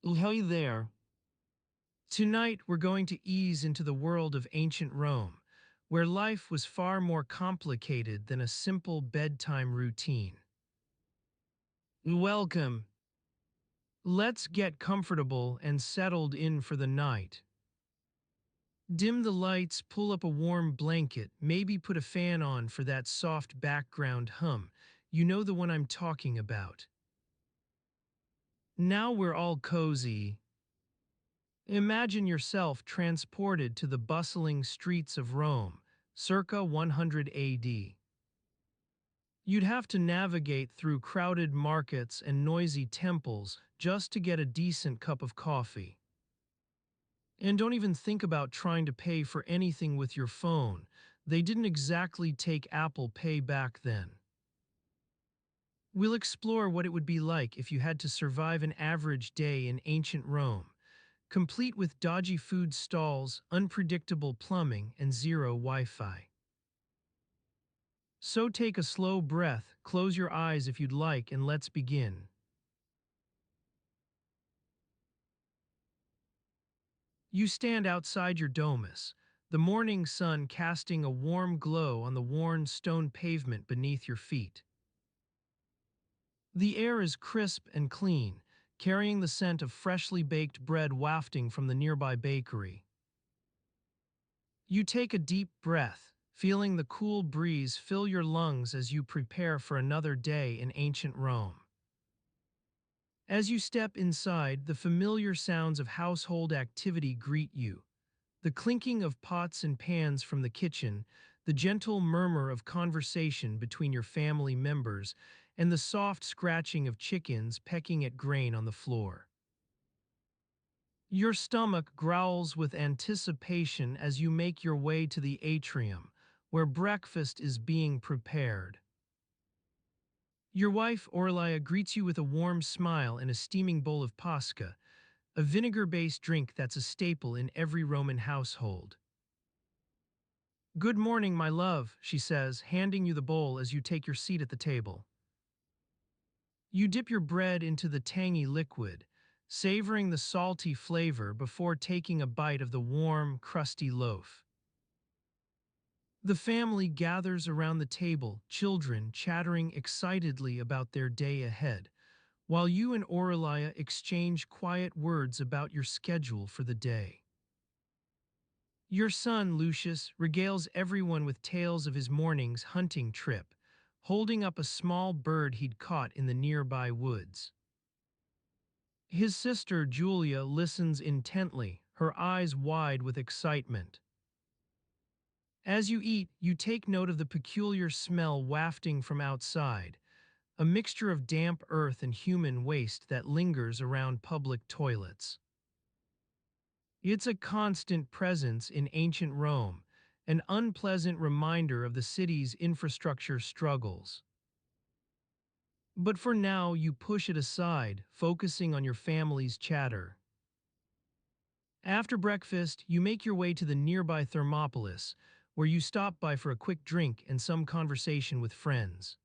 Hey there. Tonight we're going to ease into the world of ancient Rome, where life was far more complicated than a simple bedtime routine. Welcome. Let's get comfortable and settled in for the night. Dim the lights, pull up a warm blanket, maybe put a fan on for that soft background hum. You know the one I'm talking about. Now we're all cozy. Imagine yourself transported to the bustling streets of Rome, circa 100 AD. You'd have to navigate through crowded markets and noisy temples just to get a decent cup of coffee. And don't even think about trying to pay for anything with your phone. They didn't exactly take Apple Pay back then. We'll explore what it would be like if you had to survive an average day in ancient Rome, complete with dodgy food stalls, unpredictable plumbing, and zero Wi-Fi. So take a slow breath, close your eyes if you'd like, and let's begin. You stand outside your domus, the morning sun casting a warm glow on the worn stone pavement beneath your feet. The air is crisp and clean, carrying the scent of freshly baked bread wafting from the nearby bakery. You take a deep breath, feeling the cool breeze fill your lungs as you prepare for another day in ancient Rome. As you step inside, the familiar sounds of household activity greet you. The clinking of pots and pans from the kitchen, the gentle murmur of conversation between your family members, and the soft scratching of chickens pecking at grain on the floor. Your stomach growls with anticipation as you make your way to the atrium, where breakfast is being prepared. Your wife, Orlia, greets you with a warm smile and a steaming bowl of pasca, a vinegar-based drink that's a staple in every Roman household. "Good morning, my love," she says, handing you the bowl as you take your seat at the table. You dip your bread into the tangy liquid, savoring the salty flavor before taking a bite of the warm, crusty loaf. The family gathers around the table, children chattering excitedly about their day ahead, while you and Aurelia exchange quiet words about your schedule for the day. Your son, Lucius, regales everyone with tales of his morning's hunting trip, holding up a small bird he'd caught in the nearby woods. His sister, Julia, listens intently, her eyes wide with excitement. As you eat, you take note of the peculiar smell wafting from outside, a mixture of damp earth and human waste that lingers around public toilets. It's a constant presence in ancient Rome, an unpleasant reminder of the city's infrastructure struggles. But for now, you push it aside, focusing on your family's chatter. After breakfast, you make your way to the nearby Thermopolis, where you stop by for a quick drink and some conversation with friends.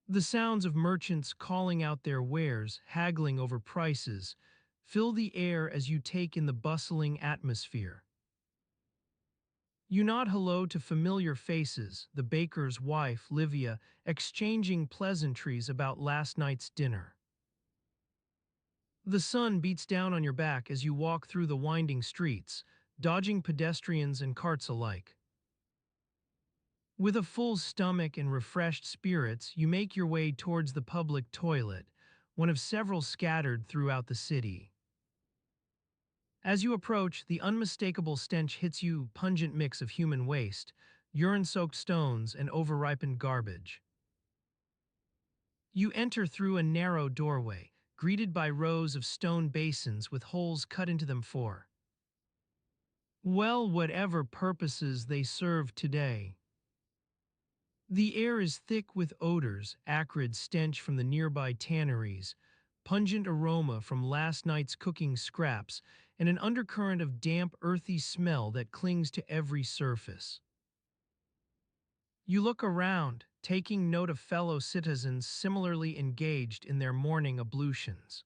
The sounds of merchants calling out their wares, haggling over prices, fill the air as you take in the bustling atmosphere. You nod hello to familiar faces, the baker's wife, Livia, exchanging pleasantries about last night's dinner. The sun beats down on your back as you walk through the winding streets, dodging pedestrians and carts alike. With a full stomach and refreshed spirits, you make your way towards the public toilet, one of several scattered throughout the city. As you approach, the unmistakable stench hits you, pungent mix of human waste, urine-soaked stones, and overripened garbage. You enter through a narrow doorway, greeted by rows of stone basins with holes cut into them for, well, whatever purposes they serve today. The air is thick with odors, acrid stench from the nearby tanneries, pungent aroma from last night's cooking scraps, and an undercurrent of damp, earthy smell that clings to every surface. You look around, taking note of fellow citizens similarly engaged in their morning ablutions.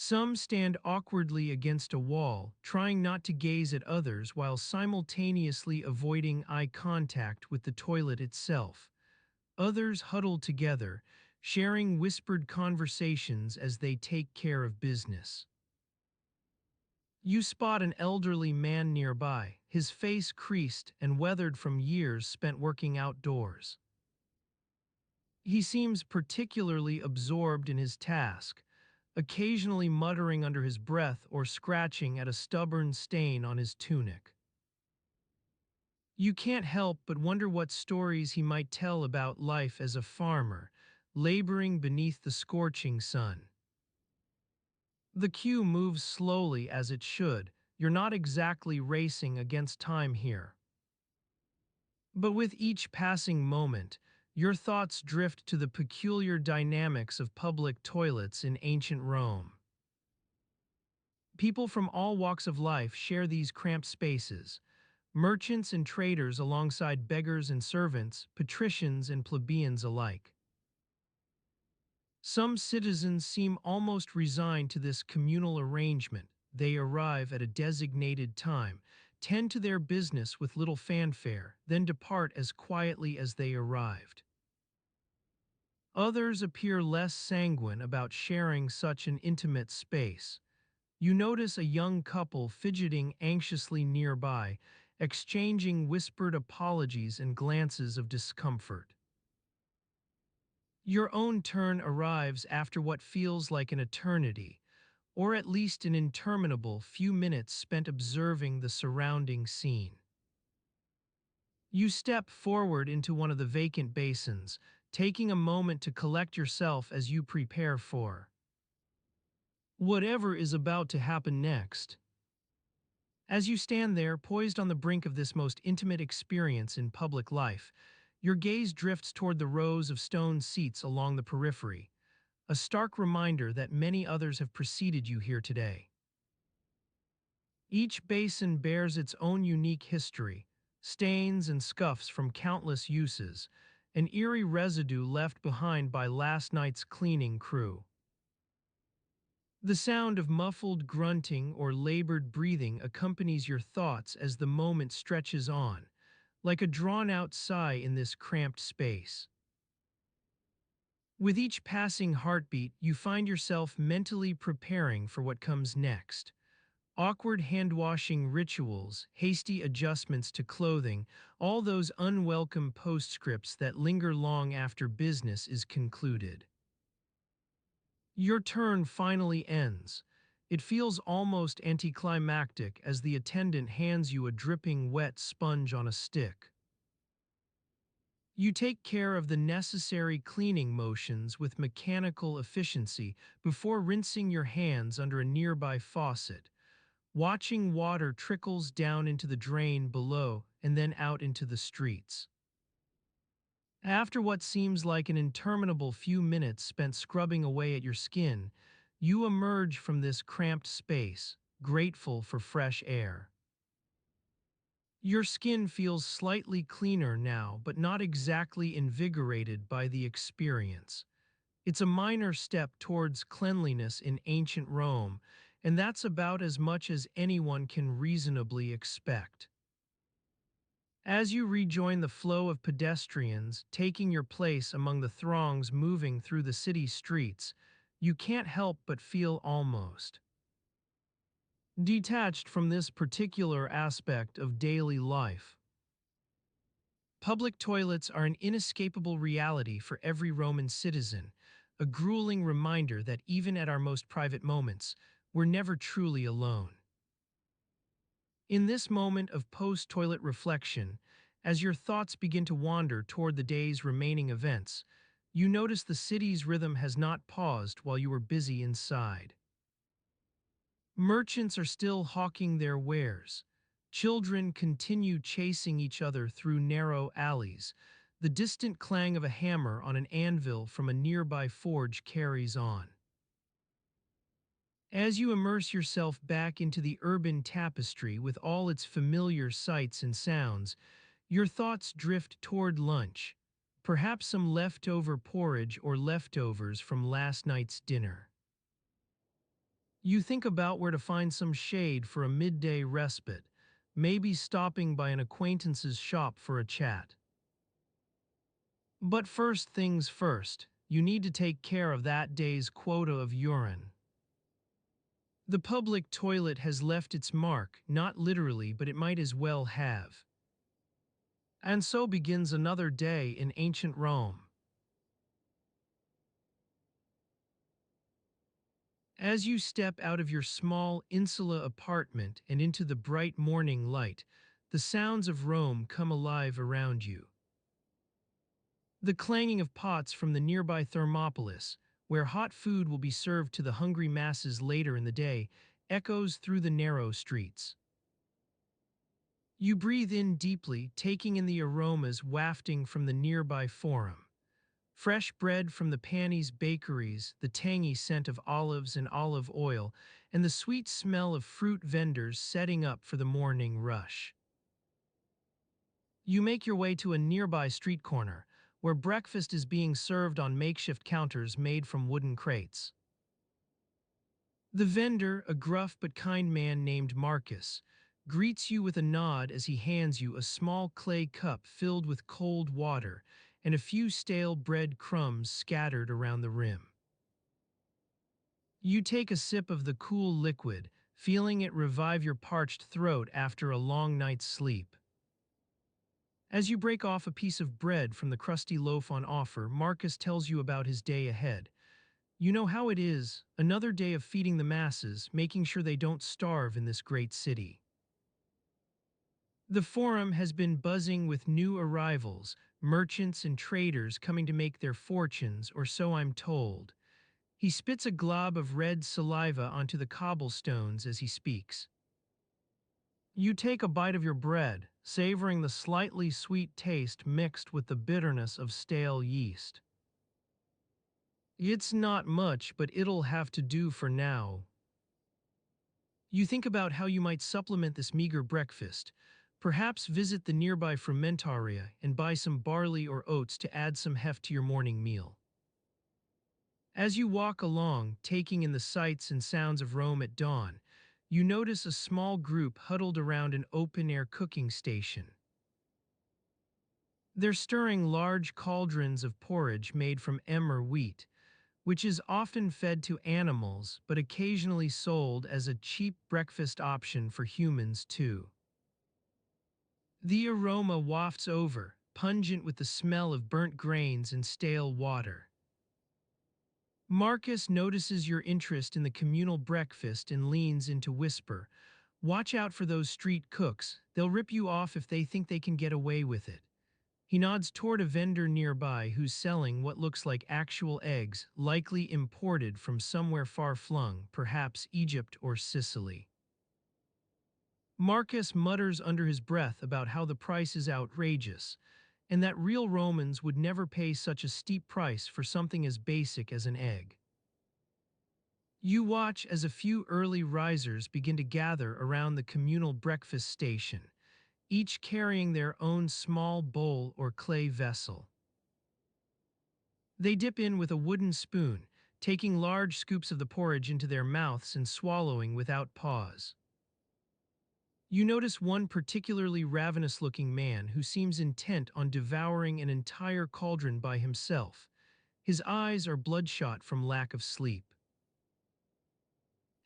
Some stand awkwardly against a wall, trying not to gaze at others while simultaneously avoiding eye contact with the toilet itself. Others huddle together, sharing whispered conversations as they take care of business. You spot an elderly man nearby, his face creased and weathered from years spent working outdoors. He seems particularly absorbed in his task, occasionally muttering under his breath or scratching at a stubborn stain on his tunic. You can't help but wonder what stories he might tell about life as a farmer, laboring beneath the scorching sun. The queue moves slowly as it should. You're not exactly racing against time here. But with each passing moment, your thoughts drift to the peculiar dynamics of public toilets in ancient Rome. People from all walks of life share these cramped spaces, merchants and traders alongside beggars and servants, patricians and plebeians alike. Some citizens seem almost resigned to this communal arrangement. They arrive at a designated time, tend to their business with little fanfare, then depart as quietly as they arrived. Others appear less sanguine about sharing such an intimate space. You notice a young couple fidgeting anxiously nearby, exchanging whispered apologies and glances of discomfort. Your own turn arrives after what feels like an eternity, or at least an interminable few minutes spent observing the surrounding scene. You step forward into one of the vacant basins, taking a moment to collect yourself as you prepare for whatever is about to happen next. As you stand there, poised on the brink of this most intimate experience in public life, your gaze drifts toward the rows of stone seats along the periphery, a stark reminder that many others have preceded you here today. Each basin bears its own unique history, stains and scuffs from countless uses, an eerie residue left behind by last night's cleaning crew. The sound of muffled grunting or labored breathing accompanies your thoughts as the moment stretches on, like a drawn-out sigh in this cramped space. With each passing heartbeat, you find yourself mentally preparing for what comes next. Awkward hand-washing rituals, hasty adjustments to clothing, all those unwelcome postscripts that linger long after business is concluded. Your turn finally ends. It feels almost anticlimactic as the attendant hands you a dripping wet sponge on a stick. You take care of the necessary cleaning motions with mechanical efficiency before rinsing your hands under a nearby faucet, watching water trickles down into the drain below and then out into the streets. After what seems like an interminable few minutes spent scrubbing away at your skin, you emerge from this cramped space, grateful for fresh air. Your skin feels slightly cleaner now, but not exactly invigorated by the experience. It's a minor step towards cleanliness in ancient Rome, and that's about as much as anyone can reasonably expect. As you rejoin the flow of pedestrians, taking your place among the throngs moving through the city streets, you can't help but feel almost detached from this particular aspect of daily life. Public toilets are an inescapable reality for every Roman citizen, a grueling reminder that even at our most private moments, we're never truly alone. In this moment of post-toilet reflection, as your thoughts begin to wander toward the day's remaining events, you notice the city's rhythm has not paused while you were busy inside. Merchants are still hawking their wares. Children continue chasing each other through narrow alleys. The distant clang of a hammer on an anvil from a nearby forge carries on. As you immerse yourself back into the urban tapestry with all its familiar sights and sounds, your thoughts drift toward lunch, perhaps some leftover porridge or leftovers from last night's dinner. You think about where to find some shade for a midday respite, maybe stopping by an acquaintance's shop for a chat. But first things first, you need to take care of that day's quota of urine. The public toilet has left its mark, not literally, but it might as well have. And so begins another day in ancient Rome. As you step out of your small, insular apartment and into the bright morning light, the sounds of Rome come alive around you. The clanging of pots from the nearby Thermopolis, where hot food will be served to the hungry masses later in the day, echoes through the narrow streets. You breathe in deeply, taking in the aromas wafting from the nearby forum. Fresh bread from the Panny's bakeries, the tangy scent of olives and olive oil, and the sweet smell of fruit vendors setting up for the morning rush. You make your way to a nearby street corner, where breakfast is being served on makeshift counters made from wooden crates. The vendor, a gruff but kind man named Marcus, greets you with a nod as he hands you a small clay cup filled with cold water and a few stale bread crumbs scattered around the rim. You take a sip of the cool liquid, feeling it revive your parched throat after a long night's sleep. As you break off a piece of bread from the crusty loaf on offer, Marcus tells you about his day ahead. You know how it is, another day of feeding the masses, making sure they don't starve in this great city. The forum has been buzzing with new arrivals, merchants and traders coming to make their fortunes, or so I'm told. He spits a glob of red saliva onto the cobblestones as he speaks. You take a bite of your bread, savoring the slightly sweet taste mixed with the bitterness of stale yeast. It's not much, but it'll have to do for now. You think about how you might supplement this meager breakfast. Perhaps visit the nearby fermentaria and buy some barley or oats to add some heft to your morning meal. As you walk along, taking in the sights and sounds of Rome at dawn, you notice a small group huddled around an open-air cooking station. They're stirring large cauldrons of porridge made from emmer wheat, which is often fed to animals but occasionally sold as a cheap breakfast option for humans too. The aroma wafts over, pungent with the smell of burnt grains and stale water. Marcus notices your interest in the communal breakfast and leans in to whisper, "Watch out for those street cooks, they'll rip you off if they think they can get away with it." He nods toward a vendor nearby who's selling what looks like actual eggs, likely imported from somewhere far-flung, perhaps Egypt or Sicily. Marcus mutters under his breath about how the price is outrageous, and that real Romans would never pay such a steep price for something as basic as an egg. You watch as a few early risers begin to gather around the communal breakfast station, each carrying their own small bowl or clay vessel. They dip in with a wooden spoon, taking large scoops of the porridge into their mouths and swallowing without pause. You notice one particularly ravenous-looking man who seems intent on devouring an entire cauldron by himself. His eyes are bloodshot from lack of sleep.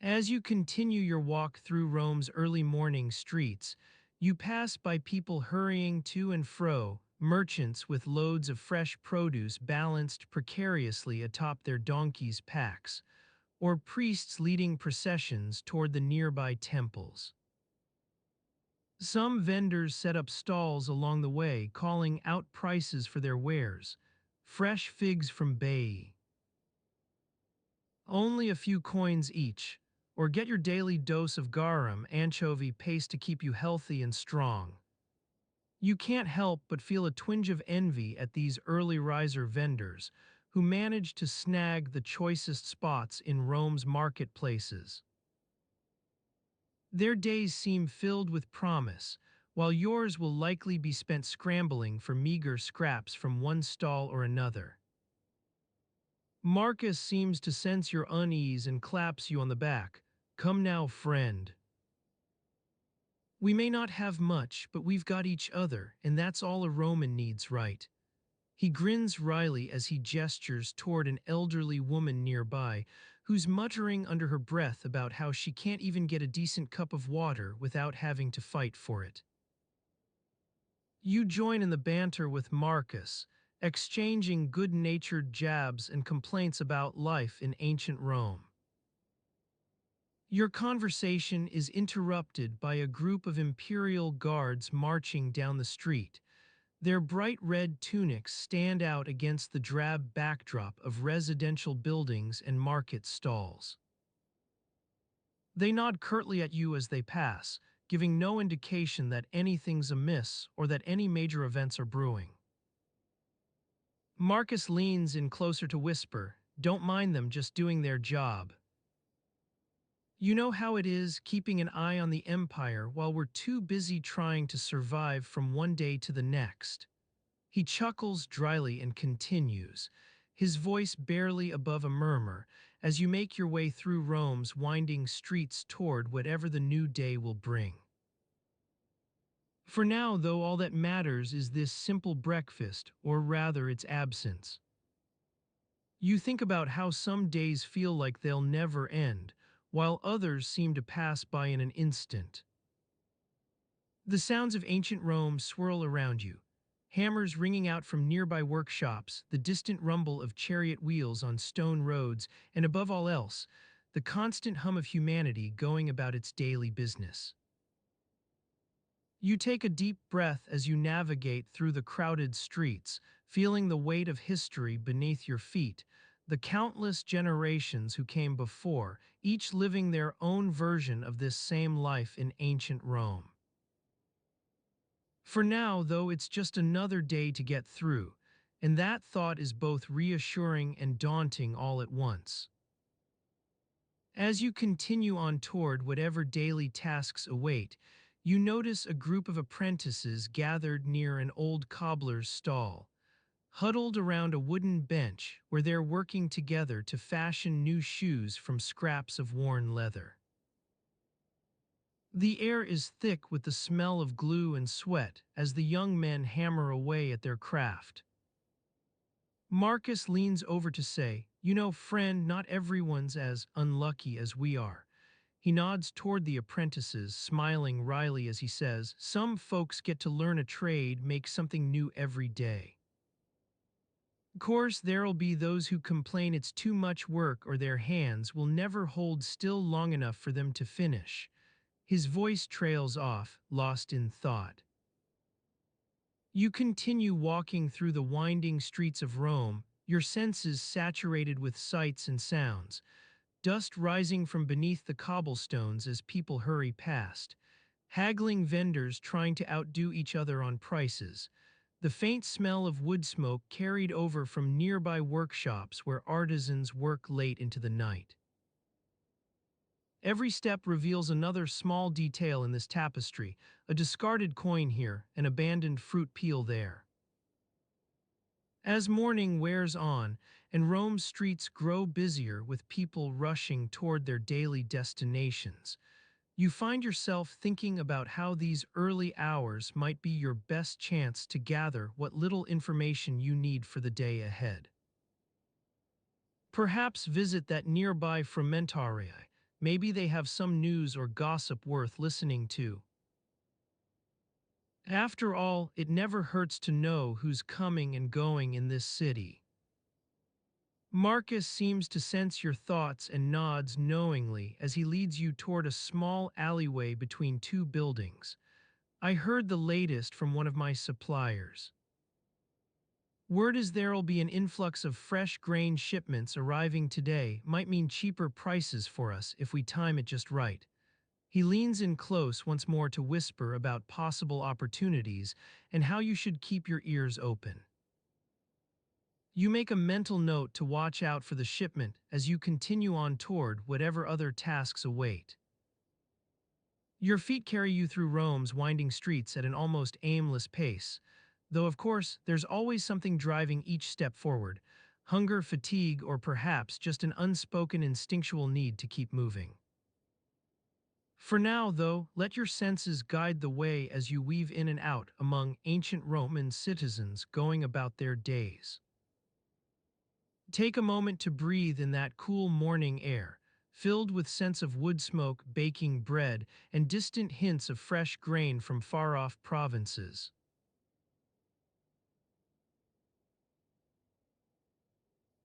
As you continue your walk through Rome's early morning streets, you pass by people hurrying to and fro, merchants with loads of fresh produce balanced precariously atop their donkeys' packs, or priests leading processions toward the nearby temples. Some vendors set up stalls along the way, calling out prices for their wares. Fresh figs from Baiae, only a few coins each, or get your daily dose of garum anchovy paste to keep you healthy and strong. You can't help but feel a twinge of envy at these early riser vendors who manage to snag the choicest spots in Rome's marketplaces. Their days seem filled with promise, while yours will likely be spent scrambling for meager scraps from one stall or another. Marcus seems to sense your unease and claps you on the back. Come now, friend. We may not have much, but we've got each other, and that's all a Roman needs, right? He grins wryly as he gestures toward an elderly woman nearby, who's muttering under her breath about how she can't even get a decent cup of water without having to fight for it. You join in the banter with Marcus, exchanging good-natured jabs and complaints about life in ancient Rome. Your conversation is interrupted by a group of imperial guards marching down the street. Their bright red tunics stand out against the drab backdrop of residential buildings and market stalls. They nod curtly at you as they pass, giving no indication that anything's amiss or that any major events are brewing. Marcus leans in closer to whisper, "Don't mind them, just doing their job. You know how it is keeping an eye on the Empire while we're too busy trying to survive from one day to the next." He chuckles dryly and continues, his voice barely above a murmur, as you make your way through Rome's winding streets toward whatever the new day will bring. For now, though, all that matters is this simple breakfast, or rather its absence. You think about how some days feel like they'll never end, while others seem to pass by in an instant. The sounds of ancient Rome swirl around you, hammers ringing out from nearby workshops, the distant rumble of chariot wheels on stone roads, and above all else, the constant hum of humanity going about its daily business. You take a deep breath as you navigate through the crowded streets, feeling the weight of history beneath your feet, the countless generations who came before, each living their own version of this same life in ancient Rome. For now, though, it's just another day to get through, and that thought is both reassuring and daunting all at once. As you continue on toward whatever daily tasks await, you notice a group of apprentices gathered near an old cobbler's stall, huddled around a wooden bench where they're working together to fashion new shoes from scraps of worn leather. The air is thick with the smell of glue and sweat as the young men hammer away at their craft. Marcus leans over to say, "You know, friend, not everyone's as unlucky as we are." He nods toward the apprentices, smiling wryly as he says, "Some folks get to learn a trade, make something new every day. Of course, there'll be those who complain it's too much work or their hands will never hold still long enough for them to finish." His voice trails off, lost in thought. You continue walking through the winding streets of Rome, your senses saturated with sights and sounds, dust rising from beneath the cobblestones as people hurry past, haggling vendors trying to outdo each other on prices, the faint smell of wood smoke carried over from nearby workshops where artisans work late into the night. Every step reveals another small detail in this tapestry, a discarded coin here, an abandoned fruit peel there. As morning wears on and Rome's streets grow busier with people rushing toward their daily destinations, you find yourself thinking about how these early hours might be your best chance to gather what little information you need for the day ahead. Perhaps visit that nearby frumentaria. Maybe they have some news or gossip worth listening to. After all, it never hurts to know who's coming and going in this city. Marcus seems to sense your thoughts and nods knowingly as he leads you toward a small alleyway between two buildings. "I heard the latest from one of my suppliers. Word is there'll be an influx of fresh grain shipments arriving today, might mean cheaper prices for us if we time it just right." He leans in close once more to whisper about possible opportunities and how you should keep your ears open. You make a mental note to watch out for the shipment as you continue on toward whatever other tasks await. Your feet carry you through Rome's winding streets at an almost aimless pace, though of course there's always something driving each step forward: hunger, fatigue, or perhaps just an unspoken instinctual need to keep moving. For now, though, let your senses guide the way as you weave in and out among ancient Roman citizens going about their days. Take a moment to breathe in that cool morning air, filled with scents of wood smoke, baking bread, and distant hints of fresh grain from far-off provinces.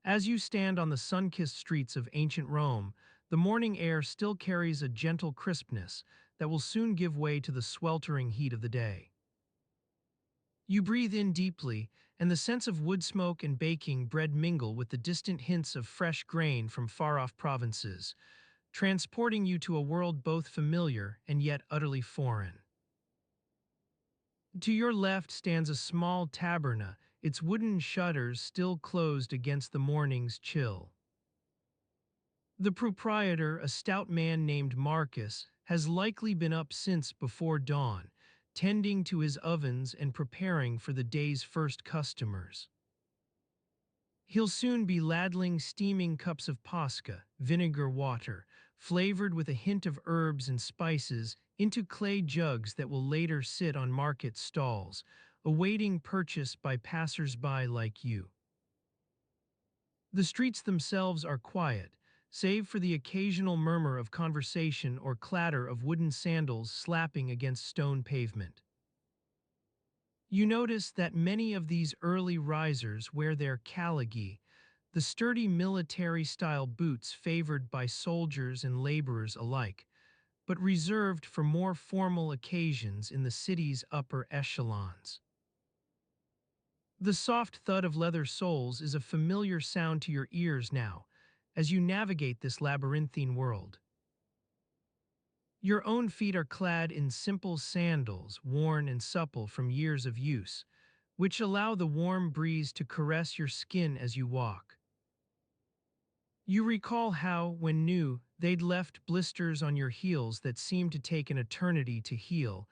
As you stand on the sun-kissed streets of ancient Rome, the morning air still carries a gentle crispness that will soon give way to the sweltering heat of the day. You breathe in deeply, and the scents of wood smoke and baking bread mingle with the distant hints of fresh grain from far-off provinces, transporting you to a world both familiar and yet utterly foreign. To your left stands a small taberna, its wooden shutters still closed against the morning's chill. The proprietor, a stout man named Marcus, has likely been up since before dawn, tending to his ovens and preparing for the day's first customers. He'll soon be ladling steaming cups of pasca, vinegar water, flavored with a hint of herbs and spices, into clay jugs that will later sit on market stalls, awaiting purchase by passers-by like you. The streets themselves are quiet, save for the occasional murmur of conversation or clatter of wooden sandals slapping against stone pavement. You notice that many of these early risers wear their caligae, the sturdy military-style boots favored by soldiers and laborers alike, but reserved for more formal occasions in the city's upper echelons. The soft thud of leather soles is a familiar sound to your ears now, as you navigate this labyrinthine world. Your own feet are clad in simple sandals, worn and supple from years of use, which allow the warm breeze to caress your skin as you walk. You recall how, when new, they'd left blisters on your heels that seemed to take an eternity to heal,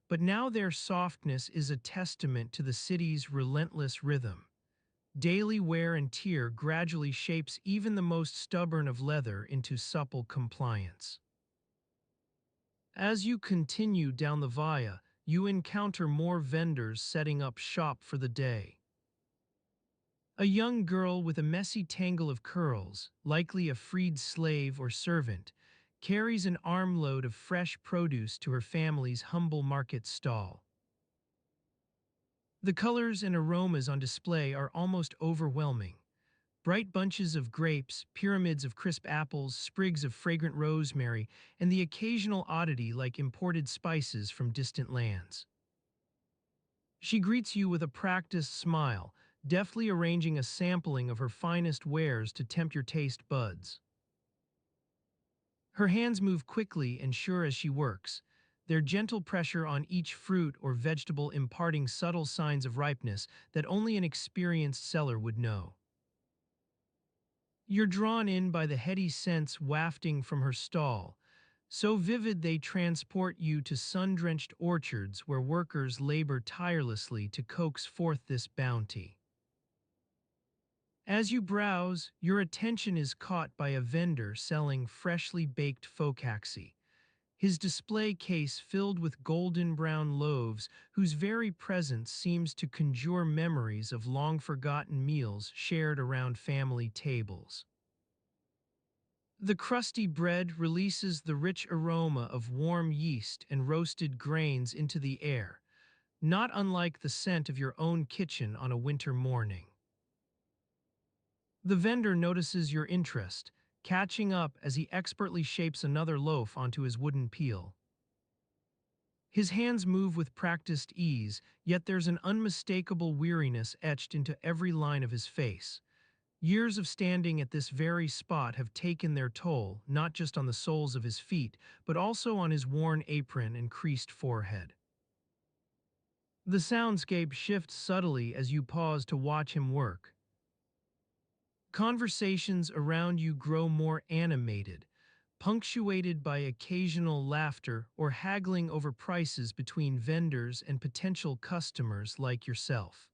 but now their softness is a testament to the city's relentless rhythm. Daily wear and tear gradually shapes even the most stubborn of leather into supple compliance. As you continue down the via, you encounter more vendors setting up shop for the day. A young girl with a messy tangle of curls, likely a freed slave or servant, carries an armload of fresh produce to her family's humble market stall. The colors and aromas on display are almost overwhelming. Bright bunches of grapes, pyramids of crisp apples, sprigs of fragrant rosemary, and the occasional oddity like imported spices from distant lands. She greets you with a practiced smile, deftly arranging a sampling of her finest wares to tempt your taste buds. Her hands move quickly and sure as she works, their gentle pressure on each fruit or vegetable imparting subtle signs of ripeness that only an experienced seller would know. You're drawn in by the heady scents wafting from her stall, so vivid they transport you to sun-drenched orchards where workers labor tirelessly to coax forth this bounty. As you browse, your attention is caught by a vendor selling freshly baked focaccia, his display case filled with golden brown loaves whose very presence seems to conjure memories of long-forgotten meals shared around family tables. The crusty bread releases the rich aroma of warm yeast and roasted grains into the air, not unlike the scent of your own kitchen on a winter morning. The vendor notices your interest, catching up as he expertly shapes another loaf onto his wooden peel. His hands move with practiced ease, yet there's an unmistakable weariness etched into every line of his face. Years of standing at this very spot have taken their toll, not just on the soles of his feet, but also on his worn apron and creased forehead. The soundscape shifts subtly as you pause to watch him work. Conversations around you grow more animated, punctuated by occasional laughter or haggling over prices between vendors and potential customers like yourself.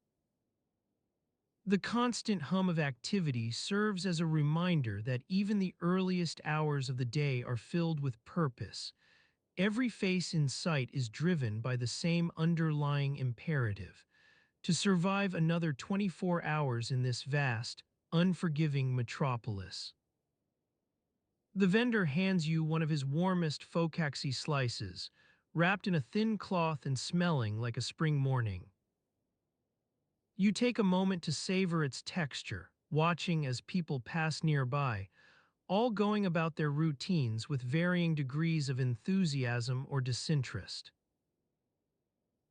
The constant hum of activity serves as a reminder that even the earliest hours of the day are filled with purpose, Every face in sight is driven by the same underlying imperative: to survive another 24 hours in this vast, unforgiving metropolis. The vendor hands you one of his warmest focaxi slices, wrapped in a thin cloth and smelling like a spring morning. You take a moment to savor its texture, watching as people pass nearby, all going about their routines with varying degrees of enthusiasm or disinterest.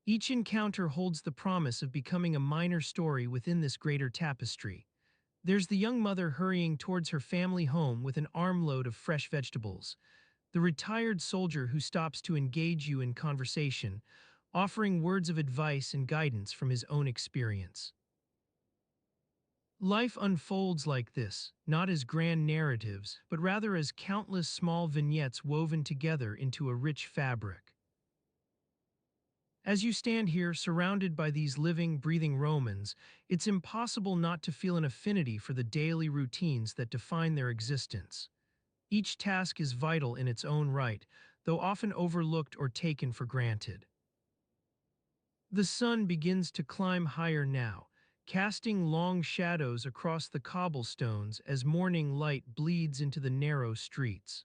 Each encounter holds the promise of becoming a minor story within this greater tapestry. There's the young mother hurrying towards her family home with an armload of fresh vegetables, the retired soldier who stops to engage you in conversation, offering words of advice and guidance from his own experience. Life unfolds like this, not as grand narratives, but rather as countless small vignettes woven together into a rich fabric. As you stand here surrounded by these living, breathing Romans, it's impossible not to feel an affinity for the daily routines that define their existence. Each task is vital in its own right, though often overlooked or taken for granted. The sun begins to climb higher now, casting long shadows across the cobblestones as morning light bleeds into the narrow streets.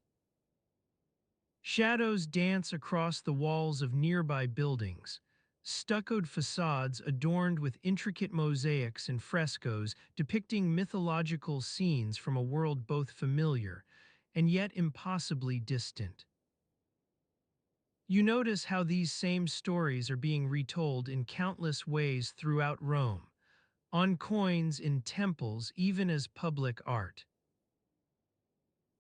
Shadows dance across the walls of nearby buildings, stuccoed facades adorned with intricate mosaics and frescoes depicting mythological scenes from a world both familiar and yet impossibly distant. You notice how these same stories are being retold in countless ways throughout Rome, on coins, in temples, even as public art.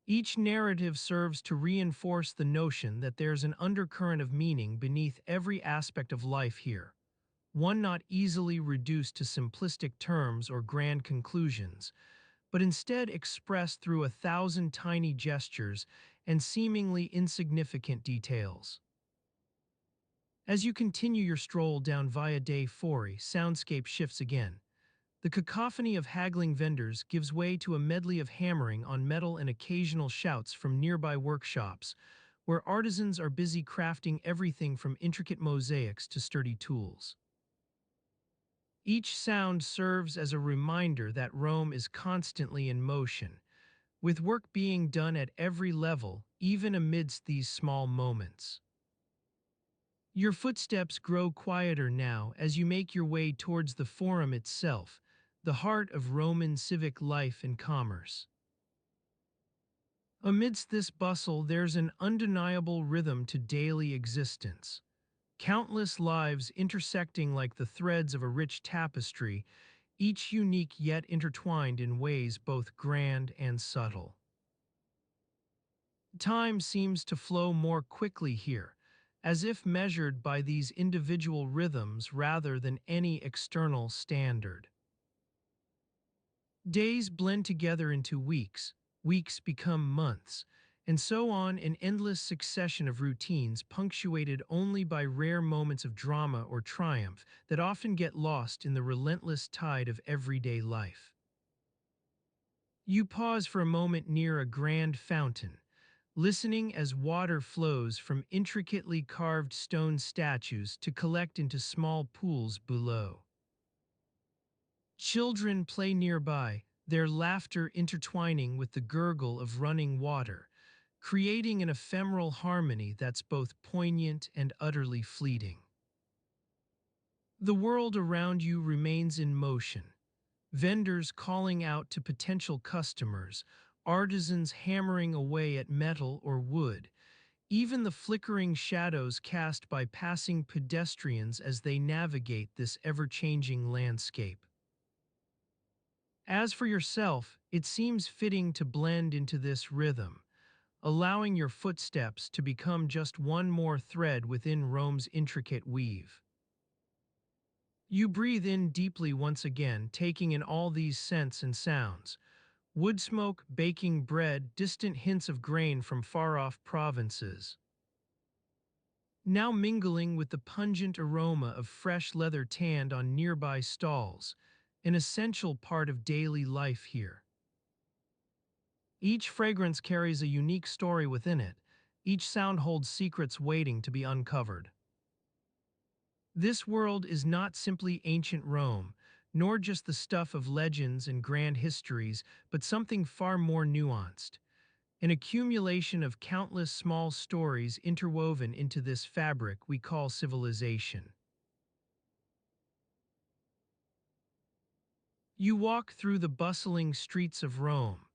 Each narrative serves to reinforce the notion that there's an undercurrent of meaning beneath every aspect of life here, one not easily reduced to simplistic terms or grand conclusions, but instead expressed through 1,000 tiny gestures and seemingly insignificant details. As you continue your stroll down Via dei Fori, soundscape shifts again. The cacophony of haggling vendors gives way to a medley of hammering on metal and occasional shouts from nearby workshops, where artisans are busy crafting everything from intricate mosaics to sturdy tools. Each sound serves as a reminder that Rome is constantly in motion, with work being done at every level, even amidst these small moments. Your footsteps grow quieter now as you make your way towards the Forum itself, the heart of Roman civic life and commerce. Amidst this bustle, there's an undeniable rhythm to daily existence. Countless lives intersecting like the threads of a rich tapestry, each unique yet intertwined in ways both grand and subtle. Time seems to flow more quickly here, as if measured by these individual rhythms rather than any external standard. Days blend together into weeks, weeks become months, and so on an endless succession of routines punctuated only by rare moments of drama or triumph that often get lost in the relentless tide of everyday life. You pause for a moment near a grand fountain, listening as water flows from intricately carved stone statues to collect into small pools below. Children play nearby, their laughter intertwining with the gurgle of running water, creating an ephemeral harmony that's both poignant and utterly fleeting. The world around you remains in motion, vendors calling out to potential customers, artisans hammering away at metal or wood, even the flickering shadows cast by passing pedestrians as they navigate this ever-changing landscape. As for yourself, it seems fitting to blend into this rhythm, allowing your footsteps to become just one more thread within Rome's intricate weave. You breathe in deeply once again, taking in all these scents and sounds: wood smoke, baking bread, distant hints of grain from far-off provinces, now mingling with the pungent aroma of fresh leather tanned on nearby stalls, an essential part of daily life here. Each fragrance carries a unique story within it, Each sound holds secrets waiting to be uncovered. This world is not simply ancient Rome, nor just the stuff of legends and grand histories, but something far more nuanced. An accumulation of countless small stories interwoven into this fabric we call civilization. You walk through the bustling streets of Rome,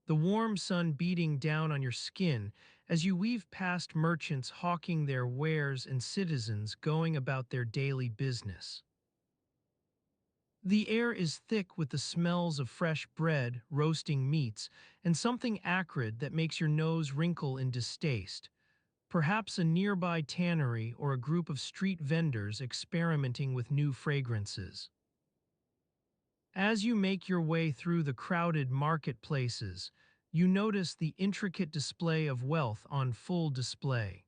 the warm sun beating down on your skin as you weave past merchants hawking their wares and citizens going about their daily business. The air is thick with the smells of fresh bread, roasting meats, and something acrid that makes your nose wrinkle in distaste. Perhaps a nearby tannery or a group of street vendors experimenting with new fragrances. As you make your way through the crowded marketplaces, you notice the intricate display of wealth on full display.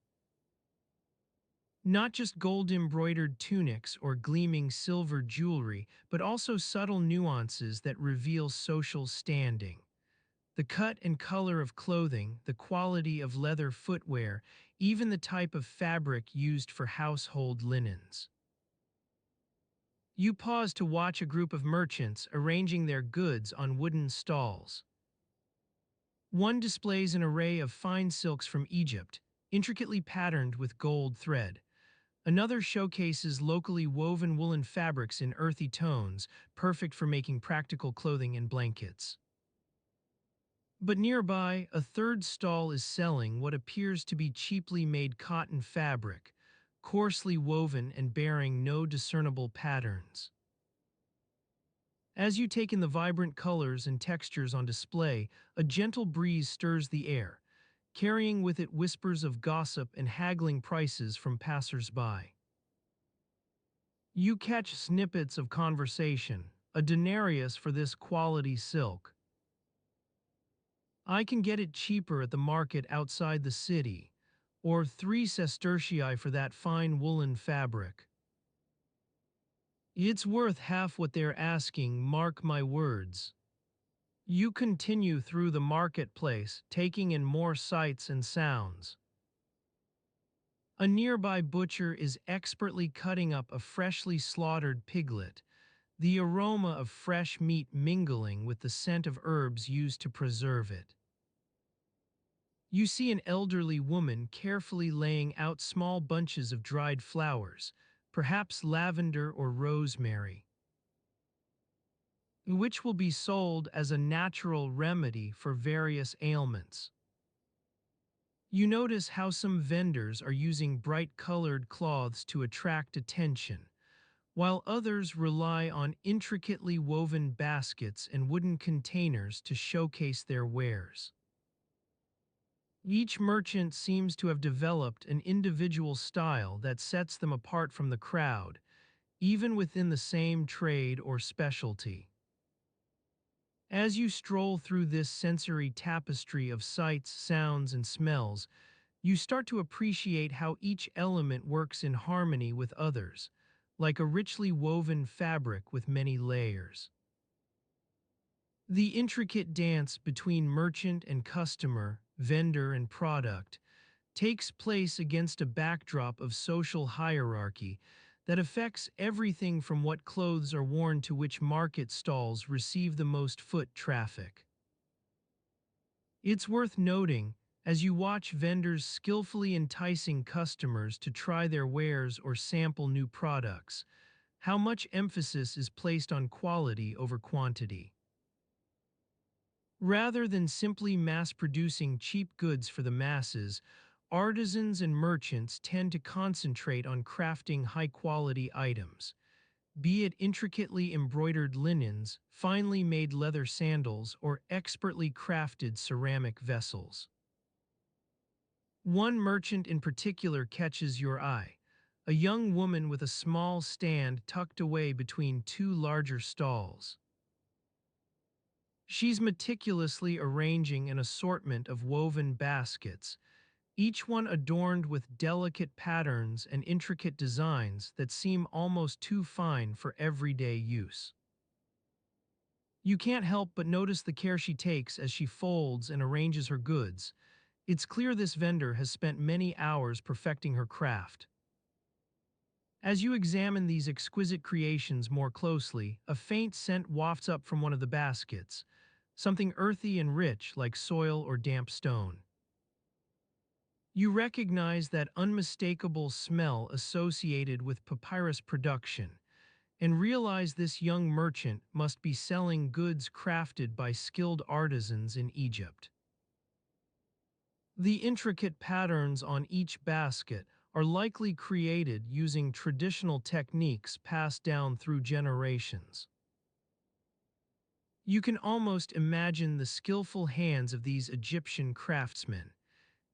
Not just gold-embroidered tunics or gleaming silver jewelry, but also subtle nuances that reveal social standing. The cut and color of clothing, the quality of leather footwear, even the type of fabric used for household linens. You pause to watch a group of merchants arranging their goods on wooden stalls. One displays an array of fine silks from Egypt, intricately patterned with gold thread. Another showcases locally woven woolen fabrics in earthy tones, perfect for making practical clothing and blankets. But nearby, a third stall is selling what appears to be cheaply made cotton fabric, coarsely woven and bearing no discernible patterns. As you take in the vibrant colors and textures on display, a gentle breeze stirs the air, carrying with it whispers of gossip and haggling prices from passers-by. You catch snippets of conversation, a denarius for this quality silk. I can get it cheaper at the market outside the city, or 3 sestertii for that fine woolen fabric. It's worth half what they're asking, mark my words. You continue through the marketplace, taking in more sights and sounds. A nearby butcher is expertly cutting up a freshly slaughtered piglet, the aroma of fresh meat mingling with the scent of herbs used to preserve it. You see an elderly woman carefully laying out small bunches of dried flowers, perhaps lavender or rosemary, which will be sold as a natural remedy for various ailments. You notice how some vendors are using bright-colored cloths to attract attention, while others rely on intricately woven baskets and wooden containers to showcase their wares. Each merchant seems to have developed an individual style that sets them apart from the crowd, even within the same trade or specialty. As you stroll through this sensory tapestry of sights, sounds, and smells, you start to appreciate how each element works in harmony with others, like a richly woven fabric with many layers. The intricate dance between merchant and customer, vendor and product, takes place against a backdrop of social hierarchy that affects everything from what clothes are worn to which market stalls receive the most foot traffic. It's worth noting, as you watch vendors skillfully enticing customers to try their wares or sample new products, how much emphasis is placed on quality over quantity. Rather than simply mass-producing cheap goods for the masses, artisans and merchants tend to concentrate on crafting high-quality items, be it intricately embroidered linens, finely made leather sandals, or expertly crafted ceramic vessels. One merchant in particular catches your eye, a young woman with a small stand tucked away between two larger stalls. She's meticulously arranging an assortment of woven baskets, each one adorned with delicate patterns and intricate designs that seem almost too fine for everyday use. You can't help but notice the care she takes as she folds and arranges her goods, It's clear this vendor has spent many hours perfecting her craft. As you examine these exquisite creations more closely, a faint scent wafts up from one of the baskets, something earthy and rich like soil or damp stone. You recognize that unmistakable smell associated with papyrus production, and realize this young merchant must be selling goods crafted by skilled artisans in Egypt. The intricate patterns on each basket are likely created using traditional techniques passed down through generations. You can almost imagine the skillful hands of these Egyptian craftsmen,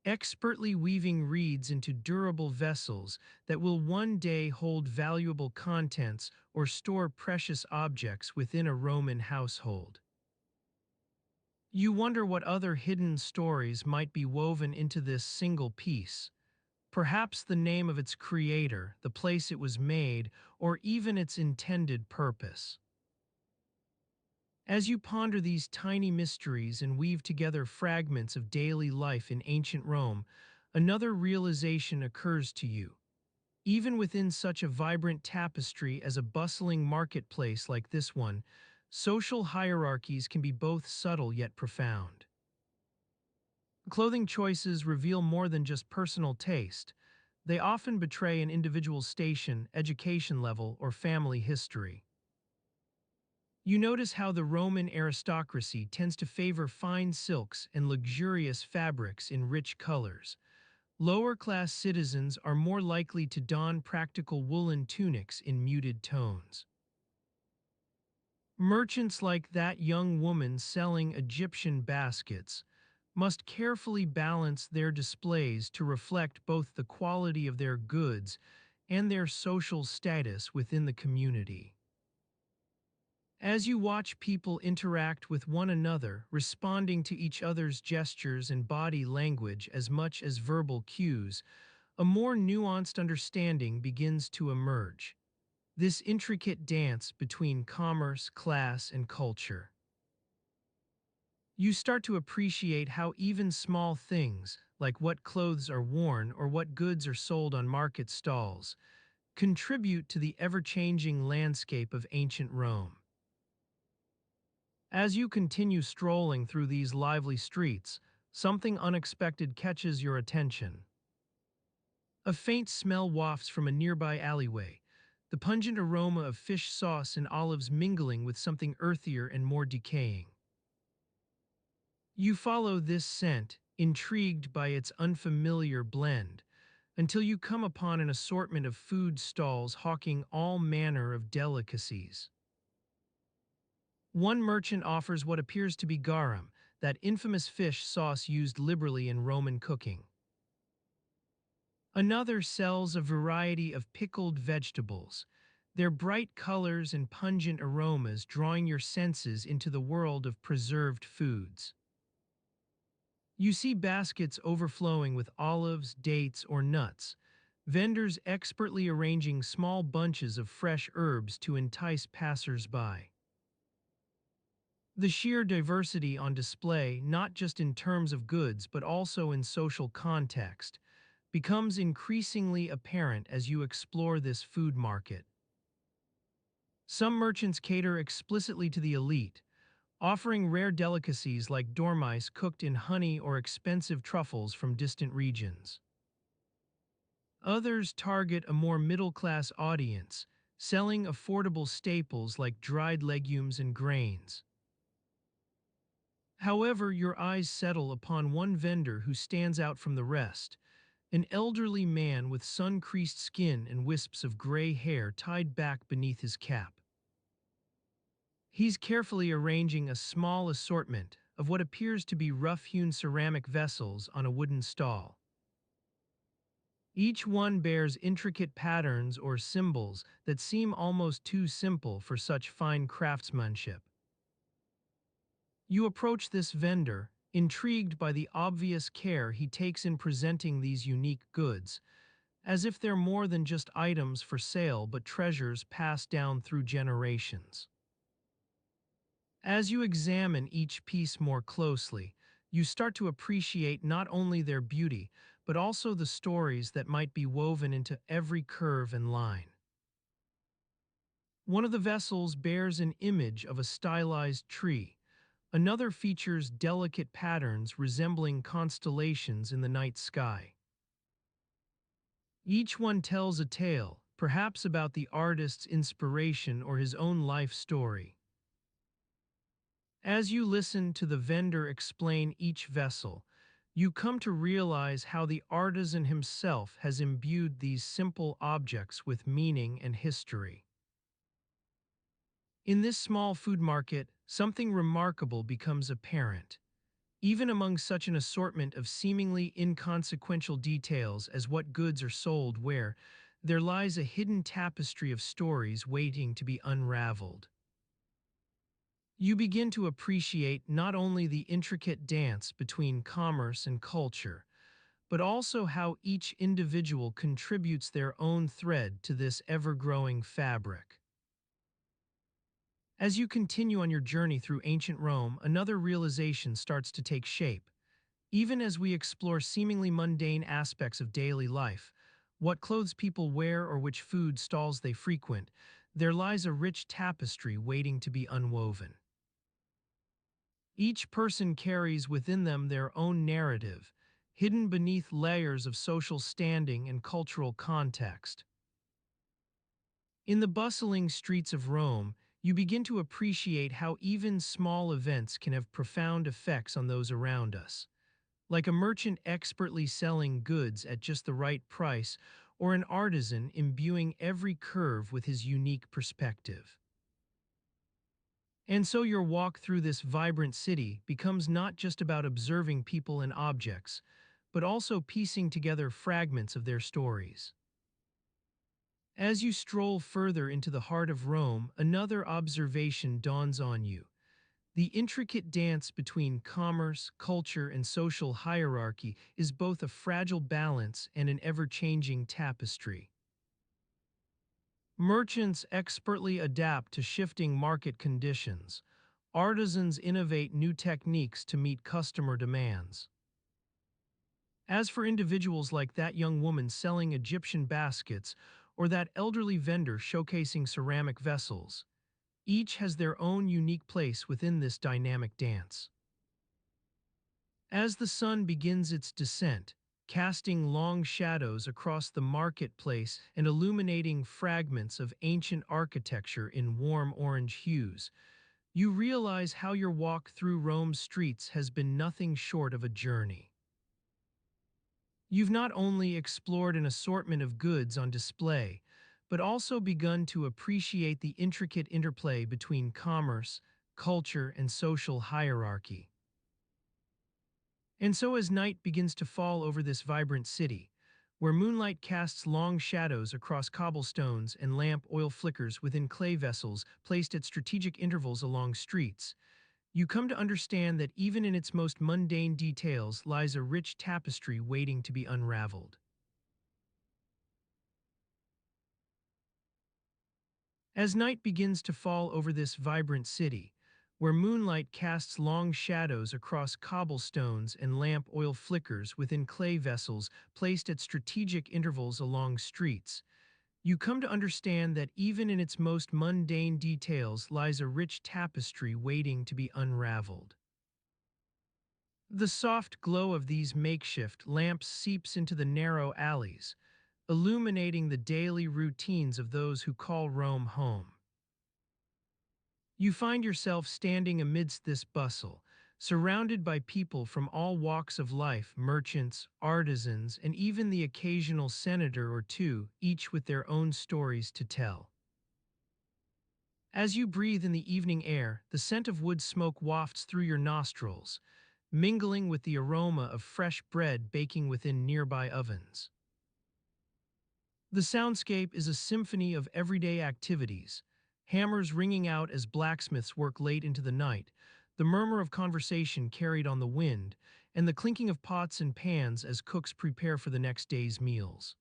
expertly weaving reeds into durable vessels that will one day hold valuable contents or store precious objects within a Roman household. You wonder what other hidden stories might be woven into this single piece. Perhaps the name of its creator, the place it was made, or even its intended purpose. As you ponder these tiny mysteries and weave together fragments of daily life in ancient Rome, another realization occurs to you. Even within such a vibrant tapestry as a bustling marketplace like this one, social hierarchies can be both subtle yet profound. Clothing choices reveal more than just personal taste. They often betray an individual's station, education level, or family history. You notice how the Roman aristocracy tends to favor fine silks and luxurious fabrics in rich colors. Lower-class citizens are more likely to don practical woolen tunics in muted tones. Merchants like that young woman selling Egyptian baskets must carefully balance their displays to reflect both the quality of their goods and their social status within the community. As you watch people interact with one another, responding to each other's gestures and body language as much as verbal cues, a more nuanced understanding begins to emerge. This intricate dance between commerce, class, and culture. You start to appreciate how even small things, like what clothes are worn or what goods are sold on market stalls, contribute to the ever-changing landscape of ancient Rome. As you continue strolling through these lively streets, something unexpected catches your attention. A faint smell wafts from a nearby alleyway, the pungent aroma of fish sauce and olives mingling with something earthier and more decaying. You follow this scent, intrigued by its unfamiliar blend, until you come upon an assortment of food stalls hawking all manner of delicacies. One merchant offers what appears to be garum, that infamous fish sauce used liberally in Roman cooking. Another sells a variety of pickled vegetables, their bright colors and pungent aromas drawing your senses into the world of preserved foods. You see baskets overflowing with olives, dates, or nuts, vendors expertly arranging small bunches of fresh herbs to entice passers-by. The sheer diversity on display, not just in terms of goods but also in social context, becomes increasingly apparent as you explore this food market. Some merchants cater explicitly to the elite, offering rare delicacies like dormice cooked in honey or expensive truffles from distant regions. Others target a more middle-class audience, selling affordable staples like dried legumes and grains. However, your eyes settle upon one vendor who stands out from the rest, an elderly man with sun-creased skin and wisps of gray hair tied back beneath his cap. He's carefully arranging a small assortment of what appears to be rough-hewn ceramic vessels on a wooden stall. Each one bears intricate patterns or symbols that seem almost too simple for such fine craftsmanship. You approach this vendor, intrigued by the obvious care he takes in presenting these unique goods, as if they're more than just items for sale but treasures passed down through generations. As you examine each piece more closely, you start to appreciate not only their beauty, but also the stories that might be woven into every curve and line. One of the vessels bears an image of a stylized tree. Another features delicate patterns resembling constellations in the night sky. Each one tells a tale, perhaps about the artist's inspiration or his own life story. As you listen to the vendor explain each vessel, you come to realize how the artisan himself has imbued these simple objects with meaning and history. In this small food market, something remarkable becomes apparent. Even among such an assortment of seemingly inconsequential details as what goods are sold where, there lies a hidden tapestry of stories waiting to be unraveled. You begin to appreciate not only the intricate dance between commerce and culture, but also how each individual contributes their own thread to this ever-growing fabric. As you continue on your journey through ancient Rome, another realization starts to take shape. Even as we explore seemingly mundane aspects of daily life, what clothes people wear or which food stalls they frequent, there lies a rich tapestry waiting to be unwoven. Each person carries within them their own narrative, hidden beneath layers of social standing and cultural context. In the bustling streets of Rome, you begin to appreciate how even small events can have profound effects on those around us. Like a merchant expertly selling goods at just the right price, or an artisan imbuing every curve with his unique perspective. And so your walk through this vibrant city becomes not just about observing people and objects, but also piecing together fragments of their stories. As you stroll further into the heart of Rome, another observation dawns on you. The intricate dance between commerce, culture, and social hierarchy is both a fragile balance and an ever-changing tapestry. Merchants expertly adapt to shifting market conditions. Artisans innovate new techniques to meet customer demands. As for individuals like that young woman selling Egyptian baskets or that elderly vendor showcasing ceramic vessels, each has their own unique place within this dynamic dance. As the sun begins its descent, casting long shadows across the marketplace and illuminating fragments of ancient architecture in warm orange hues, you realize how your walk through Rome's streets has been nothing short of a journey. You've not only explored an assortment of goods on display, but also begun to appreciate the intricate interplay between commerce, culture, and social hierarchy. And so as night begins to fall over this vibrant city, where moonlight casts long shadows across cobblestones and lamp oil flickers within clay vessels placed at strategic intervals along streets, you come to understand that even in its most mundane details lies a rich tapestry waiting to be unraveled. As night begins to fall over this vibrant city, where moonlight casts long shadows across cobblestones and lamp oil flickers within clay vessels placed at strategic intervals along streets, you come to understand that even in its most mundane details lies a rich tapestry waiting to be unraveled. The soft glow of these makeshift lamps seeps into the narrow alleys, illuminating the daily routines of those who call Rome home. You find yourself standing amidst this bustle, surrounded by people from all walks of life, merchants, artisans, and even the occasional senator or two, each with their own stories to tell. As you breathe in the evening air, the scent of wood smoke wafts through your nostrils, mingling with the aroma of fresh bread baking within nearby ovens. The soundscape is a symphony of everyday activities, hammers ringing out as blacksmiths work late into the night, the murmur of conversation carried on the wind, and the clinking of pots and pans as cooks prepare for the next day's meals.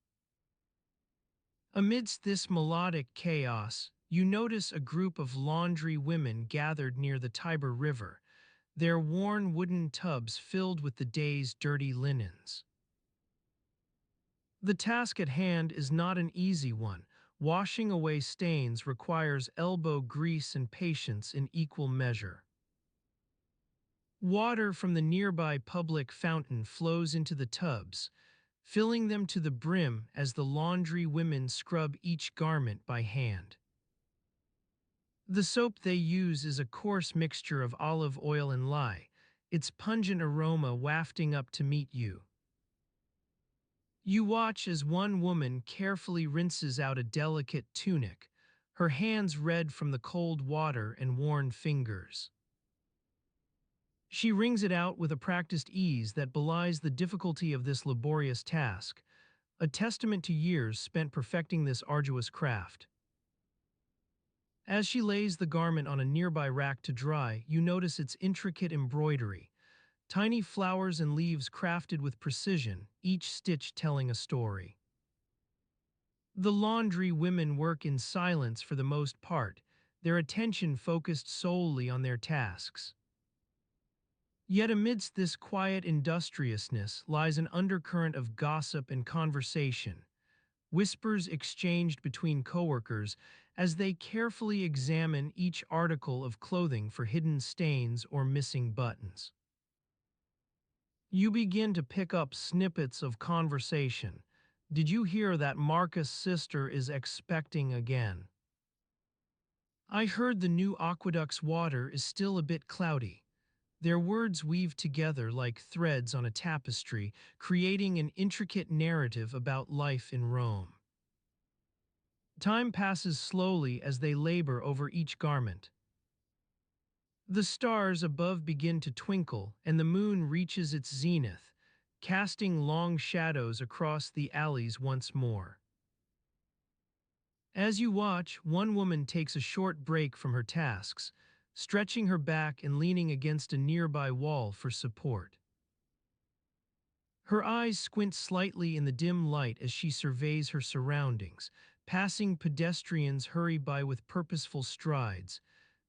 Amidst this melodic chaos, you notice a group of laundry women gathered near the Tiber River, their worn wooden tubs filled with the day's dirty linens. The task at hand is not an easy one. Washing away stains requires elbow grease and patience in equal measure. Water from the nearby public fountain flows into the tubs, filling them to the brim as the laundry women scrub each garment by hand. The soap they use is a coarse mixture of olive oil and lye, its pungent aroma wafting up to meet you. You watch as one woman carefully rinses out a delicate tunic, her hands red from the cold water and worn fingers. She wrings it out with a practiced ease that belies the difficulty of this laborious task, a testament to years spent perfecting this arduous craft. As she lays the garment on a nearby rack to dry, you notice its intricate embroidery, tiny flowers and leaves crafted with precision, each stitch telling a story. The laundry women work in silence for the most part, their attention focused solely on their tasks. Yet amidst this quiet industriousness lies an undercurrent of gossip and conversation, whispers exchanged between coworkers as they carefully examine each article of clothing for hidden stains or missing buttons. You begin to pick up snippets of conversation. Did you hear that Marcus' sister is expecting again? I heard the new aqueduct's water is still a bit cloudy. Their words weave together like threads on a tapestry, creating an intricate narrative about life in Rome. Time passes slowly as they labor over each garment. The stars above begin to twinkle, and the moon reaches its zenith, casting long shadows across the alleys once more. As you watch, one woman takes a short break from her tasks, stretching her back and leaning against a nearby wall for support. Her eyes squint slightly in the dim light as she surveys her surroundings. Passing pedestrians hurry by with purposeful strides.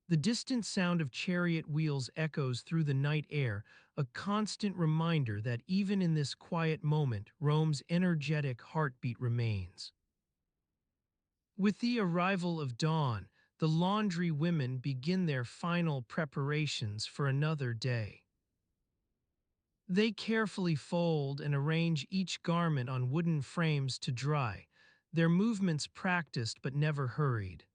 The distant sound of chariot wheels echoes through the night air, a constant reminder that even in this quiet moment, Rome's energetic heartbeat remains. With the arrival of dawn, the laundry women begin their final preparations for another day. They carefully fold and arrange each garment on wooden frames to dry, their movements practiced but never hurried.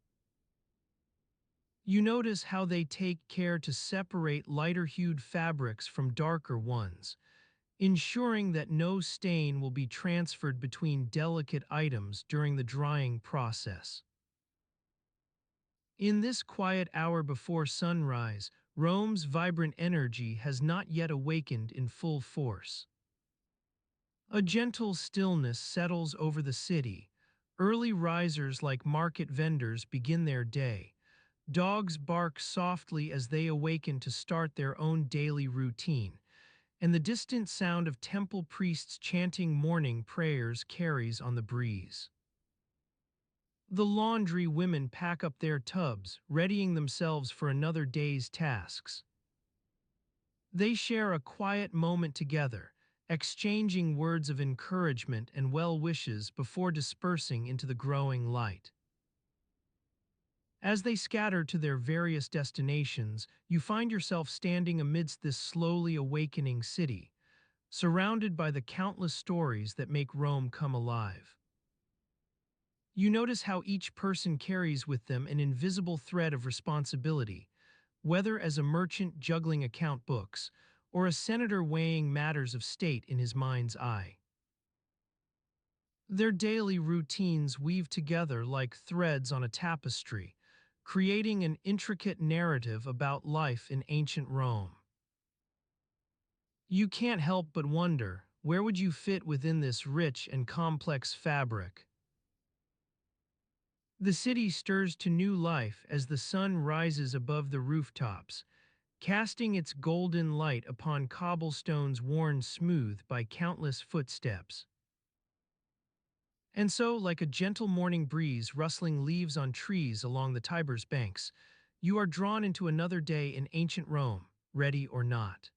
You notice how they take care to separate lighter-hued fabrics from darker ones, ensuring that no stain will be transferred between delicate items during the drying process. In this quiet hour before sunrise, Rome's vibrant energy has not yet awakened in full force. A gentle stillness settles over the city. Early risers like market vendors begin their day. Dogs bark softly as they awaken to start their own daily routine, and the distant sound of temple priests chanting morning prayers carries on the breeze. The laundry women pack up their tubs, readying themselves for another day's tasks. They share a quiet moment together, exchanging words of encouragement and well wishes before dispersing into the growing light. As they scatter to their various destinations, you find yourself standing amidst this slowly awakening city, surrounded by the countless stories that make Rome come alive. You notice how each person carries with them an invisible thread of responsibility, whether as a merchant juggling account books or a senator weighing matters of state in his mind's eye. Their daily routines weave together like threads on a tapestry, creating an intricate narrative about life in ancient Rome. You can't help but wonder, where would you fit within this rich and complex fabric? The city stirs to new life as the sun rises above the rooftops, casting its golden light upon cobblestones worn smooth by countless footsteps. And so, like a gentle morning breeze rustling leaves on trees along the Tiber's banks, you are drawn into another day in ancient Rome, ready or not.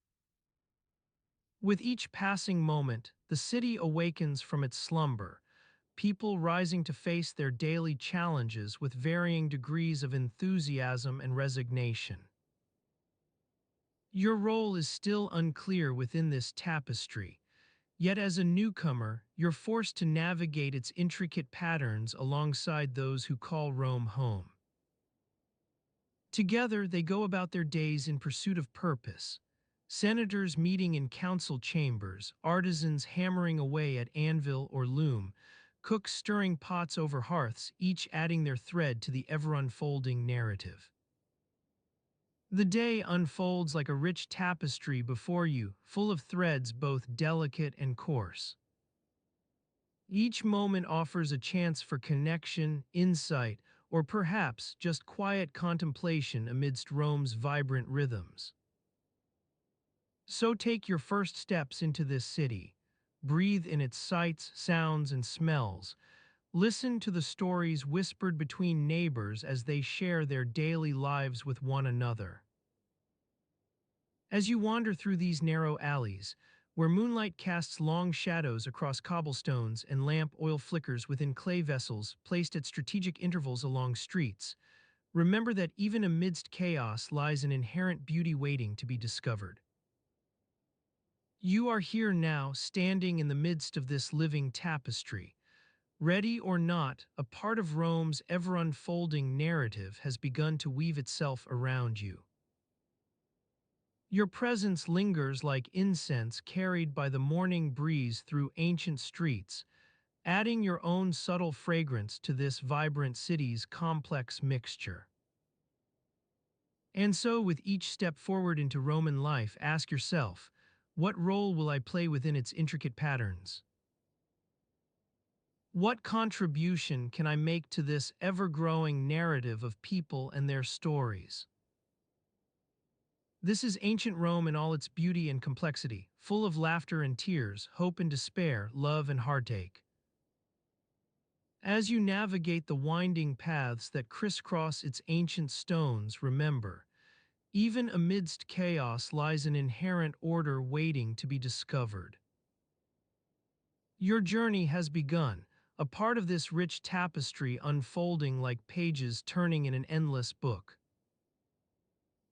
With each passing moment, the city awakens from its slumber, people rising to face their daily challenges with varying degrees of enthusiasm and resignation. Your role is still unclear within this tapestry, yet as a newcomer, you're forced to navigate its intricate patterns alongside those who call Rome home. Together, they go about their days in pursuit of purpose. Senators meeting in council chambers, artisans hammering away at anvil or loom, cooks stirring pots over hearths, each adding their thread to the ever-unfolding narrative. The day unfolds like a rich tapestry before you, full of threads both delicate and coarse. Each moment offers a chance for connection, insight, or perhaps just quiet contemplation amidst Rome's vibrant rhythms. So take your first steps into this city. Breathe in its sights, sounds, and smells. Listen to the stories whispered between neighbors as they share their daily lives with one another. As you wander through these narrow alleys, where moonlight casts long shadows across cobblestones and lamp oil flickers within clay vessels placed at strategic intervals along streets, remember that even amidst chaos lies an inherent beauty waiting to be discovered. You are here now, standing in the midst of this living tapestry. Ready or not, a part of Rome's ever-unfolding narrative has begun to weave itself around you. Your presence lingers like incense carried by the morning breeze through ancient streets, adding your own subtle fragrance to this vibrant city's complex mixture. And so, with each step forward into Roman life, ask yourself, what role will I play within its intricate patterns? What contribution can I make to this ever-growing narrative of people and their stories? This is ancient Rome in all its beauty and complexity, full of laughter and tears, hope and despair, love and heartache. As you navigate the winding paths that crisscross its ancient stones, remember, even amidst chaos lies an inherent order waiting to be discovered. Your journey has begun, a part of this rich tapestry unfolding like pages turning in an endless book.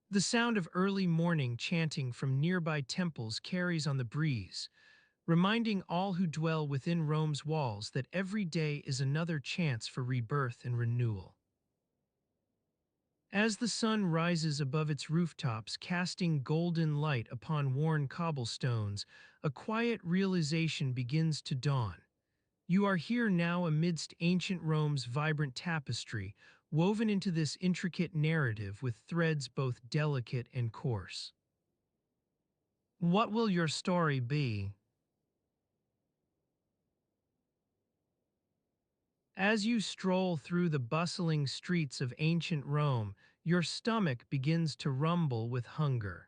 The sound of early morning chanting from nearby temples carries on the breeze, reminding all who dwell within Rome's walls that every day is another chance for rebirth and renewal. As the sun rises above its rooftops, casting golden light upon worn cobblestones, a quiet realization begins to dawn. You are here now amidst ancient Rome's vibrant tapestry, woven into this intricate narrative with threads both delicate and coarse. What will your story be? As you stroll through the bustling streets of ancient Rome, your stomach begins to rumble with hunger.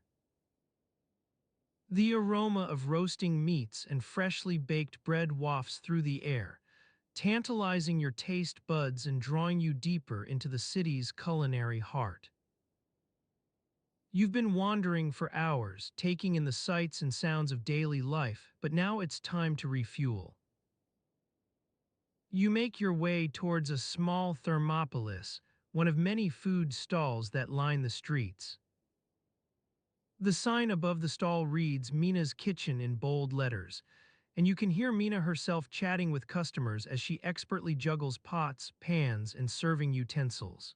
The aroma of roasting meats and freshly baked bread wafts through the air, tantalizing your taste buds and drawing you deeper into the city's culinary heart. You've been wandering for hours, taking in the sights and sounds of daily life, but now it's time to refuel. You make your way towards a small thermopolis, one of many food stalls that line the streets. The sign above the stall reads Mina's Kitchen in bold letters, and you can hear Mina herself chatting with customers as she expertly juggles pots, pans, and serving utensils.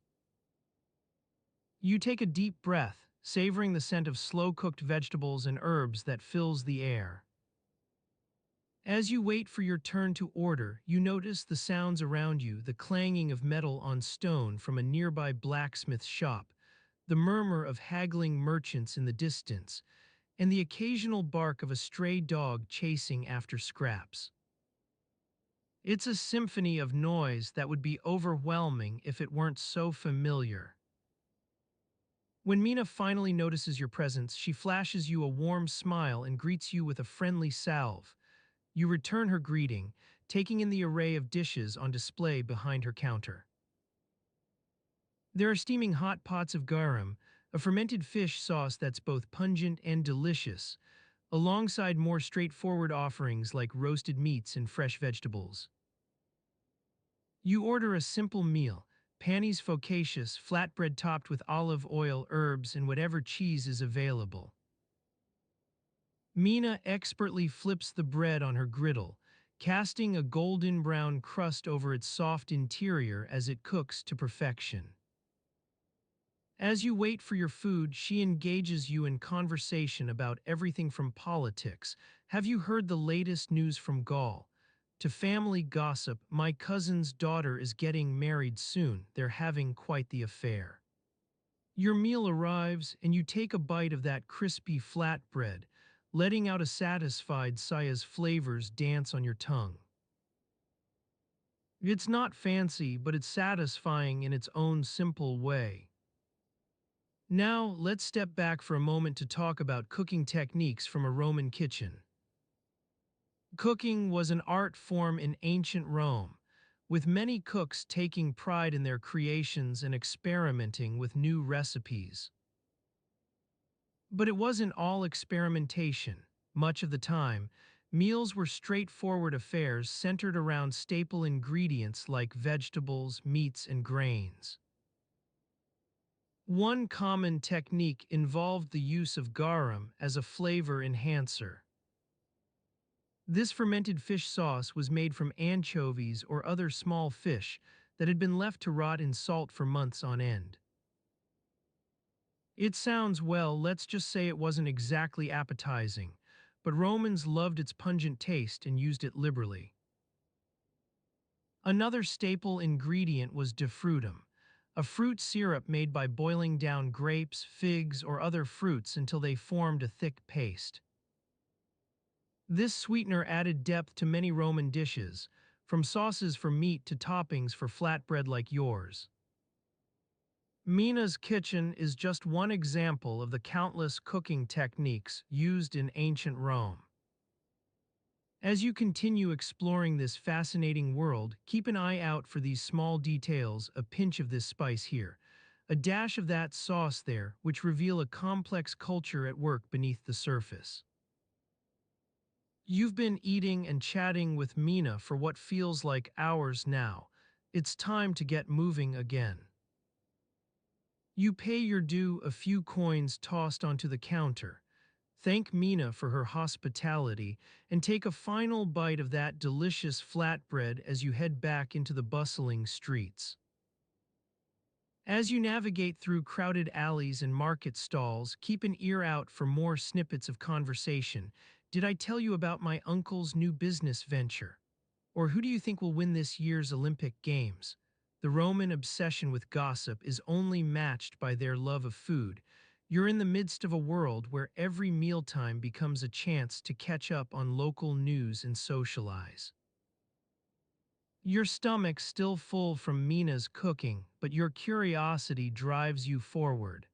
You take a deep breath, savoring the scent of slow-cooked vegetables and herbs that fills the air. As you wait for your turn to order, you notice the sounds around you, the clanging of metal on stone from a nearby blacksmith's shop, the murmur of haggling merchants in the distance, and the occasional bark of a stray dog chasing after scraps. It's a symphony of noise that would be overwhelming if it weren't so familiar. When Mina finally notices your presence, she flashes you a warm smile and greets you with a friendly salve. You return her greeting, taking in the array of dishes on display behind her counter. There are steaming hot pots of garum, a fermented fish sauce that's both pungent and delicious, alongside more straightforward offerings like roasted meats and fresh vegetables. You order a simple meal, panis focaccious, flatbread topped with olive oil, herbs, and whatever cheese is available. Mina expertly flips the bread on her griddle, casting a golden brown crust over its soft interior as it cooks to perfection. As you wait for your food, she engages you in conversation about everything from politics. Have you heard the latest news from Gaul? To family gossip, my cousin's daughter is getting married soon. They're having quite the affair. Your meal arrives, and you take a bite of that crispy flatbread, letting out a satisfied sigh as flavors dance on your tongue. It's not fancy, but it's satisfying in its own simple way. Now, let's step back for a moment to talk about cooking techniques from a Roman kitchen. Cooking was an art form in ancient Rome, with many cooks taking pride in their creations and experimenting with new recipes. But it wasn't all experimentation. Much of the time, meals were straightforward affairs centered around staple ingredients like vegetables, meats, and grains. One common technique involved the use of garum as a flavor enhancer. This fermented fish sauce was made from anchovies or other small fish that had been left to rot in salt for months on end. It sounds, well, let's just say it wasn't exactly appetizing, but Romans loved its pungent taste and used it liberally. Another staple ingredient was defrutum, a fruit syrup made by boiling down grapes, figs, or other fruits until they formed a thick paste. This sweetener added depth to many Roman dishes, from sauces for meat to toppings for flatbread like yours. Mina's kitchen is just one example of the countless cooking techniques used in ancient Rome. As you continue exploring this fascinating world, keep an eye out for these small details, a pinch of this spice here, a dash of that sauce there, which reveal a complex culture at work beneath the surface. You've been eating and chatting with Mina for what feels like hours now. It's time to get moving again. You pay your due, a few coins tossed onto the counter. Thank Mina for her hospitality and take a final bite of that delicious flatbread as you head back into the bustling streets. As you navigate through crowded alleys and market stalls, keep an ear out for more snippets of conversation. Did I tell you about my uncle's new business venture? Or who do you think will win this year's Olympic Games? The Roman obsession with gossip is only matched by their love of food. You're in the midst of a world where every mealtime becomes a chance to catch up on local news and socialize. Your stomach's still full from Mina's cooking, but your curiosity drives you forward.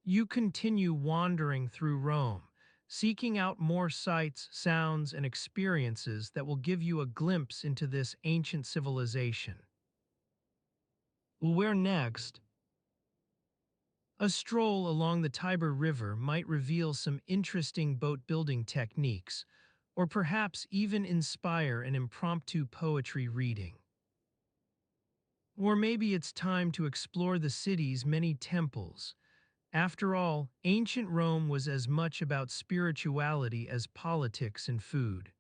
You continue wandering through Rome, seeking out more sights, sounds, and experiences that will give you a glimpse into this ancient civilization. Where next? A stroll along the Tiber River might reveal some interesting boat-building techniques, or perhaps even inspire an impromptu poetry reading. Or maybe it's time to explore the city's many temples. After all, ancient Rome was as much about spirituality as politics and food.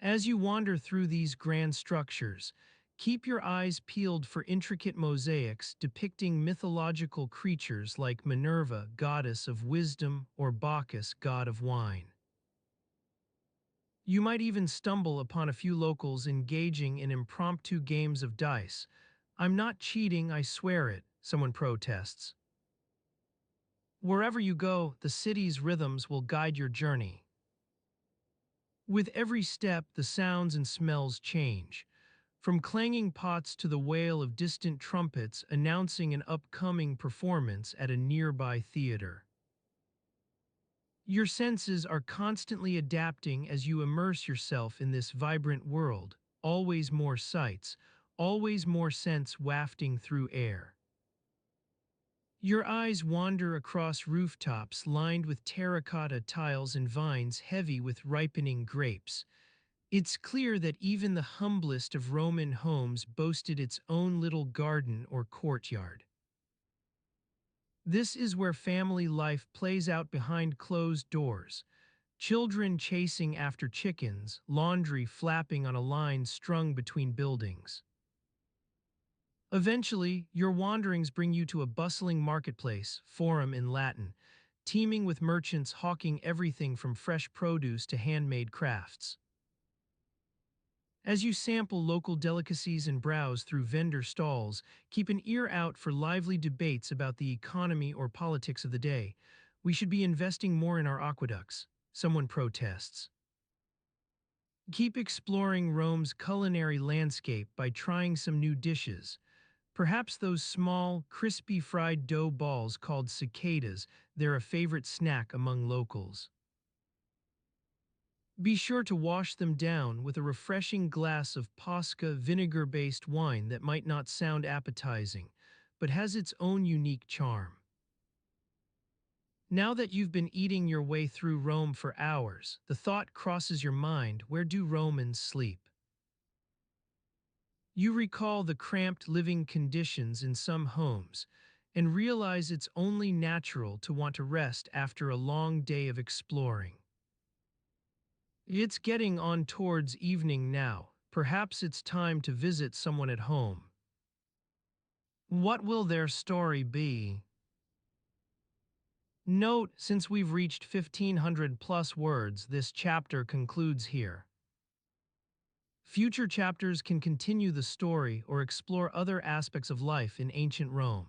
As you wander through these grand structures, keep your eyes peeled for intricate mosaics depicting mythological creatures like Minerva, goddess of wisdom, or Bacchus, god of wine. You might even stumble upon a few locals engaging in impromptu games of dice. "I'm not cheating, I swear it," someone protests. Wherever you go, the city's rhythms will guide your journey. With every step, the sounds and smells change, from clanging pots to the wail of distant trumpets announcing an upcoming performance at a nearby theater. Your senses are constantly adapting as you immerse yourself in this vibrant world, always more sights, always more scents wafting through air. Your eyes wander across rooftops lined with terracotta tiles and vines heavy with ripening grapes. It's clear that even the humblest of Roman homes boasted its own little garden or courtyard. This is where family life plays out behind closed doors. Children chasing after chickens, laundry flapping on a line strung between buildings. Eventually, your wanderings bring you to a bustling marketplace, forum in Latin, teeming with merchants hawking everything from fresh produce to handmade crafts. As you sample local delicacies and browse through vendor stalls, keep an ear out for lively debates about the economy or politics of the day. We should be investing more in our aqueducts, someone protests. Keep exploring Rome's culinary landscape by trying some new dishes. Perhaps those small, crispy fried dough balls called cicadas, they're a favorite snack among locals. Be sure to wash them down with a refreshing glass of Posca vinegar-based wine that might not sound appetizing, but has its own unique charm. Now that you've been eating your way through Rome for hours, the thought crosses your mind, where do Romans sleep? You recall the cramped living conditions in some homes and realize it's only natural to want to rest after a long day of exploring. It's getting on towards evening now. Perhaps it's time to visit someone at home. What will their story be? Note, since we've reached 1500 plus words, this chapter concludes here. Future chapters can continue the story or explore other aspects of life in ancient Rome.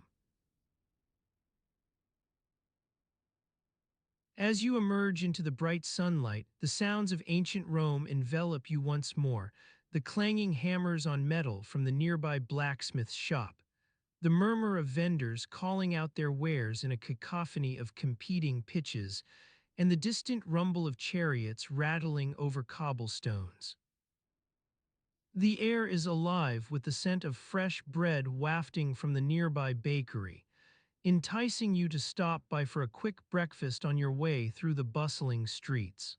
As you emerge into the bright sunlight, the sounds of ancient Rome envelop you once more, the clanging hammers on metal from the nearby blacksmith's shop, the murmur of vendors calling out their wares in a cacophony of competing pitches, and the distant rumble of chariots rattling over cobblestones. The air is alive with the scent of fresh bread wafting from the nearby bakery, enticing you to stop by for a quick breakfast on your way through the bustling streets.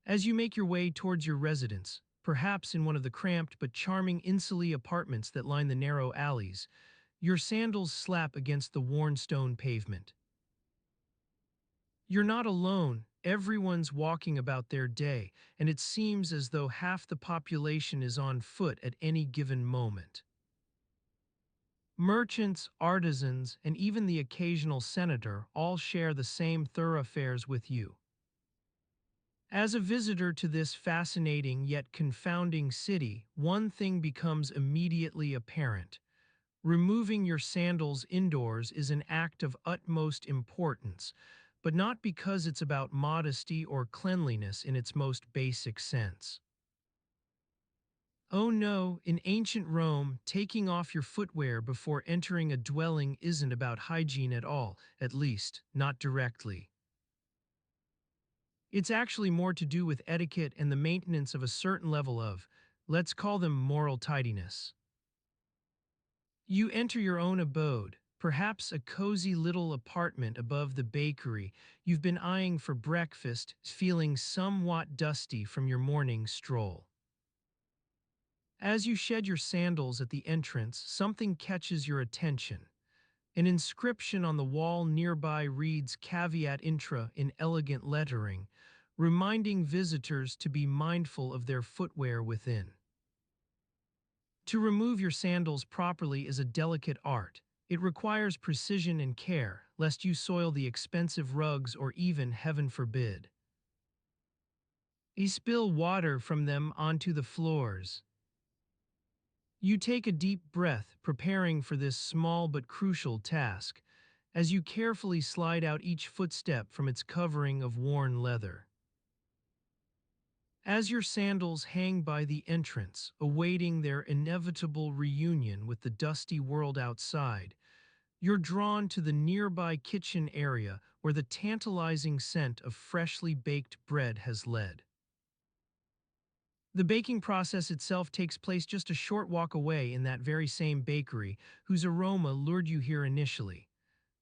As you make your way towards your residence, perhaps in one of the cramped but charming insulae apartments that line the narrow alleys, your sandals slap against the worn stone pavement. You're not alone. Everyone's walking about their day, and it seems as though half the population is on foot at any given moment. Merchants, artisans, and even the occasional senator all share the same thoroughfares with you. As a visitor to this fascinating yet confounding city, one thing becomes immediately apparent. Removing your sandals indoors is an act of utmost importance, but not because it's about modesty or cleanliness in its most basic sense. Oh no, in ancient Rome, taking off your footwear before entering a dwelling isn't about hygiene at all, at least, not directly. It's actually more to do with etiquette and the maintenance of a certain level of, let's call them moral tidiness. You enter your own abode, perhaps a cozy little apartment above the bakery you've been eyeing for breakfast, feeling somewhat dusty from your morning stroll. As you shed your sandals at the entrance, something catches your attention. An inscription on the wall nearby reads Caveat Intra in elegant lettering, reminding visitors to be mindful of their footwear within. To remove your sandals properly is a delicate art. It requires precision and care, lest you soil the expensive rugs or even, heaven forbid, you spill water from them onto the floors. You take a deep breath, preparing for this small but crucial task, as you carefully slide out each footstep from its covering of worn leather. As your sandals hang by the entrance, awaiting their inevitable reunion with the dusty world outside, you're drawn to the nearby kitchen area where the tantalizing scent of freshly baked bread has led. The baking process itself takes place just a short walk away in that very same bakery whose aroma lured you here initially.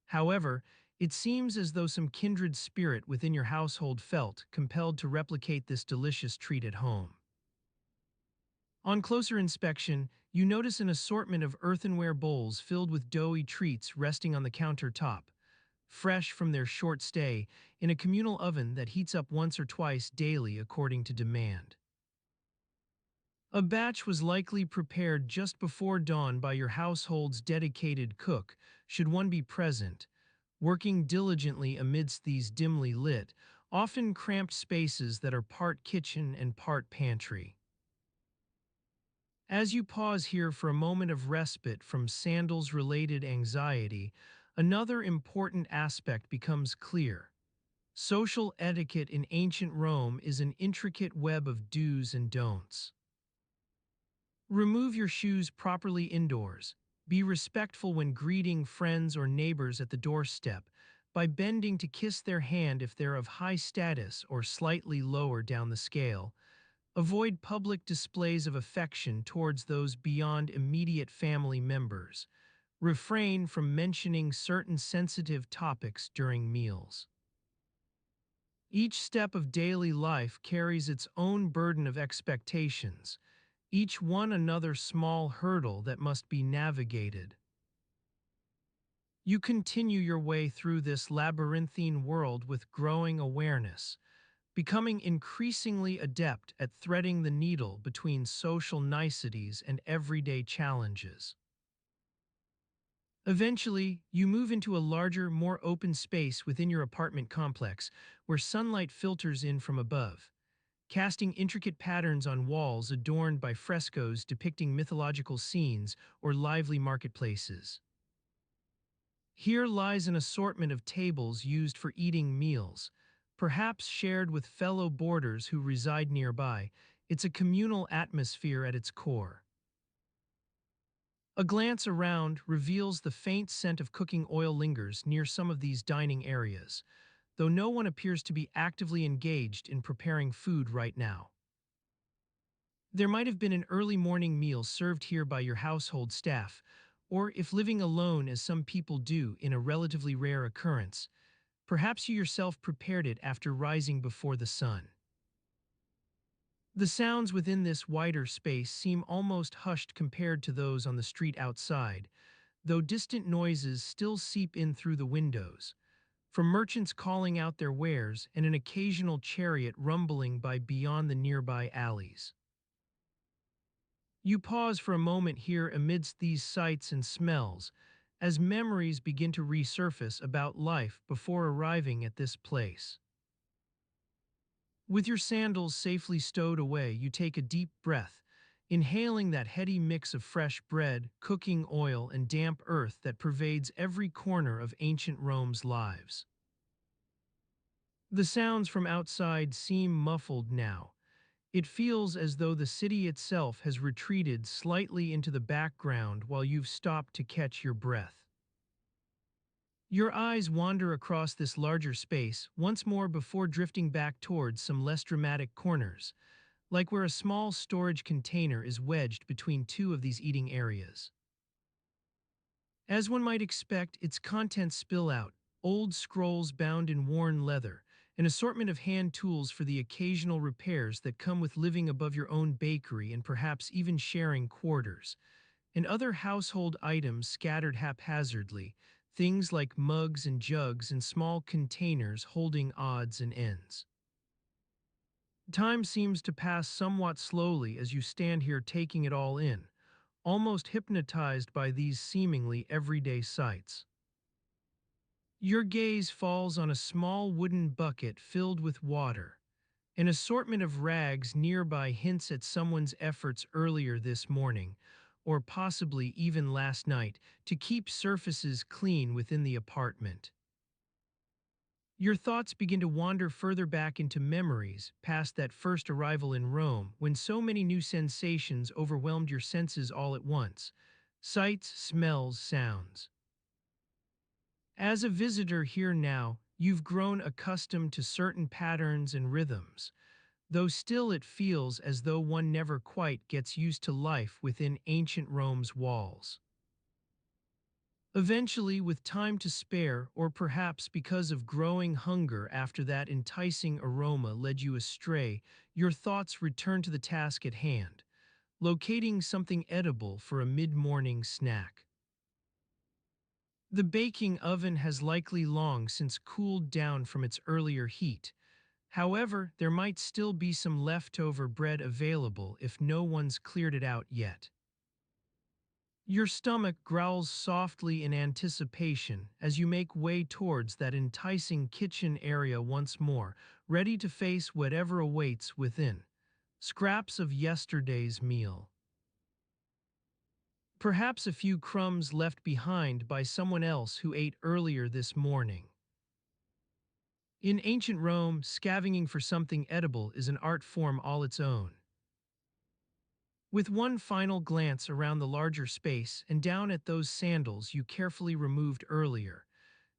However, it seems as though some kindred spirit within your household felt compelled to replicate this delicious treat at home. On closer inspection, you notice an assortment of earthenware bowls filled with doughy treats resting on the countertop, fresh from their short stay in a communal oven that heats up once or twice daily according to demand. A batch was likely prepared just before dawn by your household's dedicated cook, should one be present, working diligently amidst these dimly lit, often cramped spaces that are part kitchen and part pantry. As you pause here for a moment of respite from sandals-related anxiety, another important aspect becomes clear. Social etiquette in ancient Rome is an intricate web of do's and don'ts. Remove your shoes properly indoors. Be respectful when greeting friends or neighbors at the doorstep by bending to kiss their hand if they're of high status or slightly lower down the scale. Avoid public displays of affection towards those beyond immediate family members. Refrain from mentioning certain sensitive topics during meals. Each step of daily life carries its own burden of expectations, each one another small hurdle that must be navigated. You continue your way through this labyrinthine world with growing awareness, becoming increasingly adept at threading the needle between social niceties and everyday challenges. Eventually, you move into a larger, more open space within your apartment complex where sunlight filters in from above, casting intricate patterns on walls adorned by frescoes depicting mythological scenes or lively marketplaces. Here lies an assortment of tables used for eating meals, perhaps shared with fellow boarders who reside nearby. It's a communal atmosphere at its core. A glance around reveals the faint scent of cooking oil lingers near some of these dining areas, though no one appears to be actively engaged in preparing food right now. There might have been an early morning meal served here by your household staff, or if living alone as some people do in a relatively rare occurrence, perhaps you yourself prepared it after rising before the sun. The sounds within this wider space seem almost hushed compared to those on the street outside, though distant noises still seep in through the windows, from merchants calling out their wares and an occasional chariot rumbling by beyond the nearby alleys. You pause for a moment here amidst these sights and smells, as memories begin to resurface about life before arriving at this place. With your sandals safely stowed away, you take a deep breath, inhaling that heady mix of fresh bread, cooking oil, and damp earth that pervades every corner of ancient Rome's lives. The sounds from outside seem muffled now. It feels as though the city itself has retreated slightly into the background while you've stopped to catch your breath. Your eyes wander across this larger space once more before drifting back towards some less dramatic corners, like where a small storage container is wedged between two of these eating areas. As one might expect, its contents spill out, old scrolls bound in worn leather, an assortment of hand tools for the occasional repairs that come with living above your own bakery and perhaps even sharing quarters, and other household items scattered haphazardly, things like mugs and jugs and small containers holding odds and ends. Time seems to pass somewhat slowly as you stand here taking it all in, almost hypnotized by these seemingly everyday sights. Your gaze falls on a small wooden bucket filled with water. An assortment of rags nearby hints at someone's efforts earlier this morning, or possibly even last night, to keep surfaces clean within the apartment. Your thoughts begin to wander further back into memories past that first arrival in Rome when so many new sensations overwhelmed your senses all at once. Sights, smells, sounds. As a visitor here now, you've grown accustomed to certain patterns and rhythms, though still it feels as though one never quite gets used to life within ancient Rome's walls. Eventually, with time to spare, or perhaps because of growing hunger after that enticing aroma led you astray, your thoughts return to the task at hand, locating something edible for a mid-morning snack. The baking oven has likely long since cooled down from its earlier heat. However, there might still be some leftover bread available if no one's cleared it out yet. Your stomach growls softly in anticipation as you make way towards that enticing kitchen area once more, ready to face whatever awaits within. Scraps of yesterday's meal. Perhaps a few crumbs left behind by someone else who ate earlier this morning. In ancient Rome, scavenging for something edible is an art form all its own. With one final glance around the larger space and down at those sandals you carefully removed earlier,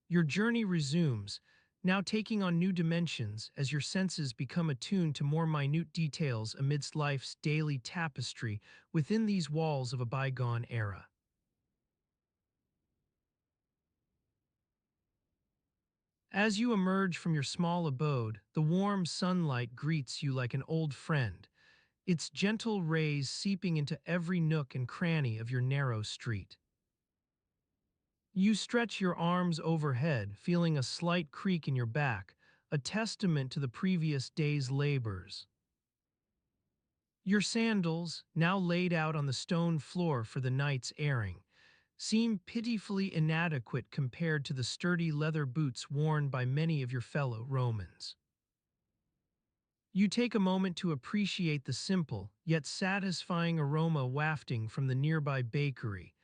your journey resumes, now taking on new dimensions as your senses become attuned to more minute details amidst life's daily tapestry within these walls of a bygone era. As you emerge from your small abode, the warm sunlight greets you like an old friend, its gentle rays seeping into every nook and cranny of your narrow street. You stretch your arms overhead, feeling a slight creak in your back, a testament to the previous day's labors. Your sandals, now laid out on the stone floor for the night's airing, seem pitifully inadequate compared to the sturdy leather boots worn by many of your fellow Romans. You take a moment to appreciate the simple, yet satisfying aroma wafting from the nearby bakery,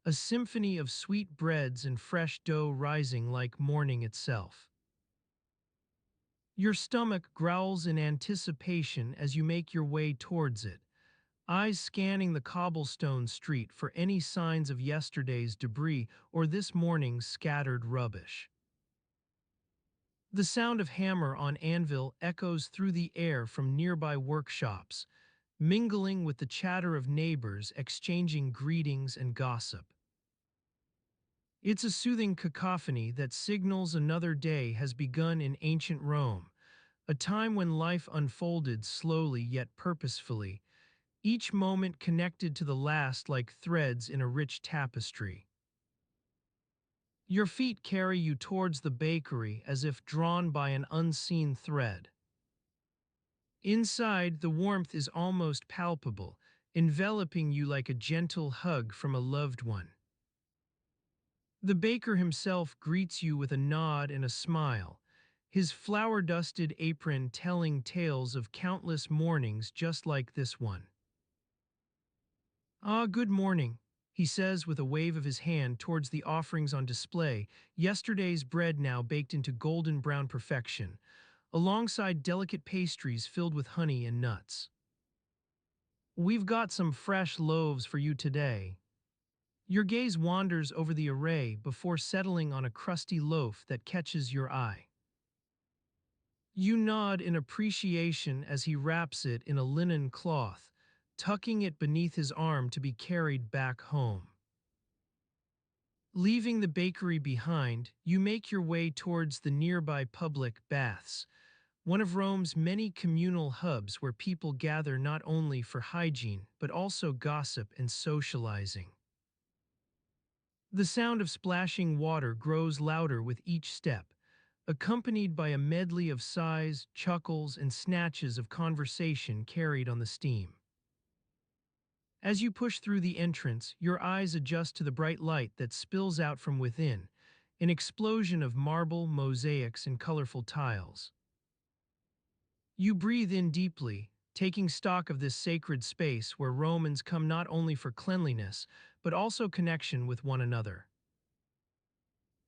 a symphony of sweet breads and fresh dough rising like morning itself. Your stomach growls in anticipation as you make your way towards it, eyes scanning the cobblestone street for any signs of yesterday's debris or this morning's scattered rubbish. The sound of hammer on anvil echoes through the air from nearby workshops, mingling with the chatter of neighbors exchanging greetings and gossip. It's a soothing cacophony that signals another day has begun in ancient Rome, a time when life unfolded slowly yet purposefully, each moment connected to the last like threads in a rich tapestry. Your feet carry you towards the bakery as if drawn by an unseen thread. Inside, the warmth is almost palpable, enveloping you like a gentle hug from a loved one. The baker himself greets you with a nod and a smile, his flour-dusted apron telling tales of countless mornings just like this one. "Ah, good morning," he says with a wave of his hand towards the offerings on display, yesterday's bread now baked into golden brown perfection, alongside delicate pastries filled with honey and nuts. "We've got some fresh loaves for you today." Your gaze wanders over the array before settling on a crusty loaf that catches your eye. You nod in appreciation as he wraps it in a linen cloth, tucking it beneath his arm to be carried back home. Leaving the bakery behind, you make your way towards the nearby public baths, one of Rome's many communal hubs where people gather not only for hygiene but also gossip and socializing. The sound of splashing water grows louder with each step, accompanied by a medley of sighs, chuckles, and snatches of conversation carried on the steam. As you push through the entrance, your eyes adjust to the bright light that spills out from within, an explosion of marble, mosaics, and colorful tiles. You breathe in deeply, taking stock of this sacred space where Romans come not only for cleanliness, but also connection with one another.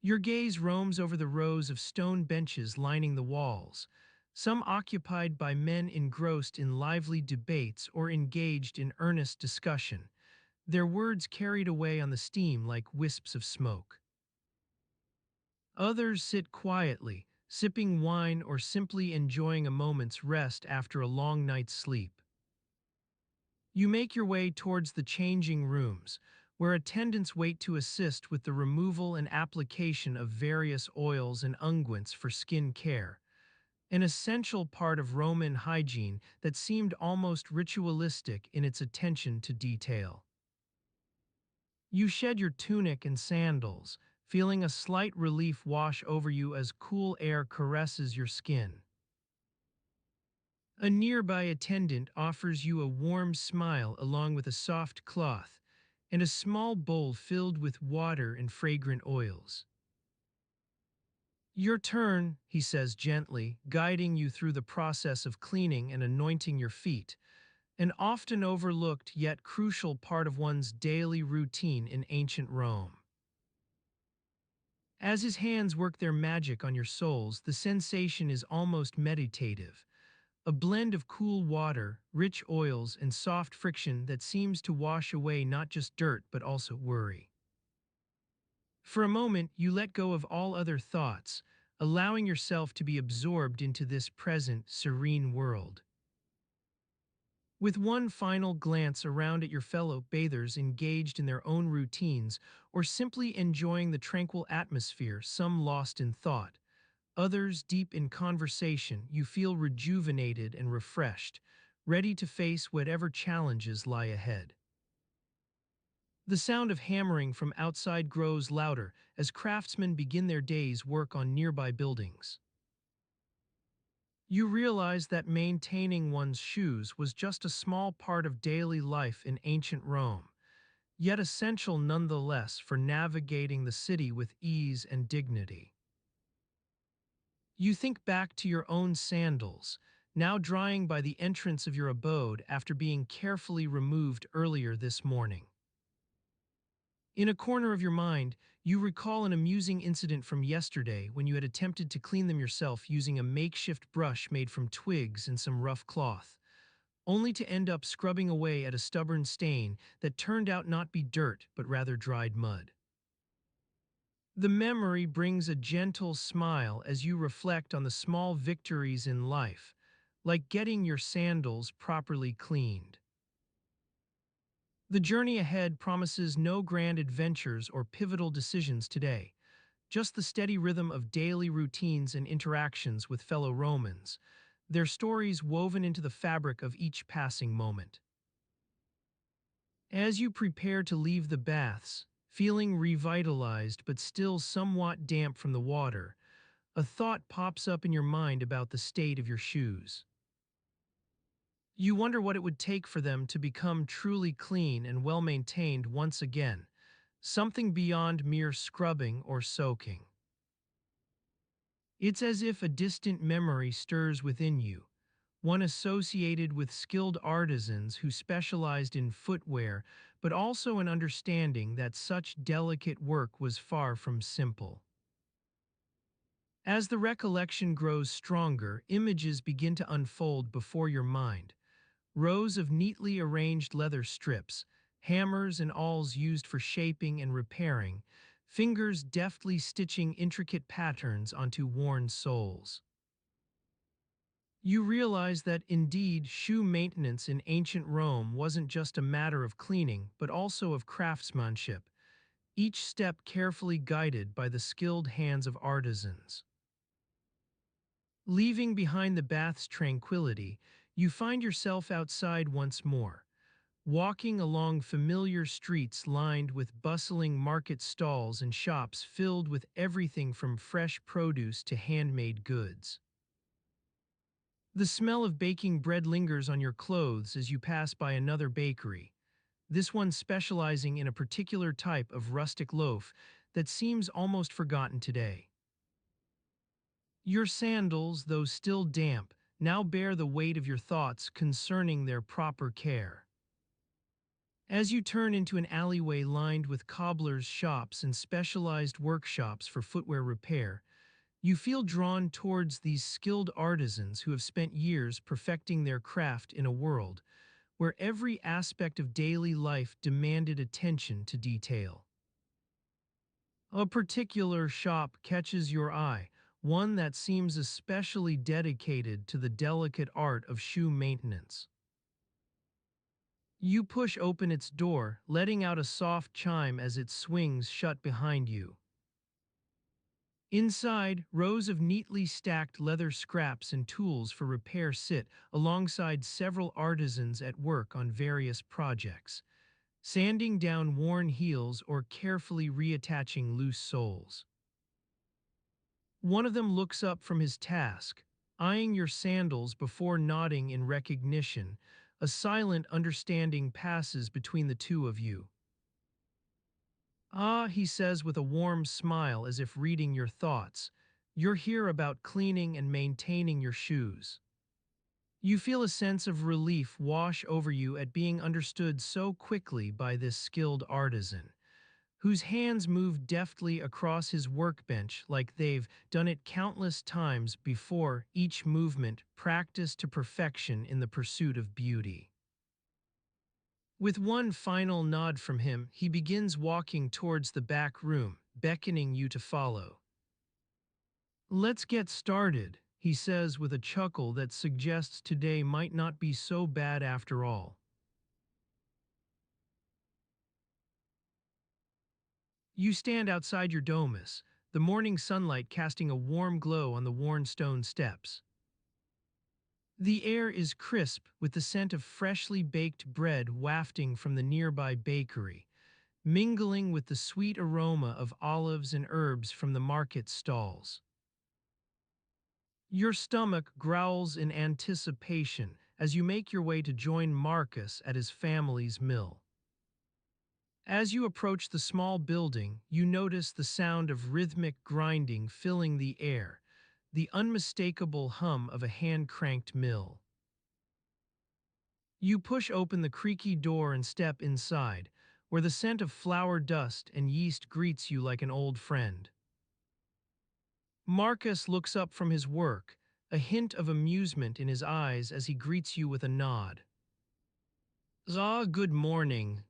Your gaze roams over the rows of stone benches lining the walls, some occupied by men engrossed in lively debates or engaged in earnest discussion, their words carried away on the steam like wisps of smoke. Others sit quietly, sipping wine, or simply enjoying a moment's rest after a long night's sleep. You make your way towards the changing rooms, where attendants wait to assist with the removal and application of various oils and unguents for skin care, an essential part of Roman hygiene that seemed almost ritualistic in its attention to detail. You shed your tunic and sandals, feeling a slight relief wash over you as cool air caresses your skin. A nearby attendant offers you a warm smile along with a soft cloth and a small bowl filled with water and fragrant oils. Your turn, he says gently, guiding you through the process of cleaning and anointing your feet, an often overlooked yet crucial part of one's daily routine in ancient Rome. As his hands work their magic on your soles, the sensation is almost meditative, a blend of cool water, rich oils, and soft friction that seems to wash away not just dirt but also worry. For a moment, you let go of all other thoughts, allowing yourself to be absorbed into this present, serene world. With one final glance around at your fellow bathers engaged in their own routines or simply enjoying the tranquil atmosphere, some lost in thought, others deep in conversation, you feel rejuvenated and refreshed, ready to face whatever challenges lie ahead. The sound of hammering from outside grows louder as craftsmen begin their day's work on nearby buildings. You realize that maintaining one's shoes was just a small part of daily life in ancient Rome, yet essential nonetheless for navigating the city with ease and dignity. You think back to your own sandals, now drying by the entrance of your abode after being carefully removed earlier this morning. In a corner of your mind, you recall an amusing incident from yesterday when you had attempted to clean them yourself using a makeshift brush made from twigs and some rough cloth, only to end up scrubbing away at a stubborn stain that turned out not be dirt but rather dried mud. The memory brings a gentle smile as you reflect on the small victories in life, like getting your sandals properly cleaned. The journey ahead promises no grand adventures or pivotal decisions today, just the steady rhythm of daily routines and interactions with fellow Romans, their stories woven into the fabric of each passing moment. As you prepare to leave the baths, feeling revitalized but still somewhat damp from the water, a thought pops up in your mind about the state of your shoes. You wonder what it would take for them to become truly clean and well-maintained once again, something beyond mere scrubbing or soaking. It's as if a distant memory stirs within you, one associated with skilled artisans who specialized in footwear, but also an understanding that such delicate work was far from simple. As the recollection grows stronger, images begin to unfold before your mind. Rows of neatly arranged leather strips, hammers and awls used for shaping and repairing, fingers deftly stitching intricate patterns onto worn soles. You realize that indeed shoe maintenance in ancient Rome wasn't just a matter of cleaning, but also of craftsmanship, each step carefully guided by the skilled hands of artisans. Leaving behind the bath's tranquility, you find yourself outside once more, walking along familiar streets lined with bustling market stalls and shops filled with everything from fresh produce to handmade goods. The smell of baking bread lingers on your clothes as you pass by another bakery, this one specializing in a particular type of rustic loaf that seems almost forgotten today. Your sandals, though still damp, now bear the weight of your thoughts concerning their proper care. As you turn into an alleyway lined with cobblers' shops and specialized workshops for footwear repair, you feel drawn towards these skilled artisans who have spent years perfecting their craft in a world where every aspect of daily life demanded attention to detail. A particular shop catches your eye, one that seems especially dedicated to the delicate art of shoe maintenance. You push open its door, letting out a soft chime as it swings shut behind you. Inside, rows of neatly stacked leather scraps and tools for repair sit alongside several artisans at work on various projects, sanding down worn heels or carefully reattaching loose soles. One of them looks up from his task, eyeing your sandals before nodding in recognition. A silent understanding passes between the two of you. Ah, he says with a warm smile as if reading your thoughts. You're here about cleaning and maintaining your shoes. You feel a sense of relief wash over you at being understood so quickly by this skilled artisan, whose hands move deftly across his workbench like they've done it countless times before, each movement practiced to perfection in the pursuit of beauty. With one final nod from him, he begins walking towards the back room, beckoning you to follow. Let's get started, he says with a chuckle that suggests today might not be so bad after all. You stand outside your domus, the morning sunlight casting a warm glow on the worn stone steps. The air is crisp with the scent of freshly baked bread wafting from the nearby bakery, mingling with the sweet aroma of olives and herbs from the market stalls. Your stomach growls in anticipation as you make your way to join Marcus at his family's mill. As you approach the small building, you notice the sound of rhythmic grinding filling the air, the unmistakable hum of a hand-cranked mill. You push open the creaky door and step inside, where the scent of flour dust and yeast greets you like an old friend. Marcus looks up from his work, a hint of amusement in his eyes as he greets you with a nod. Good morning.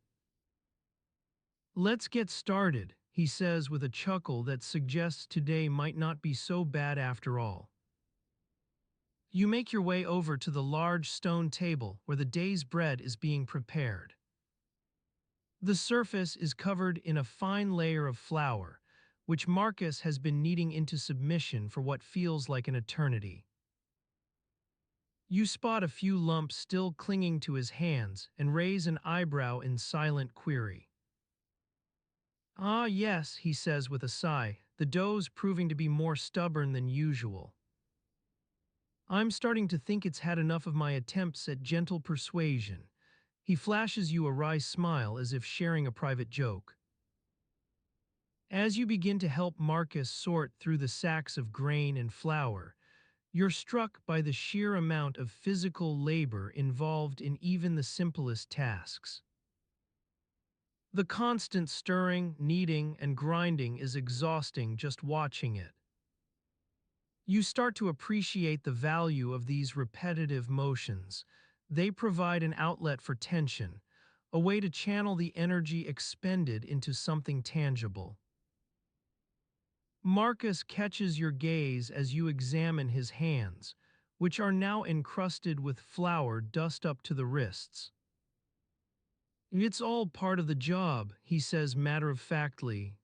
Let's get started, he says with a chuckle that suggests today might not be so bad after all. You make your way over to the large stone table where the day's bread is being prepared. The surface is covered in a fine layer of flour, which Marcus has been kneading into submission for what feels like an eternity. You spot a few lumps still clinging to his hands and raise an eyebrow in silent query. Ah, yes, he says with a sigh, the dough's proving to be more stubborn than usual. I'm starting to think it's had enough of my attempts at gentle persuasion. He flashes you a wry smile as if sharing a private joke. As you begin to help Marcus sort through the sacks of grain and flour, you're struck by the sheer amount of physical labor involved in even the simplest tasks. The constant stirring, kneading, and grinding is exhausting just watching it. You start to appreciate the value of these repetitive motions. They provide an outlet for tension, a way to channel the energy expended into something tangible. Marcus catches your gaze as you examine his hands, which are now encrusted with flour dust up to the wrists. It's all part of the job, he says matter-of-factly.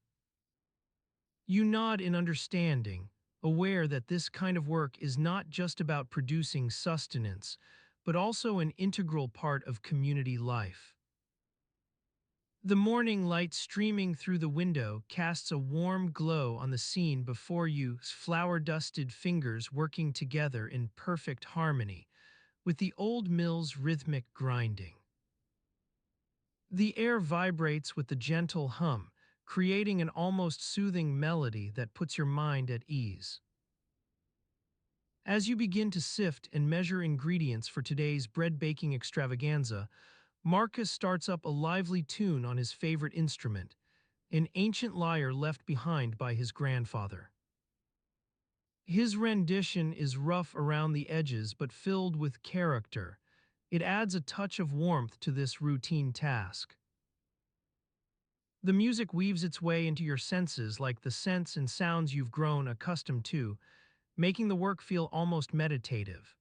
You nod in understanding, aware that this kind of work is not just about producing sustenance, but also an integral part of community life. The morning light streaming through the window casts a warm glow on the scene before you, flour-dusted fingers working together in perfect harmony, with the old mill's rhythmic grinding. The air vibrates with the gentle hum, creating an almost soothing melody that puts your mind at ease. As you begin to sift and measure ingredients for today's bread-baking extravaganza, Marcus starts up a lively tune on his favorite instrument, an ancient lyre left behind by his grandfather. His rendition is rough around the edges but filled with character. It adds a touch of warmth to this routine task. The music weaves its way into your senses like the scents and sounds you've grown accustomed to, making the work feel almost meditative.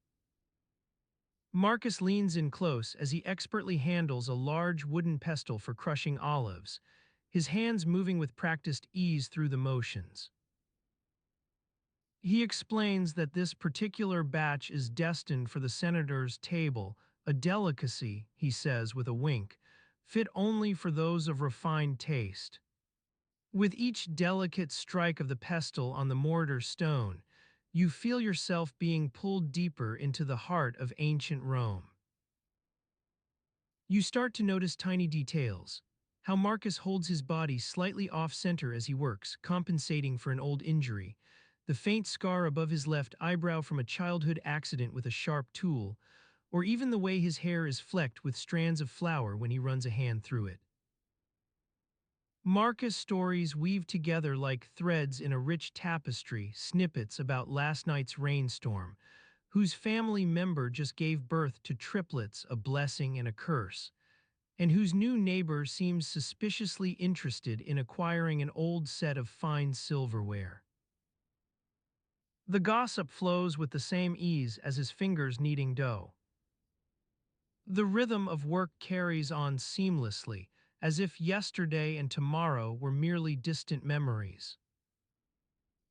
Marcus leans in close as he expertly handles a large wooden pestle for crushing olives, his hands moving with practiced ease through the motions. He explains that this particular batch is destined for the senator's table, a delicacy, he says with a wink, fit only for those of refined taste. With each delicate strike of the pestle on the mortar stone, you feel yourself being pulled deeper into the heart of ancient Rome. You start to notice tiny details, how Marcus holds his body slightly off-center as he works, compensating for an old injury, the faint scar above his left eyebrow from a childhood accident with a sharp tool, or even the way his hair is flecked with strands of flour when he runs a hand through it. Marcus' stories weave together like threads in a rich tapestry, snippets about last night's rainstorm, whose family member just gave birth to triplets, a blessing and a curse, and whose new neighbor seems suspiciously interested in acquiring an old set of fine silverware. The gossip flows with the same ease as his fingers kneading dough. The rhythm of work carries on seamlessly, as if yesterday and tomorrow were merely distant memories.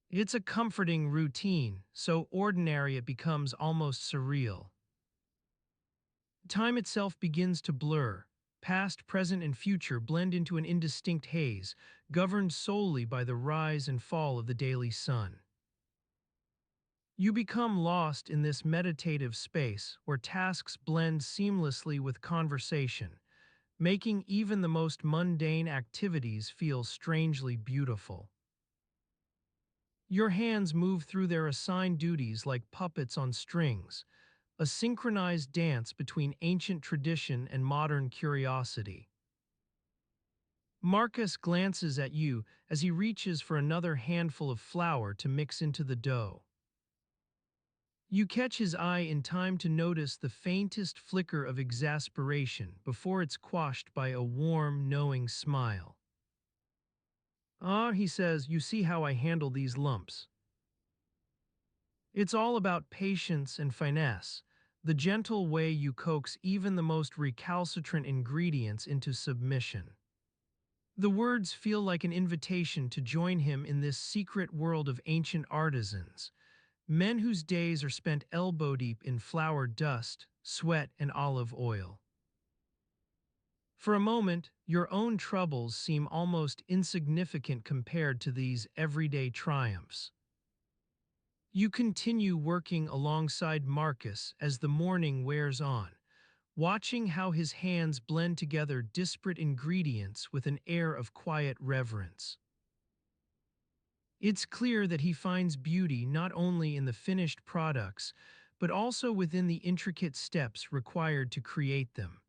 It's a comforting routine, so ordinary it becomes almost surreal. Time itself begins to blur. Past, present, and future blend into an indistinct haze, governed solely by the rise and fall of the daily sun. You become lost in this meditative space where tasks blend seamlessly with conversation, making even the most mundane activities feel strangely beautiful. Your hands move through their assigned duties like puppets on strings, a synchronized dance between ancient tradition and modern curiosity. Marcus glances at you as he reaches for another handful of flour to mix into the dough. You catch his eye in time to notice the faintest flicker of exasperation before it's quashed by a warm, knowing smile. "Ah," he says, "you see how I handle these lumps. It's all about patience and finesse, the gentle way you coax even the most recalcitrant ingredients into submission." The words feel like an invitation to join him in this secret world of ancient artisans, men whose days are spent elbow-deep in flour dust, sweat, and olive oil. For a moment, your own troubles seem almost insignificant compared to these everyday triumphs. You continue working alongside Marcus as the morning wears on, watching how his hands blend together disparate ingredients with an air of quiet reverence. It's clear that he finds beauty not only in the finished products, but also within the intricate steps required to create them,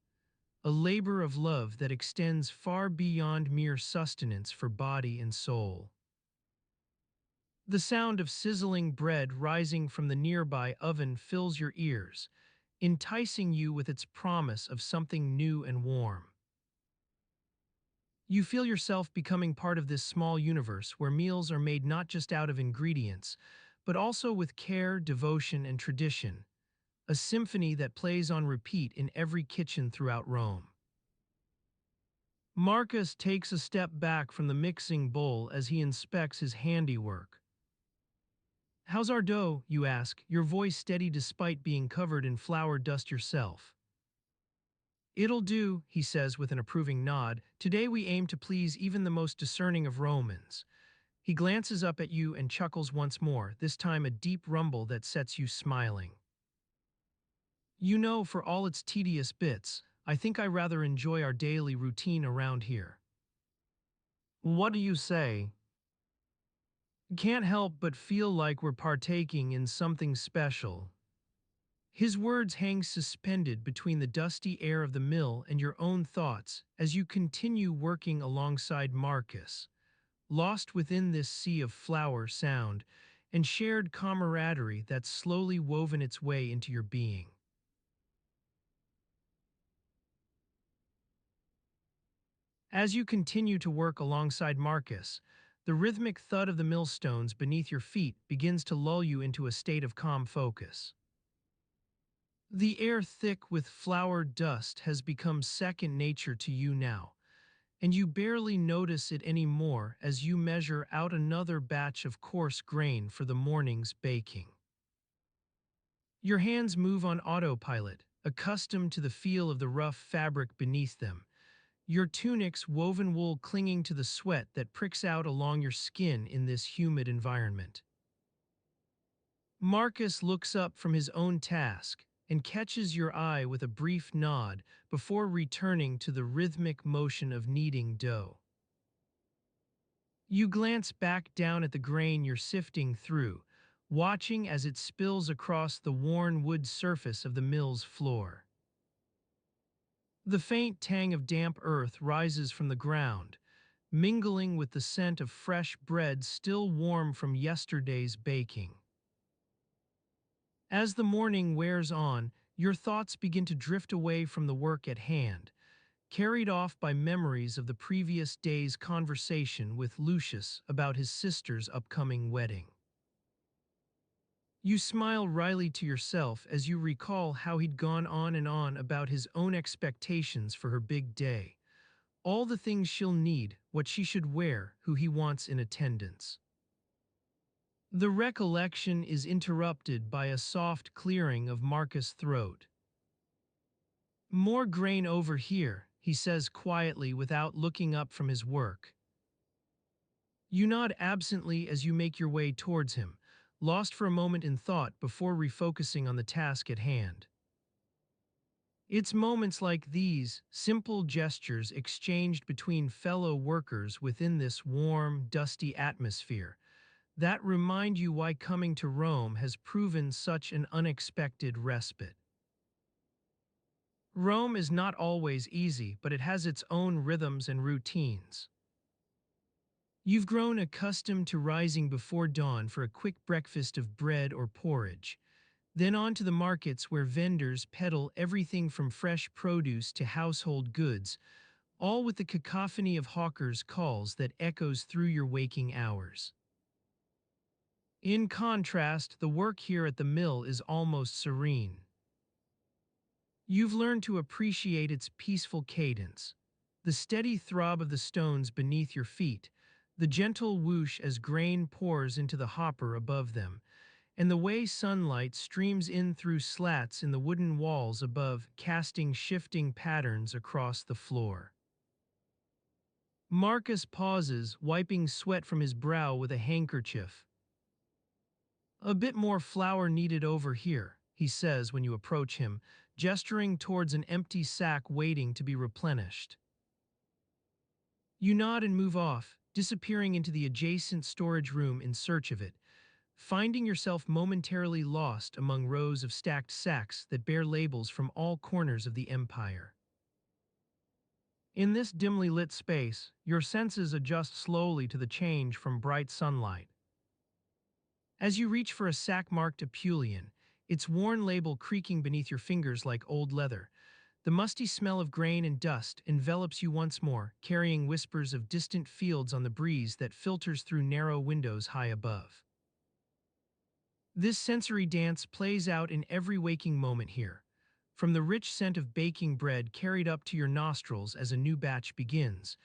a labor of love that extends far beyond mere sustenance for body and soul. The sound of sizzling bread rising from the nearby oven fills your ears, enticing you with its promise of something new and warm. You feel yourself becoming part of this small universe where meals are made not just out of ingredients, but also with care, devotion, and tradition, a symphony that plays on repeat in every kitchen throughout Rome. Marcus takes a step back from the mixing bowl as he inspects his handiwork. "How's our dough?" you ask, your voice steady despite being covered in flour dust yourself. "It'll do," he says with an approving nod. "Today we aim to please even the most discerning of Romans." He glances up at you and chuckles once more, this time a deep rumble that sets you smiling. "You know, for all its tedious bits, I think I rather enjoy our daily routine around here." "What do you say?" "Can't help but feel like we're partaking in something special." His words hang suspended between the dusty air of the mill and your own thoughts as you continue working alongside Marcus, lost within this sea of flower sound and shared camaraderie that's slowly woven its way into your being. As you continue to work alongside Marcus, The rhythmic thud of the millstones beneath your feet begins to lull you into a state of calm focus. The air thick with flour dust has become second nature to you now, and you barely notice it anymore as you measure out another batch of coarse grain for the morning's baking. Your hands move on autopilot, accustomed to the feel of the rough fabric beneath them, your tunic's woven wool clinging to the sweat that pricks out along your skin in this humid environment. Marcus looks up from his own task and catches your eye with a brief nod before returning to the rhythmic motion of kneading dough. You glance back down at the grain you're sifting through, watching as it spills across the worn wood surface of the mill's floor. The faint tang of damp earth rises from the ground, mingling with the scent of fresh bread still warm from yesterday's baking. As the morning wears on, your thoughts begin to drift away from the work at hand, carried off by memories of the previous day's conversation with Lucius about his sister's upcoming wedding. You smile wryly to yourself as you recall how he'd gone on and on about his own expectations for her big day, all the things she'll need, what she should wear, who he wants in attendance. The recollection is interrupted by a soft clearing of Marcus' throat. "More grain over here," he says quietly without looking up from his work. You nod absently as you make your way towards him, lost for a moment in thought before refocusing on the task at hand. It's moments like these, simple gestures exchanged between fellow workers within this warm, dusty atmosphere, that remind you why coming to Rome has proven such an unexpected respite. Rome is not always easy, but it has its own rhythms and routines. You've grown accustomed to rising before dawn for a quick breakfast of bread or porridge, then on to the markets where vendors peddle everything from fresh produce to household goods, all with the cacophony of hawkers' calls that echoes through your waking hours. In contrast, the work here at the mill is almost serene. You've learned to appreciate its peaceful cadence, the steady throb of the stones beneath your feet, the gentle whoosh as grain pours into the hopper above them, and the way sunlight streams in through slats in the wooden walls above, casting shifting patterns across the floor. Marcus pauses, wiping sweat from his brow with a handkerchief. "A bit more flour needed over here," he says when you approach him, gesturing towards an empty sack waiting to be replenished. You nod and move off, disappearing into the adjacent storage room in search of it, finding yourself momentarily lost among rows of stacked sacks that bear labels from all corners of the empire. In this dimly lit space, your senses adjust slowly to the change from bright sunlight. As you reach for a sack marked Apulian, its worn label creaking beneath your fingers like old leather, the musty smell of grain and dust envelops you once more, carrying whispers of distant fields on the breeze that filters through narrow windows high above. This sensory dance plays out in every waking moment here, from the rich scent of baking bread carried up to your nostrils as a new batch begins,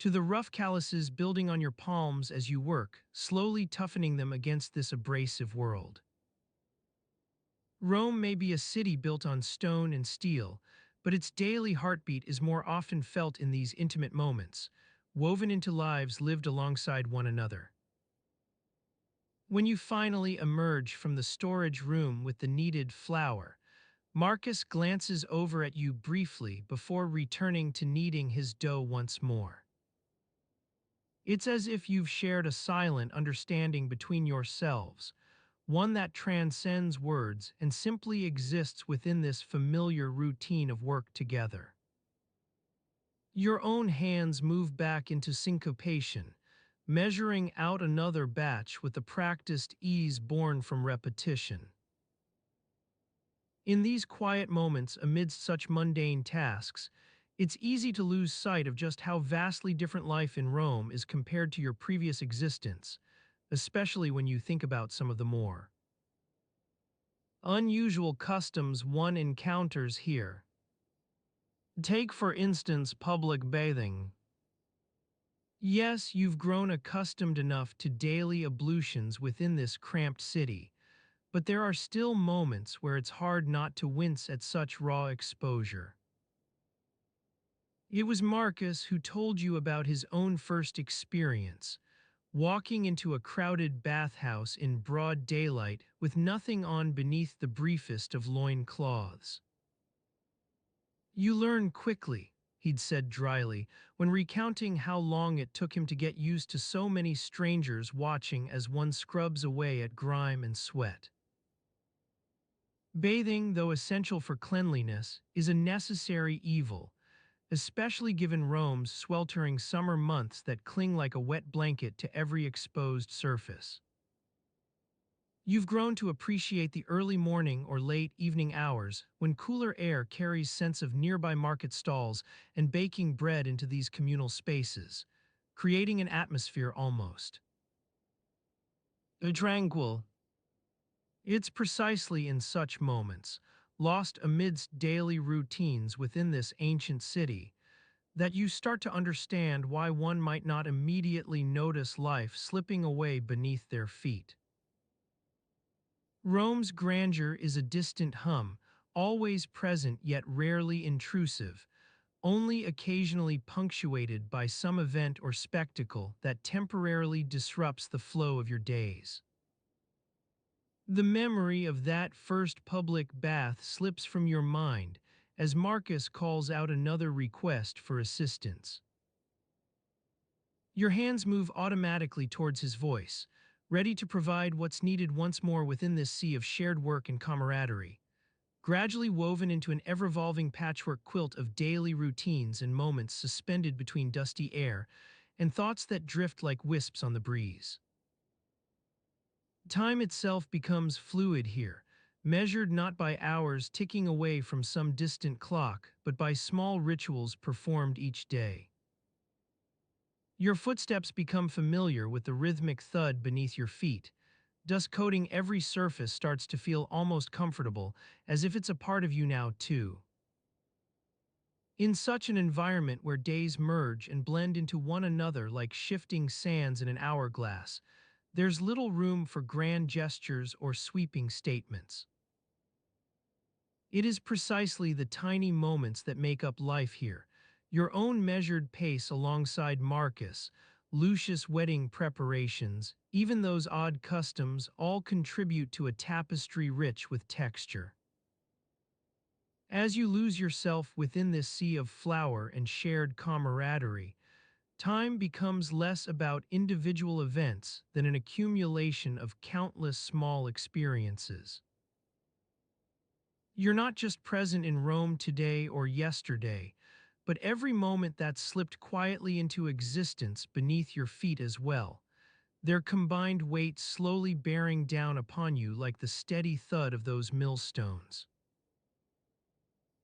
to the rough calluses building on your palms as you work, slowly toughening them against this abrasive world. Rome may be a city built on stone and steel, but its daily heartbeat is more often felt in these intimate moments, woven into lives lived alongside one another. When you finally emerge from the storage room with the needed flour, Marcus glances over at you briefly before returning to kneading his dough once more. It's as if you've shared a silent understanding between yourselves, one that transcends words and simply exists within this familiar routine of work together. Your own hands move back into syncopation, measuring out another batch with the practiced ease born from repetition. In these quiet moments amidst such mundane tasks, It's easy to lose sight of just how vastly different life in Rome is compared to your previous existence, especially when you think about some of the more unusual customs one encounters here. Take, for instance, public bathing. Yes, you've grown accustomed enough to daily ablutions within this cramped city, but there are still moments where it's hard not to wince at such raw exposure. It was Marcus who told you about his own first experience, walking into a crowded bathhouse in broad daylight with nothing on beneath the briefest of loin cloths. You learn quickly, he'd said dryly, when recounting how long it took him to get used to so many strangers watching as one scrubs away at grime and sweat. Bathing, though essential for cleanliness, is a necessary evil, especially given Rome's sweltering summer months that cling like a wet blanket to every exposed surface. You've grown to appreciate the early morning or late evening hours when cooler air carries scents of nearby market stalls and baking bread into these communal spaces, creating an atmosphere almost tranquil. It's precisely in such moments, lost amidst daily routines within this ancient city, that you start to understand why one might not immediately notice life slipping away beneath their feet. Rome's grandeur is a distant hum, always present yet rarely intrusive, only occasionally punctuated by some event or spectacle that temporarily disrupts the flow of your days. The memory of that first public bath slips from your mind as Marcus calls out another request for assistance. Your hands move automatically towards his voice, ready to provide what's needed once more within this sea of shared work and camaraderie, gradually woven into an ever-evolving patchwork quilt of daily routines and moments suspended between dusty air and thoughts that drift like wisps on the breeze. Time itself becomes fluid here, measured not by hours ticking away from some distant clock, but by small rituals performed each day. Your footsteps become familiar with the rhythmic thud beneath your feet. Dust coating every surface starts to feel almost comfortable, as if it's a part of you now too. In such an environment where days merge and blend into one another like shifting sands in an hourglass, there's little room for grand gestures or sweeping statements. It is precisely the tiny moments that make up life here. Your own measured pace alongside Marcus, Lucius' wedding preparations, even those odd customs all contribute to a tapestry rich with texture. As you lose yourself within this sea of flower and shared camaraderie, time becomes less about individual events than an accumulation of countless small experiences. You're not just present in Rome today or yesterday, but every moment that slipped quietly into existence beneath your feet as well, their combined weight slowly bearing down upon you like the steady thud of those millstones.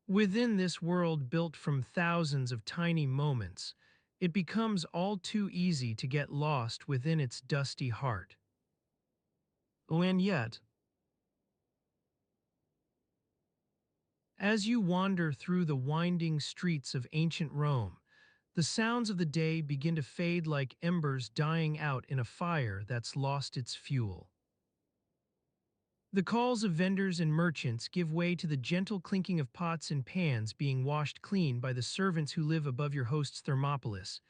Within this world built from thousands of tiny moments, it becomes all too easy to get lost within its dusty heart. Oh, and yet, as you wander through the winding streets of ancient Rome, the sounds of the day begin to fade like embers dying out in a fire that's lost its fuel. The calls of vendors and merchants give way to the gentle clinking of pots and pans being washed clean by the servants who live above your host's Thermopolis,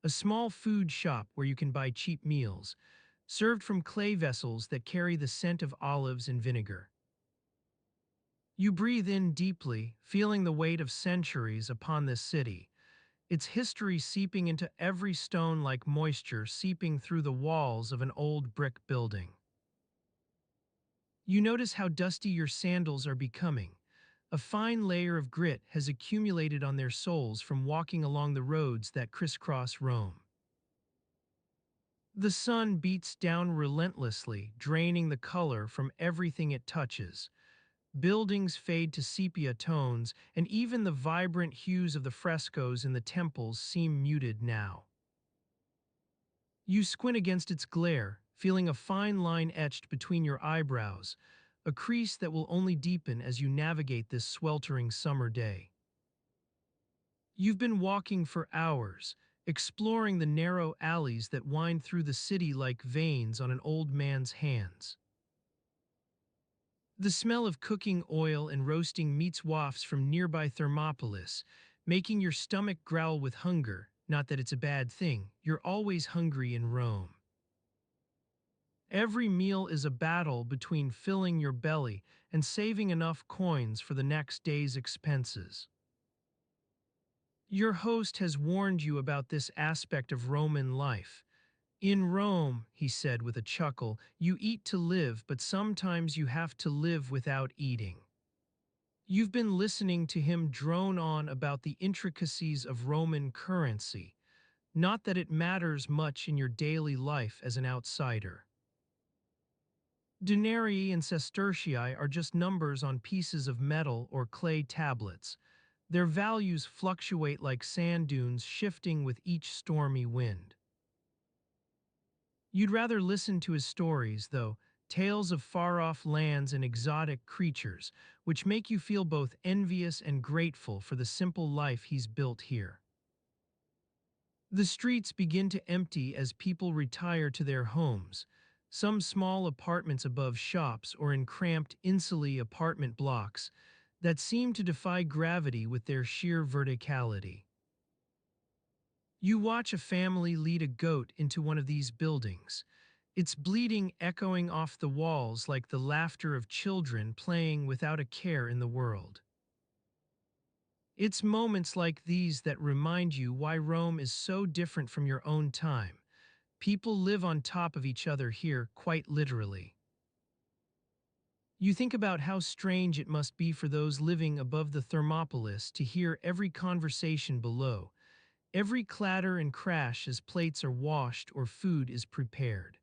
a small food shop where you can buy cheap meals, served from clay vessels that carry the scent of olives and vinegar. You breathe in deeply, feeling the weight of centuries upon this city, its history seeping into every stone like moisture seeping through the walls of an old brick building. You notice how dusty your sandals are becoming. A fine layer of grit has accumulated on their soles from walking along the roads that crisscross Rome. The sun beats down relentlessly, draining the color from everything it touches, Buildings fade to sepia tones, and even the vibrant hues of the frescoes in the temples seem muted now. You squint against its glare, feeling a fine line etched between your eyebrows, a crease that will only deepen as you navigate this sweltering summer day. You've been walking for hours, exploring the narrow alleys that wind through the city like veins on an old man's hands. The smell of cooking oil and roasting meats wafts from nearby Thermopolis, making your stomach growl with hunger. Not that it's a bad thing, you're always hungry in Rome. Every meal is a battle between filling your belly and saving enough coins for the next day's expenses. Your host has warned you about this aspect of Roman life. In Rome, he said with a chuckle, you eat to live, but sometimes you have to live without eating. You've been listening to him drone on about the intricacies of Roman currency, not that it matters much in your daily life as an outsider. Denarii and sestertii are just numbers on pieces of metal or clay tablets. Their values fluctuate like sand dunes, shifting with each stormy wind. You'd rather listen to his stories, though, tales of far-off lands and exotic creatures, which make you feel both envious and grateful for the simple life he's built here. The streets begin to empty as people retire to their homes, some small apartments above shops or in cramped insulae apartment blocks that seem to defy gravity with their sheer verticality. You watch a family lead a goat into one of these buildings, its bleating echoing off the walls like the laughter of children playing without a care in the world. It's moments like these that remind you why Rome is so different from your own time. People live on top of each other here, quite literally. You think about how strange it must be for those living above the Thermopolis to hear every conversation below, every clatter and crash as plates are washed or food is prepared.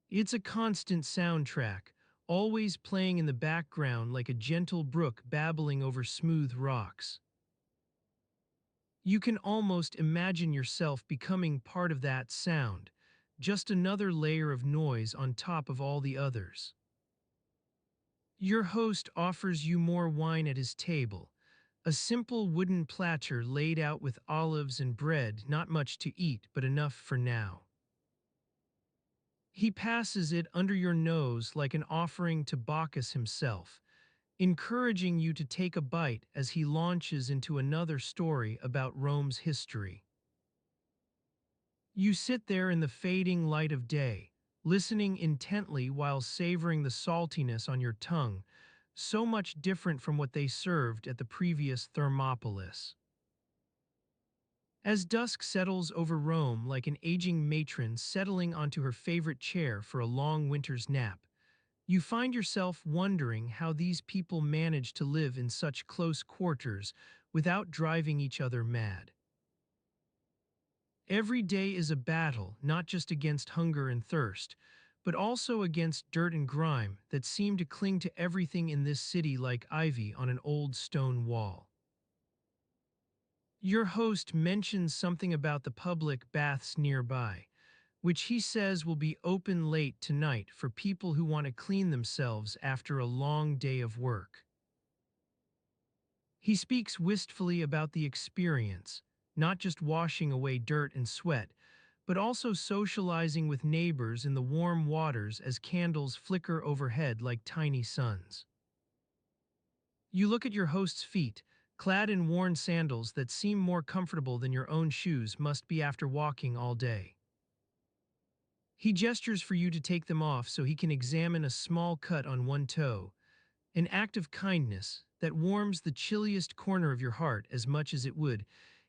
It's a constant soundtrack, always playing in the background like a gentle brook babbling over smooth rocks. You can almost imagine yourself becoming part of that sound, just another layer of noise on top of all the others. Your host offers you more wine at his table, a simple wooden platter laid out with olives and bread, not much to eat, but enough for now. He passes it under your nose like an offering to Bacchus himself, encouraging you to take a bite as he launches into another story about Rome's history. You sit there in the fading light of day, listening intently while savoring the saltiness on your tongue, so much different from what they served at the previous Thermopolis. As dusk settles over Rome like an aging matron settling onto her favorite chair for a long winter's nap, you find yourself wondering how these people manage to live in such close quarters without driving each other mad. Every day is a battle, not just against hunger and thirst, but also against dirt and grime that seem to cling to everything in this city like ivy on an old stone wall. Your host mentions something about the public baths nearby, which he says will be open late tonight for people who want to clean themselves after a long day of work. He speaks wistfully about the experience, not just washing away dirt and sweat, but also socializing with neighbors in the warm waters as candles flicker overhead like tiny suns. You look at your host's feet, clad in worn sandals that seem more comfortable than your own shoes must be after walking all day. He gestures for you to take them off so he can examine a small cut on one toe, an act of kindness that warms the chilliest corner of your heart as much as it would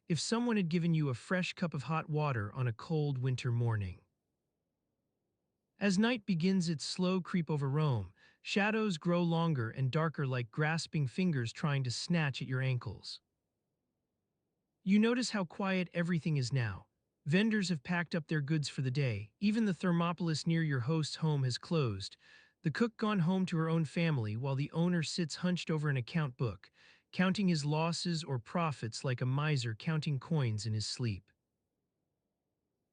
if someone had given you a fresh cup of hot water on a cold winter morning. As night begins its slow creep over Rome, shadows grow longer and darker like grasping fingers trying to snatch at your ankles. You notice how quiet everything is now. Vendors have packed up their goods for the day. Even the Thermopolis near your host's home has closed. The cook gone home to her own family while the owner sits hunched over an account book, counting his losses or profits like a miser counting coins in his sleep.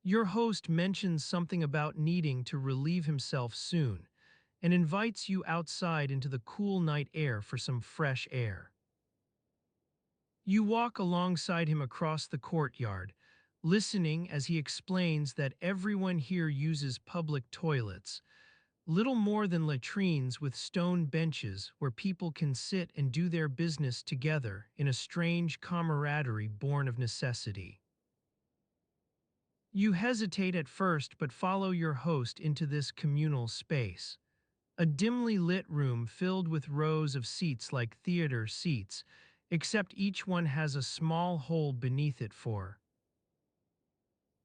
Your host mentions something about needing to relieve himself soon and invites you outside into the cool night air for some fresh air. You walk alongside him across the courtyard, listening as he explains that everyone here uses public toilets, little more than latrines with stone benches where people can sit and do their business together in a strange camaraderie born of necessity. You hesitate at first but follow your host into this communal space. A dimly lit room filled with rows of seats like theater seats, except each one has a small hole beneath it for.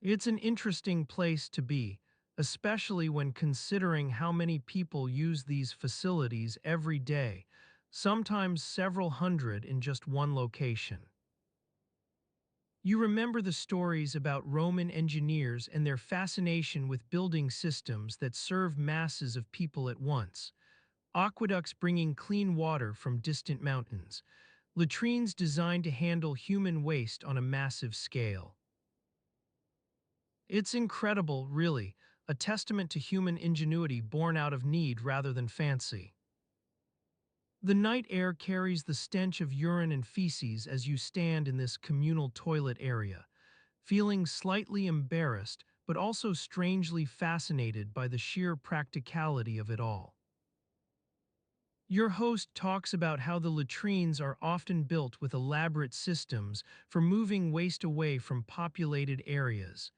It's an interesting place to be, especially when considering how many people use these facilities every day, sometimes several hundred in just one location. You remember the stories about Roman engineers and their fascination with building systems that serve masses of people at once. Aqueducts bringing clean water from distant mountains, latrines designed to handle human waste on a massive scale. It's incredible, really, a testament to human ingenuity born out of need rather than fancy. The night air carries the stench of urine and feces as you stand in this communal toilet area, feeling slightly embarrassed but also strangely fascinated by the sheer practicality of it all. Your host talks about how the latrines are often built with elaborate systems for moving waste away from populated areas,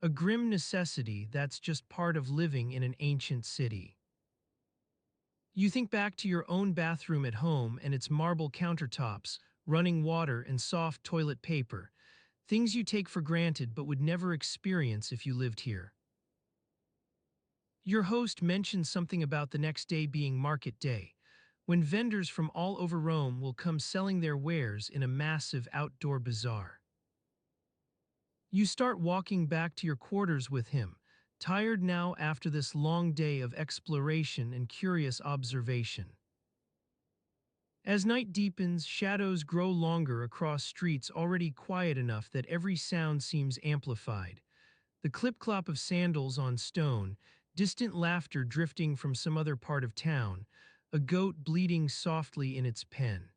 a grim necessity that's just part of living in an ancient city. You think back to your own bathroom at home and its marble countertops, running water, and soft toilet paper, things you take for granted but would never experience if you lived here. Your host mentions something about the next day being market day, when vendors from all over Rome will come selling their wares in a massive outdoor bazaar. You start walking back to your quarters with him, tired now after this long day of exploration and curious observation. As night deepens, shadows grow longer across streets already quiet enough that every sound seems amplified. The clip-clop of sandals on stone, distant laughter drifting from some other part of town, a goat bleating softly in its pen.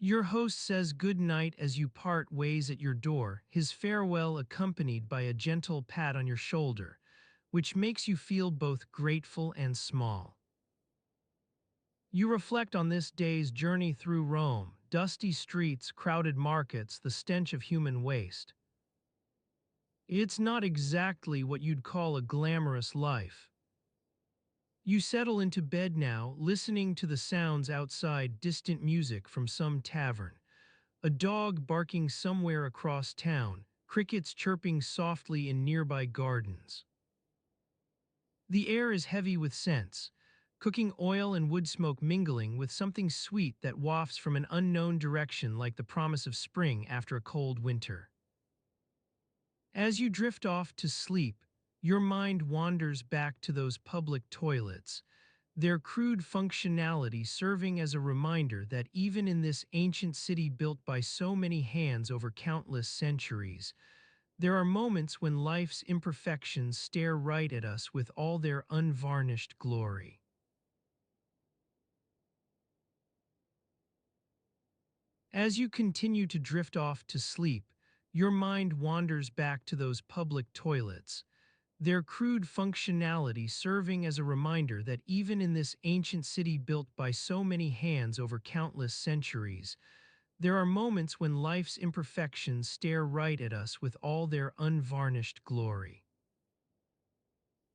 Your host says good night as you part ways at your door, his farewell accompanied by a gentle pat on your shoulder, which makes you feel both grateful and small. You reflect on this day's journey through Rome, dusty streets, crowded markets, the stench of human waste. It's not exactly what you'd call a glamorous life. You settle into bed now, listening to the sounds outside, distant music from some tavern, a dog barking somewhere across town, crickets chirping softly in nearby gardens. The air is heavy with scents, cooking oil and wood smoke mingling with something sweet that wafts from an unknown direction like the promise of spring after a cold winter. As you drift off to sleep, your mind wanders back to those public toilets, their crude functionality serving as a reminder that even in this ancient city built by so many hands over countless centuries, there are moments when life's imperfections stare right at us with all their unvarnished glory. As you continue to drift off to sleep, your mind wanders back to those public toilets, their crude functionality serving as a reminder that even in this ancient city built by so many hands over countless centuries, there are moments when life's imperfections stare right at us with all their unvarnished glory.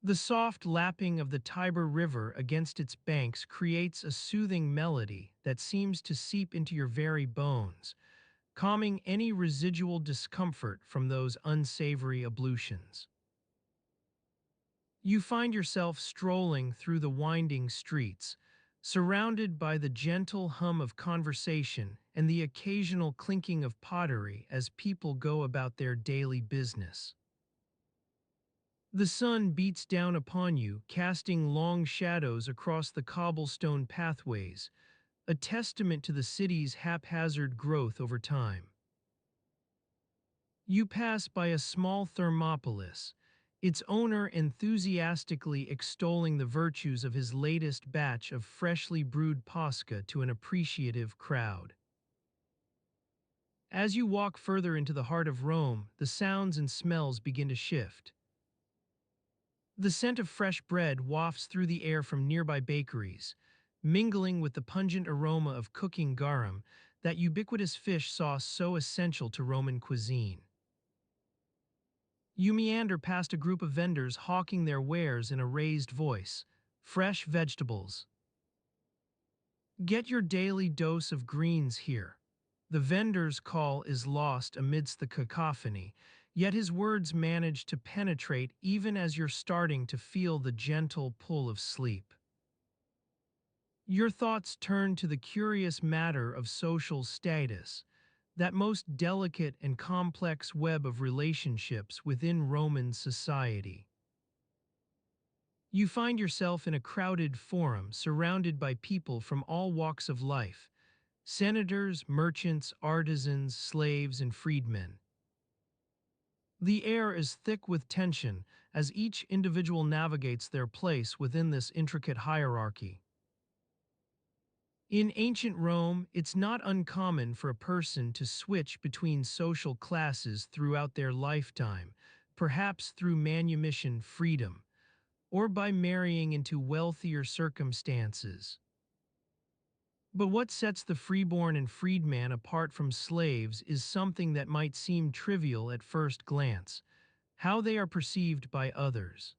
The soft lapping of the Tiber River against its banks creates a soothing melody that seems to seep into your very bones, calming any residual discomfort from those unsavory ablutions. You find yourself strolling through the winding streets, surrounded by the gentle hum of conversation and the occasional clinking of pottery as people go about their daily business. The sun beats down upon you, casting long shadows across the cobblestone pathways, a testament to the city's haphazard growth over time. You pass by a small thermopolis, its owner enthusiastically extolling the virtues of his latest batch of freshly brewed posca to an appreciative crowd. As you walk further into the heart of Rome, the sounds and smells begin to shift. The scent of fresh bread wafts through the air from nearby bakeries, mingling with the pungent aroma of cooking garum, that ubiquitous fish sauce so essential to Roman cuisine. You meander past a group of vendors hawking their wares in a raised voice. Fresh vegetables. Get your daily dose of greens here. The vendor's call is lost amidst the cacophony, yet his words manage to penetrate even as you're starting to feel the gentle pull of sleep. Your thoughts turn to the curious matter of social status, that most delicate and complex web of relationships within Roman society. You find yourself in a crowded forum surrounded by people from all walks of life: senators, merchants, artisans, slaves, and freedmen. The air is thick with tension as each individual navigates their place within this intricate hierarchy. In ancient Rome, it's not uncommon for a person to switch between social classes throughout their lifetime, perhaps through manumission freedom, or by marrying into wealthier circumstances. But what sets the freeborn and freedman apart from slaves is something that might seem trivial at first glance: how they are perceived by others.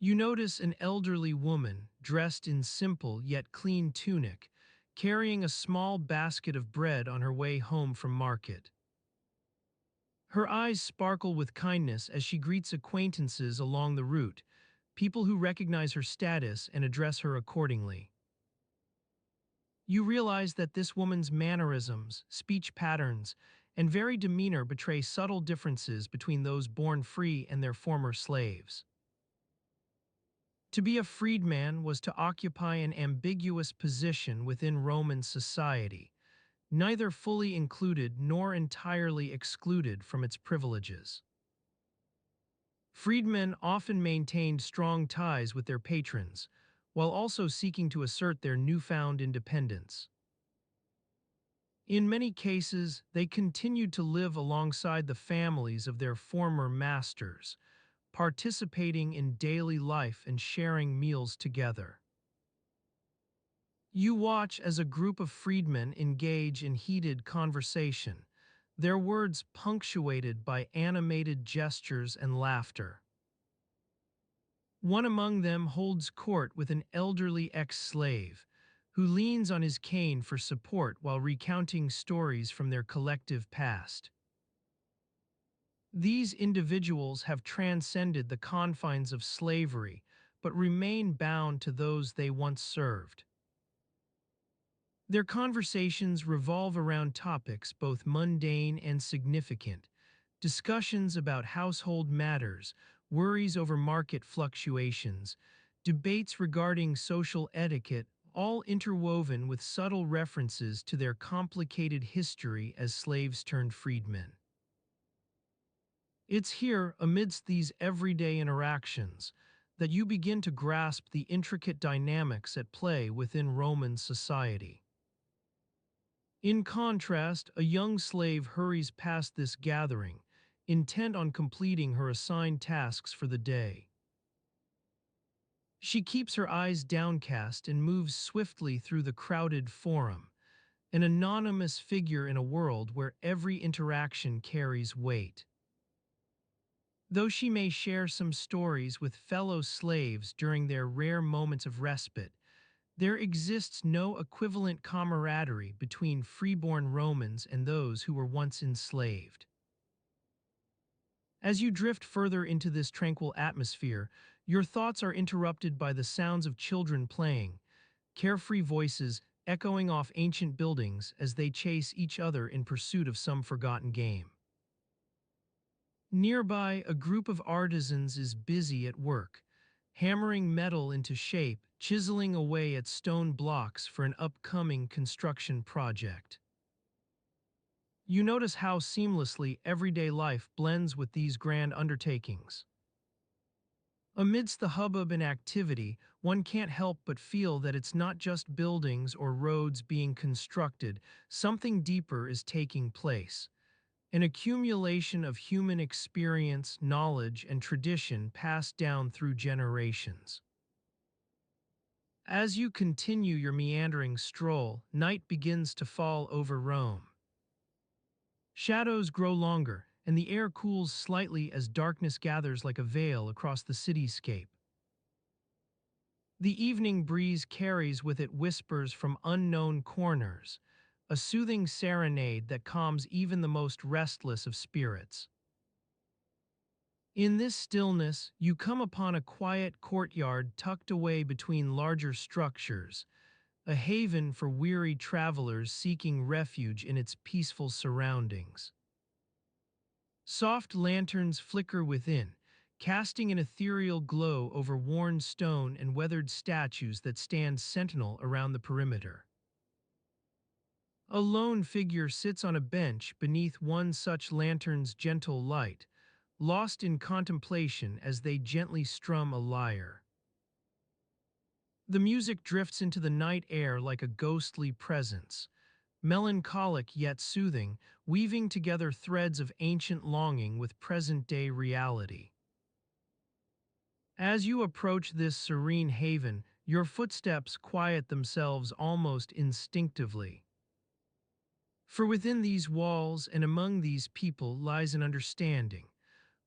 You notice an elderly woman, dressed in simple yet clean tunic, carrying a small basket of bread on her way home from market. Her eyes sparkle with kindness as she greets acquaintances along the route, people who recognize her status and address her accordingly. You realize that this woman's mannerisms, speech patterns, and very demeanor betray subtle differences between those born free and their former slaves. To be a freedman was to occupy an ambiguous position within Roman society, neither fully included nor entirely excluded from its privileges. Freedmen often maintained strong ties with their patrons, while also seeking to assert their newfound independence. In many cases, they continued to live alongside the families of their former masters, participating in daily life and sharing meals together. You watch as a group of freedmen engage in heated conversation, their words punctuated by animated gestures and laughter. One among them holds court with an elderly ex-slave, who leans on his cane for support while recounting stories from their collective past. These individuals have transcended the confines of slavery, but remain bound to those they once served. Their conversations revolve around topics both mundane and significant: discussions about household matters, worries over market fluctuations, debates regarding social etiquette, all interwoven with subtle references to their complicated history as slaves turned freedmen. It's here, amidst these everyday interactions, that you begin to grasp the intricate dynamics at play within Roman society. In contrast, a young slave hurries past this gathering, intent on completing her assigned tasks for the day. She keeps her eyes downcast and moves swiftly through the crowded forum, an anonymous figure in a world where every interaction carries weight. Though she may share some stories with fellow slaves during their rare moments of respite, there exists no equivalent camaraderie between freeborn Romans and those who were once enslaved. As you drift further into this tranquil atmosphere, your thoughts are interrupted by the sounds of children playing, carefree voices echoing off ancient buildings as they chase each other in pursuit of some forgotten game. Nearby, a group of artisans is busy at work, hammering metal into shape, chiseling away at stone blocks for an upcoming construction project. You notice how seamlessly everyday life blends with these grand undertakings. Amidst the hubbub and activity, one can't help but feel that it's not just buildings or roads being constructed, something deeper is taking place. An accumulation of human experience, knowledge, and tradition passed down through generations. As you continue your meandering stroll, night begins to fall over Rome. Shadows grow longer, and the air cools slightly as darkness gathers like a veil across the cityscape. The evening breeze carries with it whispers from unknown corners, a soothing serenade that calms even the most restless of spirits. In this stillness, you come upon a quiet courtyard tucked away between larger structures, a haven for weary travelers seeking refuge in its peaceful surroundings. Soft lanterns flicker within, casting an ethereal glow over worn stone and weathered statues that stand sentinel around the perimeter. A lone figure sits on a bench beneath one such lantern's gentle light, lost in contemplation as they gently strum a lyre. The music drifts into the night air like a ghostly presence, melancholic yet soothing, weaving together threads of ancient longing with present-day reality. As you approach this serene haven, your footsteps quiet themselves almost instinctively. For within these walls and among these people lies an understanding,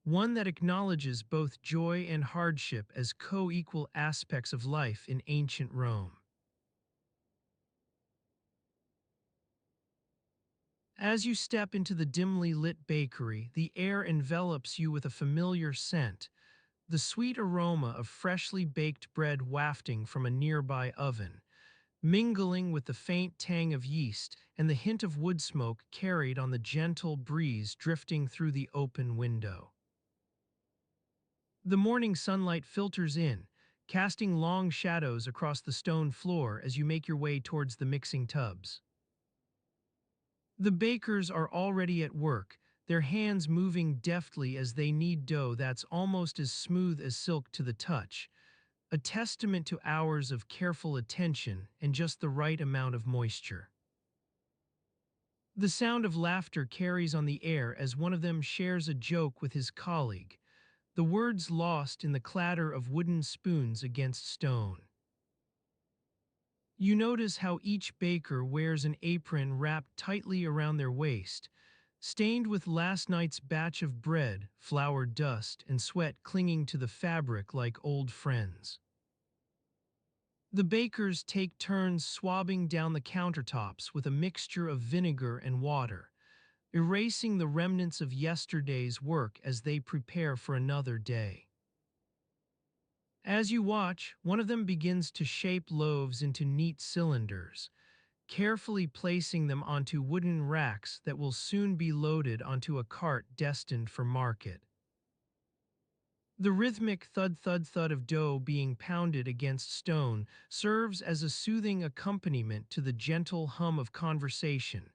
one that acknowledges both joy and hardship as co-equal aspects of life in ancient Rome. As you step into the dimly lit bakery, the air envelops you with a familiar scent, the sweet aroma of freshly baked bread wafting from a nearby oven, mingling with the faint tang of yeast and the hint of wood smoke carried on the gentle breeze drifting through the open window. The morning sunlight filters in, casting long shadows across the stone floor as you make your way towards the mixing tubs. The bakers are already at work, their hands moving deftly as they knead dough that's almost as smooth as silk to the touch, a testament to hours of careful attention and just the right amount of moisture. The sound of laughter carries on the air as one of them shares a joke with his colleague, the words lost in the clatter of wooden spoons against stone. You notice how each baker wears an apron wrapped tightly around their waist, stained with last night's batch of bread, flour dust, and sweat clinging to the fabric like old friends. The bakers take turns swabbing down the countertops with a mixture of vinegar and water, erasing the remnants of yesterday's work as they prepare for another day. As you watch, one of them begins to shape loaves into neat cylinders, carefully placing them onto wooden racks that will soon be loaded onto a cart destined for market. The rhythmic thud-thud-thud of dough being pounded against stone serves as a soothing accompaniment to the gentle hum of conversation,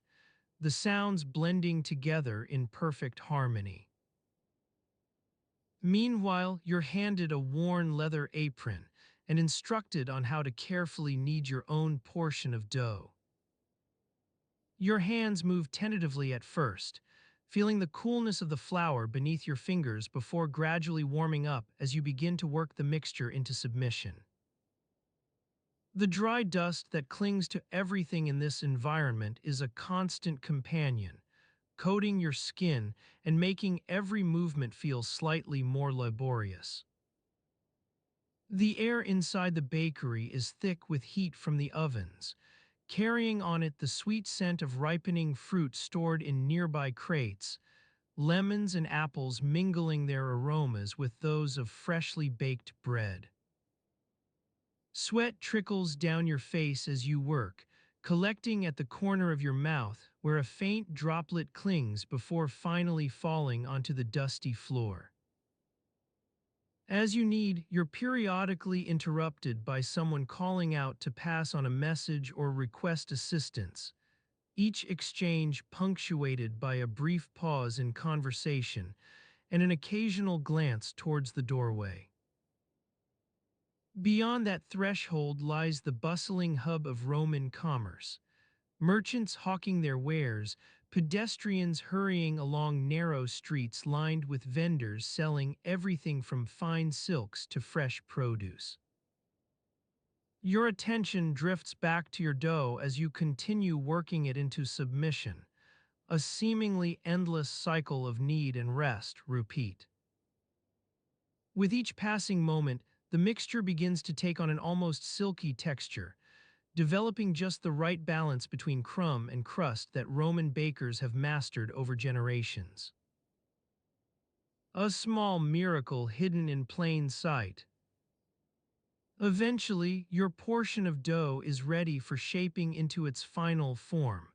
the sounds blending together in perfect harmony. Meanwhile, you're handed a worn leather apron and instructed on how to carefully knead your own portion of dough. Your hands move tentatively at first, feeling the coolness of the flour beneath your fingers before gradually warming up as you begin to work the mixture into submission. The dry dust that clings to everything in this environment is a constant companion, coating your skin and making every movement feel slightly more laborious. The air inside the bakery is thick with heat from the ovens, carrying on it the sweet scent of ripening fruit stored in nearby crates, lemons and apples mingling their aromas with those of freshly baked bread. Sweat trickles down your face as you work, collecting at the corner of your mouth where a faint droplet clings before finally falling onto the dusty floor. As you need, you're periodically interrupted by someone calling out to pass on a message or request assistance, each exchange punctuated by a brief pause in conversation and an occasional glance towards the doorway. Beyond that threshold lies the bustling hub of Roman commerce. Merchants hawking their wares, pedestrians hurrying along narrow streets lined with vendors selling everything from fine silks to fresh produce. Your attention drifts back to your dough as you continue working it into submission, a seemingly endless cycle of need and rest repeat. With each passing moment, the mixture begins to take on an almost silky texture, developing just the right balance between crumb and crust that Roman bakers have mastered over generations. A small miracle hidden in plain sight. Eventually, your portion of dough is ready for shaping into its final form,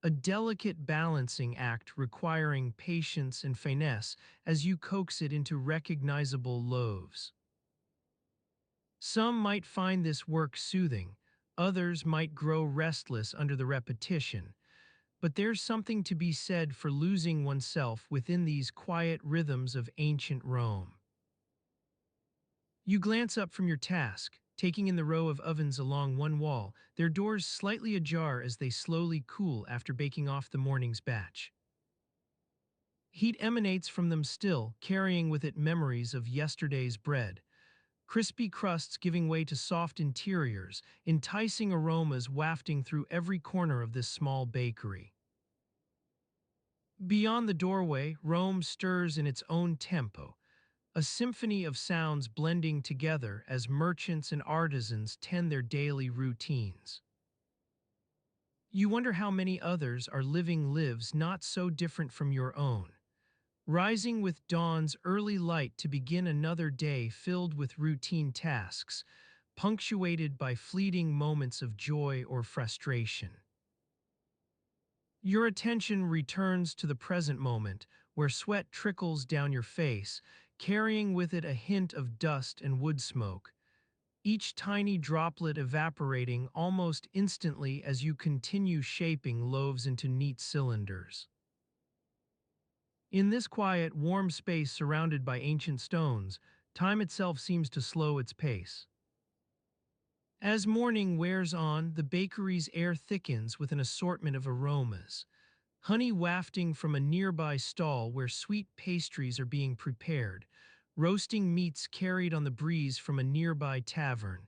a delicate balancing act requiring patience and finesse as you coax it into recognizable loaves. Some might find this work soothing, others might grow restless under the repetition, but there's something to be said for losing oneself within these quiet rhythms of ancient Rome. You glance up from your task, taking in the row of ovens along one wall, their doors slightly ajar as they slowly cool after baking off the morning's batch. Heat emanates from them still, carrying with it memories of yesterday's bread, crispy crusts giving way to soft interiors, enticing aromas wafting through every corner of this small bakery. Beyond the doorway, Rome stirs in its own tempo, a symphony of sounds blending together as merchants and artisans tend their daily routines. You wonder how many others are living lives not so different from your own, rising with dawn's early light to begin another day filled with routine tasks, punctuated by fleeting moments of joy or frustration. Your attention returns to the present moment, where sweat trickles down your face, carrying with it a hint of dust and wood smoke, each tiny droplet evaporating almost instantly as you continue shaping loaves into neat cylinders. In this quiet, warm space surrounded by ancient stones, time itself seems to slow its pace. As morning wears on, the bakery's air thickens with an assortment of aromas. Honey wafting from a nearby stall where sweet pastries are being prepared, roasting meats carried on the breeze from a nearby tavern,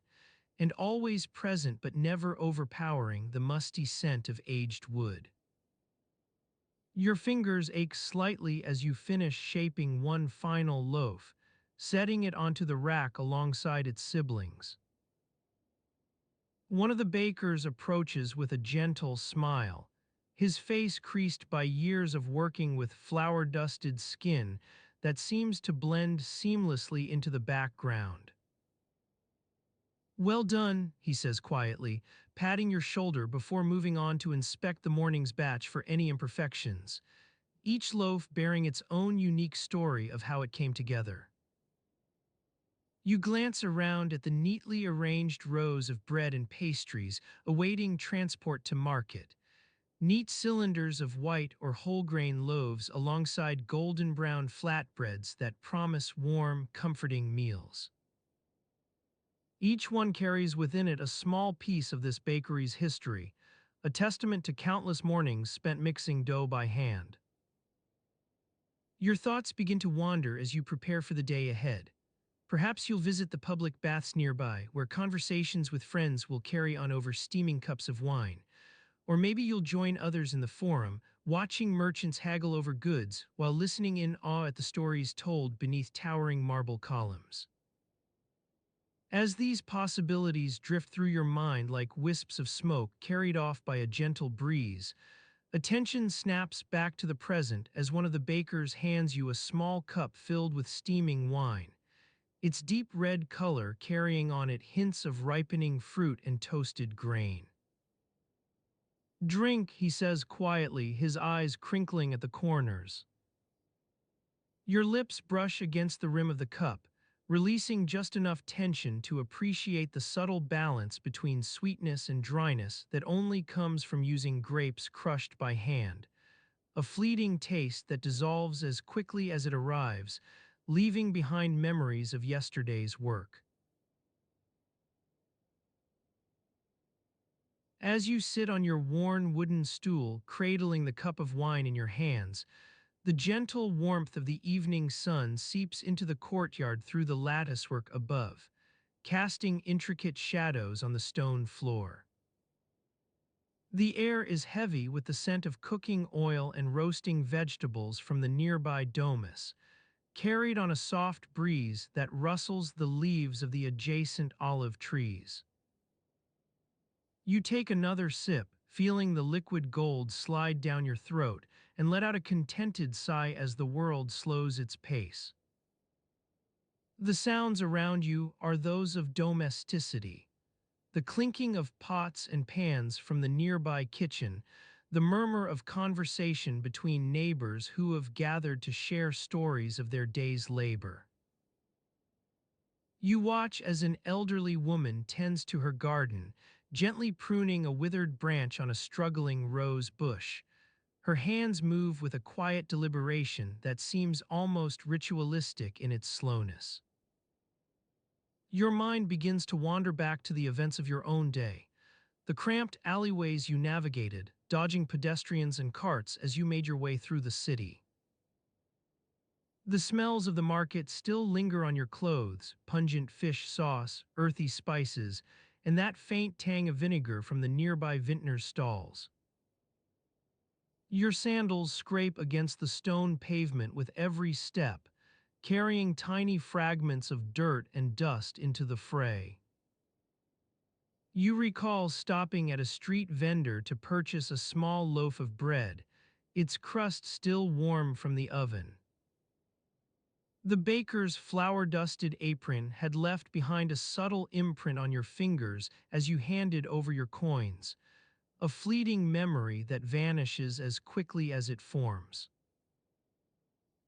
and always present but never overpowering the musty scent of aged wood. Your fingers ache slightly as you finish shaping one final loaf, setting it onto the rack alongside its siblings. One of the bakers approaches with a gentle smile, his face creased by years of working with flour-dusted skin that seems to blend seamlessly into the background. "Well done," he says quietly, patting your shoulder before moving on to inspect the morning's batch for any imperfections, each loaf bearing its own unique story of how it came together. You glance around at the neatly arranged rows of bread and pastries awaiting transport to market, neat cylinders of white or whole grain loaves alongside golden brown flatbreads that promise warm, comforting meals. Each one carries within it a small piece of this bakery's history, a testament to countless mornings spent mixing dough by hand. Your thoughts begin to wander as you prepare for the day ahead. Perhaps you'll visit the public baths nearby, where conversations with friends will carry on over steaming cups of wine. Or maybe you'll join others in the forum, watching merchants haggle over goods while listening in awe at the stories told beneath towering marble columns. As these possibilities drift through your mind like wisps of smoke carried off by a gentle breeze, attention snaps back to the present as one of the bakers hands you a small cup filled with steaming wine, its deep red color carrying on it hints of ripening fruit and toasted grain. Drink, he says quietly, his eyes crinkling at the corners. Your lips brush against the rim of the cup, releasing just enough tension to appreciate the subtle balance between sweetness and dryness that only comes from using grapes crushed by hand. A fleeting taste that dissolves as quickly as it arrives, leaving behind memories of yesterday's work. As you sit on your worn wooden stool, cradling the cup of wine in your hands, the gentle warmth of the evening sun seeps into the courtyard through the latticework above, casting intricate shadows on the stone floor. The air is heavy with the scent of cooking oil and roasting vegetables from the nearby domus, carried on a soft breeze that rustles the leaves of the adjacent olive trees. You take another sip, feeling the liquid gold slide down your throat, and let out a contented sigh as the world slows its pace. The sounds around you are those of domesticity, the clinking of pots and pans from the nearby kitchen, the murmur of conversation between neighbors who have gathered to share stories of their day's labor. You watch as an elderly woman tends to her garden, gently pruning a withered branch on a struggling rose bush. Her hands move with a quiet deliberation that seems almost ritualistic in its slowness. Your mind begins to wander back to the events of your own day, the cramped alleyways you navigated, dodging pedestrians and carts as you made your way through the city. The smells of the market still linger on your clothes, pungent fish sauce, earthy spices, and that faint tang of vinegar from the nearby vintner's stalls. Your sandals scrape against the stone pavement with every step, carrying tiny fragments of dirt and dust into the fray. You recall stopping at a street vendor to purchase a small loaf of bread, its crust still warm from the oven. The baker's flour-dusted apron had left behind a subtle imprint on your fingers as you handed over your coins, a fleeting memory that vanishes as quickly as it forms.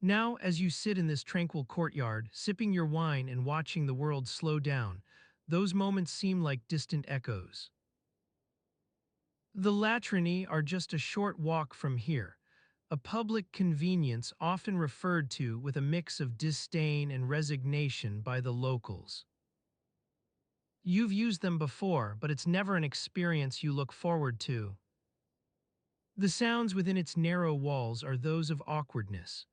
Now, as you sit in this tranquil courtyard, sipping your wine and watching the world slow down, those moments seem like distant echoes. The latrinae are just a short walk from here, a public convenience often referred to with a mix of disdain and resignation by the locals. You've used them before, but it's never an experience you look forward to. The sounds within its narrow walls are those of awkwardness.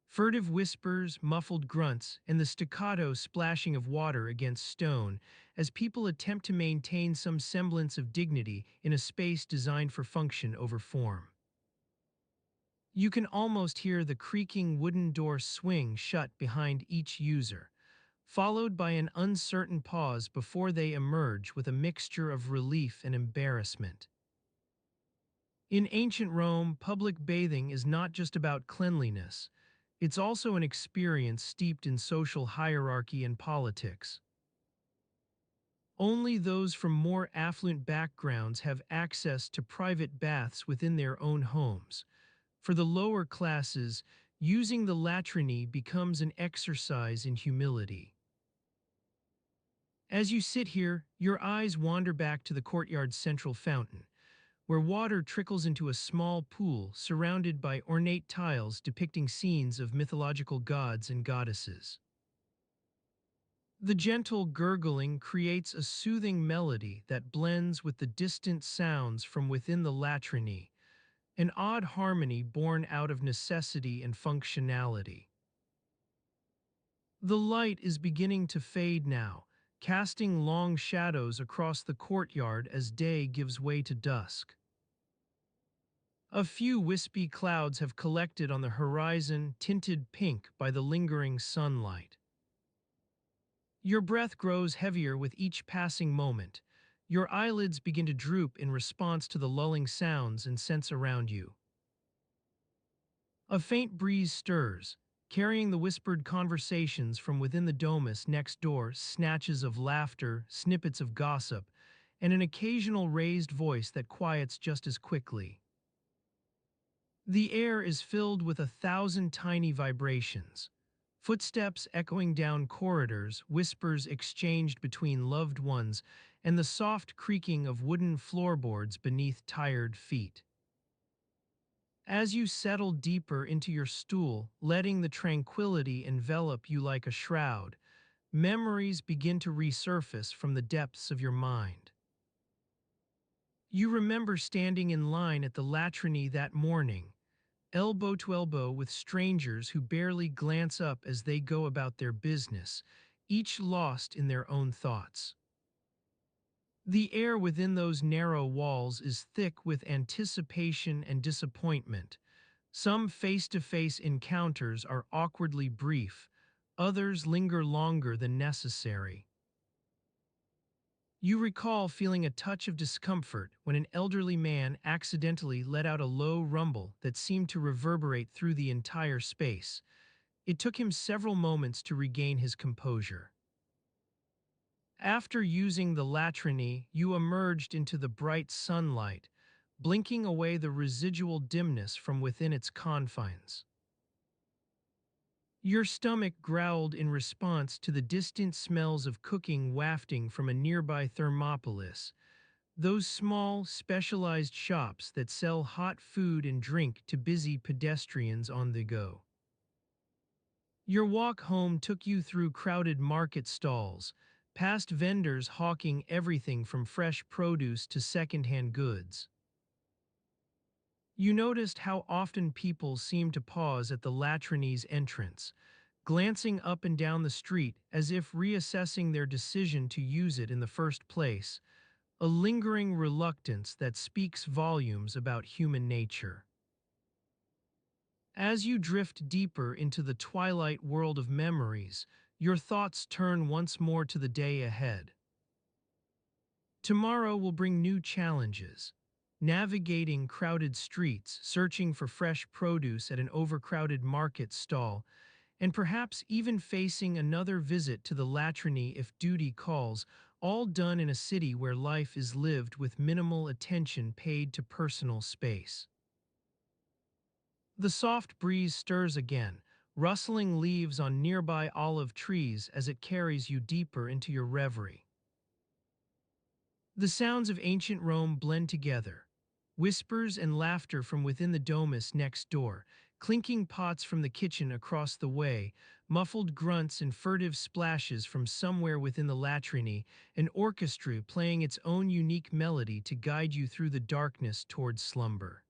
Furtive whispers, muffled grunts, and the staccato splashing of water against stone as people attempt to maintain some semblance of dignity in a space designed for function over form. You can almost hear the creaking wooden door swing shut behind each user, followed by an uncertain pause before they emerge with a mixture of relief and embarrassment. In ancient Rome, public bathing is not just about cleanliness, it's also an experience steeped in social hierarchy and politics. Only those from more affluent backgrounds have access to private baths within their own homes. For the lower classes, using the latrine becomes an exercise in humility. As you sit here, your eyes wander back to the courtyard's central fountain, where water trickles into a small pool surrounded by ornate tiles depicting scenes of mythological gods and goddesses. The gentle gurgling creates a soothing melody that blends with the distant sounds from within the latrine, an odd harmony born out of necessity and functionality. The light is beginning to fade now, casting long shadows across the courtyard as day gives way to dusk. A few wispy clouds have collected on the horizon, tinted pink by the lingering sunlight. Your breath grows heavier with each passing moment. Your eyelids begin to droop in response to the lulling sounds and scents around you. A faint breeze stirs, carrying the whispered conversations from within the domus next door, snatches of laughter, snippets of gossip, and an occasional raised voice that quiets just as quickly. The air is filled with 1,000 tiny vibrations. Footsteps echoing down corridors, whispers exchanged between loved ones, and the soft creaking of wooden floorboards beneath tired feet. As you settle deeper into your stool, letting the tranquility envelop you like a shroud, memories begin to resurface from the depths of your mind. You remember standing in line at the latrine that morning, elbow to elbow with strangers who barely glance up as they go about their business, each lost in their own thoughts. The air within those narrow walls is thick with anticipation and disappointment. Some face-to-face encounters are awkwardly brief, others linger longer than necessary. You recall feeling a touch of discomfort when an elderly man accidentally let out a low rumble that seemed to reverberate through the entire space. It took him several moments to regain his composure. After using the latrine, you emerged into the bright sunlight, blinking away the residual dimness from within its confines. Your stomach growled in response to the distant smells of cooking wafting from a nearby thermopolis, those small, specialized shops that sell hot food and drink to busy pedestrians on the go. Your walk home took you through crowded market stalls, past vendors hawking everything from fresh produce to secondhand goods. You noticed how often people seemed to pause at the latrine's entrance, glancing up and down the street as if reassessing their decision to use it in the first place, a lingering reluctance that speaks volumes about human nature. As you drift deeper into the twilight world of memories, your thoughts turn once more to the day ahead. Tomorrow will bring new challenges. Navigating crowded streets, searching for fresh produce at an overcrowded market stall, and perhaps even facing another visit to the latrine if duty calls, all done in a city where life is lived with minimal attention paid to personal space. The soft breeze stirs again, rustling leaves on nearby olive trees as it carries you deeper into your reverie. The sounds of ancient Rome blend together. Whispers and laughter from within the domus next door, clinking pots from the kitchen across the way, muffled grunts and furtive splashes from somewhere within the latrine, an orchestra playing its own unique melody to guide you through the darkness towards slumber.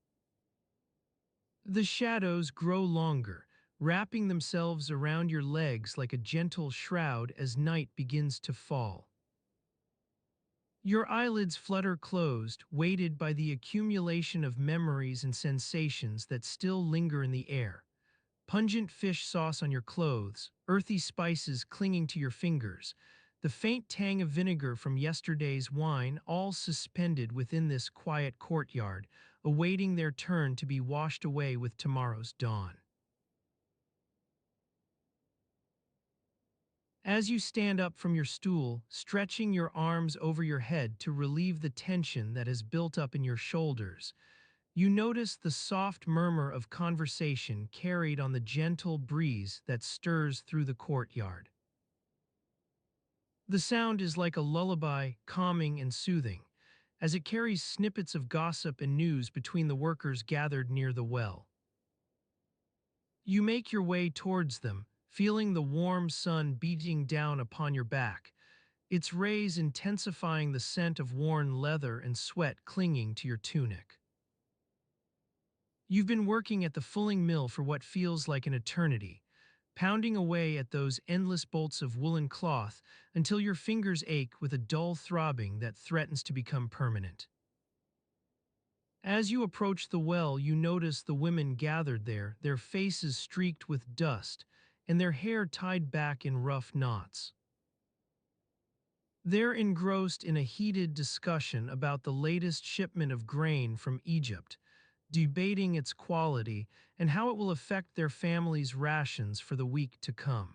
The shadows grow longer, wrapping themselves around your legs like a gentle shroud as night begins to fall. Your eyelids flutter closed, weighted by the accumulation of memories and sensations that still linger in the air. Pungent fish sauce on your clothes, earthy spices clinging to your fingers, the faint tang of vinegar from yesterday's wine, all suspended within this quiet courtyard, awaiting their turn to be washed away with tomorrow's dawn. As you stand up from your stool, stretching your arms over your head to relieve the tension that has built up in your shoulders, you notice the soft murmur of conversation carried on the gentle breeze that stirs through the courtyard. The sound is like a lullaby, calming and soothing, as it carries snippets of gossip and news between the workers gathered near the well. You make your way towards them, feeling the warm sun beating down upon your back, its rays intensifying the scent of worn leather and sweat clinging to your tunic. You've been working at the fulling mill for what feels like an eternity, pounding away at those endless bolts of woolen cloth until your fingers ache with a dull throbbing that threatens to become permanent. As you approach the well, you notice the women gathered there, their faces streaked with dust, and their hair tied back in rough knots. They're engrossed in a heated discussion about the latest shipment of grain from Egypt, debating its quality and how it will affect their families' rations for the week to come.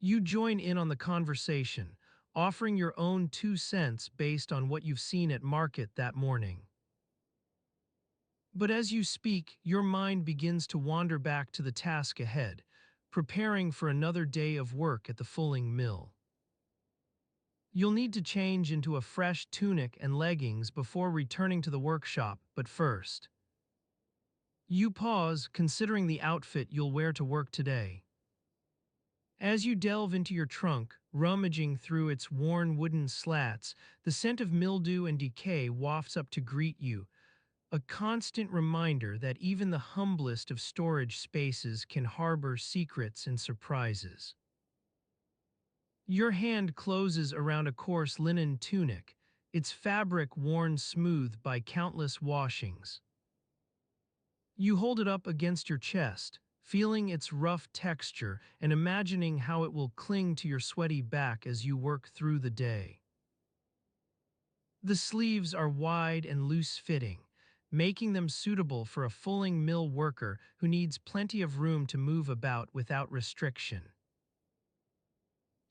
You join in on the conversation, offering your own 2 cents based on what you've seen at market that morning. But as you speak, your mind begins to wander back to the task ahead, preparing for another day of work at the fulling mill. You'll need to change into a fresh tunic and leggings before returning to the workshop, but first, you pause, considering the outfit you'll wear to work today. As you delve into your trunk, rummaging through its worn wooden slats, the scent of mildew and decay wafts up to greet you, a constant reminder that even the humblest of storage spaces can harbor secrets and surprises. Your hand closes around a coarse linen tunic, its fabric worn smooth by countless washings. You hold it up against your chest, feeling its rough texture and imagining how it will cling to your sweaty back as you work through the day. The sleeves are wide and loose-fitting, making them suitable for a fulling mill worker who needs plenty of room to move about without restriction.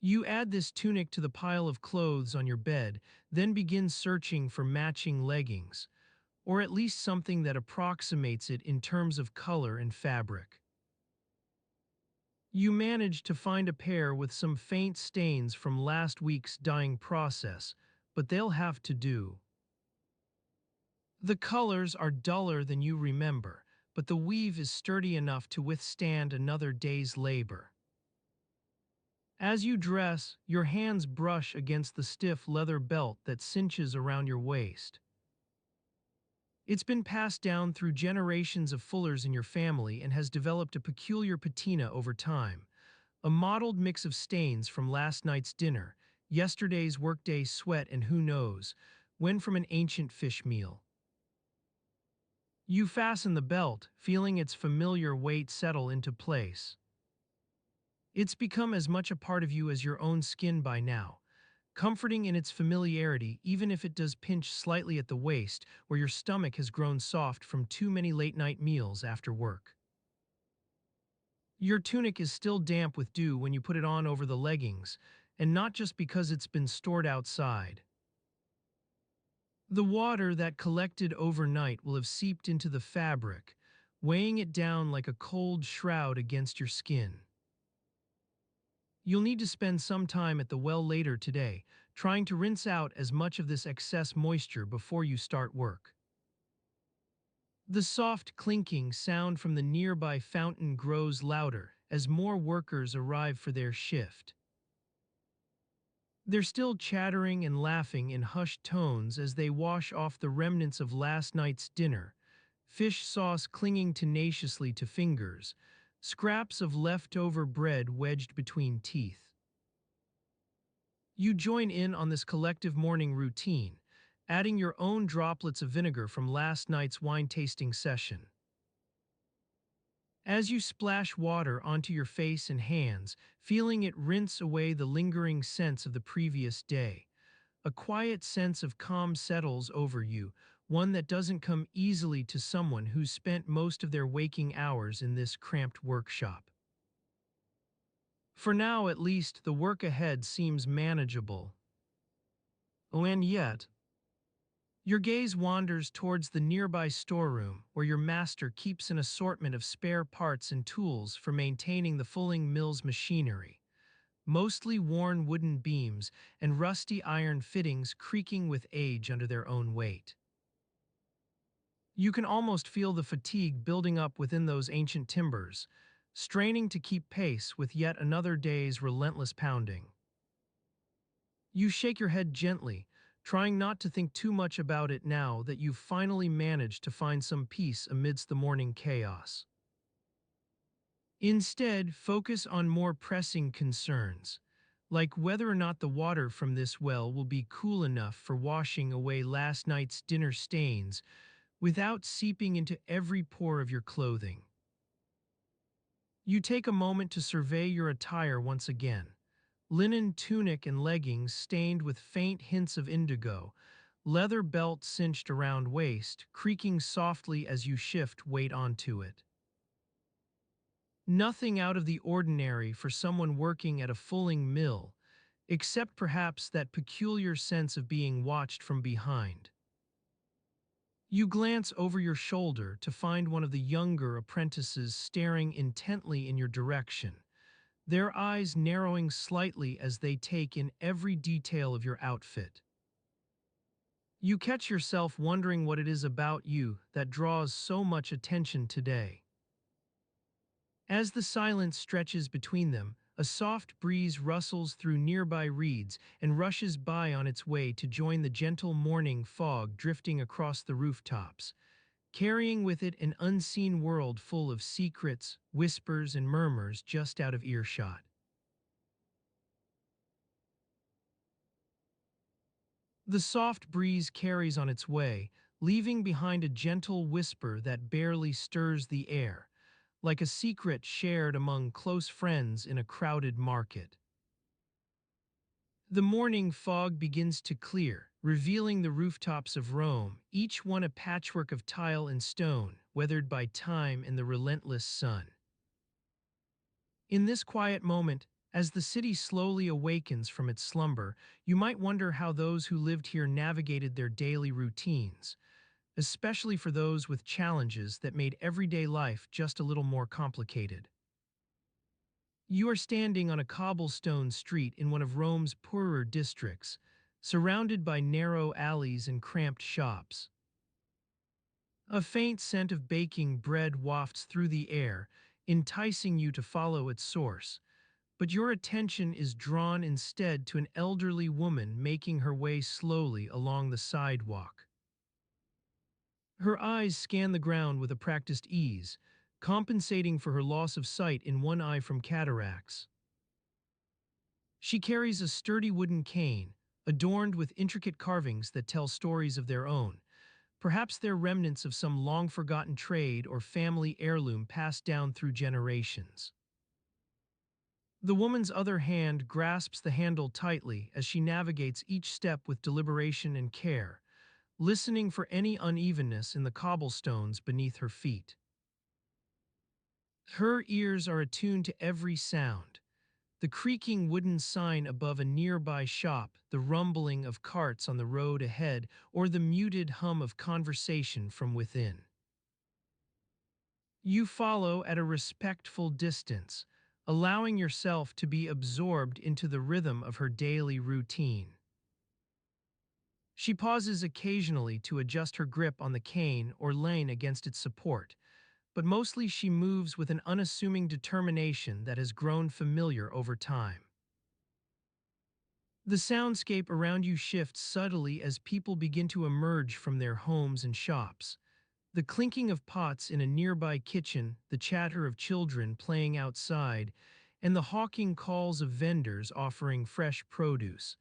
You add this tunic to the pile of clothes on your bed, then begin searching for matching leggings, or at least something that approximates it in terms of color and fabric. You manage to find a pair with some faint stains from last week's dyeing process, but they'll have to do. The colors are duller than you remember, but the weave is sturdy enough to withstand another day's labor. As you dress, your hands brush against the stiff leather belt that cinches around your waist. It's been passed down through generations of fullers in your family and has developed a peculiar patina over time, a mottled mix of stains from last night's dinner, yesterday's workday sweat, and who knows, when from an ancient fish meal. You fasten the belt, feeling its familiar weight settle into place. It's become as much a part of you as your own skin by now, comforting in its familiarity even if it does pinch slightly at the waist where your stomach has grown soft from too many late-night meals after work. Your tunic is still damp with dew when you put it on over the leggings, and not just because it's been stored outside. The water that collected overnight will have seeped into the fabric, weighing it down like a cold shroud against your skin. You'll need to spend some time at the well later today, trying to rinse out as much of this excess moisture before you start work. The soft clinking sound from the nearby fountain grows louder as more workers arrive for their shift. They're still chattering and laughing in hushed tones as they wash off the remnants of last night's dinner, fish sauce clinging tenaciously to fingers, scraps of leftover bread wedged between teeth. You join in on this collective morning routine, adding your own droplets of vinegar from last night's wine tasting session. As you splash water onto your face and hands, feeling it rinse away the lingering scents of the previous day, a quiet sense of calm settles over you, one that doesn't come easily to someone who's spent most of their waking hours in this cramped workshop. For now, at least, the work ahead seems manageable. Oh, and yet, your gaze wanders towards the nearby storeroom where your master keeps an assortment of spare parts and tools for maintaining the fulling mill's machinery, mostly worn wooden beams and rusty iron fittings creaking with age under their own weight. You can almost feel the fatigue building up within those ancient timbers, straining to keep pace with yet another day's relentless pounding. You shake your head gently, trying not to think too much about it now that you've finally managed to find some peace amidst the morning chaos. Instead, focus on more pressing concerns, like whether or not the water from this well will be cool enough for washing away last night's dinner stains without seeping into every pore of your clothing. You take a moment to survey your attire once again. Linen tunic and leggings stained with faint hints of indigo, leather belt cinched around waist, creaking softly as you shift weight onto it. Nothing out of the ordinary for someone working at a fulling mill, except perhaps that peculiar sense of being watched from behind. You glance over your shoulder to find one of the younger apprentices staring intently in your direction, their eyes narrowing slightly as they take in every detail of your outfit. You catch yourself wondering what it is about you that draws so much attention today. As the silence stretches between them, a soft breeze rustles through nearby reeds and rushes by on its way to join the gentle morning fog drifting across the rooftops, carrying with it an unseen world full of secrets, whispers, and murmurs just out of earshot. The soft breeze carries on its way, leaving behind a gentle whisper that barely stirs the air, like a secret shared among close friends in a crowded market. The morning fog begins to clear, revealing the rooftops of Rome, each one a patchwork of tile and stone, weathered by time and the relentless sun. In this quiet moment, as the city slowly awakens from its slumber, you might wonder how those who lived here navigated their daily routines, especially for those with challenges that made everyday life just a little more complicated. You are standing on a cobblestone street in one of Rome's poorer districts, surrounded by narrow alleys and cramped shops. A faint scent of baking bread wafts through the air, enticing you to follow its source, but your attention is drawn instead to an elderly woman making her way slowly along the sidewalk. Her eyes scan the ground with a practiced ease, compensating for her loss of sight in one eye from cataracts. She carries a sturdy wooden cane, adorned with intricate carvings that tell stories of their own. Perhaps they're remnants of some long-forgotten trade or family heirloom passed down through generations. The woman's other hand grasps the handle tightly as she navigates each step with deliberation and care, listening for any unevenness in the cobblestones beneath her feet. Her ears are attuned to every sound, the creaking wooden sign above a nearby shop, the rumbling of carts on the road ahead, or the muted hum of conversation from within. You follow at a respectful distance, allowing yourself to be absorbed into the rhythm of her daily routine. She pauses occasionally to adjust her grip on the cane or lean against its support, but mostly she moves with an unassuming determination that has grown familiar over time. The soundscape around you shifts subtly as people begin to emerge from their homes and shops. The clinking of pots in a nearby kitchen, the chatter of children playing outside, and the hawking calls of vendors offering fresh produce.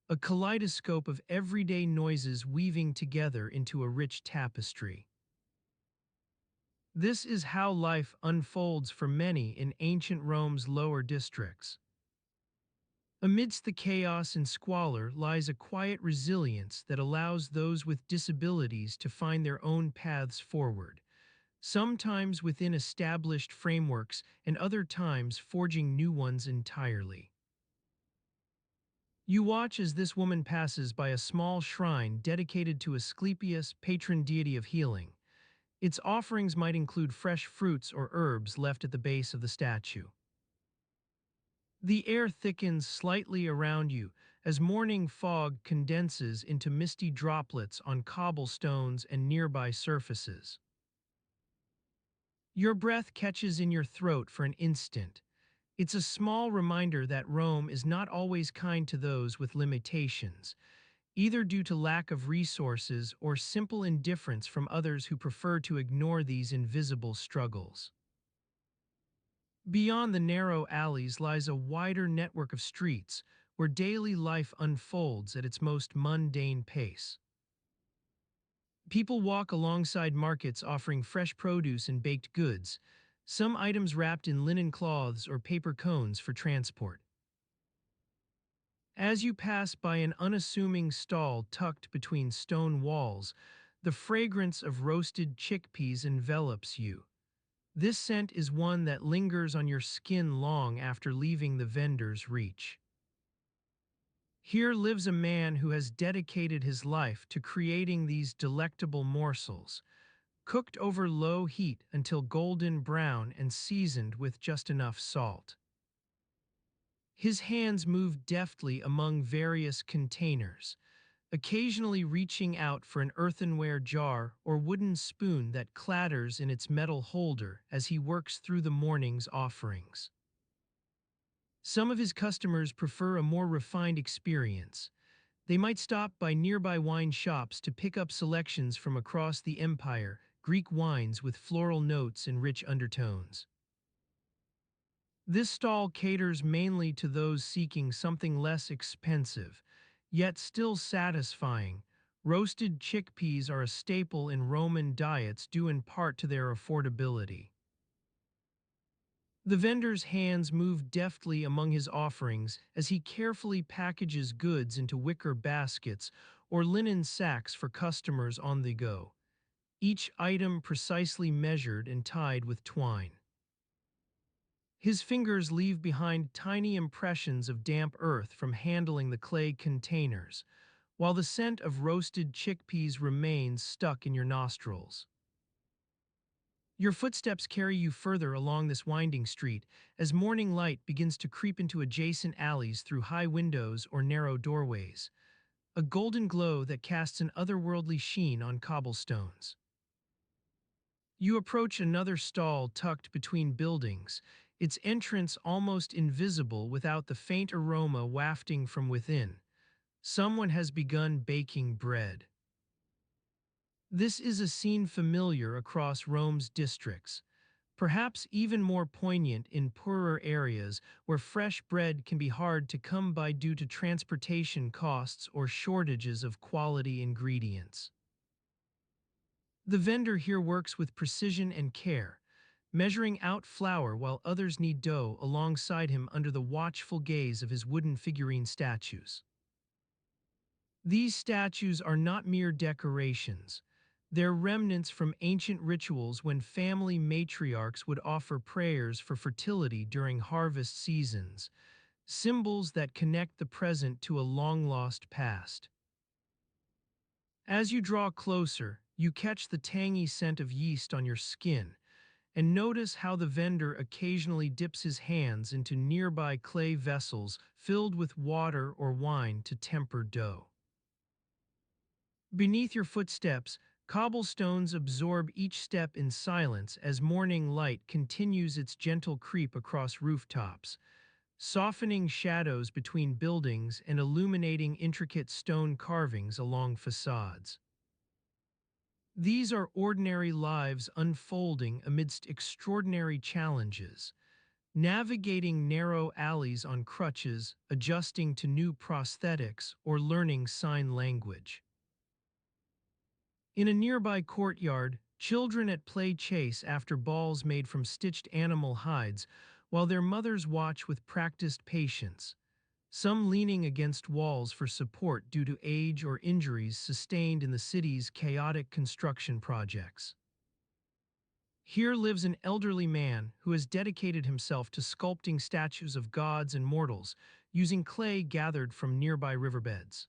A kaleidoscope of everyday noises weaving together into a rich tapestry. This is how life unfolds for many in ancient Rome's lower districts. Amidst the chaos and squalor lies a quiet resilience that allows those with disabilities to find their own paths forward, sometimes within established frameworks and other times forging new ones entirely. You watch as this woman passes by a small shrine dedicated to Asclepius, patron deity of healing. Its offerings might include fresh fruits or herbs left at the base of the statue. The air thickens slightly around you as morning fog condenses into misty droplets on cobblestones and nearby surfaces. Your breath catches in your throat for an instant. It's a small reminder that Rome is not always kind to those with limitations, either due to lack of resources or simple indifference from others who prefer to ignore these invisible struggles. Beyond the narrow alleys lies a wider network of streets where daily life unfolds at its most mundane pace. People walk alongside markets offering fresh produce and baked goods, some items wrapped in linen cloths or paper cones for transport. As you pass by an unassuming stall tucked between stone walls, the fragrance of roasted chickpeas envelops you. This scent is one that lingers on your skin long after leaving the vendor's reach. Here lives a man who has dedicated his life to creating these delectable morsels, cooked over low heat until golden brown and seasoned with just enough salt. His hands move deftly among various containers, occasionally reaching out for an earthenware jar or wooden spoon that clatters in its metal holder as he works through the morning's offerings. Some of his customers prefer a more refined experience. They might stop by nearby wine shops to pick up selections from across the empire, Greek wines with floral notes and rich undertones. This stall caters mainly to those seeking something less expensive, yet still satisfying. Roasted chickpeas are a staple in Roman diets due in part to their affordability. The vendor's hands move deftly among his offerings as he carefully packages goods into wicker baskets or linen sacks for customers on the go, each item precisely measured and tied with twine. His fingers leave behind tiny impressions of damp earth from handling the clay containers, while the scent of roasted chickpeas remains stuck in your nostrils. Your footsteps carry you further along this winding street as morning light begins to creep into adjacent alleys through high windows or narrow doorways, a golden glow that casts an otherworldly sheen on cobblestones. You approach another stall tucked between buildings, its entrance almost invisible without the faint aroma wafting from within. Someone has begun baking bread. This is a scene familiar across Rome's districts, perhaps even more poignant in poorer areas where fresh bread can be hard to come by due to transportation costs or shortages of quality ingredients. The vendor here works with precision and care, measuring out flour while others knead dough alongside him under the watchful gaze of his wooden figurine statues. These statues are not mere decorations. They're remnants from ancient rituals when family matriarchs would offer prayers for fertility during harvest seasons, symbols that connect the present to a long-lost past. As you draw closer, you catch the tangy scent of yeast on your skin, and notice how the vendor occasionally dips his hands into nearby clay vessels filled with water or wine to temper dough. Beneath your footsteps, cobblestones absorb each step in silence as morning light continues its gentle creep across rooftops, softening shadows between buildings and illuminating intricate stone carvings along facades. These are ordinary lives unfolding amidst extraordinary challenges, navigating narrow alleys on crutches, adjusting to new prosthetics, or learning sign language. In a nearby courtyard, children at play chase after balls made from stitched animal hides, while their mothers watch with practiced patience, some leaning against walls for support due to age or injuries sustained in the city's chaotic construction projects. Here lives an elderly man who has dedicated himself to sculpting statues of gods and mortals using clay gathered from nearby riverbeds.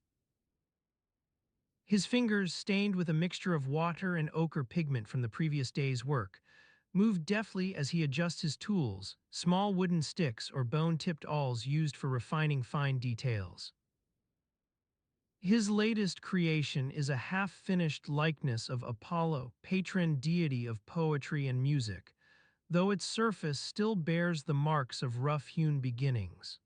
His fingers, stained with a mixture of water and ochre pigment from the previous day's work, move deftly as he adjusts his tools, small wooden sticks or bone-tipped awls used for refining fine details. His latest creation is a half-finished likeness of Apollo, patron deity of poetry and music, though its surface still bears the marks of rough-hewn beginnings.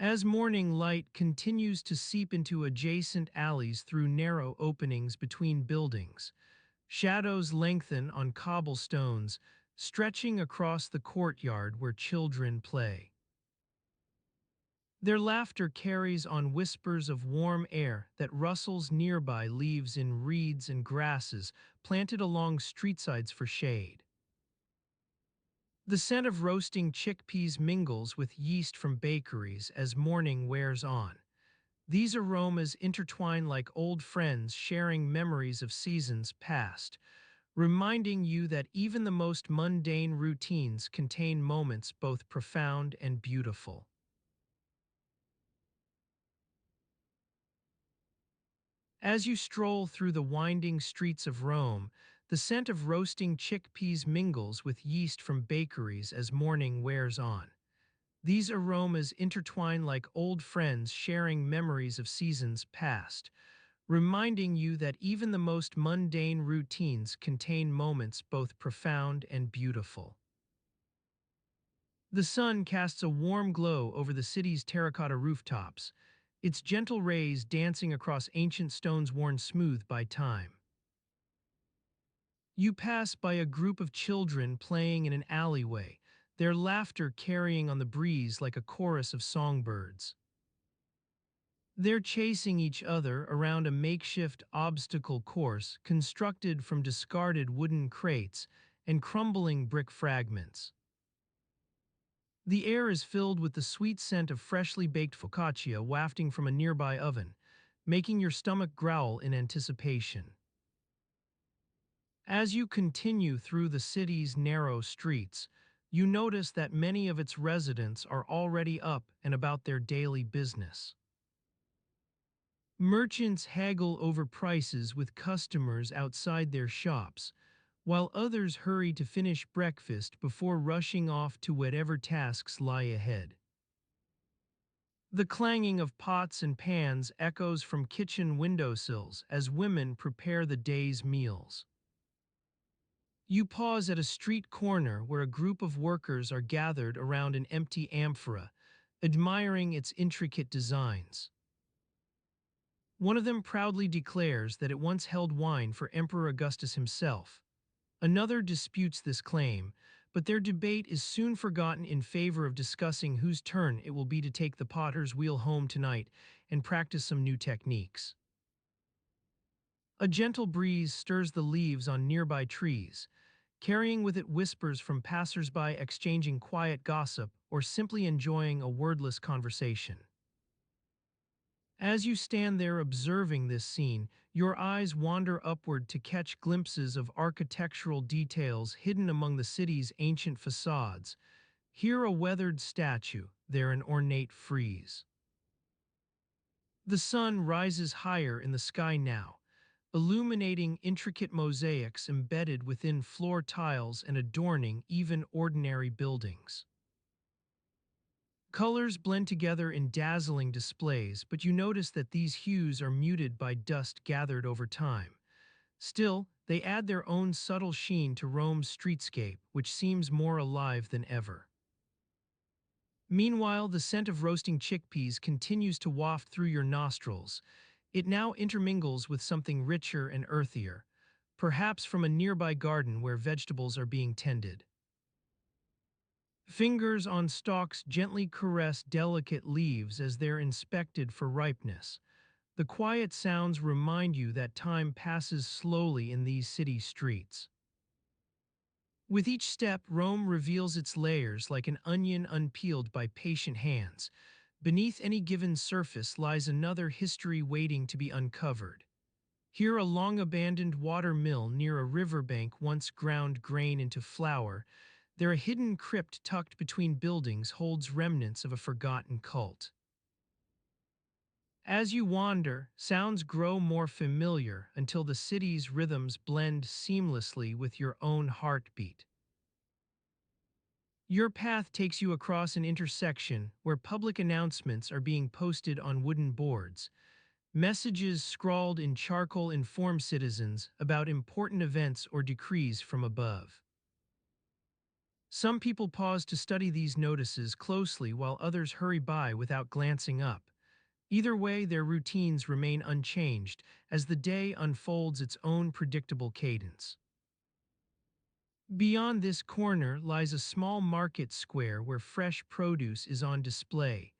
As morning light continues to seep into adjacent alleys through narrow openings between buildings, shadows lengthen on cobblestones, stretching across the courtyard where children play. Their laughter carries on whispers of warm air that rustles nearby leaves in reeds and grasses planted along streetsides for shade. The scent of roasting chickpeas mingles with yeast from bakeries as morning wears on. These aromas intertwine like old friends sharing memories of seasons past, reminding you that even the most mundane routines contain moments both profound and beautiful. As you stroll through the winding streets of Rome, the scent of roasting chickpeas mingles with yeast from bakeries as morning wears on. These aromas intertwine like old friends sharing memories of seasons past, reminding you that even the most mundane routines contain moments both profound and beautiful. The sun casts a warm glow over the city's terracotta rooftops, its gentle rays dancing across ancient stones worn smooth by time. You pass by a group of children playing in an alleyway, their laughter carrying on the breeze like a chorus of songbirds. They're chasing each other around a makeshift obstacle course constructed from discarded wooden crates and crumbling brick fragments. The air is filled with the sweet scent of freshly baked focaccia wafting from a nearby oven, making your stomach growl in anticipation. As you continue through the city's narrow streets, you notice that many of its residents are already up and about their daily business. Merchants haggle over prices with customers outside their shops, while others hurry to finish breakfast before rushing off to whatever tasks lie ahead. The clanging of pots and pans echoes from kitchen windowsills as women prepare the day's meals. You pause at a street corner where a group of workers are gathered around an empty amphora, admiring its intricate designs. One of them proudly declares that it once held wine for Emperor Augustus himself. Another disputes this claim, but their debate is soon forgotten in favor of discussing whose turn it will be to take the potter's wheel home tonight and practice some new techniques. A gentle breeze stirs the leaves on nearby trees, carrying with it whispers from passersby exchanging quiet gossip or simply enjoying a wordless conversation. As you stand there observing this scene, your eyes wander upward to catch glimpses of architectural details hidden among the city's ancient facades. Here a weathered statue, there an ornate frieze. The sun rises higher in the sky now, illuminating intricate mosaics embedded within floor tiles and adorning even ordinary buildings. Colors blend together in dazzling displays, but you notice that these hues are muted by dust gathered over time. Still, they add their own subtle sheen to Rome's streetscape, which seems more alive than ever. Meanwhile, the scent of roasting chickpeas continues to waft through your nostrils. It now intermingles with something richer and earthier, perhaps from a nearby garden where vegetables are being tended. Fingers on stalks gently caress delicate leaves as they're inspected for ripeness. The quiet sounds remind you that time passes slowly in these city streets. With each step, Rome reveals its layers like an onion unpeeled by patient hands. Beneath any given surface lies another history waiting to be uncovered. Here a long-abandoned water mill near a riverbank once ground grain into flour. There a hidden crypt tucked between buildings holds remnants of a forgotten cult. As you wander, sounds grow more familiar until the city's rhythms blend seamlessly with your own heartbeat. Your path takes you across an intersection where public announcements are being posted on wooden boards. Messages scrawled in charcoal inform citizens about important events or decrees from above. Some people pause to study these notices closely while others hurry by without glancing up. Either way, their routines remain unchanged as the day unfolds its own predictable cadence. Beyond this corner lies a small market square where fresh produce is on display.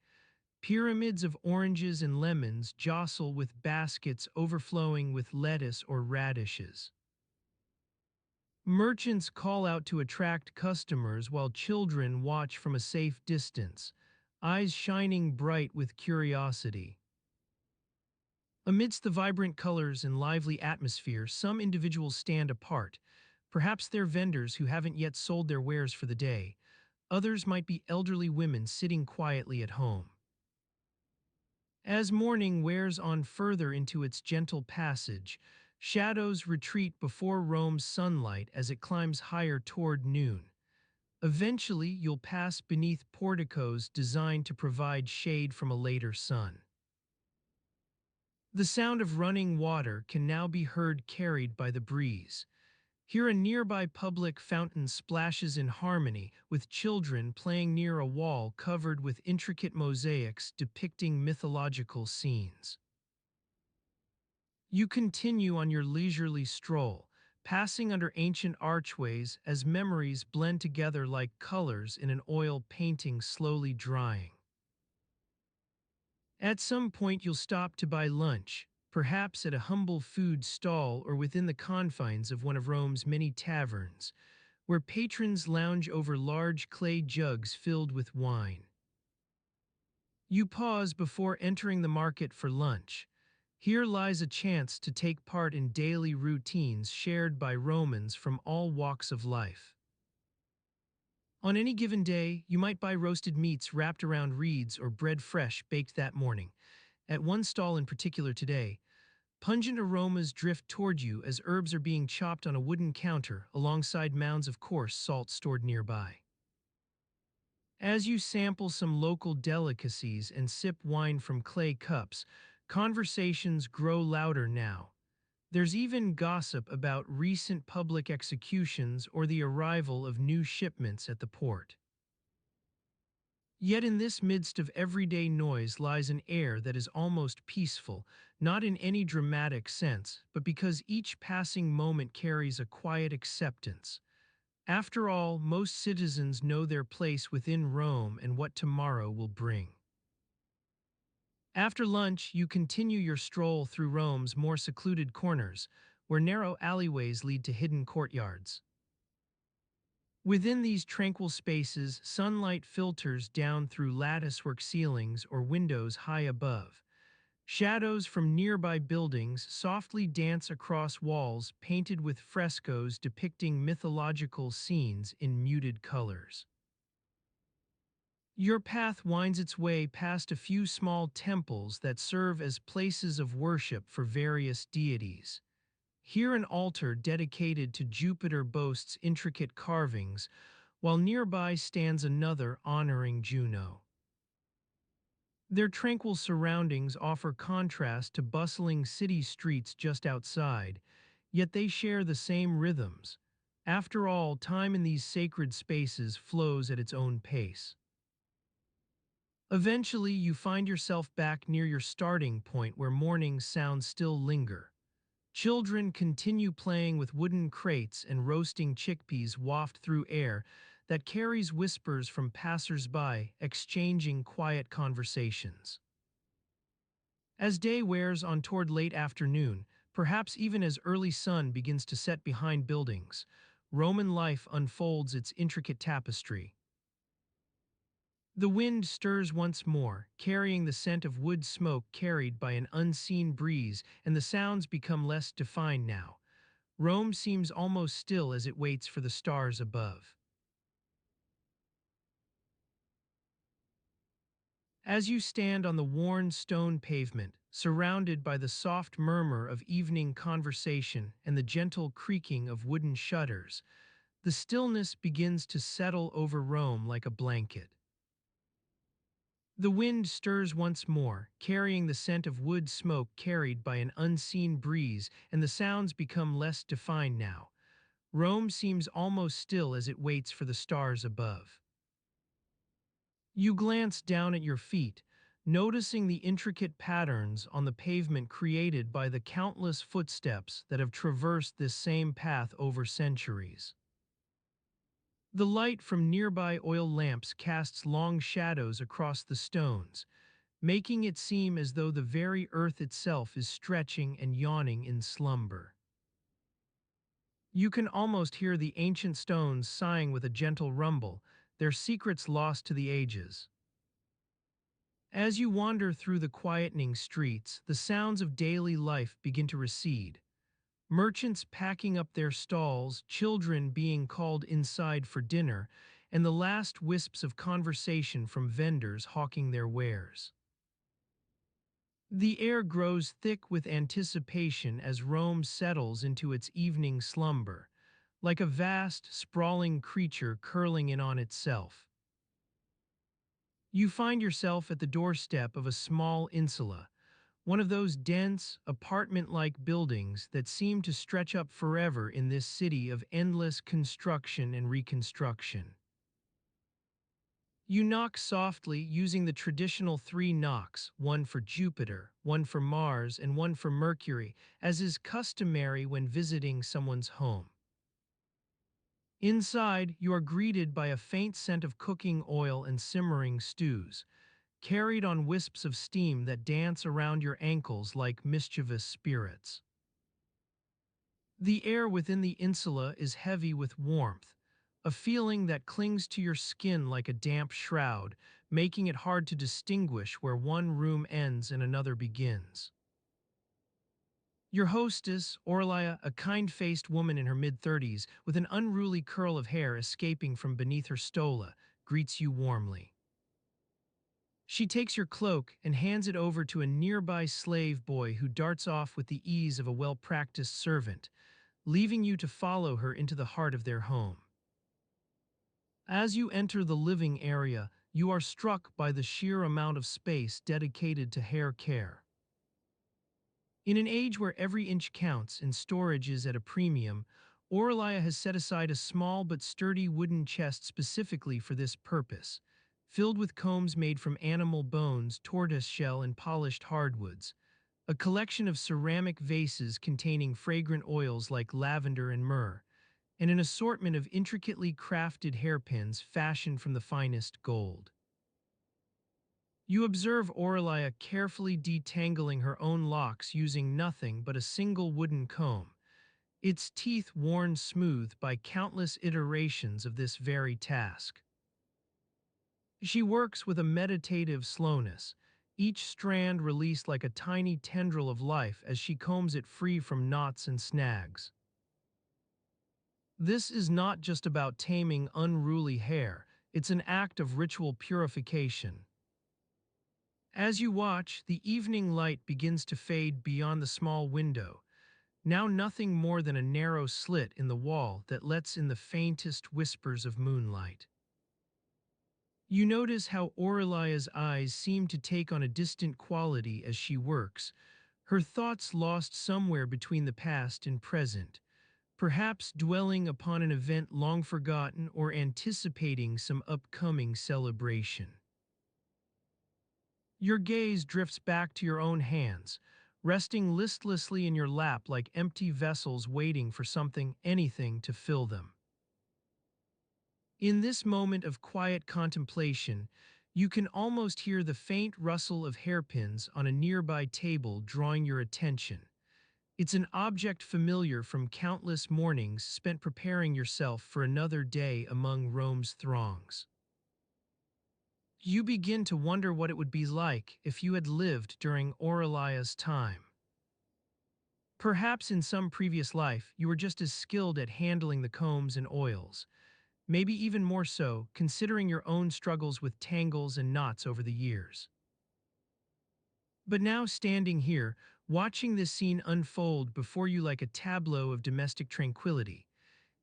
Pyramids of oranges and lemons jostle with baskets overflowing with lettuce or radishes. Merchants call out to attract customers while children watch from a safe distance, eyes shining bright with curiosity. Amidst the vibrant colors and lively atmosphere, some individuals stand apart. Perhaps they're vendors who haven't yet sold their wares for the day. Others might be elderly women sitting quietly at home. As morning wears on further into its gentle passage, shadows retreat before Rome's sunlight as it climbs higher toward noon. Eventually, you'll pass beneath porticos designed to provide shade from a later sun. The sound of running water can now be heard carried by the breeze. Here a nearby public fountain splashes in harmony with children playing near a wall covered with intricate mosaics depicting mythological scenes. You continue on your leisurely stroll, passing under ancient archways as memories blend together like colors in an oil painting slowly drying. At some point you'll stop to buy lunch, perhaps at a humble food stall or within the confines of one of Rome's many taverns, where patrons lounge over large clay jugs filled with wine. You pause before entering the market for lunch. Here lies a chance to take part in daily routines shared by Romans from all walks of life. On any given day, you might buy roasted meats wrapped around reeds or bread fresh baked that morning. At one stall in particular today, pungent aromas drift toward you as herbs are being chopped on a wooden counter alongside mounds of coarse salt stored nearby. As you sample some local delicacies and sip wine from clay cups, conversations grow louder now. There's even gossip about recent public executions or the arrival of new shipments at the port. Yet in this midst of everyday noise lies an air that is almost peaceful, not in any dramatic sense, but because each passing moment carries a quiet acceptance. After all, most citizens know their place within Rome and what tomorrow will bring. After lunch, you continue your stroll through Rome's more secluded corners, where narrow alleyways lead to hidden courtyards. Within these tranquil spaces, sunlight filters down through latticework ceilings or windows high above. Shadows from nearby buildings softly dance across walls painted with frescoes depicting mythological scenes in muted colors. Your path winds its way past a few small temples that serve as places of worship for various deities. Here an altar dedicated to Jupiter boasts intricate carvings, while nearby stands another honoring Juno. Their tranquil surroundings offer contrast to bustling city streets just outside, yet they share the same rhythms. After all, time in these sacred spaces flows at its own pace. Eventually, you find yourself back near your starting point where morning sounds still linger. Children continue playing with wooden crates and roasting chickpeas waft through air that carries whispers from passers-by, exchanging quiet conversations. As day wears on toward late afternoon, perhaps even as early sun begins to set behind buildings, Roman life unfolds its intricate tapestry. The wind stirs once more, carrying the scent of wood smoke carried by an unseen breeze, and the sounds become less defined now. Rome seems almost still as it waits for the stars above. As you stand on the worn stone pavement, surrounded by the soft murmur of evening conversation and the gentle creaking of wooden shutters, the stillness begins to settle over Rome like a blanket. The wind stirs once more, carrying the scent of wood smoke carried by an unseen breeze, and the sounds become less defined now. Rome seems almost still as it waits for the stars above. You glance down at your feet, noticing the intricate patterns on the pavement created by the countless footsteps that have traversed this same path over centuries. The light from nearby oil lamps casts long shadows across the stones, making it seem as though the very earth itself is stretching and yawning in slumber. You can almost hear the ancient stones sighing with a gentle rumble, their secrets lost to the ages. As you wander through the quietening streets, the sounds of daily life begin to recede. Merchants packing up their stalls, children being called inside for dinner, and the last wisps of conversation from vendors hawking their wares. The air grows thick with anticipation as Rome settles into its evening slumber, like a vast, sprawling creature curling in on itself. You find yourself at the doorstep of a small insula, one of those dense, apartment-like buildings that seem to stretch up forever in this city of endless construction and reconstruction. You knock softly using the traditional three knocks, one for Jupiter, one for Mars, and one for Mercury, as is customary when visiting someone's home. Inside, you are greeted by a faint scent of cooking oil and simmering stews, carried on wisps of steam that dance around your ankles like mischievous spirits. The air within the insula is heavy with warmth, a feeling that clings to your skin like a damp shroud, making it hard to distinguish where one room ends and another begins. Your hostess, Orlia, a kind-faced woman in her mid-30s with an unruly curl of hair escaping from beneath her stola, greets you warmly. She takes your cloak and hands it over to a nearby slave boy who darts off with the ease of a well-practiced servant, leaving you to follow her into the heart of their home. As you enter the living area, you are struck by the sheer amount of space dedicated to hair care. In an age where every inch counts and storage is at a premium, Aurelia has set aside a small but sturdy wooden chest specifically for this purpose, filled with combs made from animal bones, tortoiseshell, and polished hardwoods, a collection of ceramic vases containing fragrant oils like lavender and myrrh, and an assortment of intricately crafted hairpins fashioned from the finest gold. You observe Aurelia carefully detangling her own locks using nothing but a single wooden comb, its teeth worn smooth by countless iterations of this very task. She works with a meditative slowness, each strand released like a tiny tendril of life as she combs it free from knots and snags. This is not just about taming unruly hair, it's an act of ritual purification. As you watch, the evening light begins to fade beyond the small window, now nothing more than a narrow slit in the wall that lets in the faintest whispers of moonlight. You notice how Aurelia's eyes seem to take on a distant quality as she works, her thoughts lost somewhere between the past and present, perhaps dwelling upon an event long forgotten or anticipating some upcoming celebration. Your gaze drifts back to your own hands, resting listlessly in your lap like empty vessels waiting for something, anything to fill them. In this moment of quiet contemplation, you can almost hear the faint rustle of hairpins on a nearby table drawing your attention. It's an object familiar from countless mornings spent preparing yourself for another day among Rome's throngs. You begin to wonder what it would be like if you had lived during Aurelia's time. Perhaps in some previous life you were just as skilled at handling the combs and oils, maybe even more so considering your own struggles with tangles and knots over the years. But now standing here, watching this scene unfold before you like a tableau of domestic tranquility,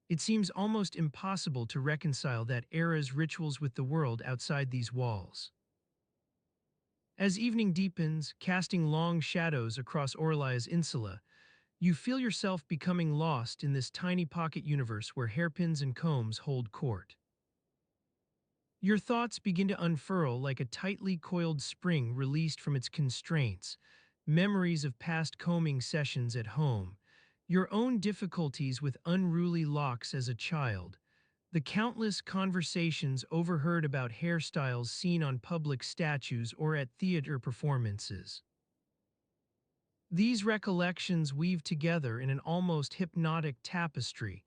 it seems almost impossible to reconcile that era's rituals with the world outside these walls. As evening deepens, casting long shadows across Orlia's insula, you feel yourself becoming lost in this tiny pocket universe where hairpins and combs hold court. Your thoughts begin to unfurl like a tightly coiled spring released from its constraints, memories of past combing sessions at home, your own difficulties with unruly locks as a child, the countless conversations overheard about hairstyles seen on public statues or at theater performances. These recollections weave together in an almost hypnotic tapestry,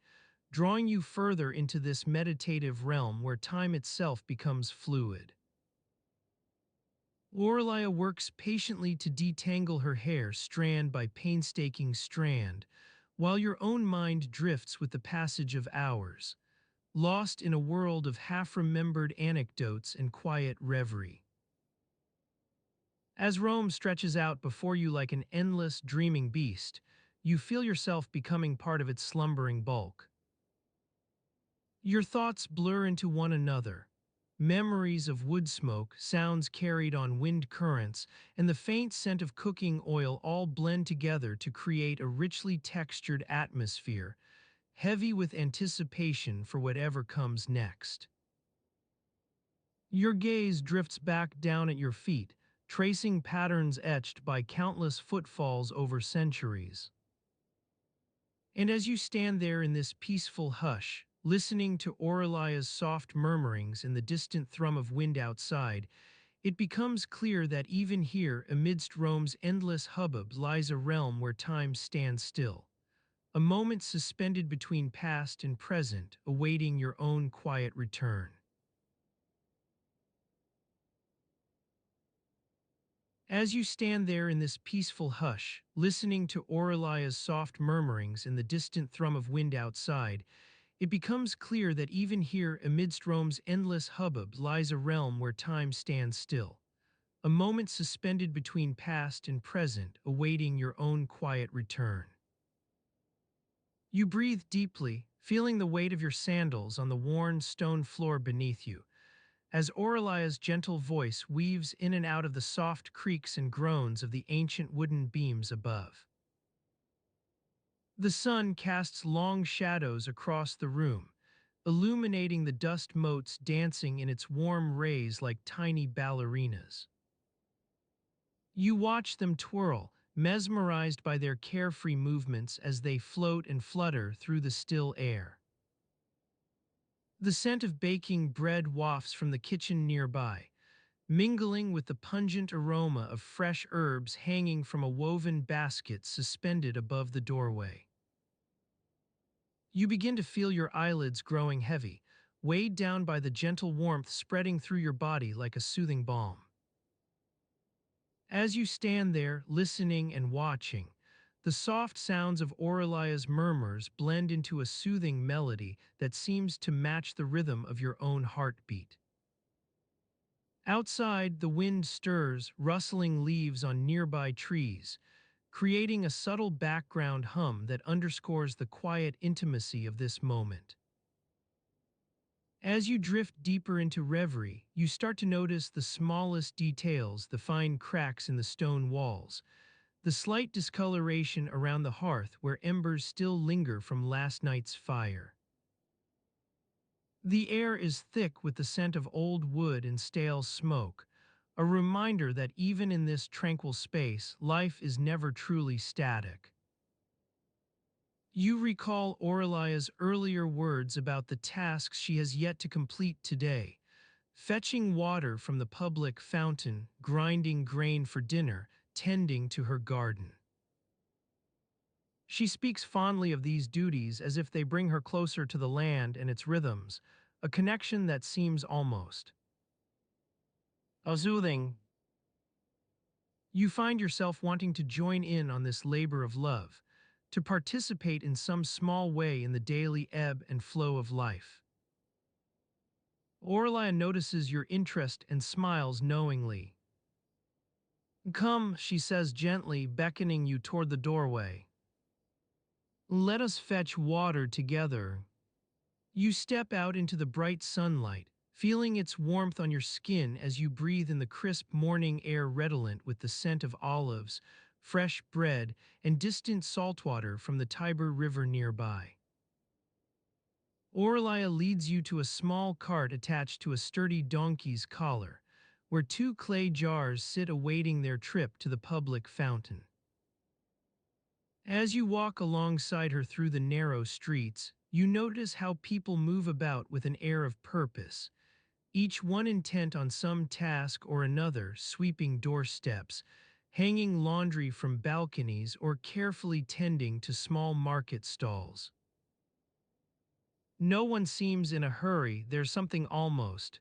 drawing you further into this meditative realm where time itself becomes fluid. Lorelia works patiently to detangle her hair strand by painstaking strand, while your own mind drifts with the passage of hours, lost in a world of half-remembered anecdotes and quiet reverie. As Rome stretches out before you like an endless, dreaming beast, you feel yourself becoming part of its slumbering bulk. Your thoughts blur into one another. Memories of wood smoke, sounds carried on wind currents, and the faint scent of cooking oil all blend together to create a richly textured atmosphere, heavy with anticipation for whatever comes next. Your gaze drifts back down at your feet, tracing patterns etched by countless footfalls over centuries. And as you stand there in this peaceful hush, listening to Aurelia's soft murmurings and the distant thrum of wind outside, it becomes clear that even here, amidst Rome's endless hubbub, lies a realm where time stands still. A moment suspended between past and present, awaiting your own quiet return. As you stand there in this peaceful hush, listening to Aurelia's soft murmurings and the distant thrum of wind outside, it becomes clear that even here, amidst Rome's endless hubbub, lies a realm where time stands still. A moment suspended between past and present, awaiting your own quiet return. You breathe deeply, feeling the weight of your sandals on the worn stone floor beneath you, as Aurelia's gentle voice weaves in and out of the soft creaks and groans of the ancient wooden beams above. The sun casts long shadows across the room, illuminating the dust motes dancing in its warm rays like tiny ballerinas. You watch them twirl, mesmerized by their carefree movements as they float and flutter through the still air. The scent of baking bread wafts from the kitchen nearby, mingling with the pungent aroma of fresh herbs hanging from a woven basket suspended above the doorway. You begin to feel your eyelids growing heavy, weighed down by the gentle warmth spreading through your body like a soothing balm. As you stand there, listening and watching, the soft sounds of Aurelia's murmurs blend into a soothing melody that seems to match the rhythm of your own heartbeat. Outside, the wind stirs, rustling leaves on nearby trees, creating a subtle background hum that underscores the quiet intimacy of this moment. As you drift deeper into reverie, you start to notice the smallest details, the fine cracks in the stone walls, the slight discoloration around the hearth where embers still linger from last night's fire. The air is thick with the scent of old wood and stale smoke, a reminder that even in this tranquil space, life is never truly static. You recall Aurelia's earlier words about the tasks she has yet to complete today: fetching water from the public fountain, grinding grain for dinner, tending to her garden. She speaks fondly of these duties as if they bring her closer to the land and its rhythms, a connection that seems almost soothing. You find yourself wanting to join in on this labor of love, to participate in some small way in the daily ebb and flow of life. Orlia notices your interest and smiles knowingly. "Come," she says gently, beckoning you toward the doorway. "Let us fetch water together." You step out into the bright sunlight, feeling its warmth on your skin as you breathe in the crisp morning air redolent with the scent of olives, fresh bread, and distant saltwater from the Tiber River nearby. Orlia leads you to a small cart attached to a sturdy donkey's collar, where two clay jars sit awaiting their trip to the public fountain. As you walk alongside her through the narrow streets, you notice how people move about with an air of purpose, each one intent on some task or another, sweeping doorsteps, hanging laundry from balconies, or carefully tending to small market stalls. No one seems in a hurry. There's something almost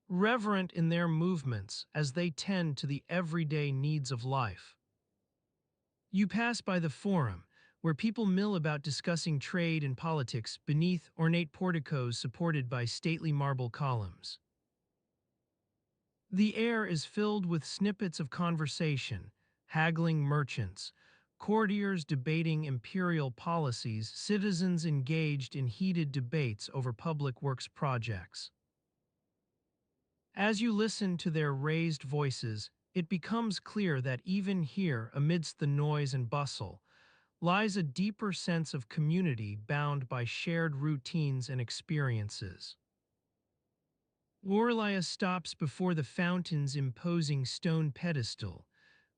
reverent in their movements as they tend to the everyday needs of life. You pass by the forum, where people mill about discussing trade and politics beneath ornate porticos supported by stately marble columns. The air is filled with snippets of conversation, haggling merchants, courtiers debating imperial policies, citizens engaged in heated debates over public works projects. As you listen to their raised voices, it becomes clear that even here, amidst the noise and bustle, lies a deeper sense of community bound by shared routines and experiences. Orlia stops before the fountain's imposing stone pedestal,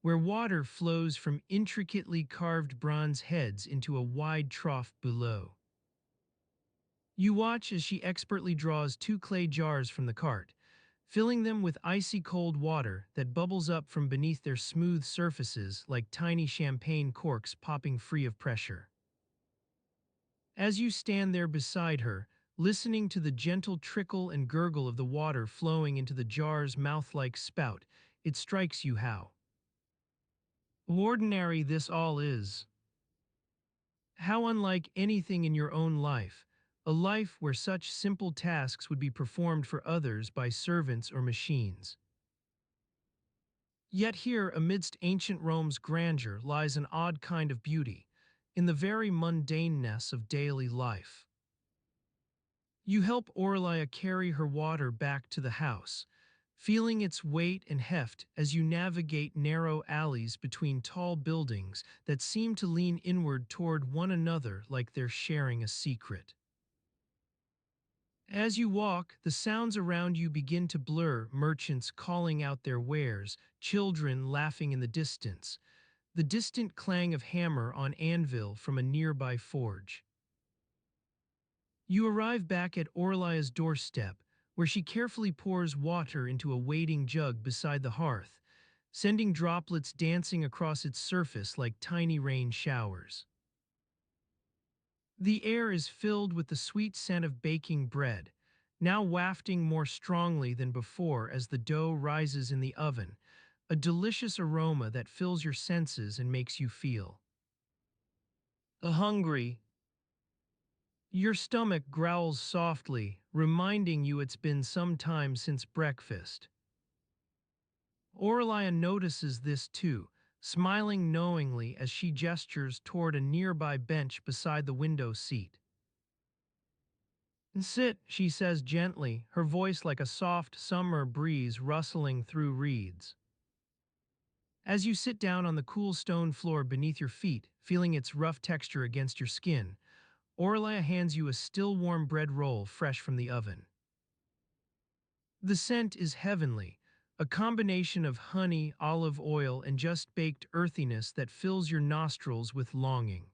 where water flows from intricately carved bronze heads into a wide trough below. You watch as she expertly draws two clay jars from the cart, filling them with icy cold water that bubbles up from beneath their smooth surfaces like tiny champagne corks popping free of pressure. As you stand there beside her, listening to the gentle trickle and gurgle of the water flowing into the jar's mouth-like spout, it strikes you how ordinary this all is. How unlike anything in your own life, a life where such simple tasks would be performed for others by servants or machines. Yet here, amidst ancient Rome's grandeur, lies an odd kind of beauty, in the very mundaneness of daily life. You help Orlia carry her water back to the house, feeling its weight and heft as you navigate narrow alleys between tall buildings that seem to lean inward toward one another like they're sharing a secret. As you walk, the sounds around you begin to blur, merchants calling out their wares, children laughing in the distance, the distant clang of hammer on anvil from a nearby forge. You arrive back at Orlia's doorstep, where she carefully pours water into a waiting jug beside the hearth, sending droplets dancing across its surface like tiny rain showers. The air is filled with the sweet scent of baking bread, now wafting more strongly than before as the dough rises in the oven, a delicious aroma that fills your senses and makes you feel hungry. Your stomach growls softly, reminding you it's been some time since breakfast. Orlia notices this too, smiling knowingly as she gestures toward a nearby bench beside the window seat. Sit, she says gently, her voice like a soft summer breeze rustling through reeds. As you sit down on the cool stone floor beneath your feet, feeling its rough texture against your skin, Orlia hands you a still warm bread roll fresh from the oven. The scent is heavenly, a combination of honey, olive oil, and just baked earthiness that fills your nostrils with longing.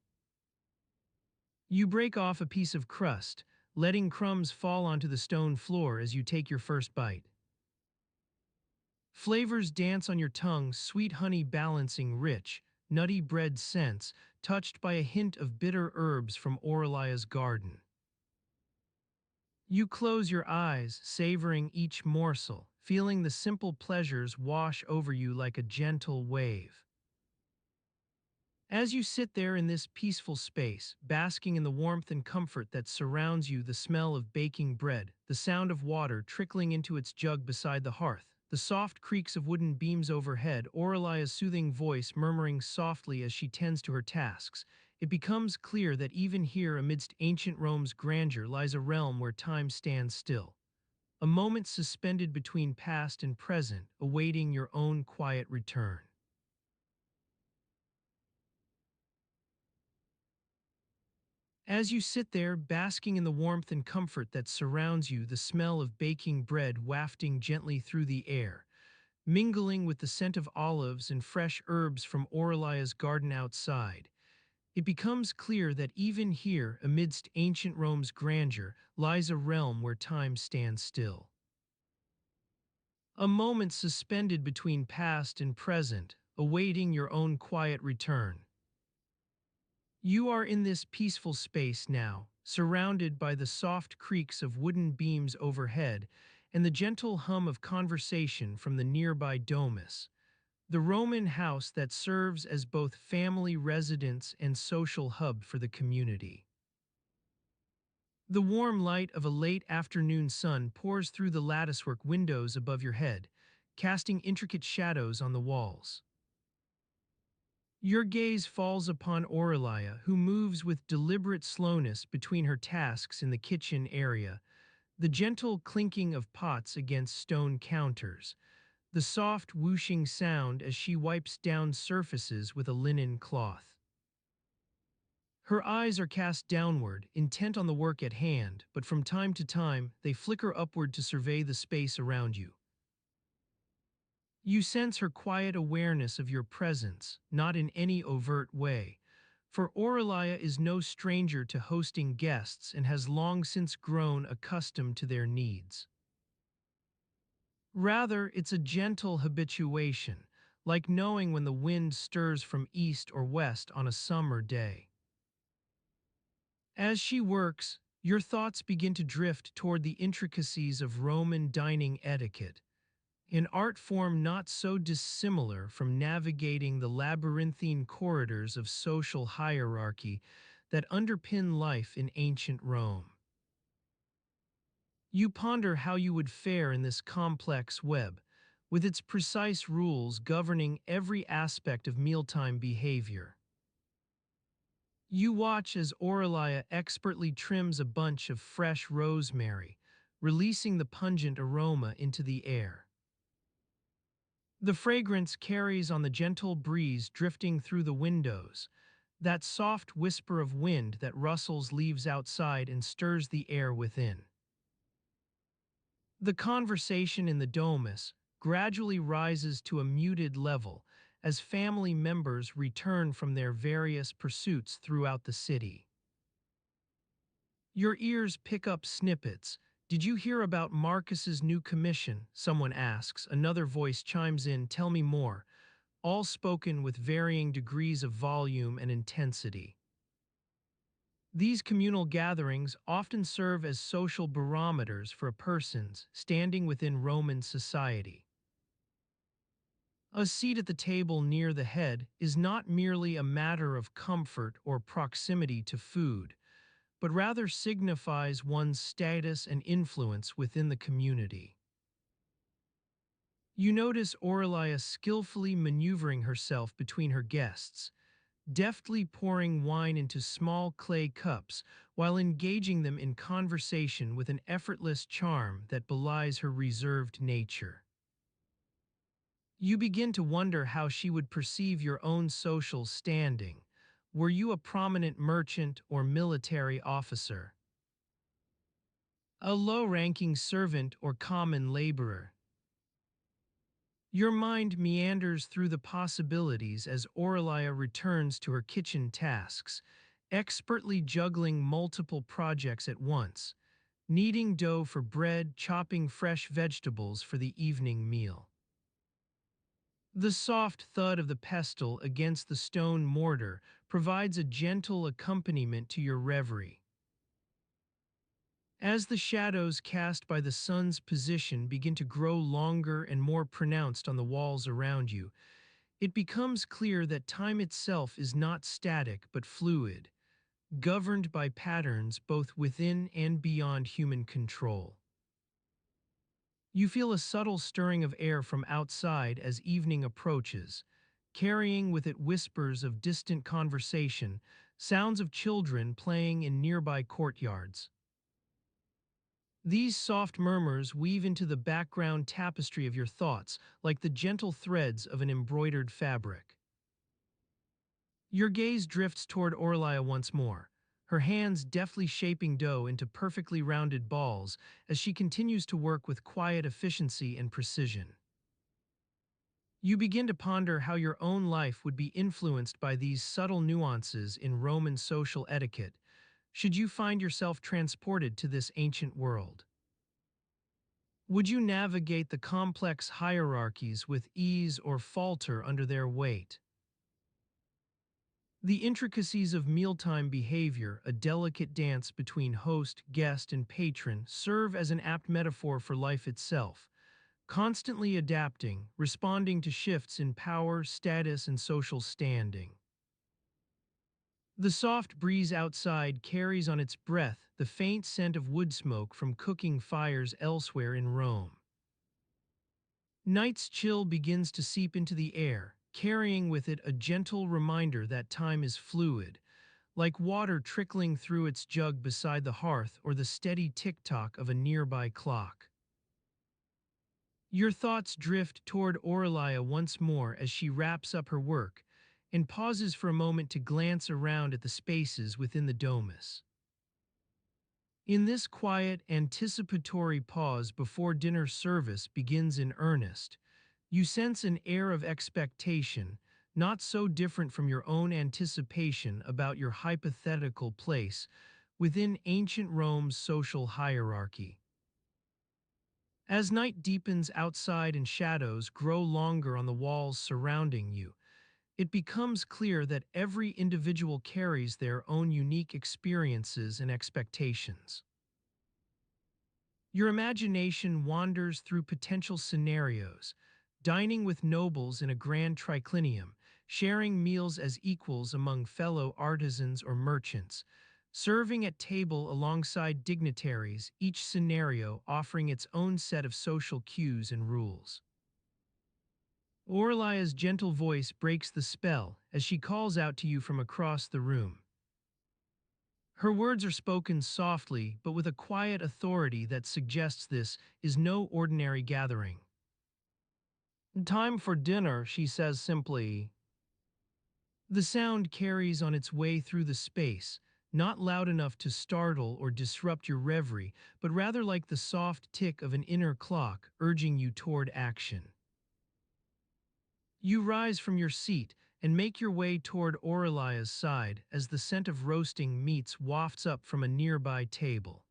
You break off a piece of crust, letting crumbs fall onto the stone floor as you take your first bite. Flavors dance on your tongue, sweet honey balancing rich, nutty bread scents, touched by a hint of bitter herbs from Orlia's garden. You close your eyes, savoring each morsel, feeling the simple pleasures wash over you like a gentle wave. As you sit there in this peaceful space, basking in the warmth and comfort that surrounds you, the smell of baking bread, the sound of water trickling into its jug beside the hearth, the soft creaks of wooden beams overhead, Orlia's soothing voice murmuring softly as she tends to her tasks, it becomes clear that even here amidst ancient Rome's grandeur lies a realm where time stands still. A moment suspended between past and present, awaiting your own quiet return. As you sit there, basking in the warmth and comfort that surrounds you, the smell of baking bread wafting gently through the air, mingling with the scent of olives and fresh herbs from Orlia's garden outside, it becomes clear that even here, amidst ancient Rome's grandeur, lies a realm where time stands still. A moment suspended between past and present, awaiting your own quiet return. You are in this peaceful space now, surrounded by the soft creaks of wooden beams overhead and the gentle hum of conversation from the nearby domus, the Roman house that serves as both family residence and social hub for the community. The warm light of a late afternoon sun pours through the latticework windows above your head, casting intricate shadows on the walls. Your gaze falls upon Aurelia, who moves with deliberate slowness between her tasks in the kitchen area, the gentle clinking of pots against stone counters, the soft whooshing sound as she wipes down surfaces with a linen cloth. Her eyes are cast downward, intent on the work at hand, but from time to time they flicker upward to survey the space around you. You sense her quiet awareness of your presence, not in any overt way, for Aurelia is no stranger to hosting guests and has long since grown accustomed to their needs. Rather, it's a gentle habituation, like knowing when the wind stirs from east or west on a summer day. As she works, your thoughts begin to drift toward the intricacies of Roman dining etiquette, an art form not so dissimilar from navigating the labyrinthine corridors of social hierarchy that underpin life in ancient Rome. You ponder how you would fare in this complex web, with its precise rules governing every aspect of mealtime behavior. You watch as Aurelia expertly trims a bunch of fresh rosemary, releasing the pungent aroma into the air. The fragrance carries on the gentle breeze drifting through the windows, that soft whisper of wind that rustles leaves outside and stirs the air within. The conversation in the domus gradually rises to a muted level as family members return from their various pursuits throughout the city. Your ears pick up snippets. Did you hear about Marcus's new commission? Someone asks. Another voice chimes in, tell me more, all spoken with varying degrees of volume and intensity. These communal gatherings often serve as social barometers for a person's standing within Roman society. A seat at the table near the head is not merely a matter of comfort or proximity to food, but rather signifies one's status and influence within the community. You notice Aurelia skillfully maneuvering herself between her guests, deftly pouring wine into small clay cups while engaging them in conversation with an effortless charm that belies her reserved nature. You begin to wonder how she would perceive your own social standing. Were you a prominent merchant or military officer? A low-ranking servant or common laborer? Your mind meanders through the possibilities as Aurelia returns to her kitchen tasks, expertly juggling multiple projects at once, kneading dough for bread, chopping fresh vegetables for the evening meal. The soft thud of the pestle against the stone mortar provides a gentle accompaniment to your reverie. As the shadows cast by the sun's position begin to grow longer and more pronounced on the walls around you, it becomes clear that time itself is not static but fluid, governed by patterns both within and beyond human control. You feel a subtle stirring of air from outside as evening approaches, carrying with it whispers of distant conversation, sounds of children playing in nearby courtyards. These soft murmurs weave into the background tapestry of your thoughts like the gentle threads of an embroidered fabric. Your gaze drifts toward Aurelia once more, her hands deftly shaping dough into perfectly rounded balls as she continues to work with quiet efficiency and precision. You begin to ponder how your own life would be influenced by these subtle nuances in Roman social etiquette, should you find yourself transported to this ancient world. Would you navigate the complex hierarchies with ease or falter under their weight? The intricacies of mealtime behavior, a delicate dance between host, guest, and patron, serve as an apt metaphor for life itself, constantly adapting, responding to shifts in power, status, and social standing. The soft breeze outside carries on its breath the faint scent of wood smoke from cooking fires elsewhere in Rome. Night's chill begins to seep into the air, carrying with it a gentle reminder that time is fluid, like water trickling through its jug beside the hearth or the steady tick-tock of a nearby clock. Your thoughts drift toward Aurelia once more as she wraps up her work and pauses for a moment to glance around at the spaces within the domus. In this quiet, anticipatory pause before dinner service begins in earnest, you sense an air of expectation, not so different from your own anticipation about your hypothetical place within ancient Rome's social hierarchy. As night deepens outside and shadows grow longer on the walls surrounding you, it becomes clear that every individual carries their own unique experiences and expectations. Your imagination wanders through potential scenarios, dining with nobles in a grand triclinium, sharing meals as equals among fellow artisans or merchants, serving at table alongside dignitaries, each scenario offering its own set of social cues and rules. Orlia's gentle voice breaks the spell as she calls out to you from across the room. Her words are spoken softly, but with a quiet authority that suggests this is no ordinary gathering. Time for dinner, she says simply. The sound carries on its way through the space, not loud enough to startle or disrupt your reverie, but rather like the soft tick of an inner clock urging you toward action. You rise from your seat and make your way toward Aurelia's side as the scent of roasting meats wafts up from a nearby table.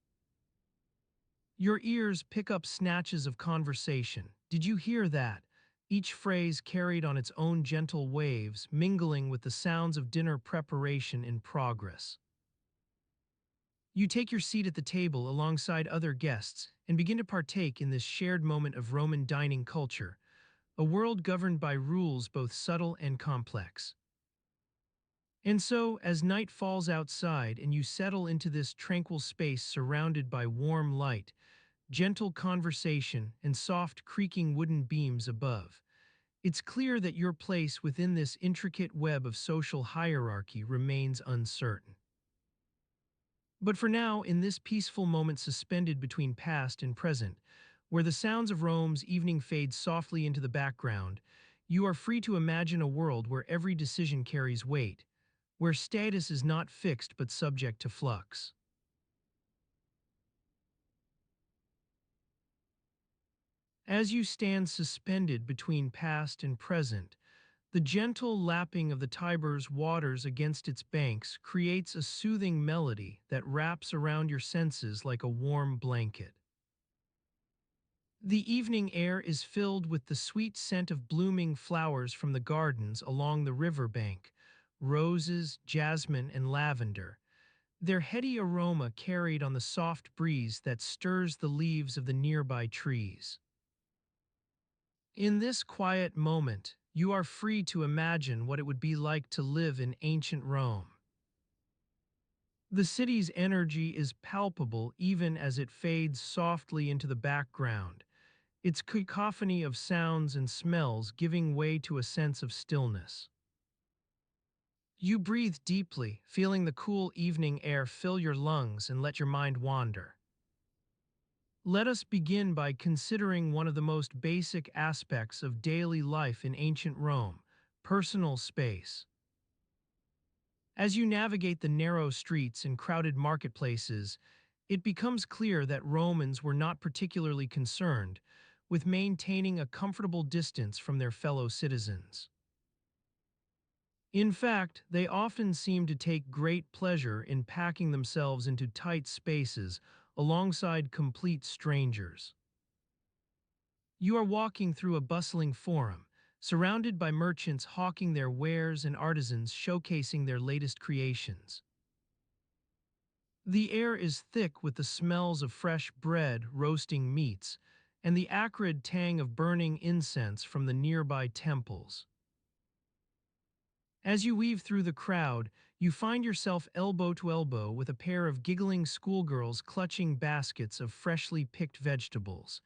Your ears pick up snatches of conversation. Did you hear that? Each phrase carried on its own gentle waves, mingling with the sounds of dinner preparation in progress. You take your seat at the table alongside other guests and begin to partake in this shared moment of Roman dining culture, a world governed by rules both subtle and complex. And so, as night falls outside and you settle into this tranquil space surrounded by warm light, gentle conversation, and soft creaking wooden beams above, it's clear that your place within this intricate web of social hierarchy remains uncertain. But for now, in this peaceful moment suspended between past and present, where the sounds of Rome's evening fade softly into the background, you are free to imagine a world where every decision carries weight, where status is not fixed but subject to flux. As you stand suspended between past and present, the gentle lapping of the Tiber's waters against its banks creates a soothing melody that wraps around your senses like a warm blanket. The evening air is filled with the sweet scent of blooming flowers from the gardens along the riverbank, roses, jasmine, and lavender, their heady aroma carried on the soft breeze that stirs the leaves of the nearby trees. In this quiet moment, you are free to imagine what it would be like to live in ancient Rome. The city's energy is palpable even as it fades softly into the background, its cacophony of sounds and smells giving way to a sense of stillness. You breathe deeply, feeling the cool evening air fill your lungs and let your mind wander. Let us begin by considering one of the most basic aspects of daily life in ancient Rome: personal space. As you navigate the narrow streets and crowded marketplaces, it becomes clear that Romans were not particularly concerned with maintaining a comfortable distance from their fellow citizens. In fact, they often seem to take great pleasure in packing themselves into tight spaces alongside complete strangers. You are walking through a bustling forum, surrounded by merchants hawking their wares and artisans showcasing their latest creations. The air is thick with the smells of fresh bread, roasting meats, and the acrid tang of burning incense from the nearby temples. As you weave through the crowd, you find yourself elbow to elbow with a pair of giggling schoolgirls clutching baskets of freshly picked vegetables.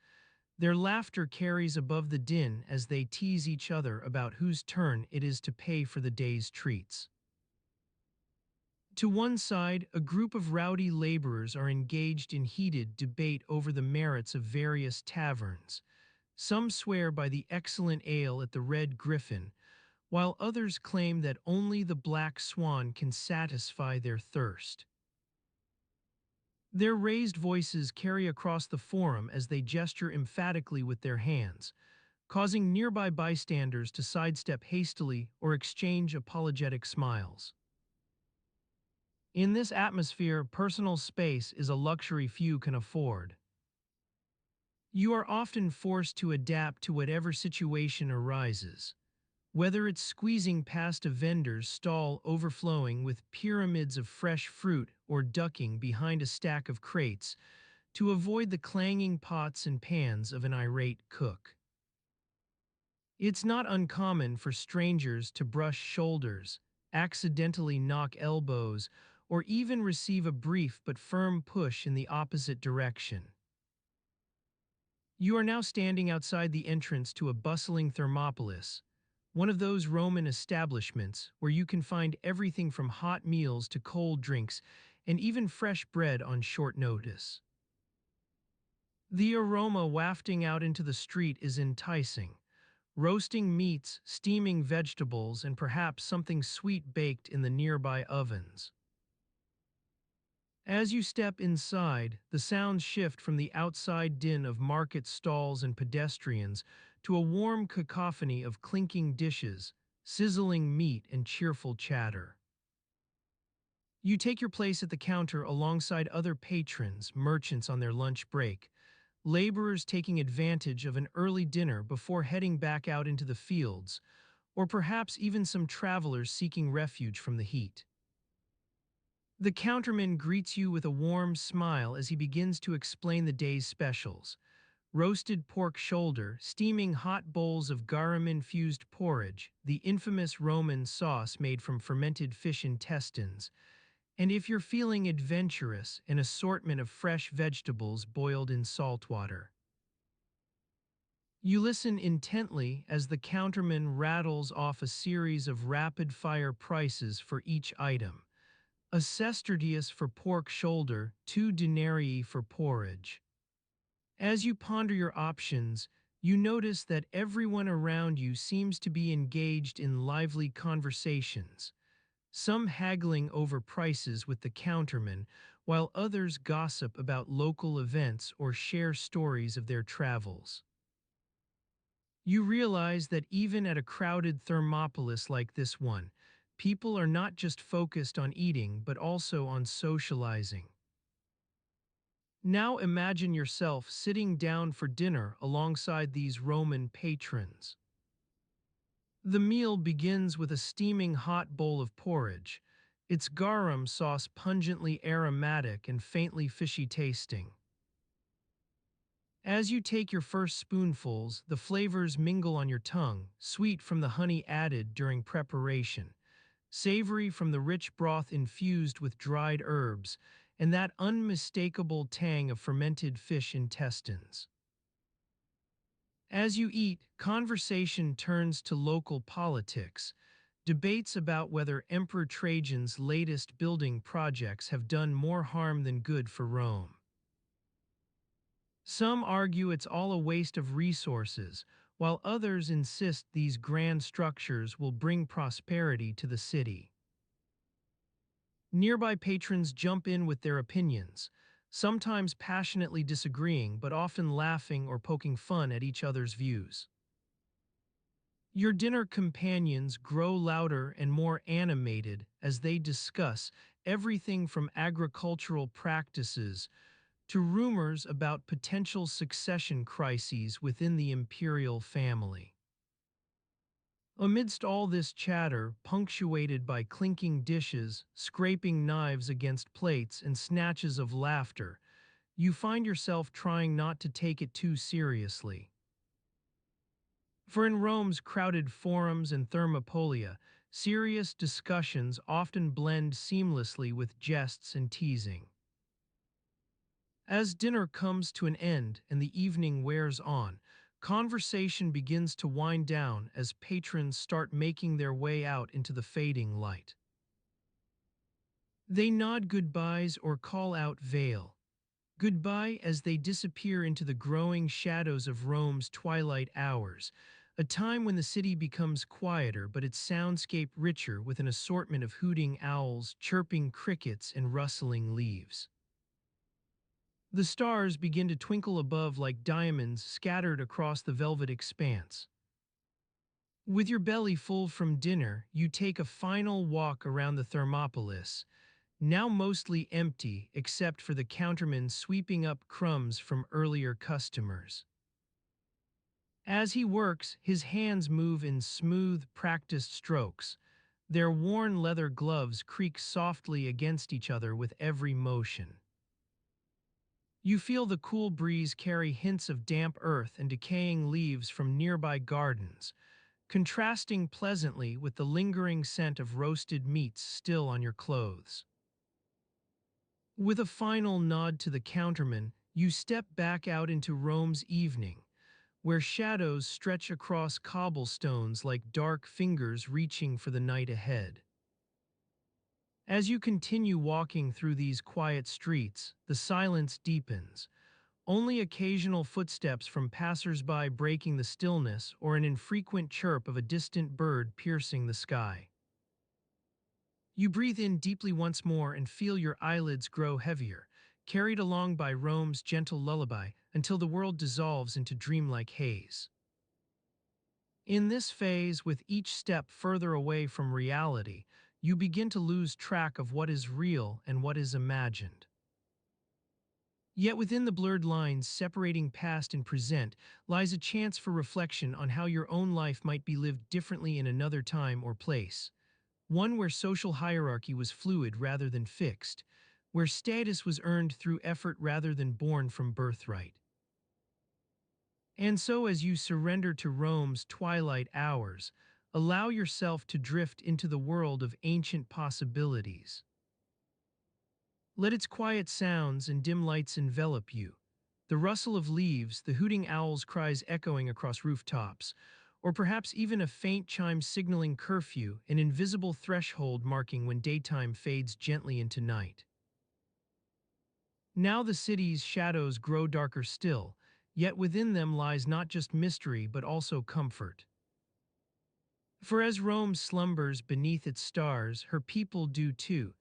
Their laughter carries above the din as they tease each other about whose turn it is to pay for the day's treats. To one side, a group of rowdy laborers are engaged in heated debate over the merits of various taverns. Some swear by the excellent ale at the Red Griffin, while others claim that only the Black Swan can satisfy their thirst. Their raised voices carry across the forum as they gesture emphatically with their hands, causing nearby bystanders to sidestep hastily or exchange apologetic smiles. In this atmosphere, personal space is a luxury few can afford. You are often forced to adapt to whatever situation arises, whether it's squeezing past a vendor's stall overflowing with pyramids of fresh fruit or ducking behind a stack of crates to avoid the clanging pots and pans of an irate cook. It's not uncommon for strangers to brush shoulders, accidentally knock elbows, or even receive a brief but firm push in the opposite direction. You are now standing outside the entrance to a bustling Thermopolis, one of those Roman establishments where you can find everything from hot meals to cold drinks and even fresh bread on short notice. The aroma wafting out into the street is enticing. Roasting meats, steaming vegetables, and perhaps something sweet baked in the nearby ovens. As you step inside, the sounds shift from the outside din of market stalls and pedestrians to a warm cacophony of clinking dishes, sizzling meat, and cheerful chatter. You take your place at the counter alongside other patrons, merchants on their lunch break, laborers taking advantage of an early dinner before heading back out into the fields, or perhaps even some travelers seeking refuge from the heat. The counterman greets you with a warm smile as he begins to explain the day's specials. Roasted pork shoulder, steaming hot bowls of garum-infused porridge, the infamous Roman sauce made from fermented fish intestines, and if you're feeling adventurous, an assortment of fresh vegetables boiled in salt water. You listen intently as the counterman rattles off a series of rapid-fire prices for each item. A sestertius for pork shoulder, 2 denarii for porridge. As you ponder your options, you notice that everyone around you seems to be engaged in lively conversations, some haggling over prices with the counterman, while others gossip about local events or share stories of their travels. You realize that even at a crowded Thermopolis like this one, people are not just focused on eating but also on socializing. Now imagine yourself sitting down for dinner alongside these Roman patrons. The meal begins with a steaming hot bowl of porridge, its garum sauce pungently aromatic and faintly fishy tasting. As you take your first spoonfuls, the flavors mingle on your tongue, sweet from the honey added during preparation, savory from the rich broth infused with dried herbs, and that unmistakable tang of fermented fish intestines. As you eat, conversation turns to local politics, debates about whether Emperor Trajan's latest building projects have done more harm than good for Rome. Some argue it's all a waste of resources, while others insist these grand structures will bring prosperity to the city. Nearby patrons jump in with their opinions, sometimes passionately disagreeing but often laughing or poking fun at each other's views. Your dinner companions grow louder and more animated as they discuss everything from agricultural practices to rumors about potential succession crises within the imperial family. Amidst all this chatter, punctuated by clinking dishes, scraping knives against plates, and snatches of laughter, you find yourself trying not to take it too seriously. For in Rome's crowded forums and thermopolia, serious discussions often blend seamlessly with jests and teasing. As dinner comes to an end and the evening wears on, conversation begins to wind down as patrons start making their way out into the fading light. They nod goodbyes or call out veil. Goodbye as they disappear into the growing shadows of Rome's twilight hours, a time when the city becomes quieter but its soundscape richer with an assortment of hooting owls, chirping crickets, and rustling leaves. The stars begin to twinkle above like diamonds scattered across the velvet expanse. With your belly full from dinner, you take a final walk around the Thermopolis, now mostly empty except for the counterman sweeping up crumbs from earlier customers. As he works, his hands move in smooth, practiced strokes. Their worn leather gloves creak softly against each other with every motion. You feel the cool breeze carry hints of damp earth and decaying leaves from nearby gardens, contrasting pleasantly with the lingering scent of roasted meats still on your clothes. With a final nod to the counterman, you step back out into Rome's evening, where shadows stretch across cobblestones like dark fingers reaching for the night ahead. As you continue walking through these quiet streets, the silence deepens, only occasional footsteps from passers-by breaking the stillness or an infrequent chirp of a distant bird piercing the sky. You breathe in deeply once more and feel your eyelids grow heavier, carried along by Rome's gentle lullaby until the world dissolves into dreamlike haze. In this phase, with each step further away from reality, you begin to lose track of what is real and what is imagined. Yet within the blurred lines separating past and present lies a chance for reflection on how your own life might be lived differently in another time or place. One where social hierarchy was fluid rather than fixed, where status was earned through effort rather than born from birthright. And so, as you surrender to Rome's twilight hours, allow yourself to drift into the world of ancient possibilities. Let its quiet sounds and dim lights envelop you. The rustle of leaves, the hooting owl's cries echoing across rooftops, or perhaps even a faint chime signaling curfew, an invisible threshold marking when daytime fades gently into night. Now the city's shadows grow darker still, yet within them lies not just mystery but also comfort. For as Rome slumbers beneath its stars, her people do too,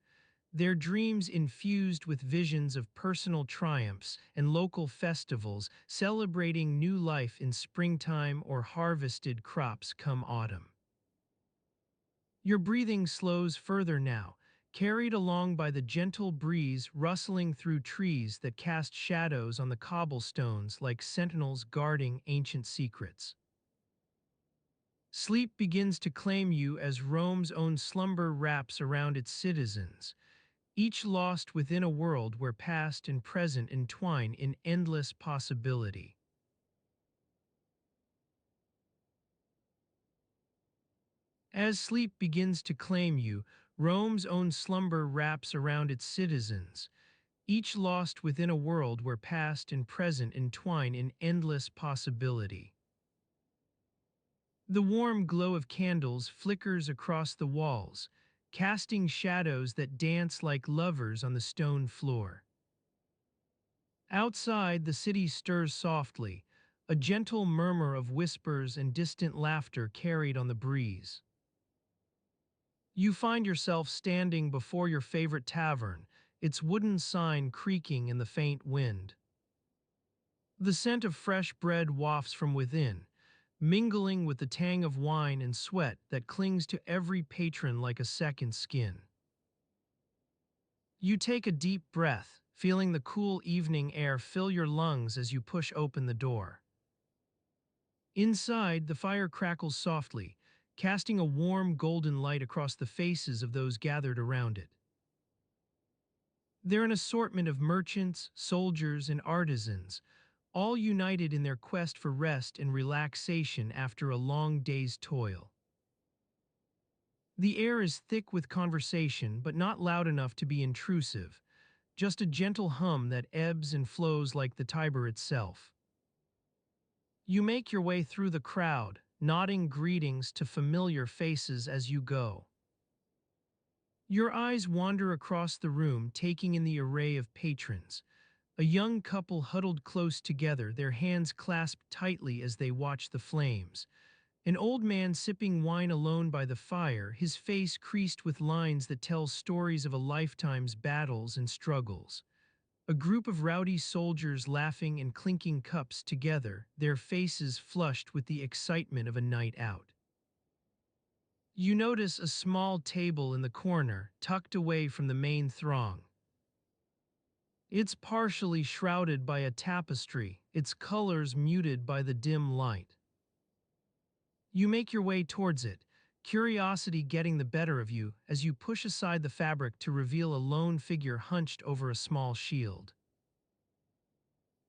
their dreams infused with visions of personal triumphs and local festivals celebrating new life in springtime or harvested crops come autumn. Your breathing slows further now, carried along by the gentle breeze rustling through trees that cast shadows on the cobblestones like sentinels guarding ancient secrets. Sleep begins to claim you as Rome's own slumber wraps around its citizens, each lost within a world where past and present entwine in endless possibility. As sleep begins to claim you, Rome's own slumber wraps around its citizens, each lost within a world where past and present entwine in endless possibility. The warm glow of candles flickers across the walls, casting shadows that dance like lovers on the stone floor. Outside, the city stirs softly, a gentle murmur of whispers and distant laughter carried on the breeze. You find yourself standing before your favorite tavern, its wooden sign creaking in the faint wind. The scent of fresh bread wafts from within, mingling with the tang of wine and sweat that clings to every patron like a second skin. You take a deep breath, feeling the cool evening air fill your lungs as you push open the door. Inside, the fire crackles softly, casting a warm golden light across the faces of those gathered around it. They're an assortment of merchants, soldiers, and artisans, all united in their quest for rest and relaxation after a long day's toil. The air is thick with conversation, but not loud enough to be intrusive. just a gentle hum that ebbs and flows like the Tiber itself. You make your way through the crowd, nodding greetings to familiar faces as you go. Your eyes wander across the room, taking in the array of patrons. A young couple huddled close together, their hands clasped tightly as they watch the flames. An old man sipping wine alone by the fire, his face creased with lines that tell stories of a lifetime's battles and struggles. A group of rowdy soldiers laughing and clinking cups together, their faces flushed with the excitement of a night out. You notice a small table in the corner, tucked away from the main throng. It's partially shrouded by a tapestry, its colors muted by the dim light. You make your way towards it, curiosity getting the better of you as you push aside the fabric to reveal a lone figure hunched over a small shield.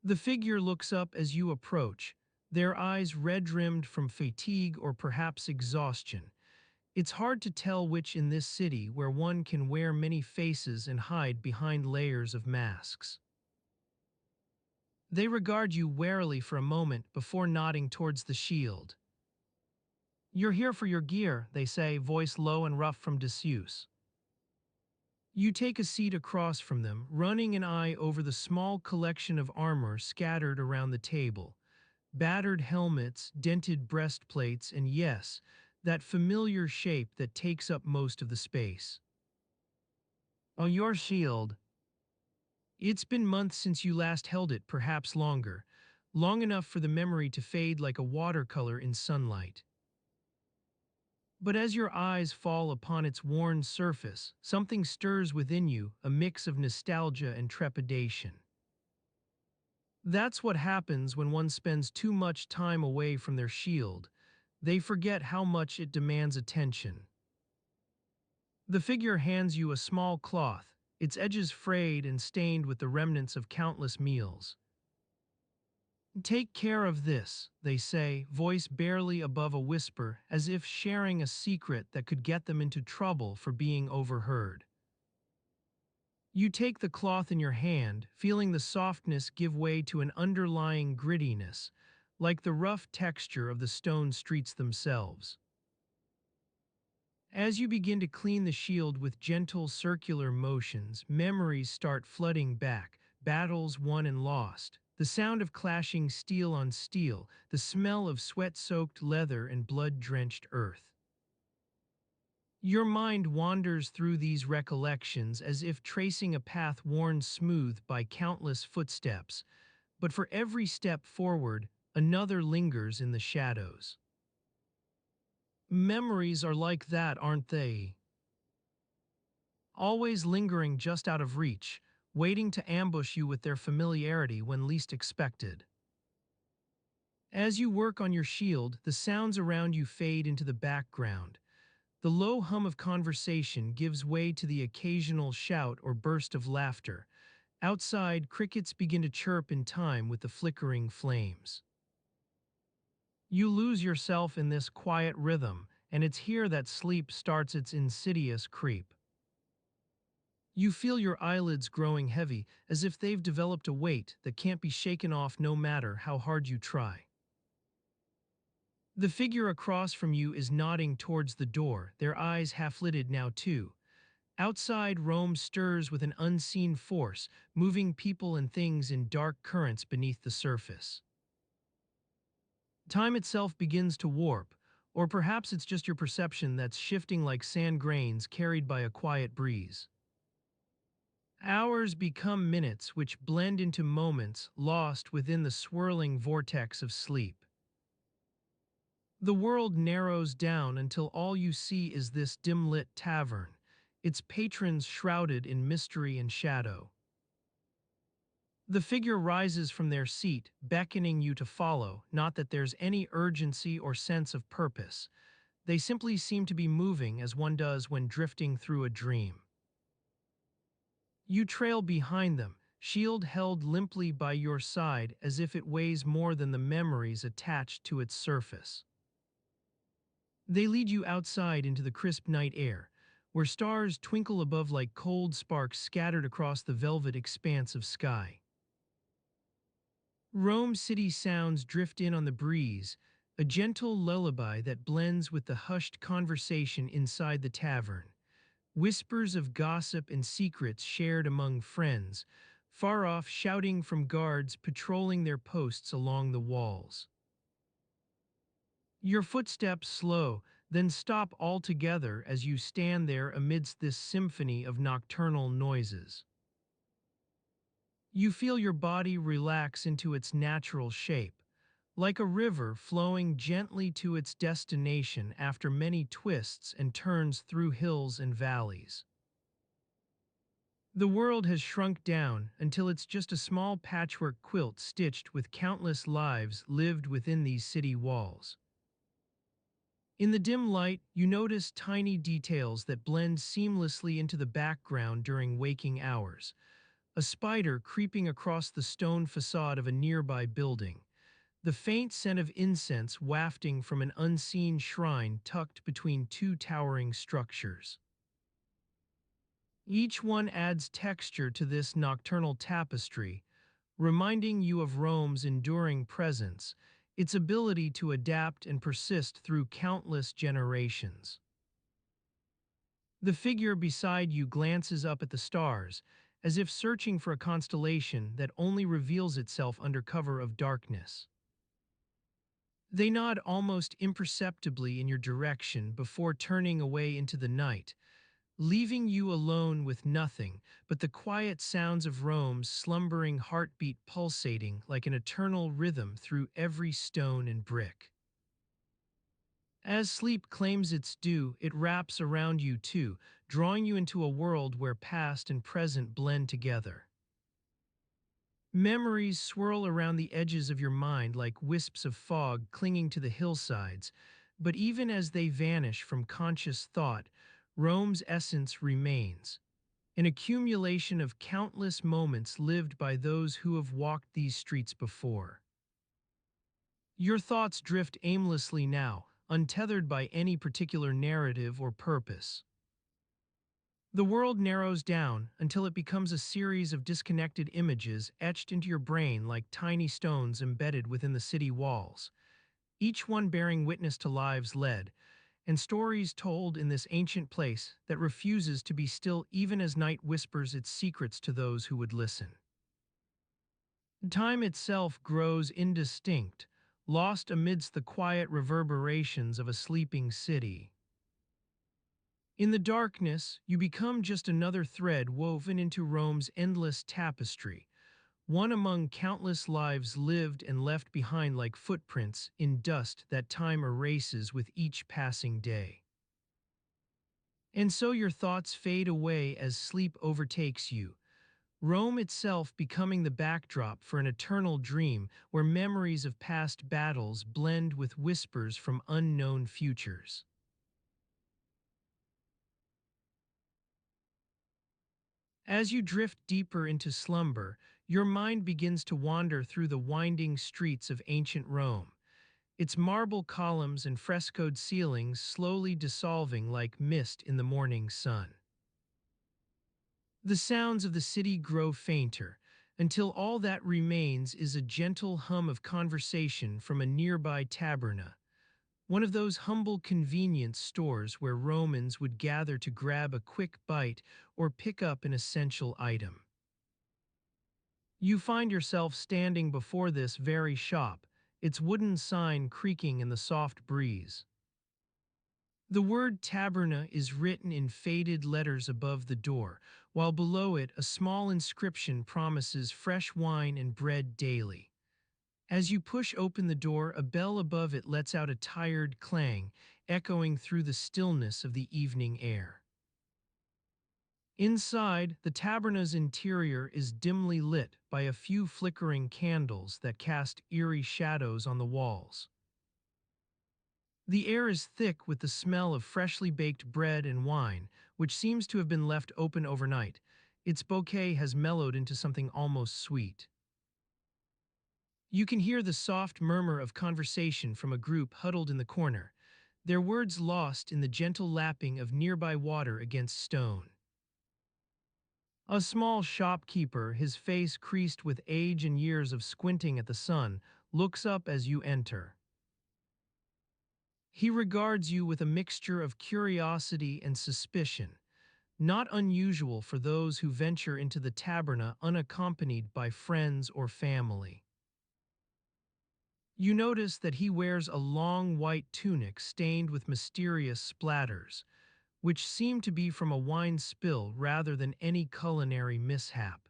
The figure looks up as you approach, their eyes red-rimmed from fatigue or perhaps exhaustion. It's hard to tell which in this city where one can wear many faces and hide behind layers of masks. They regard you warily for a moment before nodding towards the shield. "You're here for your gear," they say, voice low and rough from disuse. You take a seat across from them, running an eye over the small collection of armor scattered around the table. Battered helmets, dented breastplates, and yes, that familiar shape that takes up most of the space. "Oh, your shield. It's been months since you last held it, perhaps longer. Long enough for the memory to fade like a watercolor in sunlight. But as your eyes fall upon its worn surface, something stirs within you, a mix of nostalgia and trepidation. That's what happens when one spends too much time away from their shield. They forget how much it demands attention. The figure hands you a small cloth, its edges frayed and stained with the remnants of countless meals. "Take care of this," they say, voice barely above a whisper, as if sharing a secret that could get them into trouble for being overheard. You take the cloth in your hand, feeling the softness give way to an underlying grittiness, like the rough texture of the stone streets themselves. As you begin to clean the shield with gentle circular motions, memories start flooding back, battles won and lost, the sound of clashing steel on steel, the smell of sweat-soaked leather and blood-drenched earth. Your mind wanders through these recollections as if tracing a path worn smooth by countless footsteps, but for every step forward, another lingers in the shadows. Memories are like that, aren't they? Always lingering just out of reach, waiting to ambush you with their familiarity when least expected. As you work on your shield, the sounds around you fade into the background. The low hum of conversation gives way to the occasional shout or burst of laughter. Outside, crickets begin to chirp in time with the flickering flames. You lose yourself in this quiet rhythm, and it's here that sleep starts its insidious creep. You feel your eyelids growing heavy, as if they've developed a weight that can't be shaken off no matter how hard you try. The figure across from you is nodding towards the door, their eyes half-lidded now too. Outside, Rome stirs with an unseen force, moving people and things in dark currents beneath the surface. Time itself begins to warp, or perhaps it's just your perception that's shifting like sand grains carried by a quiet breeze. Hours become minutes which blend into moments lost within the swirling vortex of sleep. The world narrows down until all you see is this dim-lit tavern, its patrons shrouded in mystery and shadow. The figure rises from their seat, beckoning you to follow, not that there's any urgency or sense of purpose. They simply seem to be moving as one does when drifting through a dream. You trail behind them, shield held limply by your side as if it weighs more than the memories attached to its surface. They lead you outside into the crisp night air, where stars twinkle above like cold sparks scattered across the velvet expanse of sky. Rome city sounds drift in on the breeze, a gentle lullaby that blends with the hushed conversation inside the tavern. Whispers of gossip and secrets shared among friends, far off shouting from guards patrolling their posts along the walls. Your footsteps slow, then stop altogether as you stand there amidst this symphony of nocturnal noises. You feel your body relax into its natural shape, like a river flowing gently to its destination after many twists and turns through hills and valleys. The world has shrunk down until it's just a small patchwork quilt stitched with countless lives lived within these city walls. In the dim light, you notice tiny details that blend seamlessly into the background during waking hours. A spider creeping across the stone facade of a nearby building, the faint scent of incense wafting from an unseen shrine tucked between two towering structures. Each one adds texture to this nocturnal tapestry, reminding you of Rome's enduring presence, its ability to adapt and persist through countless generations. The figure beside you glances up at the stars, as if searching for a constellation that only reveals itself under cover of darkness. They nod almost imperceptibly in your direction before turning away into the night, leaving you alone with nothing but the quiet sounds of Rome's slumbering heartbeat pulsating like an eternal rhythm through every stone and brick. As sleep claims its due, it wraps around you too, drawing you into a world where past and present blend together. Memories swirl around the edges of your mind like wisps of fog clinging to the hillsides, but even as they vanish from conscious thought, Rome's essence remains, an accumulation of countless moments lived by those who have walked these streets before. Your thoughts drift aimlessly now, untethered by any particular narrative or purpose. The world narrows down until it becomes a series of disconnected images etched into your brain like tiny stones embedded within the city walls, each one bearing witness to lives led and stories told in this ancient place that refuses to be still even as night whispers its secrets to those who would listen. Time itself grows indistinct, lost amidst the quiet reverberations of a sleeping city. In the darkness, you become just another thread woven into Rome's endless tapestry, one among countless lives lived and left behind like footprints in dust that time erases with each passing day. And so your thoughts fade away as sleep overtakes you, Rome itself becoming the backdrop for an eternal dream where memories of past battles blend with whispers from unknown futures. As you drift deeper into slumber, your mind begins to wander through the winding streets of ancient Rome, its marble columns and frescoed ceilings slowly dissolving like mist in the morning sun. The sounds of the city grow fainter, until all that remains is a gentle hum of conversation from a nearby taberna, one of those humble convenience stores where Romans would gather to grab a quick bite or pick up an essential item. You find yourself standing before this very shop, its wooden sign creaking in the soft breeze. The word taberna is written in faded letters above the door, while below it a small inscription promises fresh wine and bread daily. As you push open the door, a bell above it lets out a tired clang, echoing through the stillness of the evening air. Inside, the taberna's interior is dimly lit by a few flickering candles that cast eerie shadows on the walls. The air is thick with the smell of freshly baked bread and wine, which seems to have been left open overnight. Its bouquet has mellowed into something almost sweet. You can hear the soft murmur of conversation from a group huddled in the corner, their words lost in the gentle lapping of nearby water against stone. A small shopkeeper, his face creased with age and years of squinting at the sun, looks up as you enter. He regards you with a mixture of curiosity and suspicion, not unusual for those who venture into the taberna unaccompanied by friends or family. You notice that he wears a long white tunic stained with mysterious splatters, which seem to be from a wine spill rather than any culinary mishap.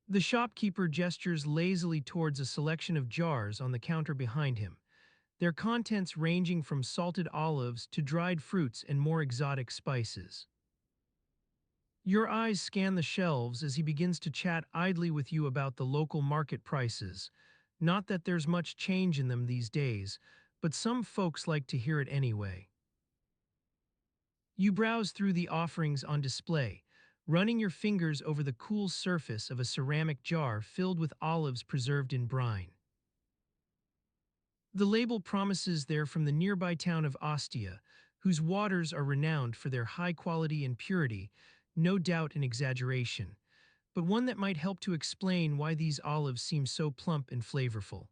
The shopkeeper gestures lazily towards a selection of jars on the counter behind him, their contents ranging from salted olives to dried fruits and more exotic spices. Your eyes scan the shelves as he begins to chat idly with you about the local market prices. Not that there's much change in them these days, but some folks like to hear it anyway. You browse through the offerings on display, running your fingers over the cool surface of a ceramic jar filled with olives preserved in brine. The label promises they're from the nearby town of Ostia, whose waters are renowned for their high quality and purity, no doubt an exaggeration, but one that might help to explain why these olives seem so plump and flavorful.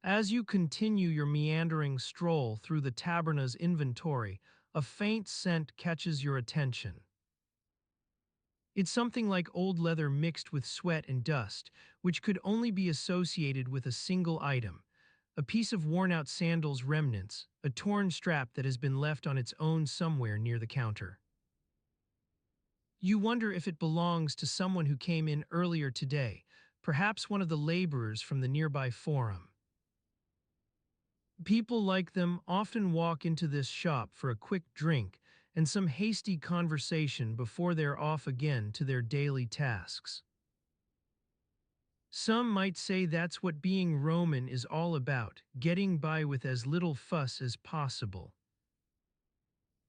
As you continue your meandering stroll through the taberna's inventory, a faint scent catches your attention. It's something like old leather mixed with sweat and dust, which could only be associated with a single item, a piece of worn-out sandal's remnants, a torn strap that has been left on its own somewhere near the counter. You wonder if it belongs to someone who came in earlier today, perhaps one of the laborers from the nearby forum. People like them often walk into this shop for a quick drink and some hasty conversation before they're off again to their daily tasks. Some might say that's what being Roman is all about, getting by with as little fuss as possible.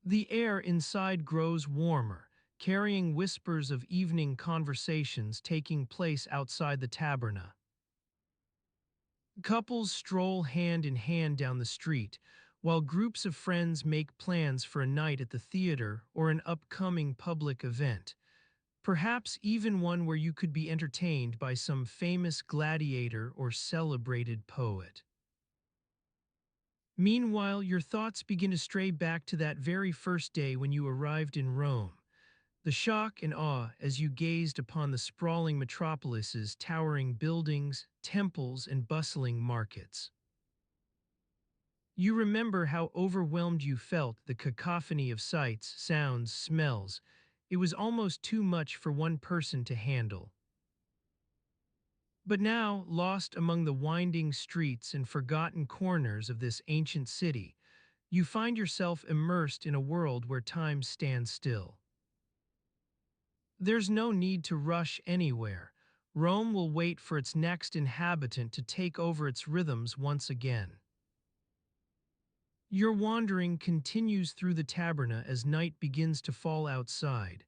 The air inside grows warmer, carrying whispers of evening conversations taking place outside the taberna. Couples stroll hand in hand down the street, while groups of friends make plans for a night at the theater or an upcoming public event, perhaps even one where you could be entertained by some famous gladiator or celebrated poet. Meanwhile, your thoughts begin to stray back to that very first day when you arrived in Rome. The shock and awe as you gazed upon the sprawling metropolis's towering buildings, temples, and bustling markets. You remember how overwhelmed you felt, the cacophony of sights, sounds, smells. It was almost too much for one person to handle. But now, lost among the winding streets and forgotten corners of this ancient city, you find yourself immersed in a world where time stands still. There's no need to rush anywhere. Rome will wait for its next inhabitant to take over its rhythms once again. Your wandering continues through the taberna as night begins to fall outside,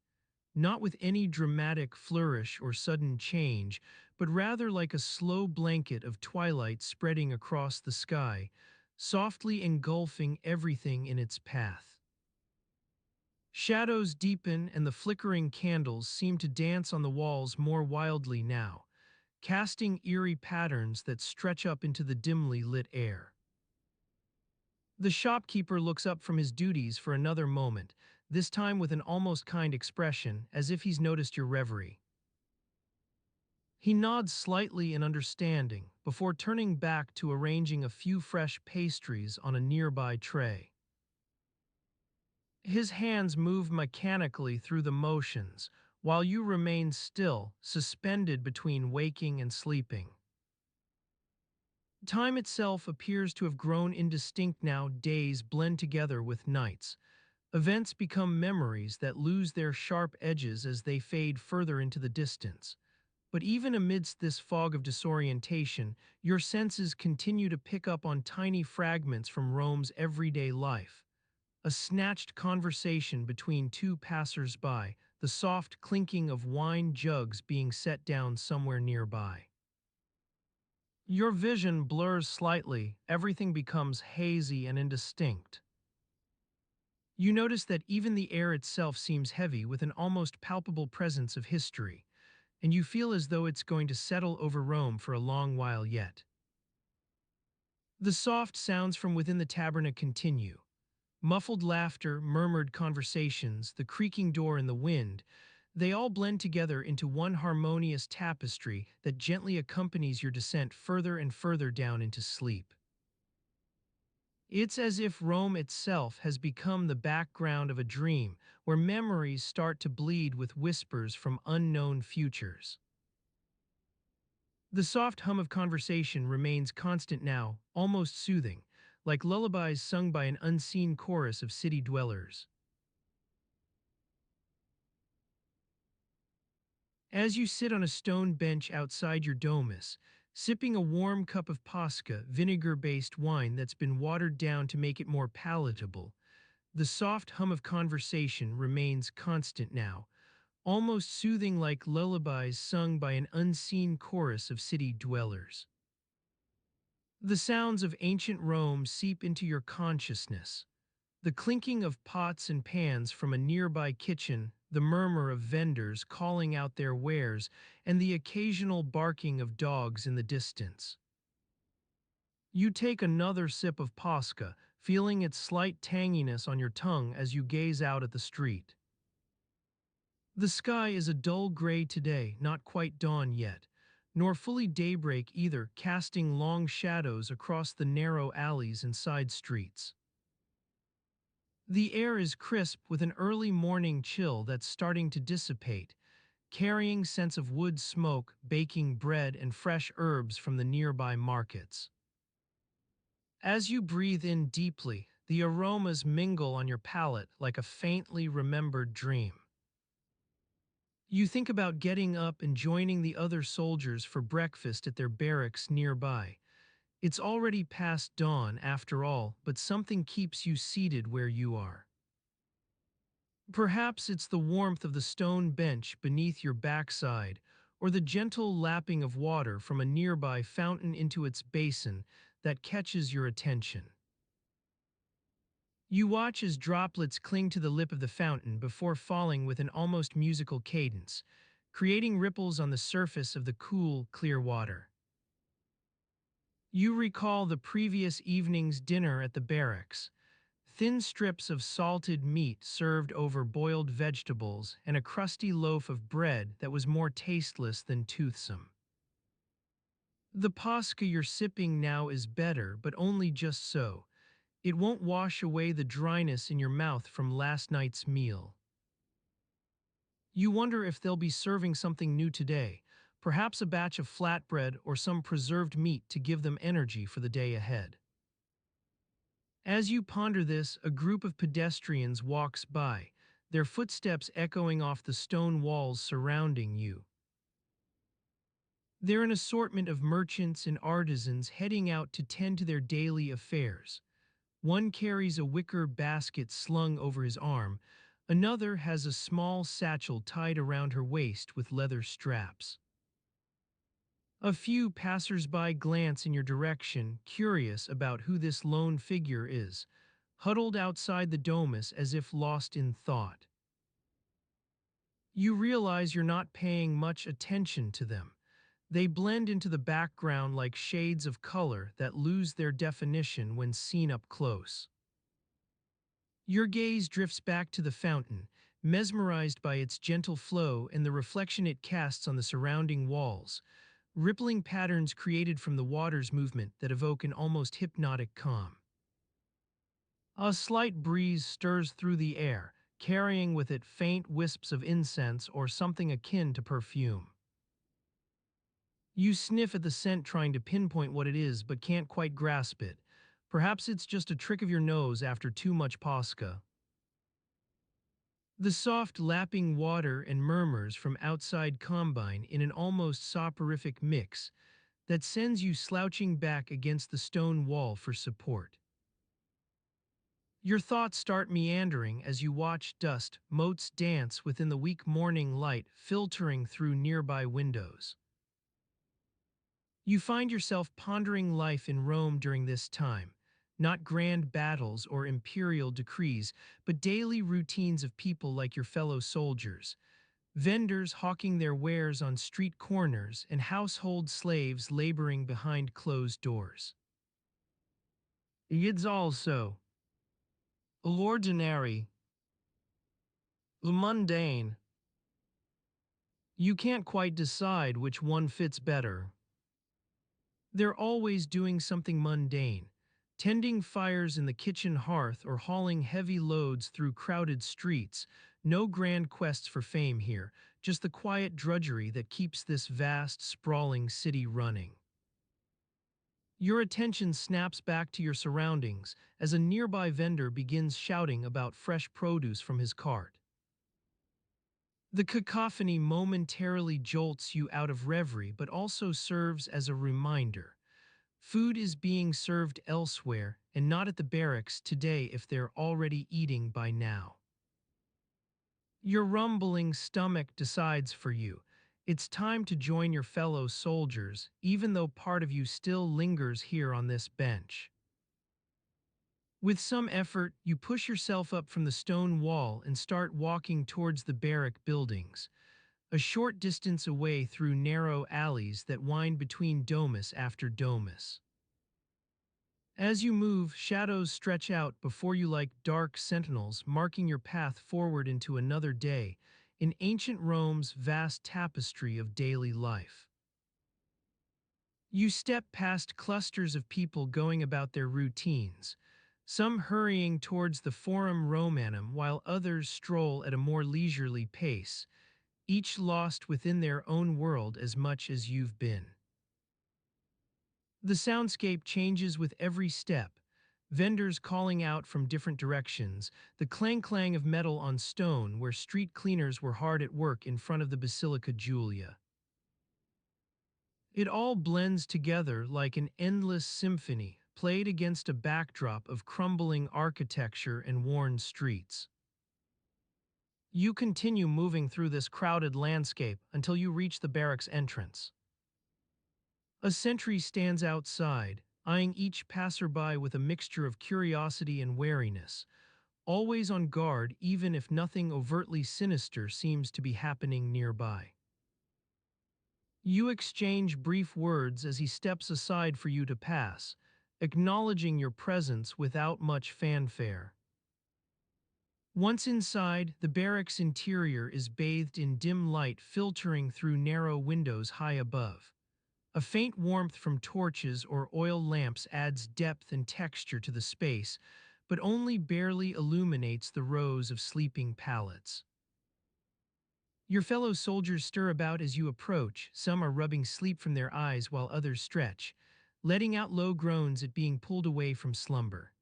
not with any dramatic flourish or sudden change, but rather like a slow blanket of twilight spreading across the sky, softly engulfing everything in its path. Shadows deepen and the flickering candles seem to dance on the walls more wildly now, casting eerie patterns that stretch up into the dimly lit air. The shopkeeper looks up from his duties for another moment, this time with an almost kind expression, as if he's noticed your reverie. He nods slightly in understanding before turning back to arranging a few fresh pastries on a nearby tray. His hands move mechanically through the motions, while you remain still, suspended between waking and sleeping. Time itself appears to have grown indistinct now, days blend together with nights. Events become memories that lose their sharp edges as they fade further into the distance. But even amidst this fog of disorientation, your senses continue to pick up on tiny fragments from Rome's everyday life. A snatched conversation between two passers-by, the soft clinking of wine jugs being set down somewhere nearby. Your vision blurs slightly, everything becomes hazy and indistinct. You notice that even the air itself seems heavy with an almost palpable presence of history, and you feel as though it's going to settle over Rome for a long while yet. The soft sounds from within the taberna continue. Muffled laughter, murmured conversations, the creaking door in the wind, they all blend together into one harmonious tapestry that gently accompanies your descent further and further down into sleep. It's as if Rome itself has become the background of a dream where memories start to bleed with whispers from unknown futures. The soft hum of conversation remains constant now, almost soothing, like lullabies sung by an unseen chorus of city dwellers. As you sit on a stone bench outside your domus, sipping a warm cup of Posca, vinegar-based wine that's been watered down to make it more palatable, the soft hum of conversation remains constant now, almost soothing like lullabies sung by an unseen chorus of city dwellers. The sounds of ancient Rome seep into your consciousness. The clinking of pots and pans from a nearby kitchen, the murmur of vendors calling out their wares, and the occasional barking of dogs in the distance. You take another sip of Posca, feeling its slight tanginess on your tongue as you gaze out at the street. The sky is a dull gray today, not quite dawn yet, nor fully daybreak either, casting long shadows across the narrow alleys and side streets. The air is crisp with an early morning chill that's starting to dissipate, carrying scents of wood smoke, baking bread, and fresh herbs from the nearby markets. As you breathe in deeply, the aromas mingle on your palate like a faintly remembered dream. You think about getting up and joining the other soldiers for breakfast at their barracks nearby. It's already past dawn after all, but something keeps you seated where you are. Perhaps it's the warmth of the stone bench beneath your backside, or the gentle lapping of water from a nearby fountain into its basin that catches your attention. You watch as droplets cling to the lip of the fountain before falling with an almost musical cadence, creating ripples on the surface of the cool, clear water. You recall the previous evening's dinner at the barracks, thin strips of salted meat served over boiled vegetables and a crusty loaf of bread that was more tasteless than toothsome. The Posca you're sipping now is better, but only just so. It won't wash away the dryness in your mouth from last night's meal. You wonder if they'll be serving something new today, perhaps a batch of flatbread or some preserved meat to give them energy for the day ahead. As you ponder this, a group of pedestrians walks by, their footsteps echoing off the stone walls surrounding you. They're an assortment of merchants and artisans heading out to tend to their daily affairs. One carries a wicker basket slung over his arm, another has a small satchel tied around her waist with leather straps. A few passers-by glance in your direction, curious about who this lone figure is, huddled outside the domus as if lost in thought. You realize you're not paying much attention to them. They blend into the background like shades of color that lose their definition when seen up close. Your gaze drifts back to the fountain, mesmerized by its gentle flow and the reflection it casts on the surrounding walls, rippling patterns created from the water's movement that evoke an almost hypnotic calm. A slight breeze stirs through the air, carrying with it faint wisps of incense or something akin to perfume. You sniff at the scent trying to pinpoint what it is but can't quite grasp it. Perhaps it's just a trick of your nose after too much Posca. The soft lapping water and murmurs from outside combine in an almost soporific mix that sends you slouching back against the stone wall for support. Your thoughts start meandering as you watch dust motes dance within the weak morning light filtering through nearby windows. You find yourself pondering life in Rome during this time, not grand battles or imperial decrees, but daily routines of people like your fellow soldiers, vendors hawking their wares on street corners, and household slaves laboring behind closed doors. It's also l'ordinary, the mundane. You can't quite decide which one fits better. They're always doing something mundane, tending fires in the kitchen hearth or hauling heavy loads through crowded streets. No grand quests for fame here, just the quiet drudgery that keeps this vast, sprawling city running. Your attention snaps back to your surroundings as a nearby vendor begins shouting about fresh produce from his cart. The cacophony momentarily jolts you out of reverie but also serves as a reminder. Food is being served elsewhere and not at the barracks today if they're already eating by now. Your rumbling stomach decides for you. It's time to join your fellow soldiers, even though part of you still lingers here on this bench. With some effort, you push yourself up from the stone wall and start walking towards the barrack buildings, a short distance away through narrow alleys that wind between domus after domus. As you move, shadows stretch out before you like dark sentinels, marking your path forward into another day in ancient Rome's vast tapestry of daily life. You step past clusters of people going about their routines, some hurrying towards the Forum Romanum while others stroll at a more leisurely pace, each lost within their own world as much as you've been. The soundscape changes with every step, vendors calling out from different directions, the clang-clang of metal on stone where street cleaners were hard at work in front of the Basilica Julia. It all blends together like an endless symphony, played against a backdrop of crumbling architecture and worn streets. You continue moving through this crowded landscape until you reach the barracks entrance. A sentry stands outside, eyeing each passerby with a mixture of curiosity and wariness, always on guard even if nothing overtly sinister seems to be happening nearby. You exchange brief words as he steps aside for you to pass, acknowledging your presence without much fanfare. Once inside, the barracks interior is bathed in dim light filtering through narrow windows high above. A faint warmth from torches or oil lamps adds depth and texture to the space, but only barely illuminates the rows of sleeping pallets. Your fellow soldiers stir about as you approach, some are rubbing sleep from their eyes while others stretch, letting out low groans at being pulled away from slumber.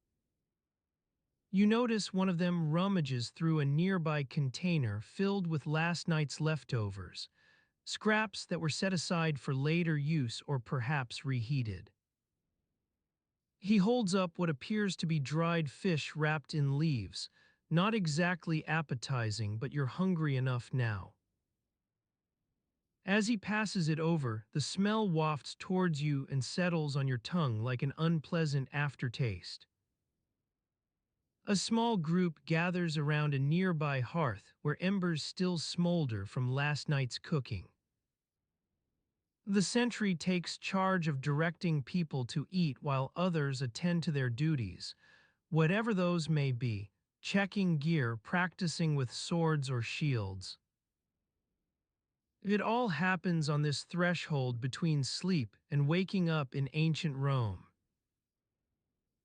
You notice one of them rummages through a nearby container filled with last night's leftovers, scraps that were set aside for later use or perhaps reheated. He holds up what appears to be dried fish wrapped in leaves, not exactly appetizing, but you're hungry enough now. As he passes it over, the smell wafts towards you and settles on your tongue like an unpleasant aftertaste. A small group gathers around a nearby hearth where embers still smolder from last night's cooking. The sentry takes charge of directing people to eat while others attend to their duties, whatever those may be, checking gear, practicing with swords or shields. It all happens on this threshold between sleep and waking up in ancient Rome.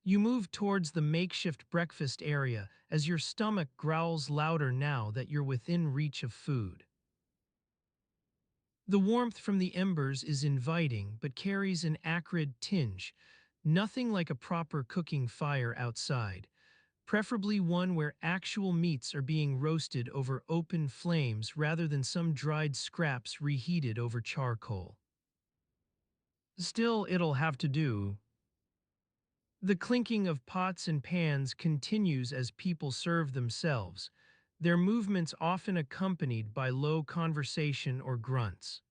You move towards the makeshift breakfast area as your stomach growls louder now that you're within reach of food. The warmth from the embers is inviting but carries an acrid tinge, nothing like a proper cooking fire outside, preferably one where actual meats are being roasted over open flames rather than some dried scraps reheated over charcoal. Still, it'll have to do. The clinking of pots and pans continues as people serve themselves, their movements often accompanied by low conversation or grunts.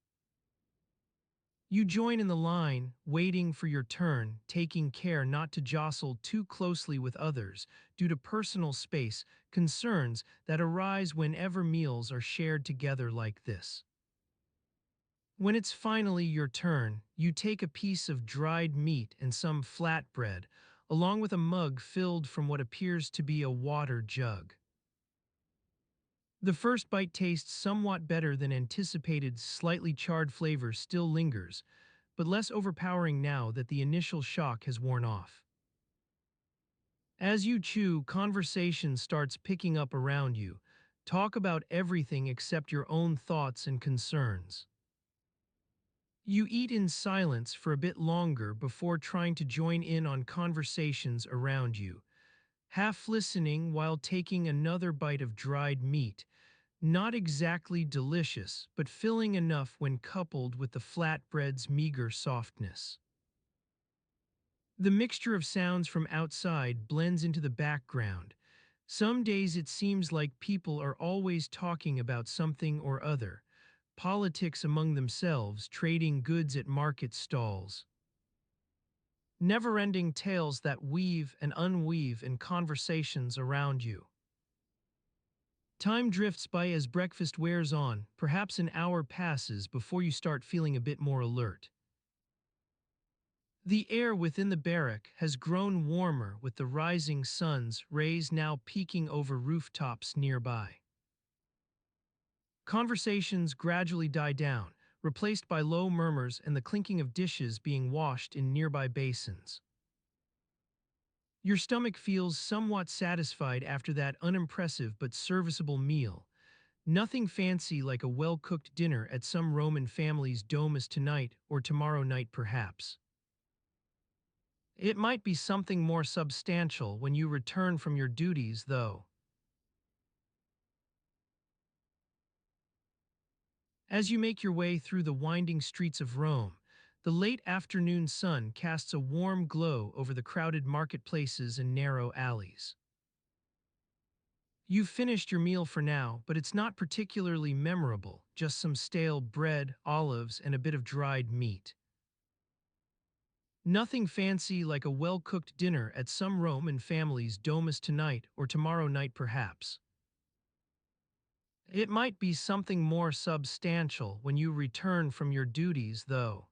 You join in the line, waiting for your turn, taking care not to jostle too closely with others due to personal space concerns that arise whenever meals are shared together like this. When it's finally your turn, you take a piece of dried meat and some flatbread, along with a mug filled from what appears to be a water jug. The first bite tastes somewhat better than anticipated, slightly charred flavor still lingers, but less overpowering now that the initial shock has worn off. As you chew, conversation starts picking up around you. Talk about everything except your own thoughts and concerns. You eat in silence for a bit longer before trying to join in on conversations around you, half listening while taking another bite of dried meat, not exactly delicious, but filling enough when coupled with the flatbread's meager softness. The mixture of sounds from outside blends into the background. Some days it seems like people are always talking about something or other, politics among themselves, trading goods at market stalls. Never-ending tales that weave and unweave in conversations around you. Time drifts by as breakfast wears on, perhaps an hour passes before you start feeling a bit more alert. The air within the barrack has grown warmer with the rising sun's rays now peeking over rooftops nearby. Conversations gradually die down, replaced by low murmurs and the clinking of dishes being washed in nearby basins. Your stomach feels somewhat satisfied after that unimpressive but serviceable meal. Nothing fancy like a well-cooked dinner at some Roman family's domus tonight or tomorrow night perhaps. It might be something more substantial when you return from your duties, though. As you make your way through the winding streets of Rome, the late afternoon sun casts a warm glow over the crowded marketplaces and narrow alleys. You've finished your meal for now, but it's not particularly memorable, just some stale bread, olives, and a bit of dried meat. Nothing fancy like a well-cooked dinner at some Roman family's domus tonight or tomorrow night perhaps. It might be something more substantial when you return from your duties, though.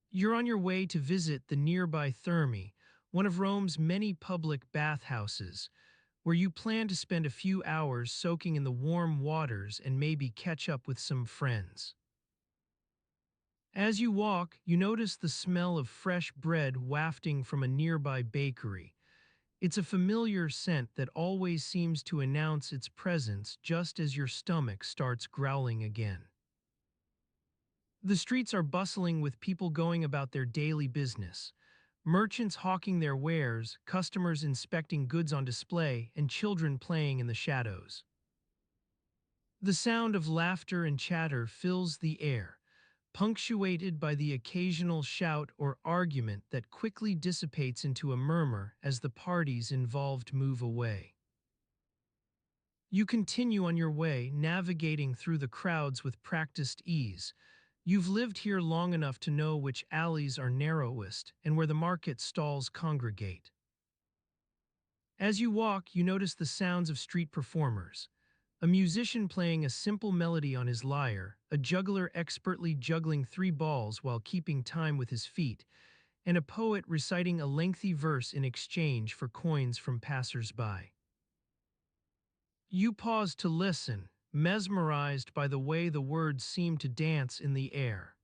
You're on your way to visit the nearby Thermae, one of Rome's many public bathhouses, where you plan to spend a few hours soaking in the warm waters and maybe catch up with some friends. As you walk, you notice the smell of fresh bread wafting from a nearby bakery. It's a familiar scent that always seems to announce its presence just as your stomach starts growling again. The streets are bustling with people going about their daily business. Merchants hawking their wares, customers inspecting goods on display, and children playing in the shadows. The sound of laughter and chatter fills the air, punctuated by the occasional shout or argument that quickly dissipates into a murmur as the parties involved move away. You continue on your way, navigating through the crowds with practiced ease. You've lived here long enough to know which alleys are narrowest and where the market stalls congregate. As you walk, you notice the sounds of street performers. A musician playing a simple melody on his lyre, a juggler expertly juggling three balls while keeping time with his feet, and a poet reciting a lengthy verse in exchange for coins from passers-by. You pause to listen, mesmerized by the way the words seem to dance in the air.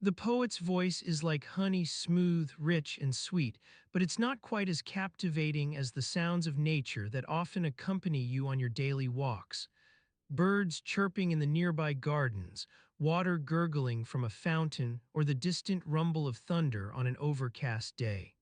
The poet's voice is like honey, smooth, rich, and sweet, but it's not quite as captivating as the sounds of nature that often accompany you on your daily walks. Birds chirping in the nearby gardens, water gurgling from a fountain, or the distant rumble of thunder on an overcast day.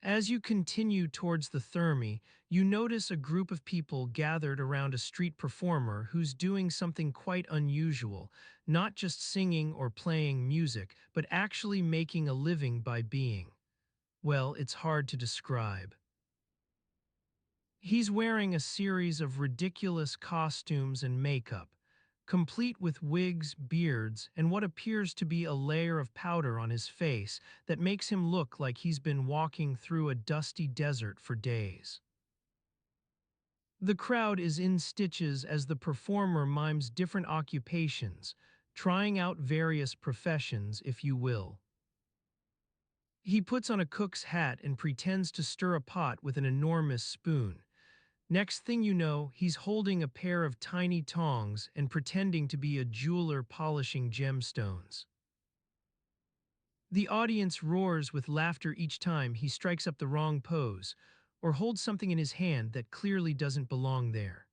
As you continue towards the Thermae, you notice a group of people gathered around a street performer who's doing something quite unusual, not just singing or playing music, but actually making a living by being. Well, it's hard to describe. He's wearing a series of ridiculous costumes and makeup, complete with wigs, beards, and what appears to be a layer of powder on his face that makes him look like he's been walking through a dusty desert for days. The crowd is in stitches as the performer mimes different occupations, trying out various professions, if you will. He puts on a cook's hat and pretends to stir a pot with an enormous spoon. Next thing you know, he's holding a pair of tiny tongs and pretending to be a jeweler polishing gemstones. The audience roars with laughter each time he strikes up the wrong pose or holds something in his hand that clearly doesn't belong there.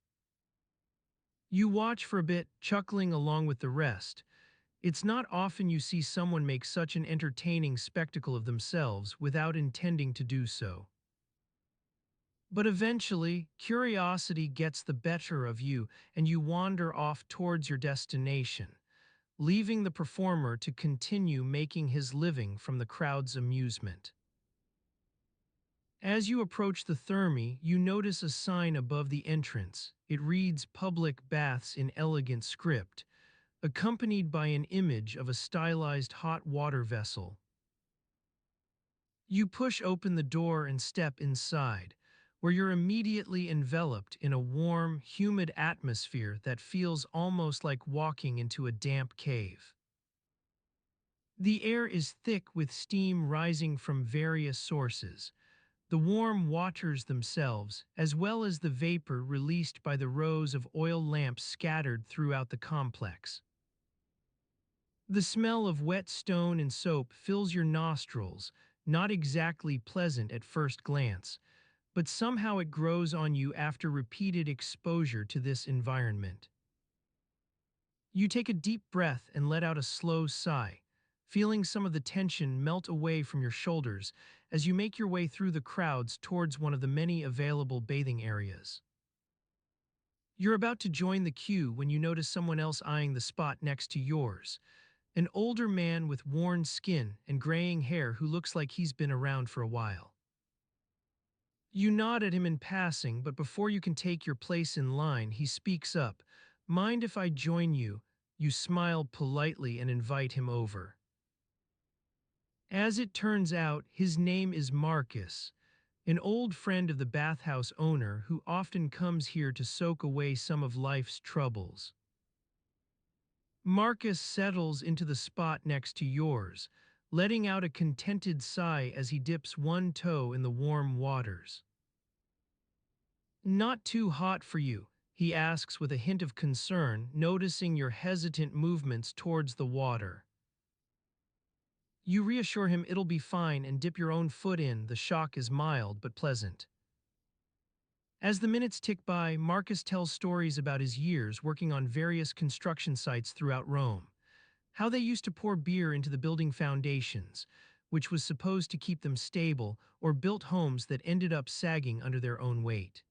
You watch for a bit, chuckling along with the rest. It's not often you see someone make such an entertaining spectacle of themselves without intending to do so. But eventually, curiosity gets the better of you and you wander off towards your destination, leaving the performer to continue making his living from the crowd's amusement. As you approach the Thermi, you notice a sign above the entrance. It reads Public Baths in elegant script, accompanied by an image of a stylized hot water vessel. You push open the door and step inside, where you're immediately enveloped in a warm, humid atmosphere that feels almost like walking into a damp cave. The air is thick with steam rising from various sources, the warm waters themselves, as well as the vapor released by the rows of oil lamps scattered throughout the complex. The smell of wet stone and soap fills your nostrils, not exactly pleasant at first glance, but somehow it grows on you after repeated exposure to this environment. You take a deep breath and let out a slow sigh, feeling some of the tension melt away from your shoulders as you make your way through the crowds towards one of the many available bathing areas. You're about to join the queue when you notice someone else eyeing the spot next to yours, an older man with worn skin and graying hair who looks like he's been around for a while. You nod at him in passing, but before you can take your place in line, he speaks up. Mind if I join you? You smile politely and invite him over. As it turns out, his name is Marcus, an old friend of the bathhouse owner who often comes here to soak away some of life's troubles. Marcus settles into the spot next to yours, letting out a contented sigh as he dips one toe in the warm waters. Not too hot for you, he asks with a hint of concern, noticing your hesitant movements towards the water. You reassure him it'll be fine and dip your own foot in. The shock is mild but pleasant. As the minutes tick by, Marcus tells stories about his years working on various construction sites throughout Rome, how they used to pour beer into the building foundations, which was supposed to keep them stable, or built homes that ended up sagging under their own weight.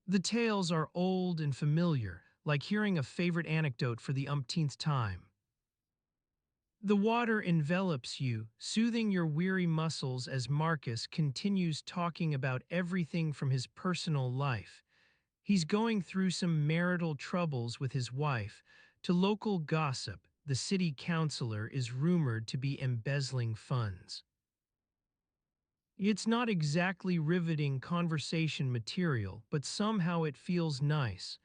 The tales are old and familiar, like hearing a favorite anecdote for the umpteenth time. The water envelops you, soothing your weary muscles as Marcus continues talking about everything from his personal life. He's going through some marital troubles with his wife, to local gossip. The city councilor is rumored to be embezzling funds. It's not exactly riveting conversation material, but somehow it feels nice,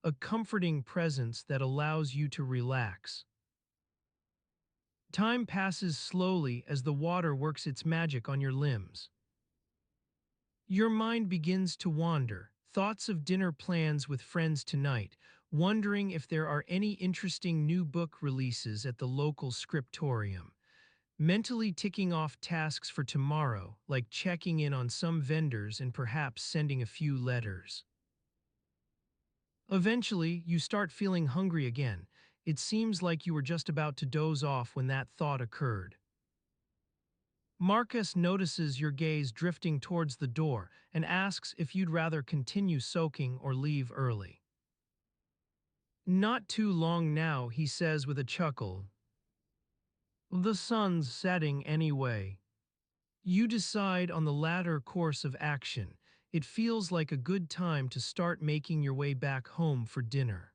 a comforting presence that allows you to relax. Time passes slowly as the water works its magic on your limbs. Your mind begins to wander, thoughts of dinner plans with friends tonight, wondering if there are any interesting new book releases at the local scriptorium, mentally ticking off tasks for tomorrow, like checking in on some vendors and perhaps sending a few letters. Eventually, you start feeling hungry again. It seems like you were just about to doze off when that thought occurred. Marcus notices your gaze drifting towards the door and asks if you'd rather continue soaking or leave early. Not too long now, he says with a chuckle. The sun's setting anyway. You decide on the latter course of action. It feels like a good time to start making your way back home for dinner.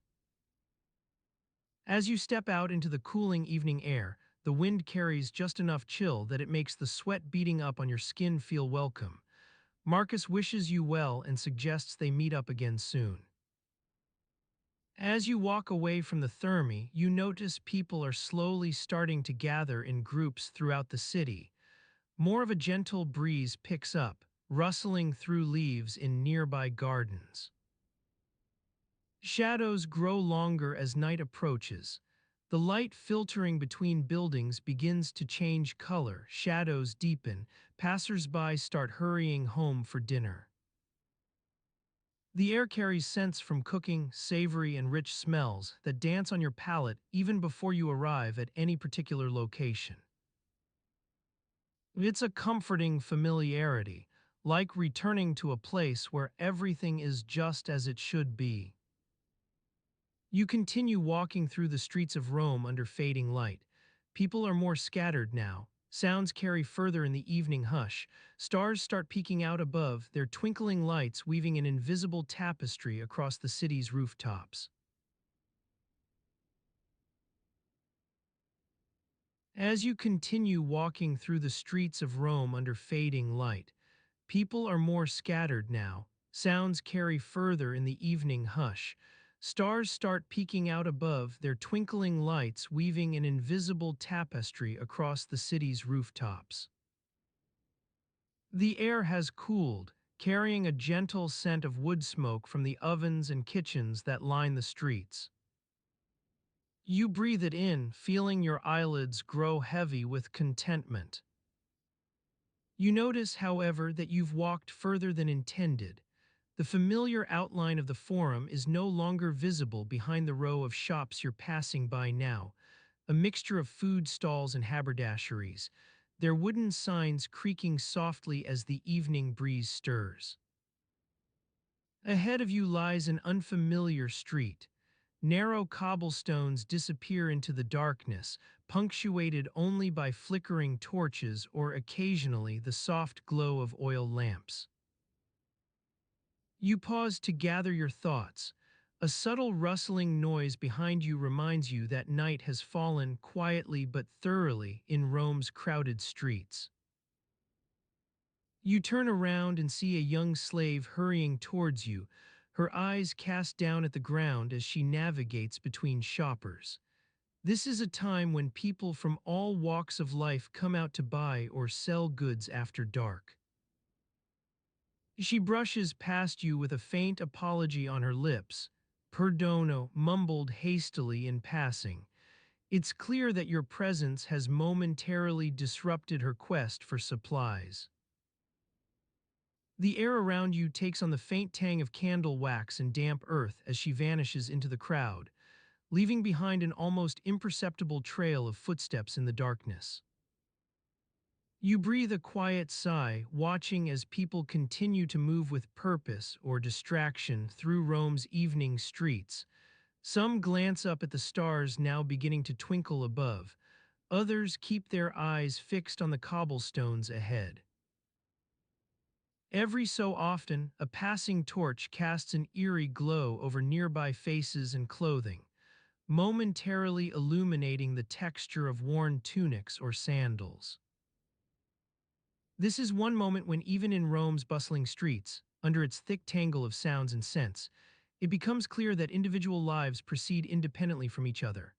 As you step out into the cooling evening air, the wind carries just enough chill that it makes the sweat beating up on your skin feel welcome. Marcus wishes you well and suggests they meet up again soon. As you walk away from the thermi, you notice people are slowly starting to gather in groups throughout the city. More of a gentle breeze picks up, rustling through leaves in nearby gardens. Shadows grow longer as night approaches. The light filtering between buildings begins to change color, shadows deepen, passers-by start hurrying home for dinner. The air carries scents from cooking, savory and rich smells that dance on your palate even before you arrive at any particular location. It's a comforting familiarity, like returning to a place where everything is just as it should be. You continue walking through the streets of Rome under fading light. People are more scattered now. Sounds carry further in the evening hush. Stars start peeking out above, their twinkling lights weaving an invisible tapestry across the city's rooftops. As you continue walking through the streets of Rome under fading light, people are more scattered now. Sounds carry further in the evening hush. Stars start peeking out above, their twinkling lights weaving an invisible tapestry across the city's rooftops. The air has cooled, carrying a gentle scent of wood smoke from the ovens and kitchens that line the streets. You breathe it in, feeling your eyelids grow heavy with contentment. You notice, however, that you've walked further than intended. The familiar outline of the forum is no longer visible behind the row of shops you're passing by now, a mixture of food stalls and haberdasheries, their wooden signs creaking softly as the evening breeze stirs. Ahead of you lies an unfamiliar street. Narrow cobblestones disappear into the darkness, punctuated only by flickering torches or occasionally the soft glow of oil lamps. You pause to gather your thoughts. A subtle rustling noise behind you reminds you that night has fallen quietly but thoroughly in Rome's crowded streets. You turn around and see a young slave hurrying towards you, her eyes cast down at the ground as she navigates between shoppers. This is a time when people from all walks of life come out to buy or sell goods after dark. She brushes past you with a faint apology on her lips, perdono, mumbled hastily in passing. It's clear that your presence has momentarily disrupted her quest for supplies. The air around you takes on the faint tang of candle wax and damp earth as she vanishes into the crowd, leaving behind an almost imperceptible trail of footsteps in the darkness. You breathe a quiet sigh, watching as people continue to move with purpose or distraction through Rome's evening streets. Some glance up at the stars now beginning to twinkle above. Others keep their eyes fixed on the cobblestones ahead. Every so often, a passing torch casts an eerie glow over nearby faces and clothing, momentarily illuminating the texture of worn tunics or sandals. This is one moment when even in Rome's bustling streets, under its thick tangle of sounds and scents, it becomes clear that individual lives proceed independently from each other.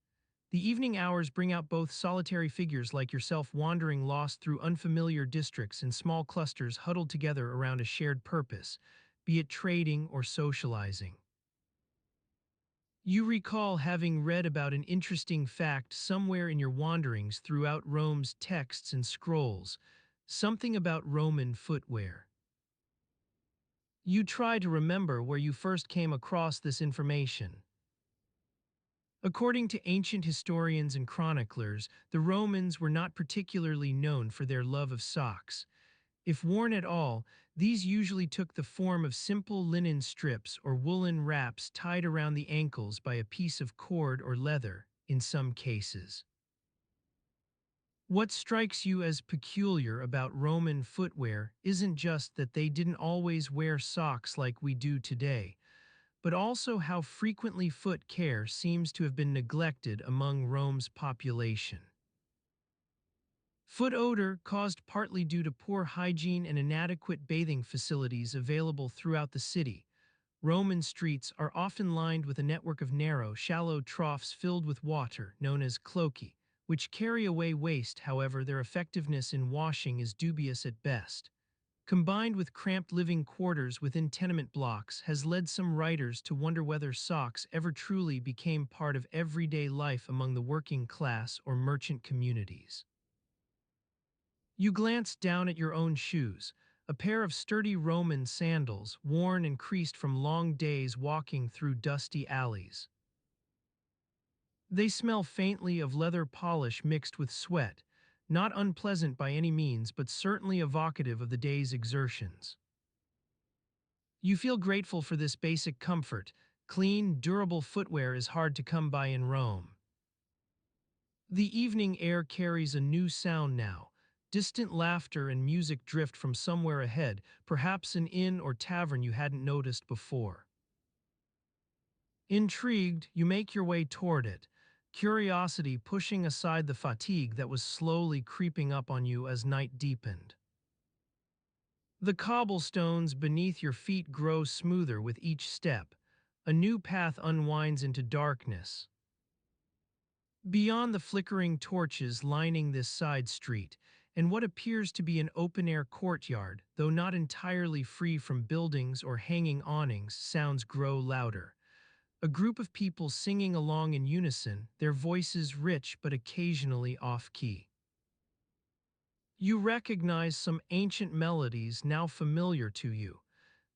The evening hours bring out both solitary figures like yourself wandering lost through unfamiliar districts and small clusters huddled together around a shared purpose, be it trading or socializing. You recall having read about an interesting fact somewhere in your wanderings throughout Rome's texts and scrolls, something about Roman footwear. You try to remember where you first came across this information. According to ancient historians and chroniclers, the Romans were not particularly known for their love of socks. If worn at all, these usually took the form of simple linen strips or woolen wraps tied around the ankles by a piece of cord or leather, in some cases. What strikes you as peculiar about Roman footwear isn't just that they didn't always wear socks like we do today, but also how frequently foot care seems to have been neglected among Rome's population. Foot odor, caused partly due to poor hygiene and inadequate bathing facilities available throughout the city. Roman streets are often lined with a network of narrow, shallow troughs filled with water, known as cloacae, which carry away waste. However, their effectiveness in washing is dubious at best. Combined with cramped living quarters within tenement blocks has led some writers to wonder whether socks ever truly became part of everyday life among the working class or merchant communities. You glance down at your own shoes, a pair of sturdy Roman sandals, worn and creased from long days walking through dusty alleys. They smell faintly of leather polish mixed with sweat, not unpleasant by any means, but certainly evocative of the day's exertions. You feel grateful for this basic comfort. Clean, durable footwear is hard to come by in Rome. The evening air carries a new sound now. Distant laughter and music drift from somewhere ahead, perhaps an inn or tavern you hadn't noticed before. Intrigued, you make your way toward it, curiosity pushing aside the fatigue that was slowly creeping up on you as night deepened. The cobblestones beneath your feet grow smoother with each step. A new path unwinds into darkness. Beyond the flickering torches lining this side street, and what appears to be an open-air courtyard, though not entirely free from buildings or hanging awnings, sounds grow louder. A group of people singing along in unison, their voices rich but occasionally off-key. You recognize some ancient melodies now familiar to you.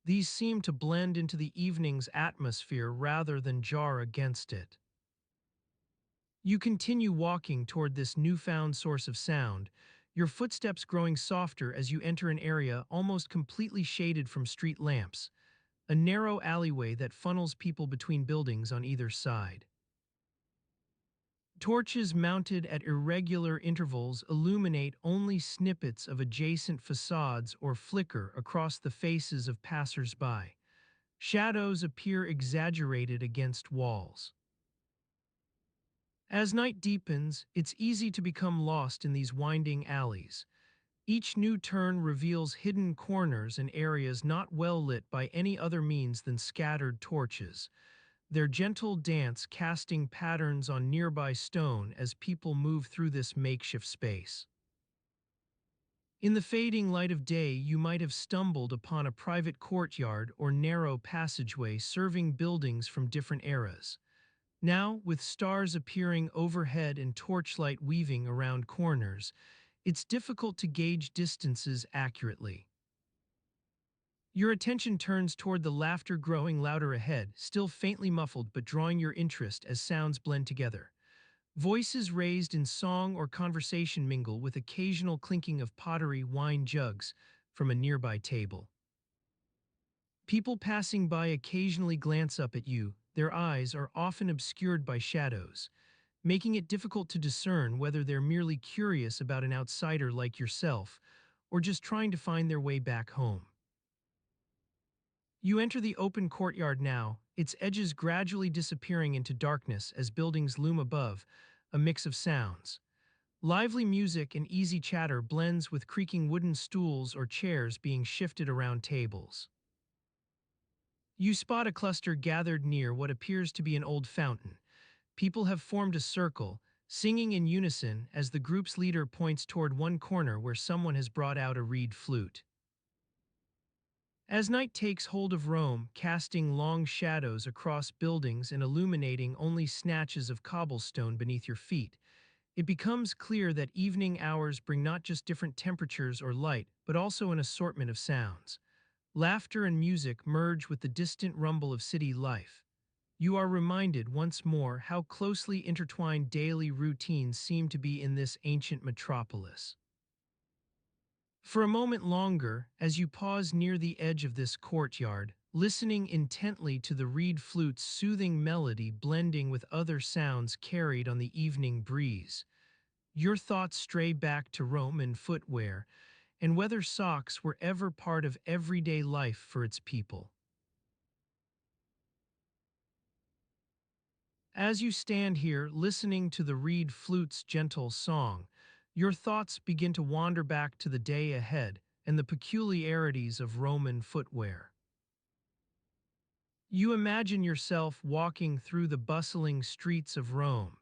These seem to blend into the evening's atmosphere rather than jar against it. You continue walking toward this newfound source of sound, your footsteps growing softer as you enter an area almost completely shaded from street lamps, a narrow alleyway that funnels people between buildings on either side. Torches mounted at irregular intervals illuminate only snippets of adjacent facades or flicker across the faces of passers-by. Shadows appear exaggerated against walls. As night deepens, it's easy to become lost in these winding alleys. Each new turn reveals hidden corners and areas not well lit by any other means than scattered torches, their gentle dance casting patterns on nearby stone as people move through this makeshift space. In the fading light of day, you might have stumbled upon a private courtyard or narrow passageway serving buildings from different eras. Now, with stars appearing overhead and torchlight weaving around corners, it's difficult to gauge distances accurately. Your attention turns toward the laughter growing louder ahead, still faintly muffled but drawing your interest as sounds blend together. Voices raised in song or conversation mingle with occasional clinking of pottery wine jugs from a nearby table. People passing by occasionally glance up at you, their eyes are often obscured by shadows, making it difficult to discern whether they're merely curious about an outsider like yourself or just trying to find their way back home. You enter the open courtyard now, its edges gradually disappearing into darkness as buildings loom above, a mix of sounds. Lively music and easy chatter blends with creaking wooden stools or chairs being shifted around tables. You spot a cluster gathered near what appears to be an old fountain. People have formed a circle, singing in unison as the group's leader points toward one corner where someone has brought out a reed flute. As night takes hold of Rome, casting long shadows across buildings and illuminating only snatches of cobblestone beneath your feet, it becomes clear that evening hours bring not just different temperatures or light, but also an assortment of sounds. Laughter and music merge with the distant rumble of city life. You are reminded once more how closely intertwined daily routines seem to be in this ancient metropolis. For a moment longer, as you pause near the edge of this courtyard, listening intently to the reed flute's soothing melody blending with other sounds carried on the evening breeze, your thoughts stray back to Roman footwear and whether socks were ever part of everyday life for its people. As you stand here listening to the reed flute's gentle song, your thoughts begin to wander back to the day ahead and the peculiarities of Roman footwear. You imagine yourself walking through the bustling streets of Rome,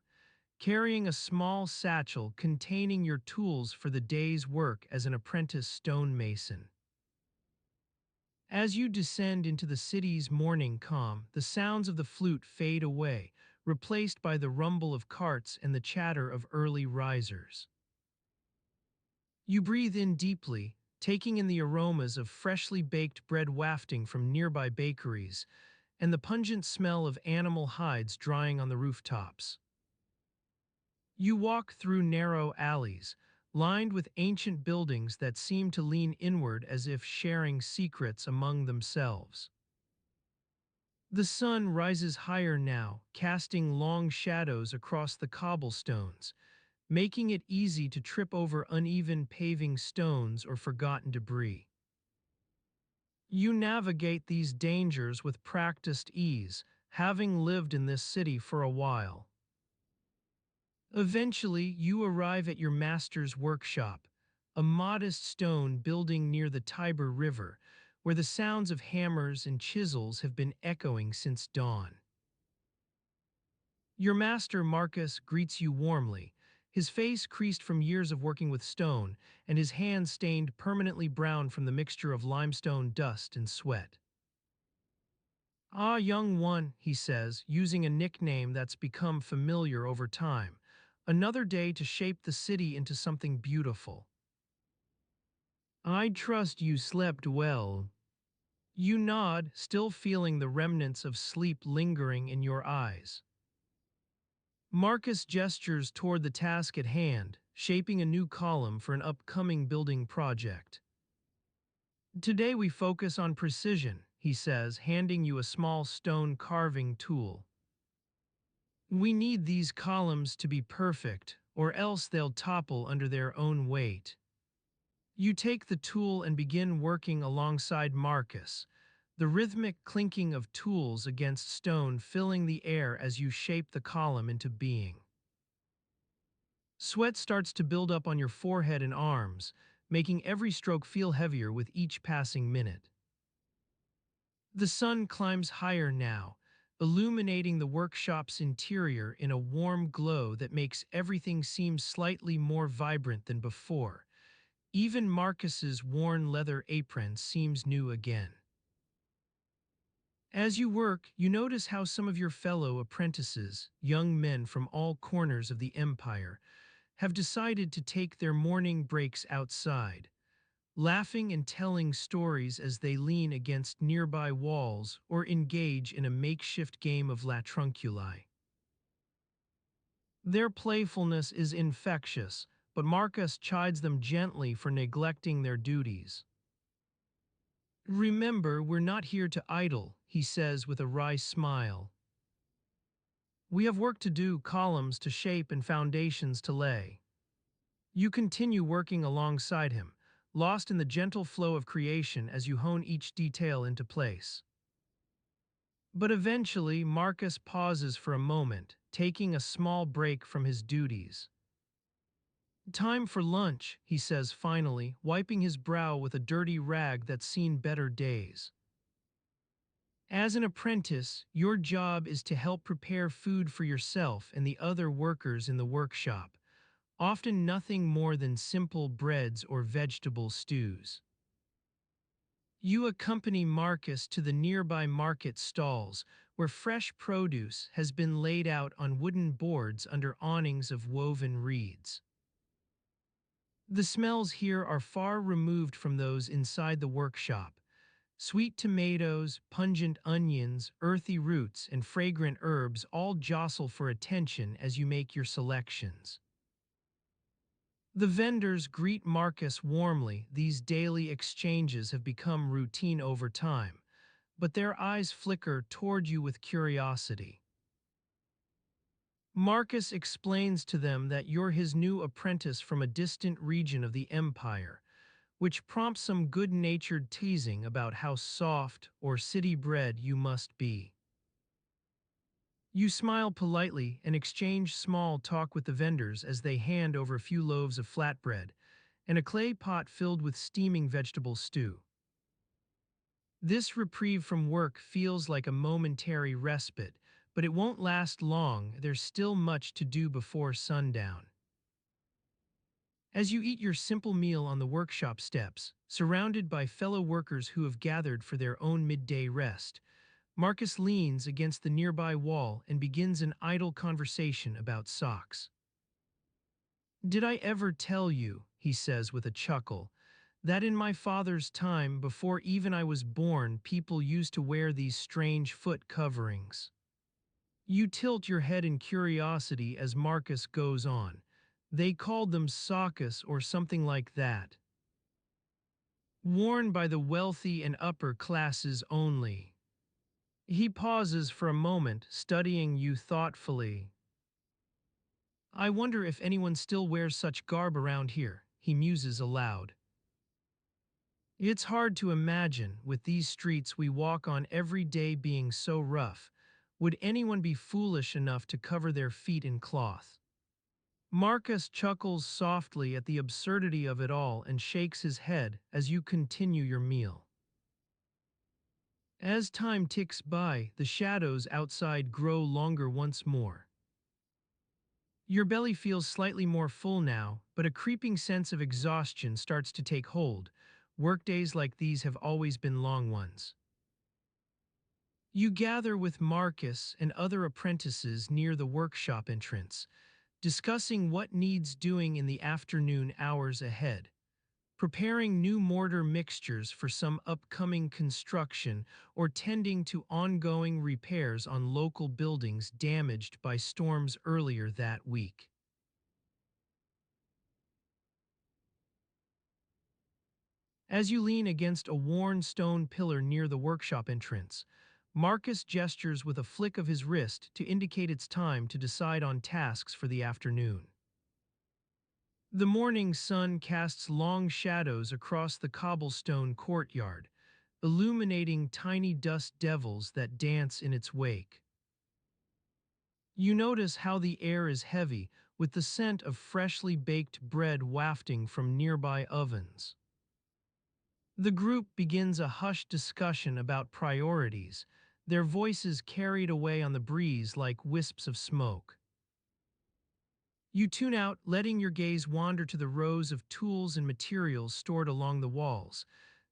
carrying a small satchel containing your tools for the day's work as an apprentice stonemason. As you descend into the city's morning calm, the sounds of the flute fade away, replaced by the rumble of carts and the chatter of early risers. You breathe in deeply, taking in the aromas of freshly baked bread wafting from nearby bakeries and the pungent smell of animal hides drying on the rooftops. You walk through narrow alleys, lined with ancient buildings that seem to lean inward as if sharing secrets among themselves. The sun rises higher now, casting long shadows across the cobblestones, making it easy to trip over uneven paving stones or forgotten debris. You navigate these dangers with practiced ease, having lived in this city for a while. Eventually, you arrive at your master's workshop, a modest stone building near the Tiber River, where the sounds of hammers and chisels have been echoing since dawn. Your master, Marcus, greets you warmly, his face creased from years of working with stone, and his hands stained permanently brown from the mixture of limestone dust and sweat. "Ah, young one," he says, using a nickname that's become familiar over time. "Another day to shape the city into something beautiful. I trust you slept well." You nod, still feeling the remnants of sleep lingering in your eyes. Marcus gestures toward the task at hand, shaping a new column for an upcoming building project. "Today we focus on precision," he says, handing you a small stone carving tool. "We need these columns to be perfect, or else they'll topple under their own weight." You take the tool and begin working alongside Marcus, the rhythmic clinking of tools against stone filling the air as you shape the column into being. Sweat starts to build up on your forehead and arms, making every stroke feel heavier with each passing minute. The sun climbs higher now, illuminating the workshop's interior in a warm glow that makes everything seem slightly more vibrant than before. Even Marcus's worn leather apron seems new again. As you work, you notice how some of your fellow apprentices, young men from all corners of the empire, have decided to take their morning breaks outside, laughing and telling stories as they lean against nearby walls or engage in a makeshift game of La Trunculi. Their playfulness is infectious, but Marcus chides them gently for neglecting their duties. "Remember, we're not here to idle," he says with a wry smile. "We have work to do, columns to shape and foundations to lay." You continue working alongside him, lost in the gentle flow of creation as you hone each detail into place. But eventually, Marcus pauses for a moment, taking a small break from his duties. "Time for lunch," he says finally, wiping his brow with a dirty rag that's seen better days. As an apprentice, your job is to help prepare food for yourself and the other workers in the workshop, often nothing more than simple breads or vegetable stews. You accompany Marcus to the nearby market stalls, where fresh produce has been laid out on wooden boards under awnings of woven reeds. The smells here are far removed from those inside the workshop. Sweet tomatoes, pungent onions, earthy roots, and fragrant herbs all jostle for attention as you make your selections. The vendors greet Marcus warmly. These daily exchanges have become routine over time, but their eyes flicker toward you with curiosity. Marcus explains to them that you're his new apprentice from a distant region of the empire, which prompts some good-natured teasing about how soft or city-bred you must be. You smile politely and exchange small talk with the vendors as they hand over a few loaves of flatbread and a clay pot filled with steaming vegetable stew. This reprieve from work feels like a momentary respite, but it won't last long. There's still much to do before sundown. As you eat your simple meal on the workshop steps, surrounded by fellow workers who have gathered for their own midday rest, Marcus leans against the nearby wall and begins an idle conversation about socks. "Did I ever tell you," he says with a chuckle, "that in my father's time, before even I was born, people used to wear these strange foot coverings?" You tilt your head in curiosity as Marcus goes on. "They called them soccus or something like that. Worn by the wealthy and upper classes only." He pauses for a moment, studying you thoughtfully. "I wonder if anyone still wears such garb around here," he muses aloud. "It's hard to imagine, with these streets we walk on every day being so rough. Would anyone be foolish enough to cover their feet in cloth?" Marcus chuckles softly at the absurdity of it all and shakes his head as you continue your meal. As time ticks by, the shadows outside grow longer once more. Your belly feels slightly more full now, but a creeping sense of exhaustion starts to take hold. Workdays like these have always been long ones. You gather with Marcus and other apprentices near the workshop entrance, discussing what needs doing in the afternoon hours ahead, preparing new mortar mixtures for some upcoming construction, or tending to ongoing repairs on local buildings damaged by storms earlier that week. As you lean against a worn stone pillar near the workshop entrance, Marcus gestures with a flick of his wrist to indicate it's time to decide on tasks for the afternoon. The morning sun casts long shadows across the cobblestone courtyard, illuminating tiny dust devils that dance in its wake. You notice how the air is heavy, with the scent of freshly baked bread wafting from nearby ovens. The group begins a hushed discussion about priorities, their voices carried away on the breeze like wisps of smoke. You tune out, letting your gaze wander to the rows of tools and materials stored along the walls,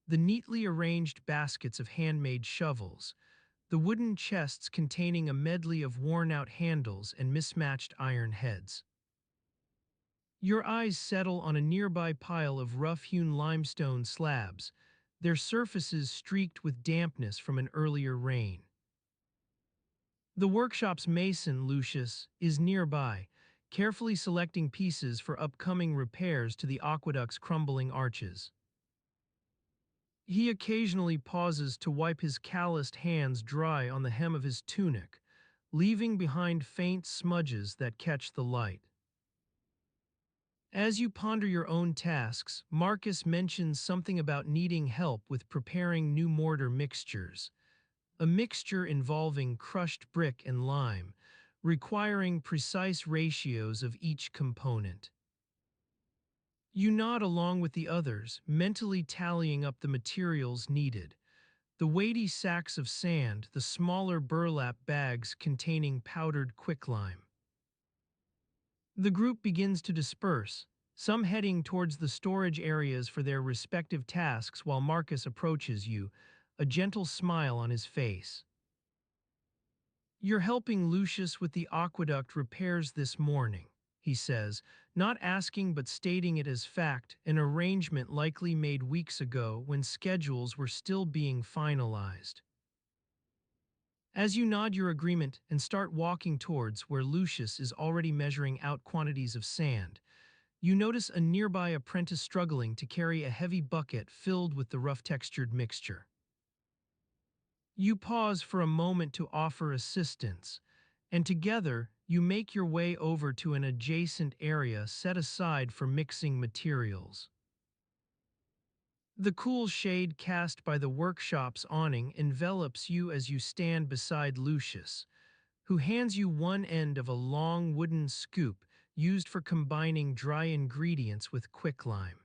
the neatly arranged baskets of handmade shovels, the wooden chests containing a medley of worn-out handles and mismatched iron heads. Your eyes settle on a nearby pile of rough-hewn limestone slabs, their surfaces streaked with dampness from an earlier rain. The workshop's mason, Lucius, is nearby, carefully selecting pieces for upcoming repairs to the aqueduct's crumbling arches. He occasionally pauses to wipe his calloused hands dry on the hem of his tunic, leaving behind faint smudges that catch the light. As you ponder your own tasks, Marcus mentions something about needing help with preparing new mortar mixtures, a mixture involving crushed brick and lime, requiring precise ratios of each component. You nod along with the others, mentally tallying up the materials needed: the weighty sacks of sand, the smaller burlap bags containing powdered quicklime. The group begins to disperse, some heading towards the storage areas for their respective tasks while Marcus approaches you, a gentle smile on his face. "You're helping Lucius with the aqueduct repairs this morning," he says, not asking but stating it as fact, an arrangement likely made weeks ago when schedules were still being finalized. As you nod your agreement and start walking towards where Lucius is already measuring out quantities of sand, you notice a nearby apprentice struggling to carry a heavy bucket filled with the rough-textured mixture. You pause for a moment to offer assistance, and together you make your way over to an adjacent area set aside for mixing materials. The cool shade cast by the workshop's awning envelops you as you stand beside Lucius, who hands you one end of a long wooden scoop used for combining dry ingredients with quicklime.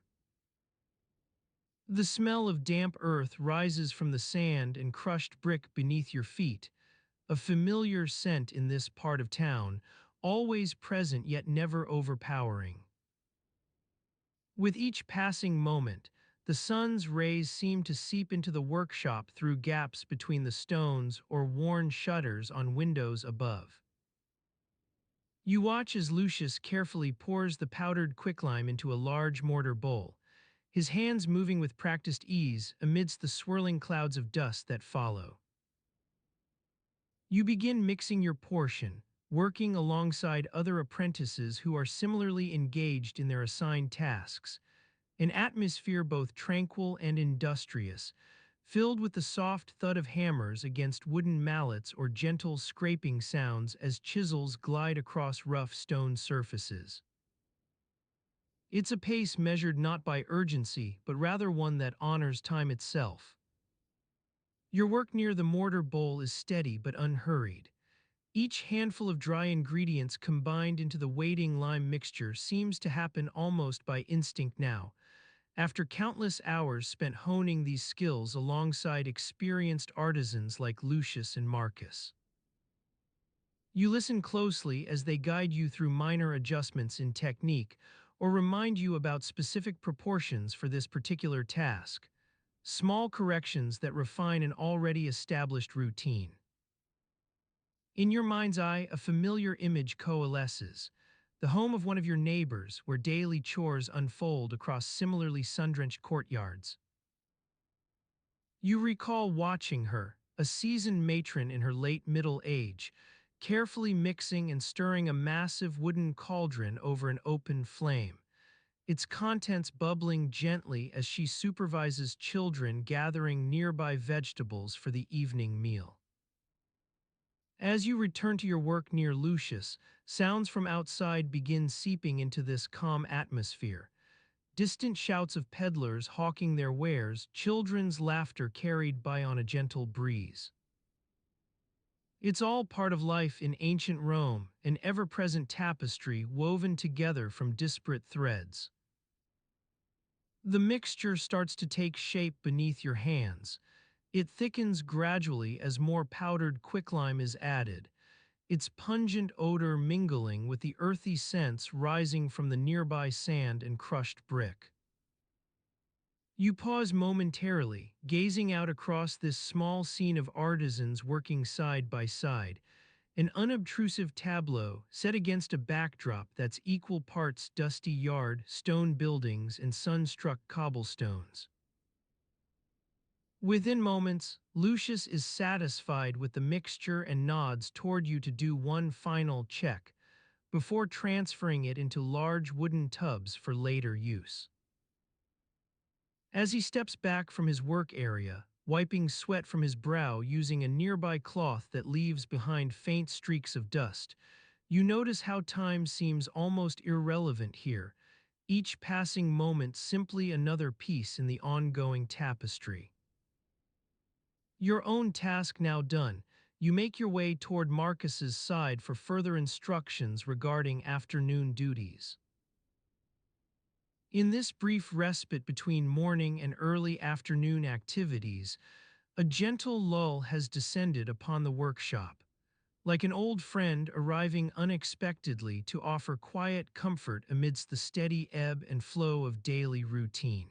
The smell of damp earth rises from the sand and crushed brick beneath your feet, a familiar scent in this part of town, always present yet never overpowering. With each passing moment, the sun's rays seem to seep into the workshop through gaps between the stones or worn shutters on windows above. You watch as Lucius carefully pours the powdered quicklime into a large mortar bowl, his hands moving with practiced ease amidst the swirling clouds of dust that follow. You begin mixing your portion, working alongside other apprentices who are similarly engaged in their assigned tasks, an atmosphere both tranquil and industrious, filled with the soft thud of hammers against wooden mallets or gentle scraping sounds as chisels glide across rough stone surfaces. It's a pace measured not by urgency, but rather one that honors time itself. Your work near the mortar bowl is steady but unhurried. Each handful of dry ingredients combined into the waiting lime mixture seems to happen almost by instinct now, after countless hours spent honing these skills alongside experienced artisans like Lucius and Marcus. You listen closely as they guide you through minor adjustments in technique or remind you about specific proportions for this particular task, small corrections that refine an already established routine. In your mind's eye, a familiar image coalesces, the home of one of your neighbors where daily chores unfold across similarly sun-drenched courtyards. You recall watching her, a seasoned matron in her late middle age, carefully mixing and stirring a massive wooden cauldron over an open flame, its contents bubbling gently as she supervises children gathering nearby vegetables for the evening meal. As you return to your work near Lucius, sounds from outside begin seeping into this calm atmosphere. Distant shouts of peddlers hawking their wares, children's laughter carried by on a gentle breeze. It's all part of life in ancient Rome, an ever-present tapestry woven together from disparate threads. The mixture starts to take shape beneath your hands. It thickens gradually as more powdered quicklime is added, its pungent odor mingling with the earthy scents rising from the nearby sand and crushed brick. You pause momentarily, gazing out across this small scene of artisans working side by side, an unobtrusive tableau set against a backdrop that's equal parts dusty yard, stone buildings, and sun-struck cobblestones. Within moments, Lucius is satisfied with the mixture and nods toward you to do one final check, before transferring it into large wooden tubs for later use. As he steps back from his work area, wiping sweat from his brow using a nearby cloth that leaves behind faint streaks of dust, you notice how time seems almost irrelevant here, each passing moment simply another piece in the ongoing tapestry. Your own task now done, you make your way toward Marcus's side for further instructions regarding afternoon duties. In this brief respite between morning and early afternoon activities, a gentle lull has descended upon the workshop, like an old friend arriving unexpectedly to offer quiet comfort amidst the steady ebb and flow of daily routine.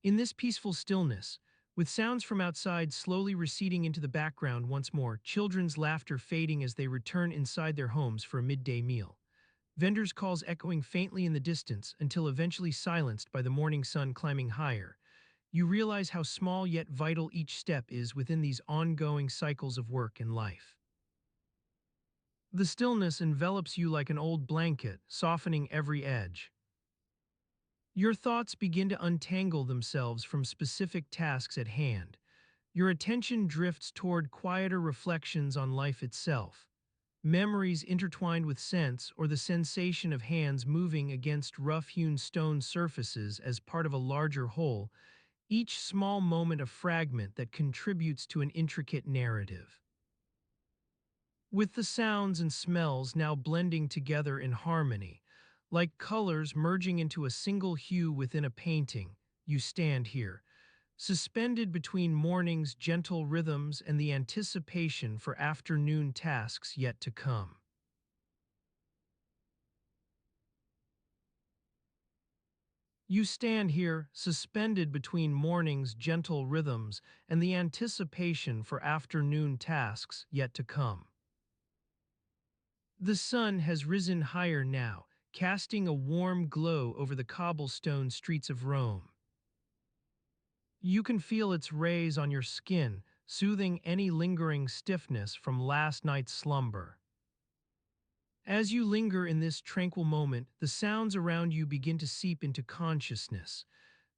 In this peaceful stillness, with sounds from outside slowly receding into the background once more, children's laughter fading as they return inside their homes for a midday meal, vendors' calls echoing faintly in the distance until eventually silenced by the morning sun climbing higher, you realize how small yet vital each step is within these ongoing cycles of work and life. The stillness envelops you like an old blanket, softening every edge. Your thoughts begin to untangle themselves from specific tasks at hand. Your attention drifts toward quieter reflections on life itself, memories intertwined with sense or the sensation of hands moving against rough-hewn stone surfaces as part of a larger whole, each small moment a fragment that contributes to an intricate narrative. with the sounds and smells now blending together in harmony. Like colors merging into a single hue within a painting, you stand here, suspended between morning's gentle rhythms and the anticipation for afternoon tasks yet to come. You stand here, suspended between morning's gentle rhythms and the anticipation for afternoon tasks yet to come. The sun has risen higher now, casting a warm glow over the cobblestone streets of Rome. You can feel its rays on your skin, soothing any lingering stiffness from last night's slumber. As you linger in this tranquil moment, the sounds around you begin to seep into consciousness.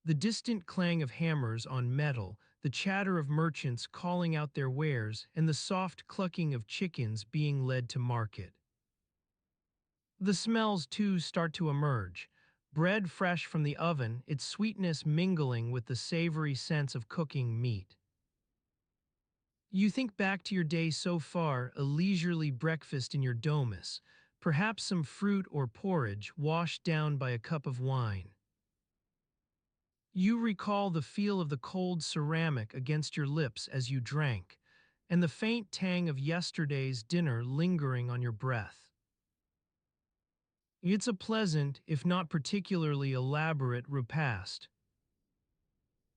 The distant clang of hammers on metal, the chatter of merchants calling out their wares, and the soft clucking of chickens being led to market. The smells, too, start to emerge. Bread fresh from the oven, its sweetness mingling with the savory sense of cooking meat. You think back to your day so far, a leisurely breakfast in your domus, perhaps some fruit or porridge washed down by a cup of wine. You recall the feel of the cold ceramic against your lips as you drank, and the faint tang of yesterday's dinner lingering on your breath. It's a pleasant, if not particularly elaborate, repast.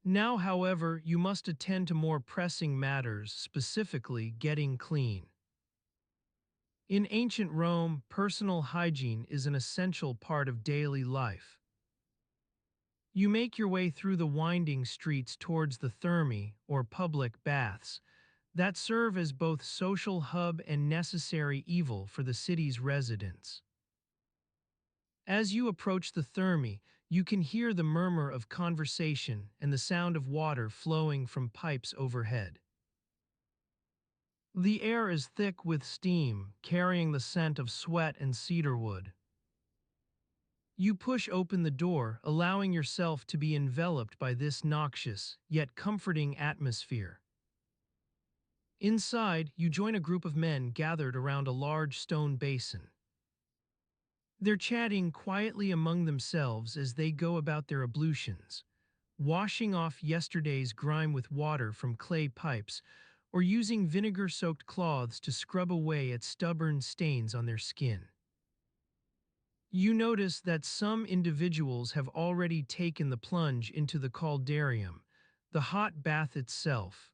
Now, however, you must attend to more pressing matters, specifically getting clean. In ancient Rome, personal hygiene is an essential part of daily life. You make your way through the winding streets towards the thermae, or public baths, that serve as both social hub and necessary evil for the city's residents. As you approach the thermae, you can hear the murmur of conversation and the sound of water flowing from pipes overhead. The air is thick with steam, carrying the scent of sweat and cedarwood. You push open the door, allowing yourself to be enveloped by this noxious, yet comforting atmosphere. Inside, you join a group of men gathered around a large stone basin. They're chatting quietly among themselves as they go about their ablutions, washing off yesterday's grime with water from clay pipes, or using vinegar-soaked cloths to scrub away at stubborn stains on their skin. You notice that some individuals have already taken the plunge into the caldarium, the hot bath itself.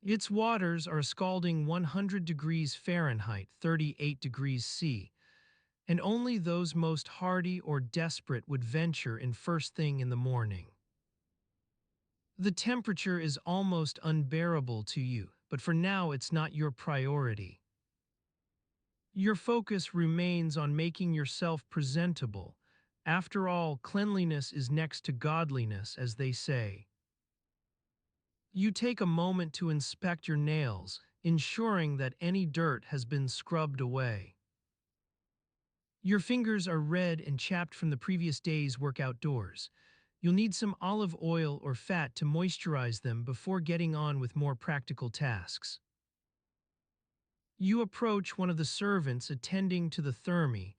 Its waters are scalding 100 degrees Fahrenheit, 38 degrees C, and only those most hardy or desperate would venture in first thing in the morning. The temperature is almost unbearable to you, but for now it's not your priority. Your focus remains on making yourself presentable. After all, cleanliness is next to godliness, as they say. You take a moment to inspect your nails, ensuring that any dirt has been scrubbed away. Your fingers are red and chapped from the previous day's work outdoors. You'll need some olive oil or fat to moisturize them before getting on with more practical tasks. You approach one of the servants attending to the thermae,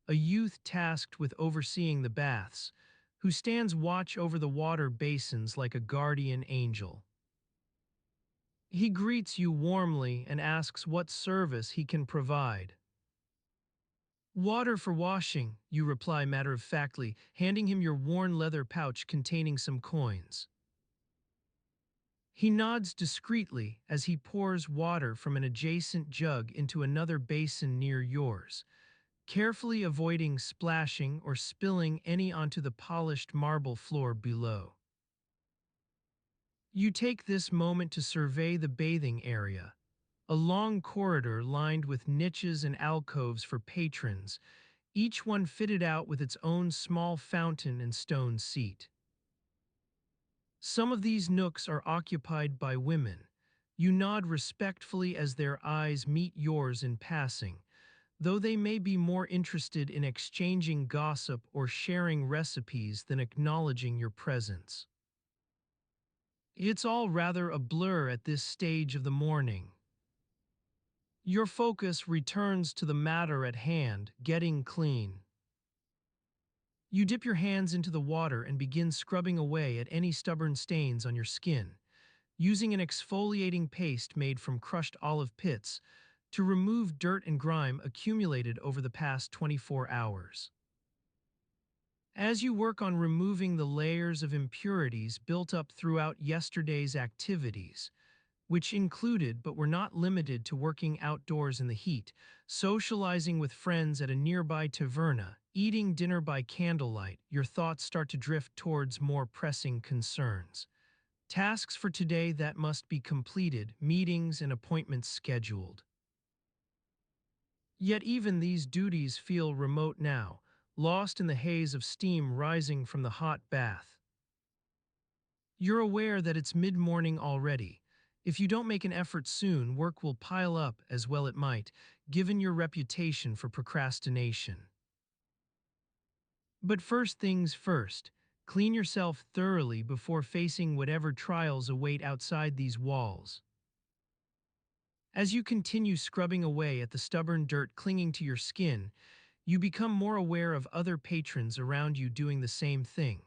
a youth tasked with overseeing the baths, who stands watch over the water basins like a guardian angel. He greets you warmly and asks what service he can provide. Water for washing, you reply matter-of-factly, handing him your worn leather pouch containing some coins. He nods discreetly as he pours water from an adjacent jug into another basin near yours, carefully avoiding splashing or spilling any onto the polished marble floor below. You take this moment to survey the bathing area, a long corridor lined with niches and alcoves for patrons, each one fitted out with its own small fountain and stone seat. Some of these nooks are occupied by women. You nod respectfully as their eyes meet yours in passing, though they may be more interested in exchanging gossip or sharing recipes than acknowledging your presence. It's all rather a blur at this stage of the morning. Your focus returns to the matter at hand, getting clean. You dip your hands into the water and begin scrubbing away at any stubborn stains on your skin, using an exfoliating paste made from crushed olive pits to remove dirt and grime accumulated over the past 24 hours. As you work on removing the layers of impurities built up throughout yesterday's activities, which included but were not limited to working outdoors in the heat, socializing with friends at a nearby taverna, eating dinner by candlelight, your thoughts start to drift towards more pressing concerns. Tasks for today that must be completed, meetings and appointments scheduled. Yet even these duties feel remote now, lost in the haze of steam rising from the hot bath. You're aware that it's mid-morning already. If you don't make an effort soon, work will pile up, as well it might, given your reputation for procrastination. But first things first, clean yourself thoroughly before facing whatever trials await outside these walls. As you continue scrubbing away at the stubborn dirt clinging to your skin, you become more aware of other patrons around you doing the same thing,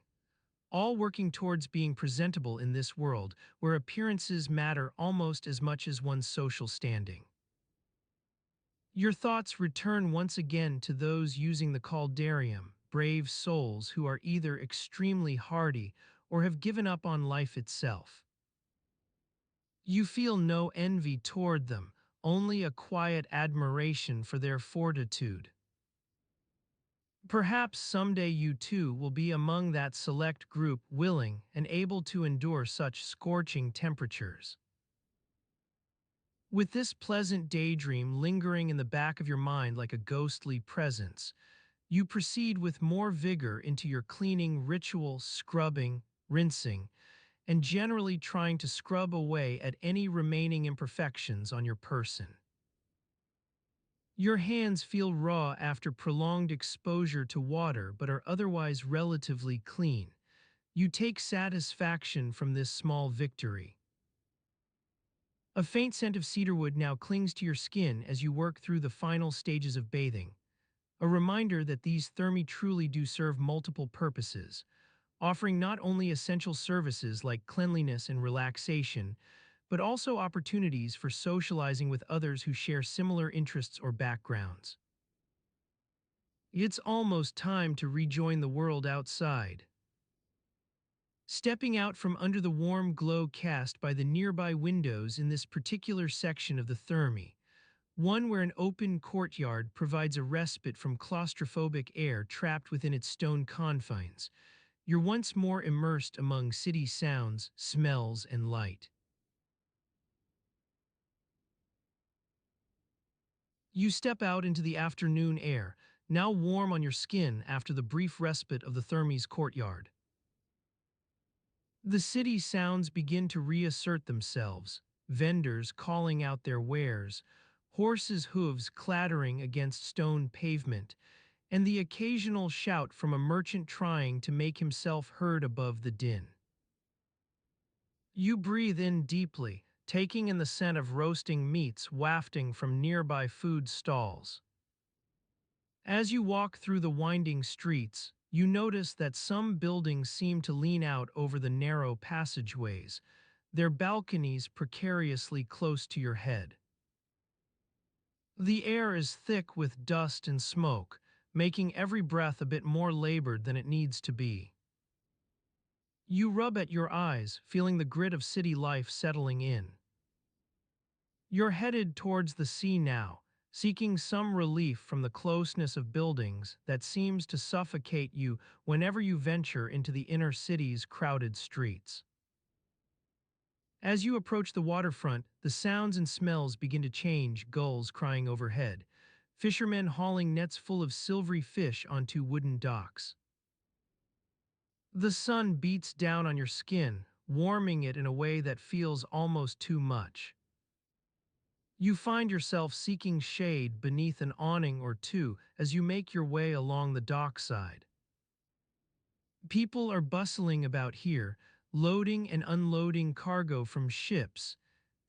all working towards being presentable in this world where appearances matter almost as much as one's social standing. Your thoughts return once again to those using the caldarium, brave souls who are either extremely hardy or have given up on life itself. You feel no envy toward them, only a quiet admiration for their fortitude. Perhaps someday you too will be among that select group willing and able to endure such scorching temperatures. With this pleasant daydream lingering in the back of your mind like a ghostly presence, you proceed with more vigor into your cleaning ritual, scrubbing, rinsing, and generally trying to scrub away at any remaining imperfections on your person. Your hands feel raw after prolonged exposure to water but are otherwise relatively clean. You take satisfaction from this small victory. A faint scent of cedarwood now clings to your skin as you work through the final stages of bathing, a reminder that these thermi truly do serve multiple purposes, offering not only essential services like cleanliness and relaxation, but also opportunities for socializing with others who share similar interests or backgrounds. It's almost time to rejoin the world outside. Stepping out from under the warm glow cast by the nearby windows in this particular section of the thermi, one where an open courtyard provides a respite from claustrophobic air trapped within its stone confines, you're once more immersed among city sounds, smells, and light. You step out into the afternoon air, now warm on your skin after the brief respite of the thermi's courtyard. The city sounds begin to reassert themselves, vendors calling out their wares, horses' hooves clattering against stone pavement, and the occasional shout from a merchant trying to make himself heard above the din. You breathe in deeply, taking in the scent of roasting meats wafting from nearby food stalls. As you walk through the winding streets, you notice that some buildings seem to lean out over the narrow passageways, their balconies precariously close to your head. The air is thick with dust and smoke, making every breath a bit more labored than it needs to be. You rub at your eyes, feeling the grit of city life settling in. You're headed towards the sea now, seeking some relief from the closeness of buildings that seems to suffocate you whenever you venture into the inner city's crowded streets. As you approach the waterfront, the sounds and smells begin to change, gulls crying overhead, fishermen hauling nets full of silvery fish onto wooden docks. The sun beats down on your skin, warming it in a way that feels almost too much. You find yourself seeking shade beneath an awning or two as you make your way along the dockside. People are bustling about here, loading and unloading cargo from ships,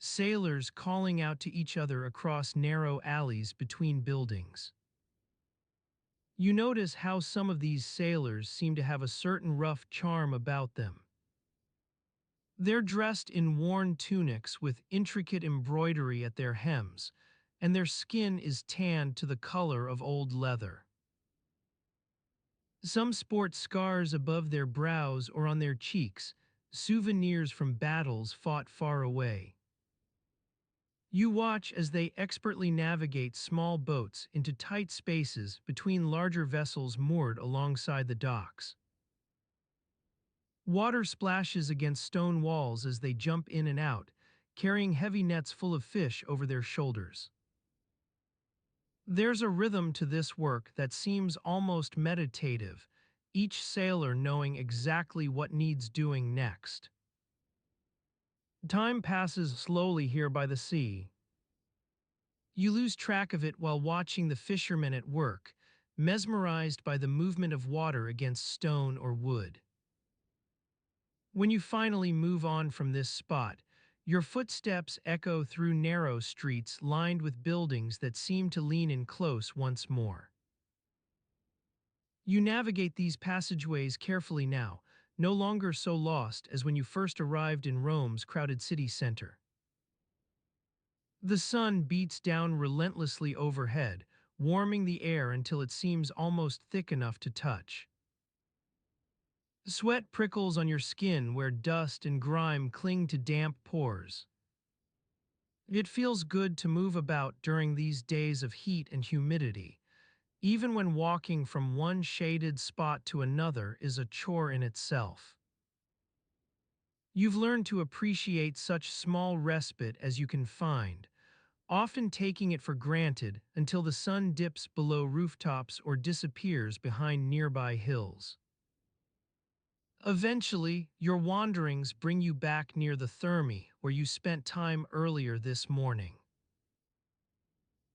sailors calling out to each other across narrow alleys between buildings. You notice how some of these sailors seem to have a certain rough charm about them. They're dressed in worn tunics with intricate embroidery at their hems, and their skin is tanned to the color of old leather. Some sport scars above their brows or on their cheeks, souvenirs from battles fought far away. You watch as they expertly navigate small boats into tight spaces between larger vessels moored alongside the docks. Water splashes against stone walls as they jump in and out, carrying heavy nets full of fish over their shoulders. There's a rhythm to this work that seems almost meditative, each sailor knowing exactly what needs doing next. Time passes slowly here by the sea. You lose track of it while watching the fishermen at work, mesmerized by the movement of water against stone or wood. When you finally move on from this spot, your footsteps echo through narrow streets lined with buildings that seem to lean in close once more. You navigate these passageways carefully now, no longer so lost as when you first arrived in Rome's crowded city center. The sun beats down relentlessly overhead, warming the air until it seems almost thick enough to touch. Sweat prickles on your skin where dust and grime cling to damp pores. It feels good to move about during these days of heat and humidity, even when walking from one shaded spot to another is a chore in itself. You've learned to appreciate such small respite as you can find, often taking it for granted until the sun dips below rooftops or disappears behind nearby hills. Eventually, your wanderings bring you back near the Thermi where you spent time earlier this morning.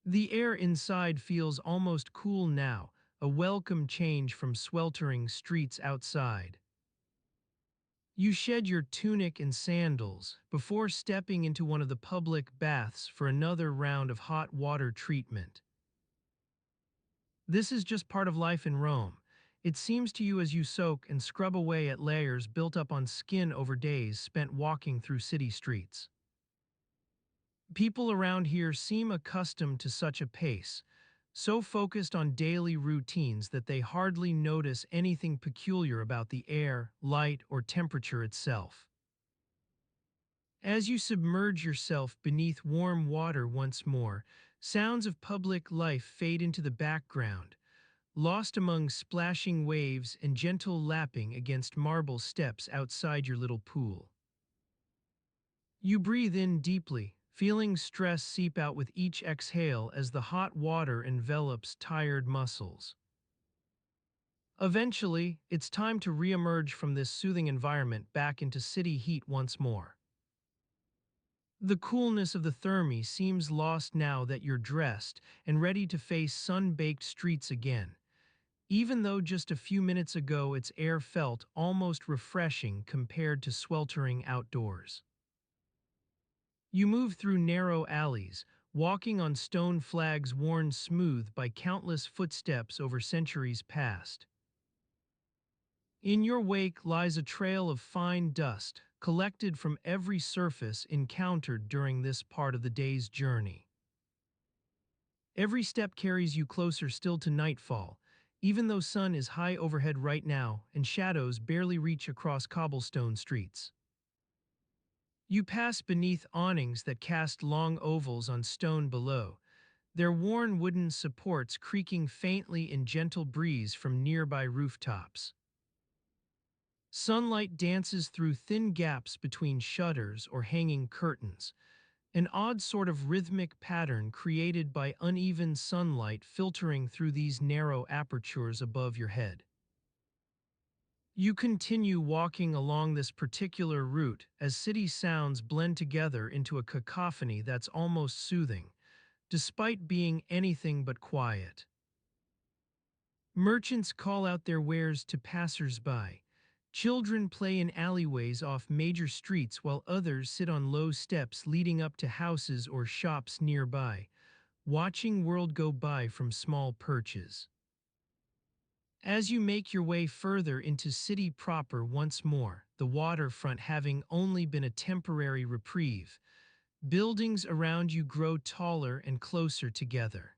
The air inside feels almost cool now, a welcome change from sweltering streets outside. You shed your tunic and sandals before stepping into one of the public baths for another round of hot water treatment. This is just part of life in Rome. It seems to you as you soak and scrub away at layers built up on skin over days spent walking through city streets. People around here seem accustomed to such a pace, so focused on daily routines that they hardly notice anything peculiar about the air, light, or temperature itself. As you submerge yourself beneath warm water once more, sounds of public life fade into the background, lost among splashing waves and gentle lapping against marble steps outside your little pool. You breathe in deeply, feeling stress seep out with each exhale as the hot water envelops tired muscles. Eventually, it's time to reemerge from this soothing environment back into city heat once more. The coolness of the Thermi seems lost now that you're dressed and ready to face sun-baked streets again, even though just a few minutes ago its air felt almost refreshing compared to sweltering outdoors. You move through narrow alleys, walking on stone flags worn smooth by countless footsteps over centuries past. In your wake lies a trail of fine dust, collected from every surface encountered during this part of the day's journey. Every step carries you closer still to nightfall, even though sun is high overhead right now and shadows barely reach across cobblestone streets. You pass beneath awnings that cast long ovals on stone below, their worn wooden supports creaking faintly in gentle breeze from nearby rooftops. Sunlight dances through thin gaps between shutters or hanging curtains, an odd sort of rhythmic pattern created by uneven sunlight filtering through these narrow apertures above your head. You continue walking along this particular route as city sounds blend together into a cacophony that's almost soothing, despite being anything but quiet. Merchants call out their wares to passers-by, Children play in alleyways off major streets while others sit on low steps leading up to houses or shops nearby, watching world go by from small perches. As you make your way further into city proper once more, the waterfront having only been a temporary reprieve, buildings around you grow taller and closer together.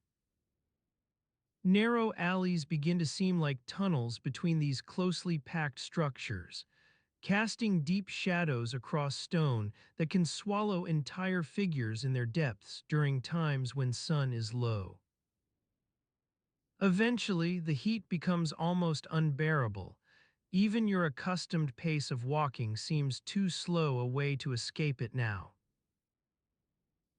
Narrow alleys begin to seem like tunnels between these closely packed structures, casting deep shadows across stone that can swallow entire figures in their depths during times when sun is low. Eventually, the heat becomes almost unbearable. Even your accustomed pace of walking seems too slow a way to escape it now.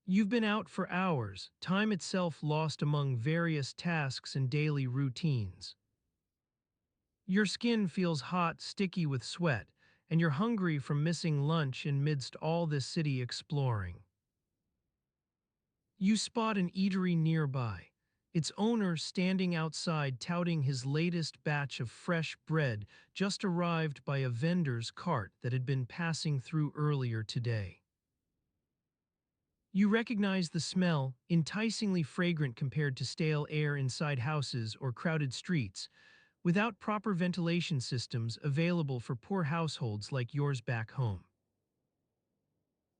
You've been out for hours, time itself lost among various tasks and daily routines. Your skin feels hot, sticky with sweat, and you're hungry from missing lunch amidst all this city exploring. You spot an eatery nearby, its owner standing outside touting his latest batch of fresh bread just arrived by a vendor's cart that had been passing through earlier today. You recognize the smell, enticingly fragrant compared to stale air inside houses or crowded streets, without proper ventilation systems available for poor households like yours back home.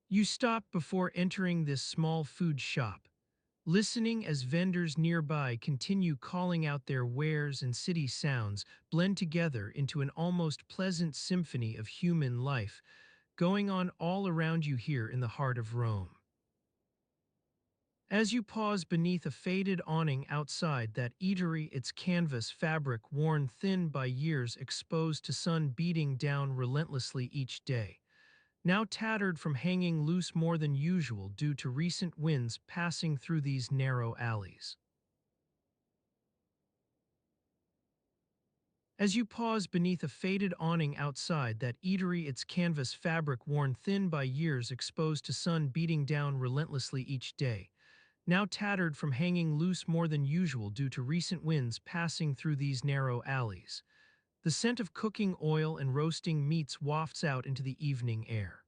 You stop before entering this small food shop, listening as vendors nearby continue calling out their wares and city sounds blend together into an almost pleasant symphony of human life going on all around you here in the heart of Rome. As you pause beneath a faded awning outside that eatery, its canvas fabric worn thin by years exposed to sun beating down relentlessly each day, now tattered from hanging loose more than usual due to recent winds passing through these narrow alleys. As you pause beneath a faded awning outside that eatery, its canvas fabric worn thin by years exposed to sun beating down relentlessly each day, now tattered from hanging loose more than usual due to recent winds passing through these narrow alleys, the scent of cooking oil and roasting meats wafts out into the evening air.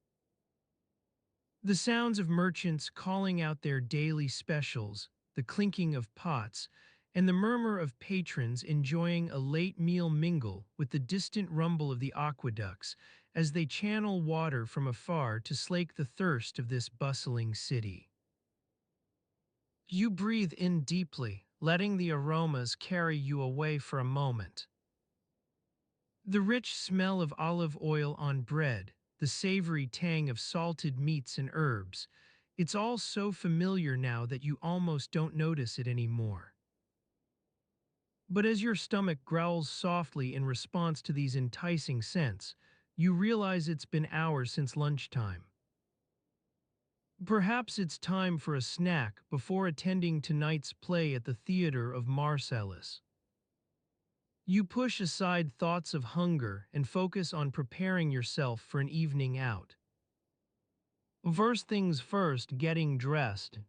The sounds of merchants calling out their daily specials, the clinking of pots, and the murmur of patrons enjoying a late meal mingle with the distant rumble of the aqueducts as they channel water from afar to slake the thirst of this bustling city. You breathe in deeply, letting the aromas carry you away for a moment. The rich smell of olive oil on bread, the savory tang of salted meats and herbs, it's all so familiar now that you almost don't notice it anymore. But as your stomach growls softly in response to these enticing scents, you realize it's been hours since lunchtime. Perhaps it's time for a snack before attending tonight's play at the Theater of Marcellus. You push aside thoughts of hunger and focus on preparing yourself for an evening out. First things first, getting dressed.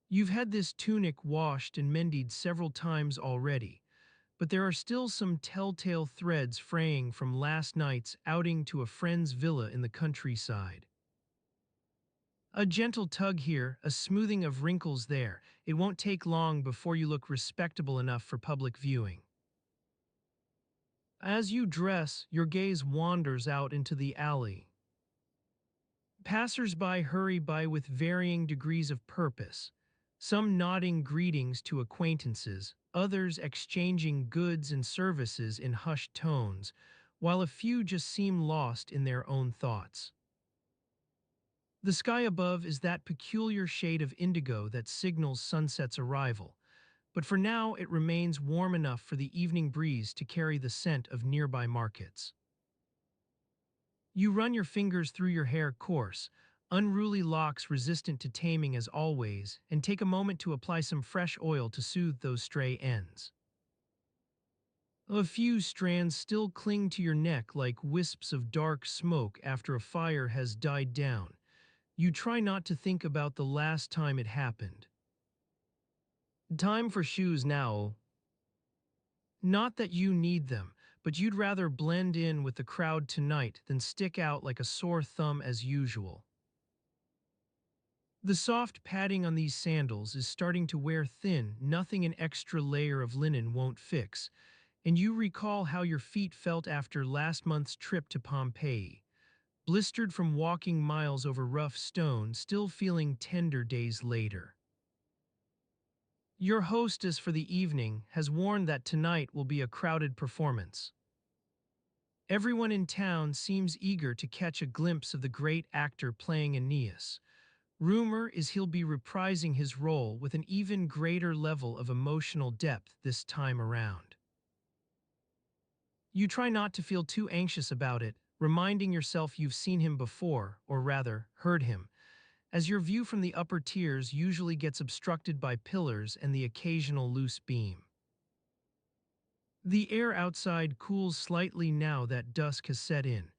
You've had this tunic washed and mended several times already, but there are still some telltale threads fraying from last night's outing to a friend's villa in the countryside. A gentle tug here, a smoothing of wrinkles there. It won't take long before you look respectable enough for public viewing. As you dress, your gaze wanders out into the alley. Passers-by hurry by with varying degrees of purpose, some nodding greetings to acquaintances, others exchanging goods and services in hushed tones, while a few just seem lost in their own thoughts. The sky above is that peculiar shade of indigo that signals sunset's arrival, but for now it remains warm enough for the evening breeze to carry the scent of nearby markets. You run your fingers through your hair coarse, unruly locks resistant to taming as always, and take a moment to apply some fresh oil to soothe those stray ends. A few strands still cling to your neck like wisps of dark smoke after a fire has died down. You try not to think about the last time it happened. Time for shoes now. Not that you need them, but you'd rather blend in with the crowd tonight than stick out like a sore thumb as usual. The soft padding on these sandals is starting to wear thin, nothing an extra layer of linen won't fix, and you recall how your feet felt after last month's trip to Pompeii, blistered from walking miles over rough stone, still feeling tender days later. Your hostess for the evening has warned that tonight will be a crowded performance. Everyone in town seems eager to catch a glimpse of the great actor playing Aeneas. Rumor is he'll be reprising his role with an even greater level of emotional depth this time around. You try not to feel too anxious about it, reminding yourself you've seen him before, or rather, heard him, as your view from the upper tiers usually gets obstructed by pillars and the occasional loose beam. The air outside cools slightly now that dusk has set in.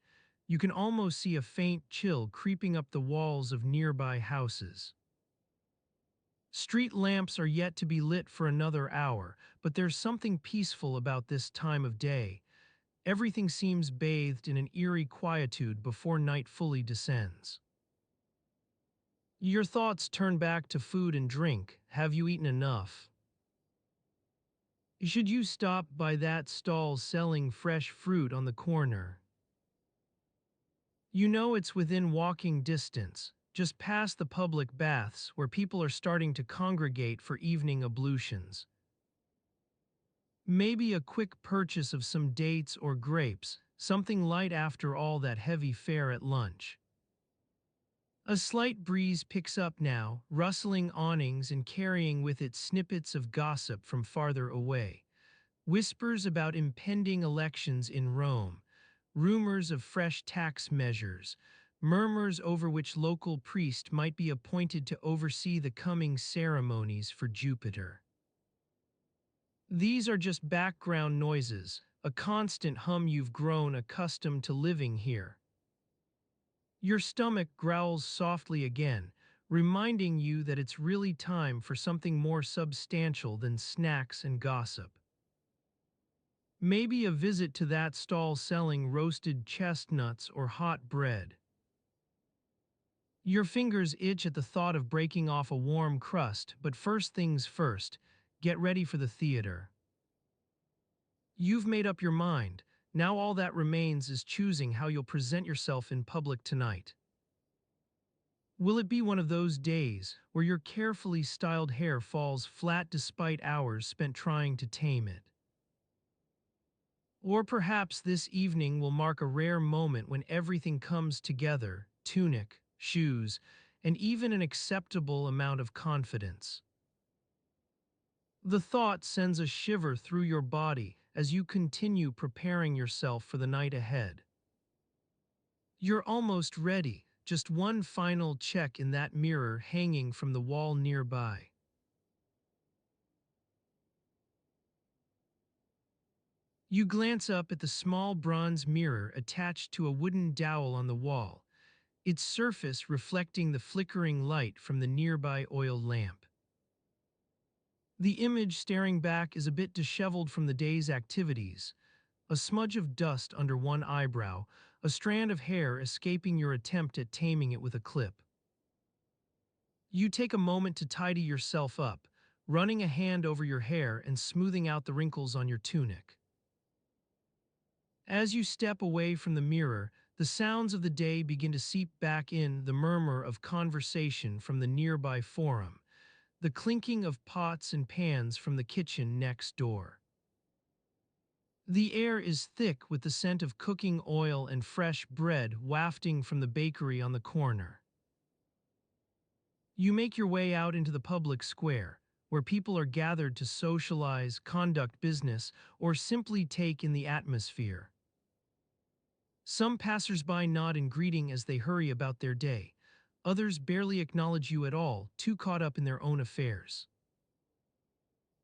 You can almost see a faint chill creeping up the walls of nearby houses. Street lamps are yet to be lit for another hour, but there's something peaceful about this time of day. Everything seems bathed in an eerie quietude before night fully descends. Your thoughts turn back to food and drink. Have you eaten enough? Should you stop by that stall selling fresh fruit on the corner? You know it's within walking distance, just past the public baths where people are starting to congregate for evening ablutions. Maybe a quick purchase of some dates or grapes, something light after all that heavy fare at lunch. A slight breeze picks up now, rustling awnings and carrying with it snippets of gossip from farther away. Whispers about impending elections in Rome, rumors of fresh tax measures, murmurs over which local priest might be appointed to oversee the coming ceremonies for Jupiter. These are just background noises, a constant hum you've grown accustomed to living here. Your stomach growls softly again, reminding you that it's really time for something more substantial than snacks and gossip. Maybe a visit to that stall selling roasted chestnuts or hot bread. Your fingers itch at the thought of breaking off a warm crust, but first things first, get ready for the theater. You've made up your mind. Now all that remains is choosing how you'll present yourself in public tonight. Will it be one of those days where your carefully styled hair falls flat despite hours spent trying to tame it? Or perhaps this evening will mark a rare moment when everything comes together: tunic, shoes, and even an acceptable amount of confidence. The thought sends a shiver through your body as you continue preparing yourself for the night ahead. You're almost ready, just one final check in that mirror hanging from the wall nearby. You glance up at the small bronze mirror attached to a wooden dowel on the wall, its surface reflecting the flickering light from the nearby oil lamp. The image staring back is a bit disheveled from the day's activities, a smudge of dust under one eyebrow, a strand of hair escaping your attempt at taming it with a clip. You take a moment to tidy yourself up, running a hand over your hair and smoothing out the wrinkles on your tunic. As you step away from the mirror, the sounds of the day begin to seep back in: the murmur of conversation from the nearby forum, the clinking of pots and pans from the kitchen next door. The air is thick with the scent of cooking oil and fresh bread wafting from the bakery on the corner. You make your way out into the public square, where people are gathered to socialize, conduct business, or simply take in the atmosphere. Some passersby nod in greeting as they hurry about their day. Others barely acknowledge you at all, too caught up in their own affairs.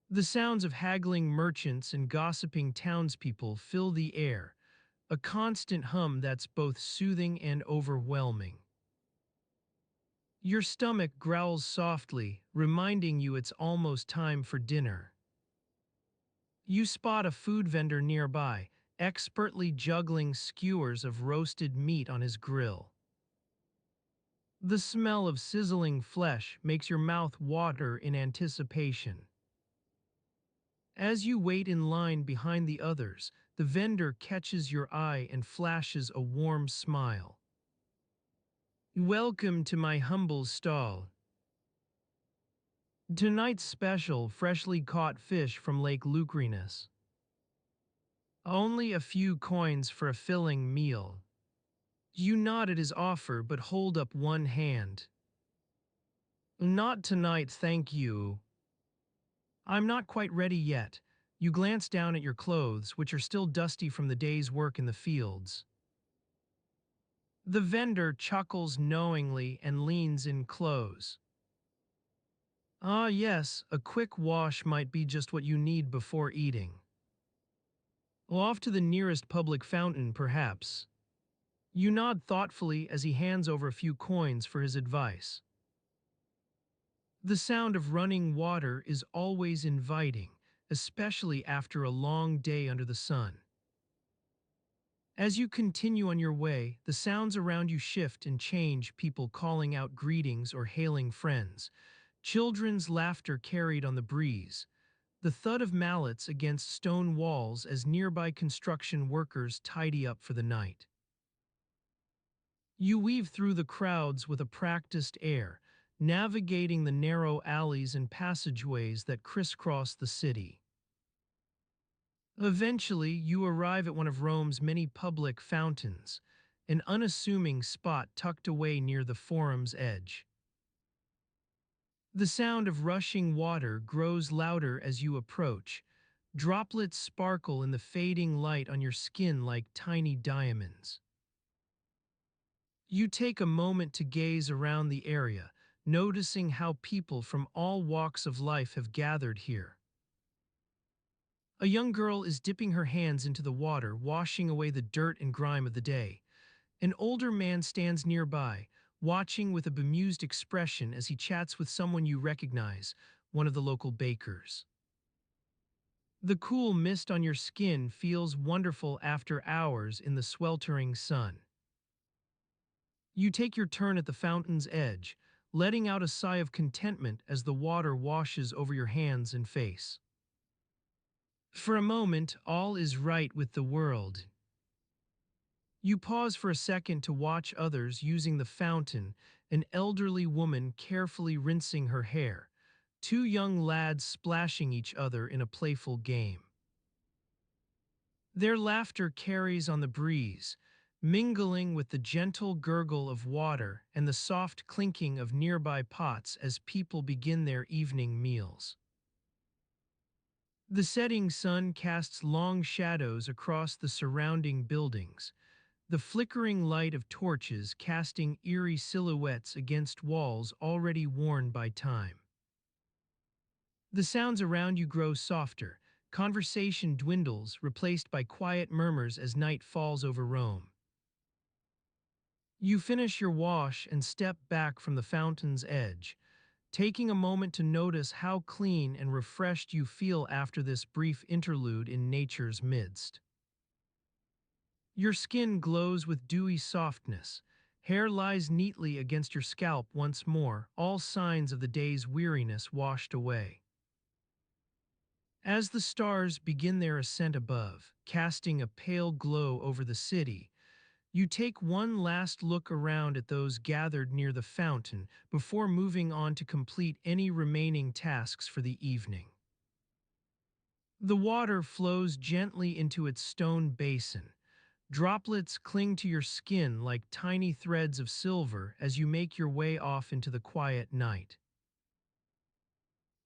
The sounds of haggling merchants and gossiping townspeople fill the air, a constant hum that's both soothing and overwhelming. Your stomach growls softly, reminding you it's almost time for dinner. You spot a food vendor nearby, expertly juggling skewers of roasted meat on his grill. The smell of sizzling flesh makes your mouth water in anticipation. As you wait in line behind the others, the vendor catches your eye and flashes a warm smile. Welcome to my humble stall. Tonight's special, freshly caught fish from Lake Lucrinus. Only a few coins for a filling meal. You nod at his offer but hold up one hand. Not tonight, thank you. I'm not quite ready yet. You glance down at your clothes, which are still dusty from the day's work in the fields. The vendor chuckles knowingly and leans in close. Ah, yes, a quick wash might be just what you need before eating. Off to the nearest public fountain, perhaps. You nod thoughtfully as he hands over a few coins for his advice. The sound of running water is always inviting, especially after a long day under the sun. As you continue on your way, the sounds around you shift and change, people calling out greetings or hailing friends, children's laughter carried on the breeze, the thud of mallets against stone walls as nearby construction workers tidy up for the night. You weave through the crowds with a practiced air, navigating the narrow alleys and passageways that crisscross the city. Eventually, you arrive at one of Rome's many public fountains, an unassuming spot tucked away near the forum's edge. The sound of rushing water grows louder as you approach. Droplets sparkle in the fading light on your skin like tiny diamonds. You take a moment to gaze around the area, noticing how people from all walks of life have gathered here. A young girl is dipping her hands into the water, washing away the dirt and grime of the day. An older man stands nearby, watching with a bemused expression as he chats with someone you recognize, one of the local bakers. The cool mist on your skin feels wonderful after hours in the sweltering sun. You take your turn at the fountain's edge, letting out a sigh of contentment as the water washes over your hands and face. For a moment, all is right with the world. You pause for a second to watch others using the fountain, an elderly woman carefully rinsing her hair, two young lads splashing each other in a playful game. Their laughter carries on the breeze, mingling with the gentle gurgle of water and the soft clinking of nearby pots as people begin their evening meals. The setting sun casts long shadows across the surrounding buildings, the flickering light of torches casting eerie silhouettes against walls already worn by time. The sounds around you grow softer, conversation dwindles, replaced by quiet murmurs as night falls over Rome. You finish your wash and step back from the fountain's edge, taking a moment to notice how clean and refreshed you feel after this brief interlude in nature's midst. Your skin glows with dewy softness, hair lies neatly against your scalp once more, all signs of the day's weariness washed away. As the stars begin their ascent above, casting a pale glow over the city, you take one last look around at those gathered near the fountain before moving on to complete any remaining tasks for the evening. The water flows gently into its stone basin. Droplets cling to your skin like tiny threads of silver as you make your way off into the quiet night.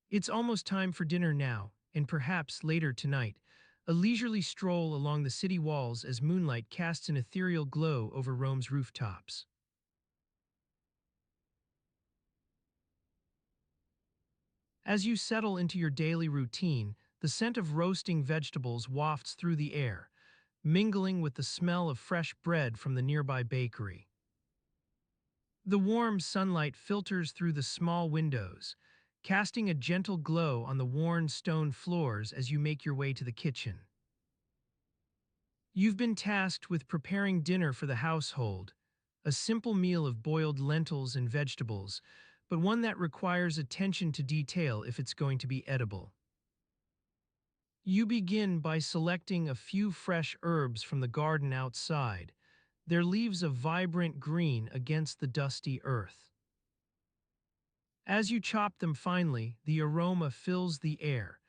It's almost time for dinner now, and perhaps later tonight, a leisurely stroll along the city walls as moonlight casts an ethereal glow over Rome's rooftops. As you settle into your daily routine, the scent of roasting vegetables wafts through the air, mingling with the smell of fresh bread from the nearby bakery. The warm sunlight filters through the small windows, casting a gentle glow on the worn stone floors as you make your way to the kitchen. You've been tasked with preparing dinner for the household, a simple meal of boiled lentils and vegetables, but one that requires attention to detail if it's going to be edible. You begin by selecting a few fresh herbs from the garden outside, their leaves a vibrant green against the dusty earth. As you chop them finely, the aroma fills the air,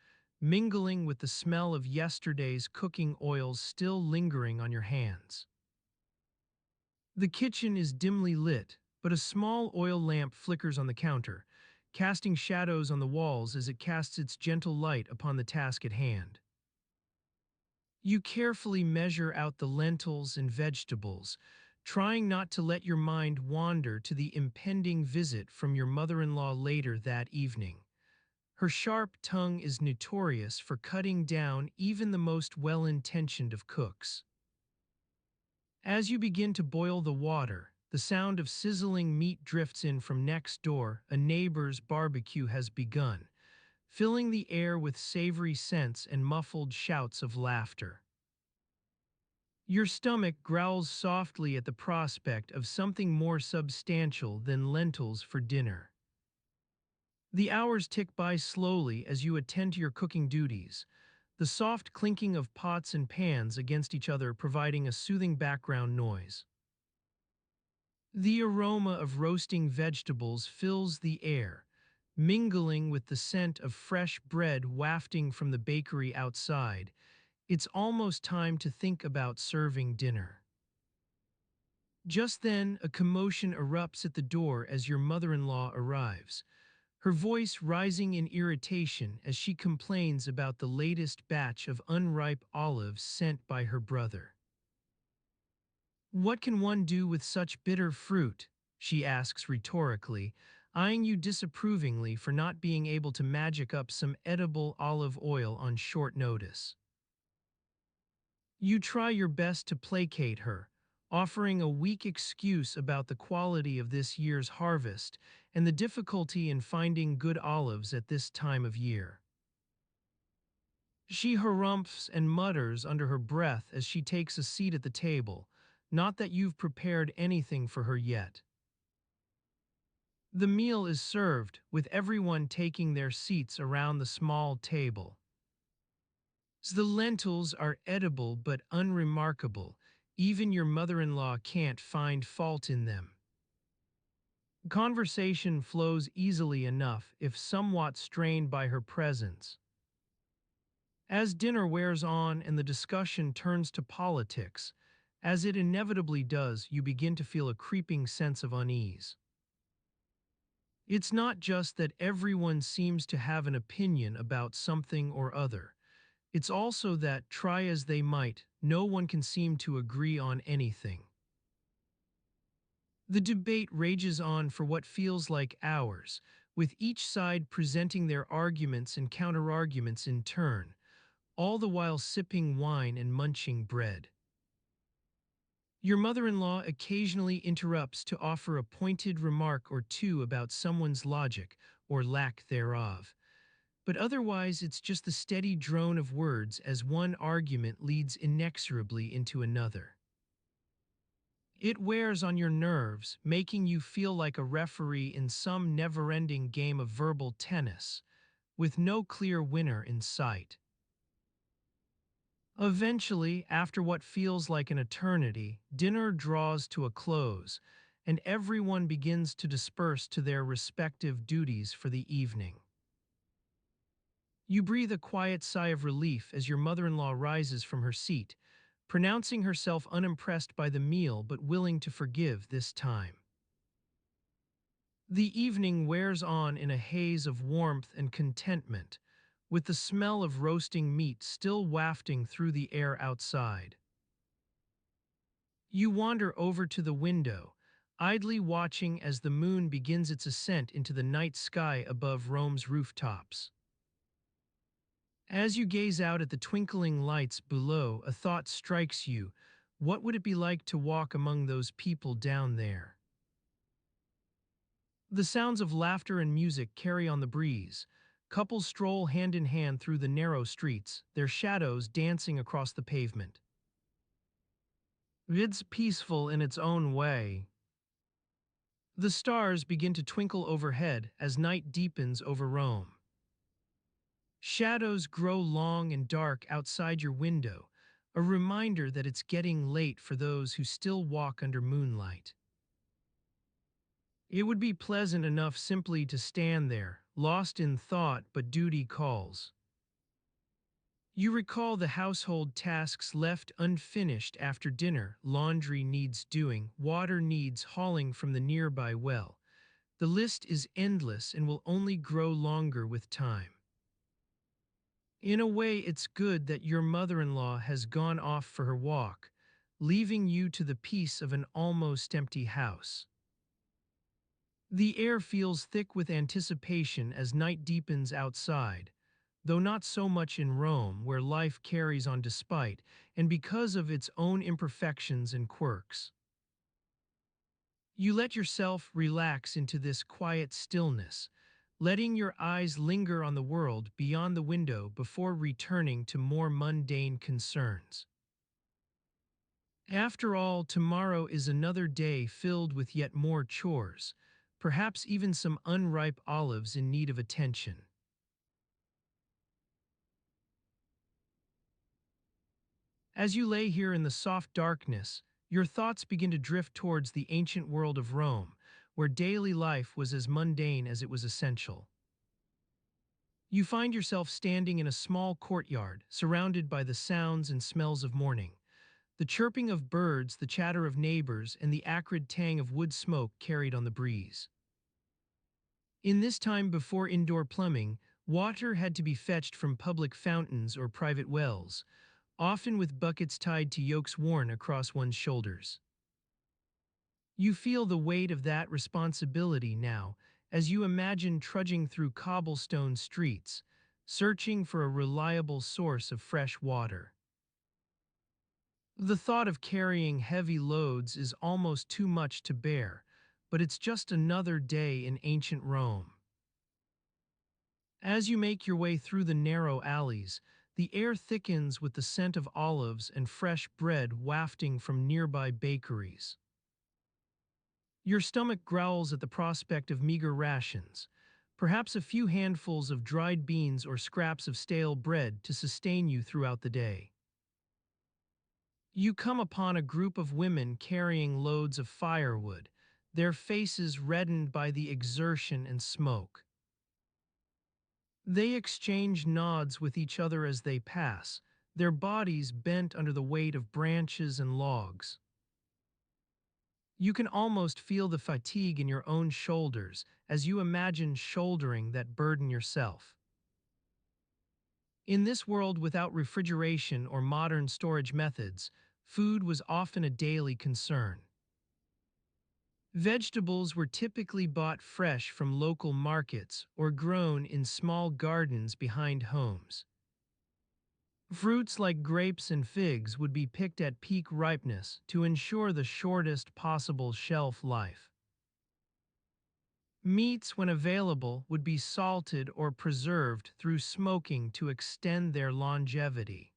mingling with the smell of yesterday's cooking oils still lingering on your hands. The kitchen is dimly lit, but a small oil lamp flickers on the counter, casting shadows on the walls as it casts its gentle light upon the task at hand. You carefully measure out the lentils and vegetables, trying not to let your mind wander to the impending visit from your mother-in-law later that evening. Her sharp tongue is notorious for cutting down even the most well-intentioned of cooks. As you begin to boil the water, the sound of sizzling meat drifts in from next door. A neighbor's barbecue has begun, filling the air with savory scents and muffled shouts of laughter. Your stomach growls softly at the prospect of something more substantial than lentils for dinner. The hours tick by slowly as you attend to your cooking duties, the soft clinking of pots and pans against each other providing a soothing background noise. The aroma of roasting vegetables fills the air, mingling with the scent of fresh bread wafting from the bakery outside. It's almost time to think about serving dinner. Just then, a commotion erupts at the door as your mother-in-law arrives, her voice rising in irritation as she complains about the latest batch of unripe olives sent by her brother. "What can one do with such bitter fruit?" she asks rhetorically, eyeing you disapprovingly for not being able to magic up some edible olive oil on short notice. You try your best to placate her, offering a weak excuse about the quality of this year's harvest and the difficulty in finding good olives at this time of year. She harumphs and mutters under her breath as she takes a seat at the table, not that you've prepared anything for her yet. The meal is served, with everyone taking their seats around the small table. The lentils are edible but unremarkable. Even your mother-in-law can't find fault in them. Conversation flows easily enough if somewhat strained by her presence. As dinner wears on and the discussion turns to politics, as it inevitably does, you begin to feel a creeping sense of unease. It's not just that everyone seems to have an opinion about something or other. It's also that, try as they might, no one can seem to agree on anything. The debate rages on for what feels like hours, with each side presenting their arguments and counterarguments in turn, all the while sipping wine and munching bread. Your mother-in-law occasionally interrupts to offer a pointed remark or two about someone's logic or lack thereof. But otherwise, it's just the steady drone of words as one argument leads inexorably into another. It wears on your nerves, making you feel like a referee in some never-ending game of verbal tennis, with no clear winner in sight. Eventually, after what feels like an eternity, dinner draws to a close, and everyone begins to disperse to their respective duties for the evening. You breathe a quiet sigh of relief as your mother-in-law rises from her seat, pronouncing herself unimpressed by the meal but willing to forgive this time. The evening wears on in a haze of warmth and contentment, with the smell of roasting meat still wafting through the air outside. You wander over to the window, idly watching as the moon begins its ascent into the night sky above Rome's rooftops. As you gaze out at the twinkling lights below, a thought strikes you. What would it be like to walk among those people down there? The sounds of laughter and music carry on the breeze. Couples stroll hand in hand through the narrow streets, their shadows dancing across the pavement. It's peaceful in its own way. The stars begin to twinkle overhead as night deepens over Rome. Shadows grow long and dark outside your window, a reminder that it's getting late for those who still walk under moonlight. It would be pleasant enough simply to stand there, lost in thought, but duty calls. You recall the household tasks left unfinished after dinner. Laundry needs doing, water needs hauling from the nearby well. The list is endless and will only grow longer with time. In a way, it's good that your mother-in-law has gone off for her walk, leaving you to the peace of an almost empty house. The air feels thick with anticipation as night deepens outside, though not so much in Rome, where life carries on despite and because of its own imperfections and quirks. You let yourself relax into this quiet stillness, letting your eyes linger on the world beyond the window before returning to more mundane concerns. After all, tomorrow is another day filled with yet more chores, perhaps even some unripe olives in need of attention. As you lay here in the soft darkness, your thoughts begin to drift towards the ancient world of Rome, where daily life was as mundane as it was essential. You find yourself standing in a small courtyard, surrounded by the sounds and smells of morning. The chirping of birds, the chatter of neighbors, and the acrid tang of wood smoke carried on the breeze. In this time before indoor plumbing, water had to be fetched from public fountains or private wells, often with buckets tied to yokes worn across one's shoulders. You feel the weight of that responsibility now as you imagine trudging through cobblestone streets, searching for a reliable source of fresh water. The thought of carrying heavy loads is almost too much to bear, but it's just another day in ancient Rome. As you make your way through the narrow alleys, the air thickens with the scent of olives and fresh bread wafting from nearby bakeries. Your stomach growls at the prospect of meager rations, perhaps a few handfuls of dried beans or scraps of stale bread to sustain you throughout the day. You come upon a group of women carrying loads of firewood, their faces reddened by the exertion and smoke. They exchange nods with each other as they pass, their bodies bent under the weight of branches and logs. You can almost feel the fatigue in your own shoulders as you imagine shouldering that burden yourself. In this world without refrigeration or modern storage methods, food was often a daily concern. Vegetables were typically bought fresh from local markets or grown in small gardens behind homes. Fruits like grapes and figs would be picked at peak ripeness to ensure the shortest possible shelf life. Meats, when available, would be salted or preserved through smoking to extend their longevity.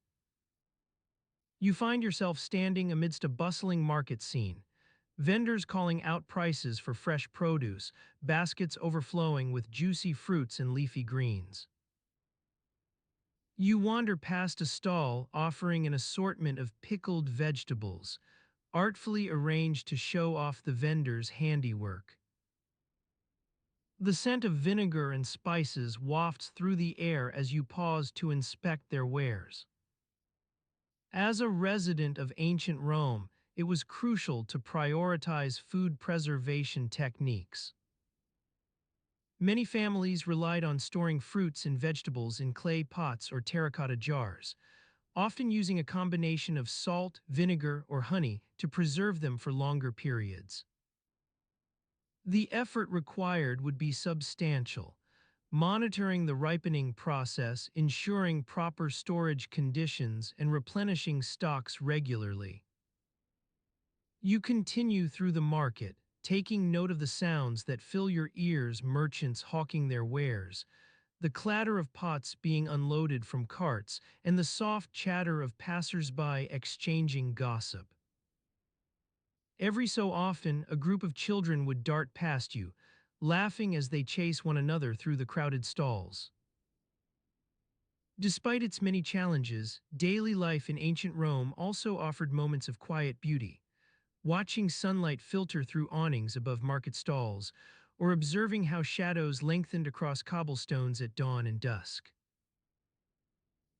You find yourself standing amidst a bustling market scene, vendors calling out prices for fresh produce, baskets overflowing with juicy fruits and leafy greens. You wander past a stall offering an assortment of pickled vegetables, artfully arranged to show off the vendor's handiwork. The scent of vinegar and spices wafts through the air as you pause to inspect their wares. As a resident of ancient Rome, it was crucial to prioritize food preservation techniques. Many families relied on storing fruits and vegetables in clay pots or terracotta jars, often using a combination of salt, vinegar, or honey to preserve them for longer periods. The effort required would be substantial, monitoring the ripening process, ensuring proper storage conditions, and replenishing stocks regularly. You continue through the market, taking note of the sounds that fill your ears, merchants hawking their wares, the clatter of pots being unloaded from carts, and the soft chatter of passers-by exchanging gossip. Every so often, a group of children would dart past you, laughing as they chase one another through the crowded stalls. Despite its many challenges, daily life in ancient Rome also offered moments of quiet beauty. Watching sunlight filter through awnings above market stalls, or observing how shadows lengthened across cobblestones at dawn and dusk.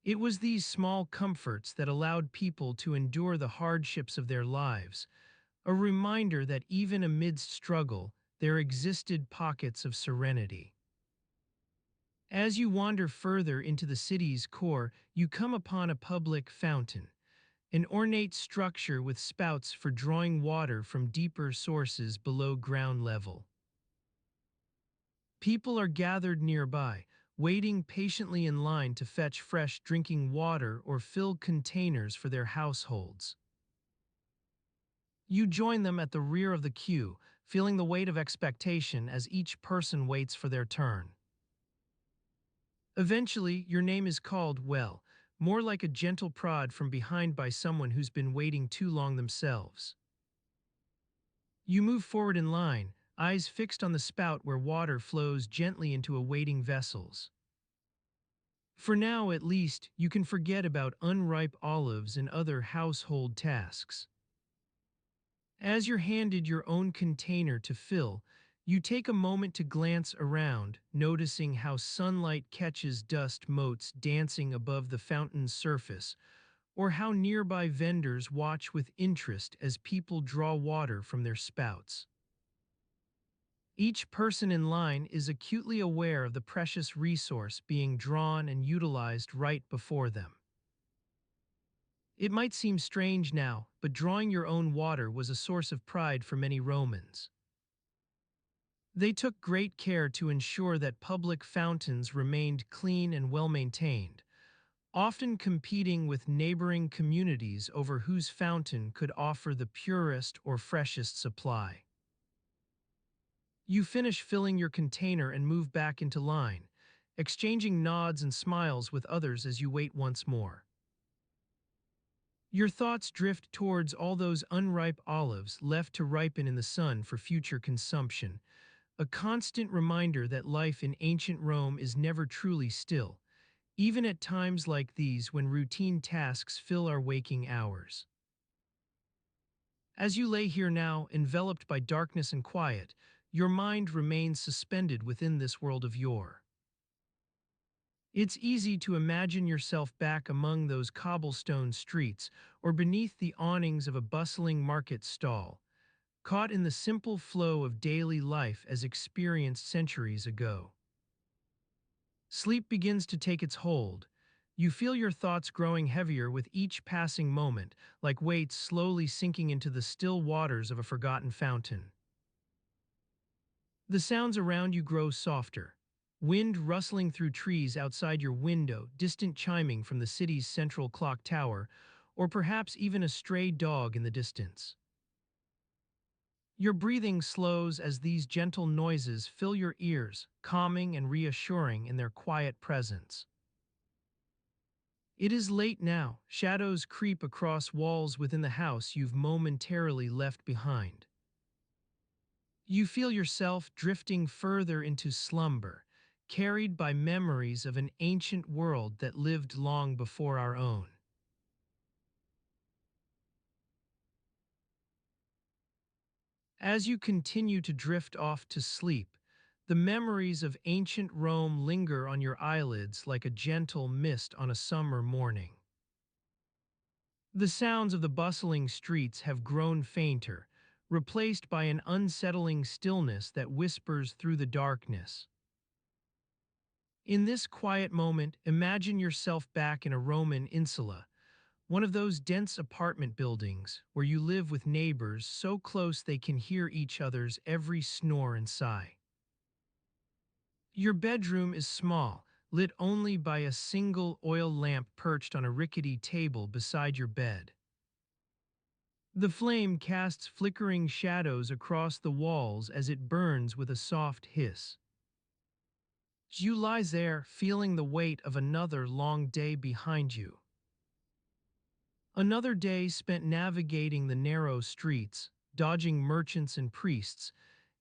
It was these small comforts that allowed people to endure the hardships of their lives, a reminder that even amidst struggle, there existed pockets of serenity. As you wander further into the city's core, you come upon a public fountain, an ornate structure with spouts for drawing water from deeper sources below ground level. People are gathered nearby, waiting patiently in line to fetch fresh drinking water or fill containers for their households. You join them at the rear of the queue, feeling the weight of expectation as each person waits for their turn. Eventually, your name is called, well, more like a gentle prod from behind by someone who's been waiting too long themselves. You move forward in line, eyes fixed on the spout where water flows gently into awaiting vessels. For now, at least, you can forget about unripe olives and other household tasks. As you're handed your own container to fill, you take a moment to glance around, noticing how sunlight catches dust motes dancing above the fountain's surface, or how nearby vendors watch with interest as people draw water from their spouts. Each person in line is acutely aware of the precious resource being drawn and utilized right before them. It might seem strange now, but drawing your own water was a source of pride for many Romans. They took great care to ensure that public fountains remained clean and well-maintained, often competing with neighboring communities over whose fountain could offer the purest or freshest supply. You finish filling your container and move back into line, exchanging nods and smiles with others as you wait once more. Your thoughts drift towards all those unripe olives left to ripen in the sun for future consumption, a constant reminder that life in ancient Rome is never truly still, even at times like these when routine tasks fill our waking hours. As you lay here now, enveloped by darkness and quiet, your mind remains suspended within this world of yore. It's easy to imagine yourself back among those cobblestone streets or beneath the awnings of a bustling market stall, caught in the simple flow of daily life as experienced centuries ago. Sleep begins to take its hold. You feel your thoughts growing heavier with each passing moment, like weights slowly sinking into the still waters of a forgotten fountain. The sounds around you grow softer. Wind rustling through trees outside your window, distant chiming from the city's central clock tower, or perhaps even a stray dog in the distance. Your breathing slows as these gentle noises fill your ears, calming and reassuring in their quiet presence. It is late now, shadows creep across walls within the house you've momentarily left behind. You feel yourself drifting further into slumber, carried by memories of an ancient world that lived long before our own. As you continue to drift off to sleep, the memories of ancient Rome linger on your eyelids like a gentle mist on a summer morning. The sounds of the bustling streets have grown fainter, replaced by an unsettling stillness that whispers through the darkness. In this quiet moment, imagine yourself back in a Roman insula, one of those dense apartment buildings where you live with neighbors so close they can hear each other's every snore and sigh. Your bedroom is small, lit only by a single oil lamp perched on a rickety table beside your bed. The flame casts flickering shadows across the walls as it burns with a soft hiss. You lie there, feeling the weight of another long day behind you. Another day spent navigating the narrow streets, dodging merchants and priests,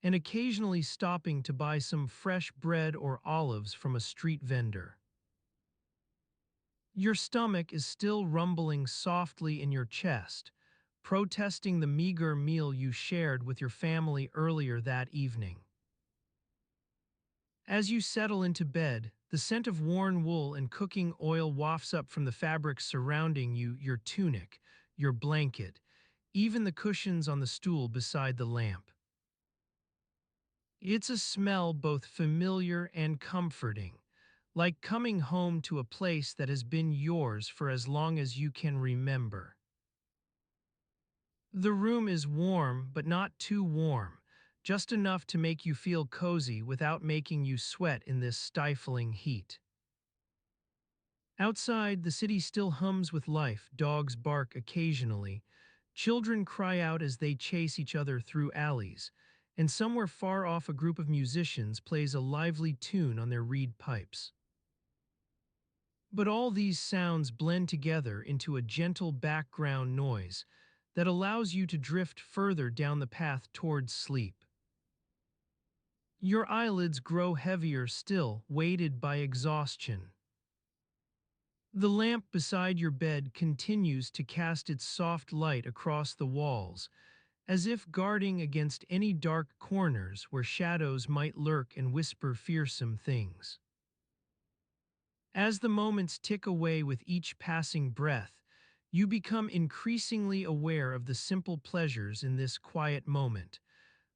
and occasionally stopping to buy some fresh bread or olives from a street vendor. Your stomach is still rumbling softly in your chest, protesting the meager meal you shared with your family earlier that evening. As you settle into bed, the scent of worn wool and cooking oil wafts up from the fabric surrounding you, your tunic, your blanket, even the cushions on the stool beside the lamp. It's a smell both familiar and comforting, like coming home to a place that has been yours for as long as you can remember. The room is warm, but not too warm, just enough to make you feel cozy without making you sweat in this stifling heat. Outside, the city still hums with life, dogs bark occasionally, children cry out as they chase each other through alleys, and somewhere far off a group of musicians plays a lively tune on their reed pipes. But all these sounds blend together into a gentle background noise that allows you to drift further down the path towards sleep. Your eyelids grow heavier still, weighted by exhaustion. The lamp beside your bed continues to cast its soft light across the walls, as if guarding against any dark corners where shadows might lurk and whisper fearsome things. As the moments tick away with each passing breath, you become increasingly aware of the simple pleasures in this quiet moment,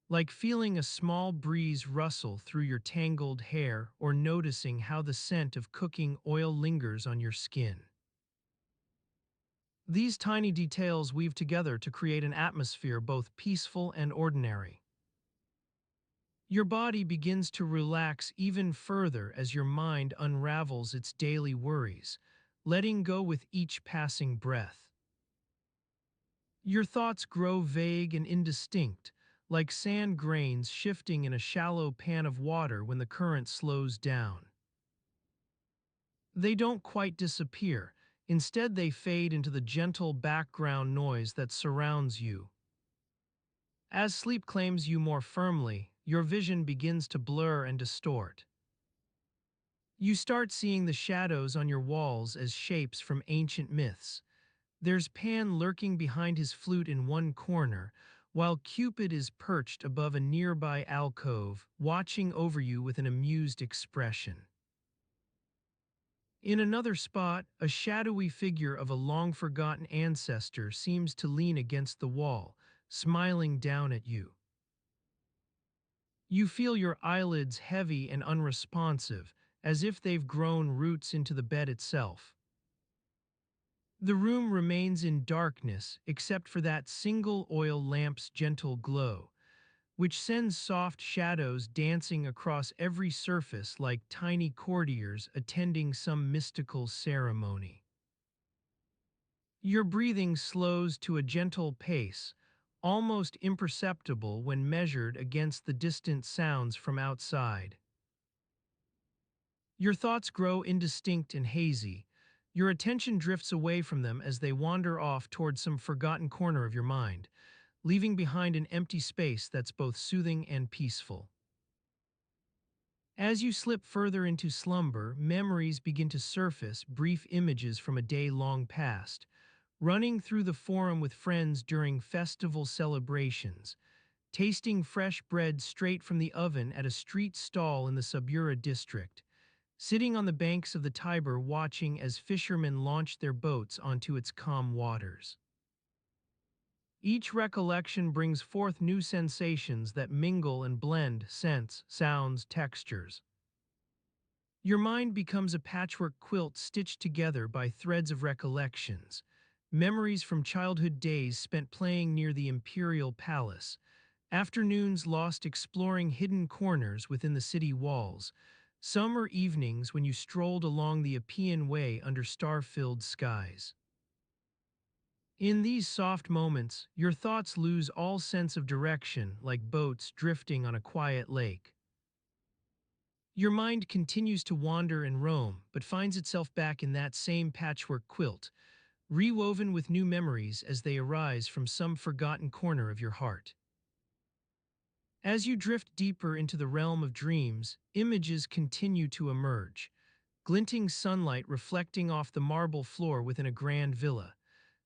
like feeling a small breeze rustle through your tangled hair or noticing how the scent of cooking oil lingers on your skin. These tiny details weave together to create an atmosphere both peaceful and ordinary. Your body begins to relax even further as your mind unravels its daily worries, letting go with each passing breath. Your thoughts grow vague and indistinct, like sand grains shifting in a shallow pan of water when the current slows down. They don't quite disappear. Instead, they fade into the gentle background noise that surrounds you. As sleep claims you more firmly, your vision begins to blur and distort. You start seeing the shadows on your walls as shapes from ancient myths. There's Pan lurking behind his flute in one corner, while Cupid is perched above a nearby alcove, watching over you with an amused expression. In another spot, a shadowy figure of a long-forgotten ancestor seems to lean against the wall, smiling down at you. You feel your eyelids heavy and unresponsive, as if they've grown roots into the bed itself. The room remains in darkness except for that single oil lamp's gentle glow, which sends soft shadows dancing across every surface like tiny courtiers attending some mystical ceremony. Your breathing slows to a gentle pace, almost imperceptible when measured against the distant sounds from outside. Your thoughts grow indistinct and hazy. Your attention drifts away from them as they wander off towards some forgotten corner of your mind, leaving behind an empty space that's both soothing and peaceful. As you slip further into slumber, memories begin to surface, brief images from a day long past, running through the forum with friends during festival celebrations, tasting fresh bread straight from the oven at a street stall in the Subura district, sitting on the banks of the Tiber watching as fishermen launch their boats onto its calm waters. Each recollection brings forth new sensations that mingle and blend scents, sounds, textures. Your mind becomes a patchwork quilt stitched together by threads of recollections, memories from childhood days spent playing near the imperial palace, afternoons lost exploring hidden corners within the city walls, summer evenings when you strolled along the Appian Way under star-filled skies. In these soft moments, your thoughts lose all sense of direction like boats drifting on a quiet lake. Your mind continues to wander and roam, but finds itself back in that same patchwork quilt, rewoven with new memories as they arise from some forgotten corner of your heart. As you drift deeper into the realm of dreams, images continue to emerge, glinting sunlight reflecting off the marble floor within a grand villa,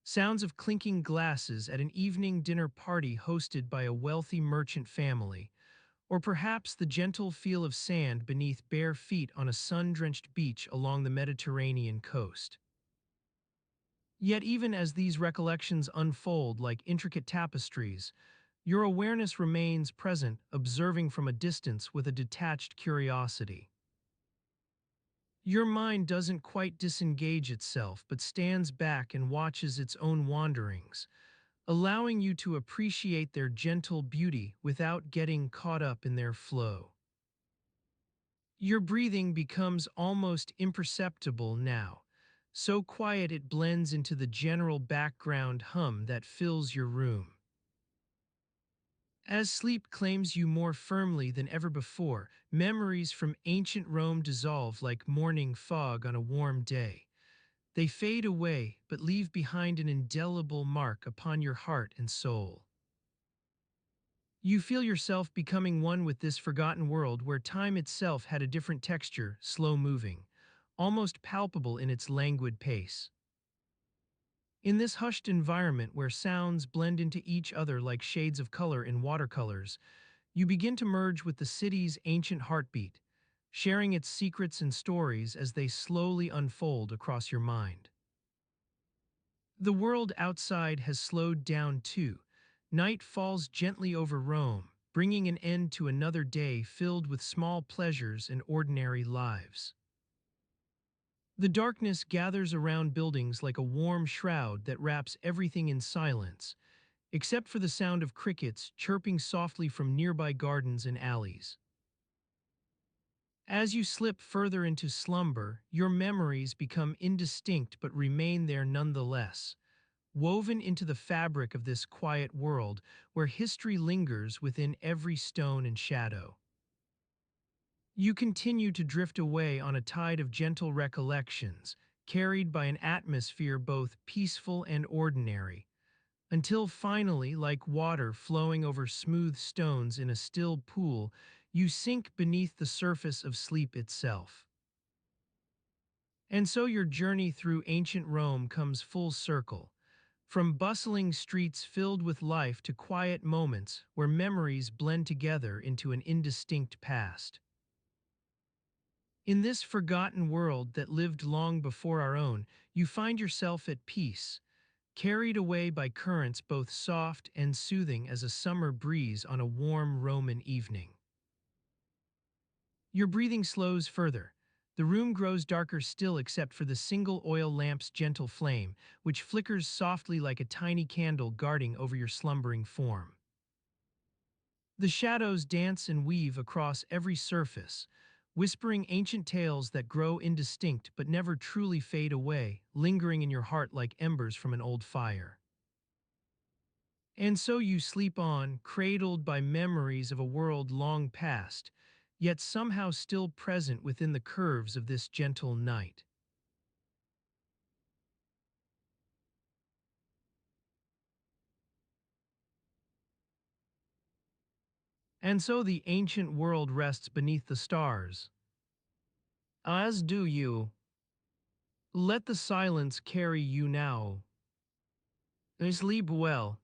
sounds of clinking glasses at an evening dinner party hosted by a wealthy merchant family, or perhaps the gentle feel of sand beneath bare feet on a sun-drenched beach along the Mediterranean coast. Yet even as these recollections unfold like intricate tapestries, your awareness remains present, observing from a distance with a detached curiosity. Your mind doesn't quite disengage itself, but stands back and watches its own wanderings, allowing you to appreciate their gentle beauty without getting caught up in their flow. Your breathing becomes almost imperceptible now, so quiet it blends into the general background hum that fills your room. As sleep claims you more firmly than ever before, memories from ancient Rome dissolve like morning fog on a warm day. They fade away, but leave behind an indelible mark upon your heart and soul. You feel yourself becoming one with this forgotten world where time itself had a different texture, slow-moving, almost palpable in its languid pace. In this hushed environment where sounds blend into each other like shades of color in watercolors, you begin to merge with the city's ancient heartbeat, sharing its secrets and stories as they slowly unfold across your mind. The world outside has slowed down too. Night falls gently over Rome, bringing an end to another day filled with small pleasures and ordinary lives. The darkness gathers around buildings like a warm shroud that wraps everything in silence, except for the sound of crickets chirping softly from nearby gardens and alleys. As you slip further into slumber, your memories become indistinct but remain there nonetheless, woven into the fabric of this quiet world where history lingers within every stone and shadow. You continue to drift away on a tide of gentle recollections, carried by an atmosphere both peaceful and ordinary, until finally, like water flowing over smooth stones in a still pool, you sink beneath the surface of sleep itself. And so your journey through ancient Rome comes full circle, from bustling streets filled with life to quiet moments where memories blend together into an indistinct past. In this forgotten world that lived long before our own, you find yourself at peace, carried away by currents both soft and soothing as a summer breeze on a warm Roman evening. Your breathing slows further. The room grows darker still except for the single oil lamp's gentle flame, which flickers softly like a tiny candle guarding over your slumbering form. The shadows dance and weave across every surface, whispering ancient tales that grow indistinct but never truly fade away, lingering in your heart like embers from an old fire. And so you sleep on, cradled by memories of a world long past, yet somehow still present within the curves of this gentle night. And so the ancient world rests beneath the stars. As do you. Let the silence carry you now. Sleep well.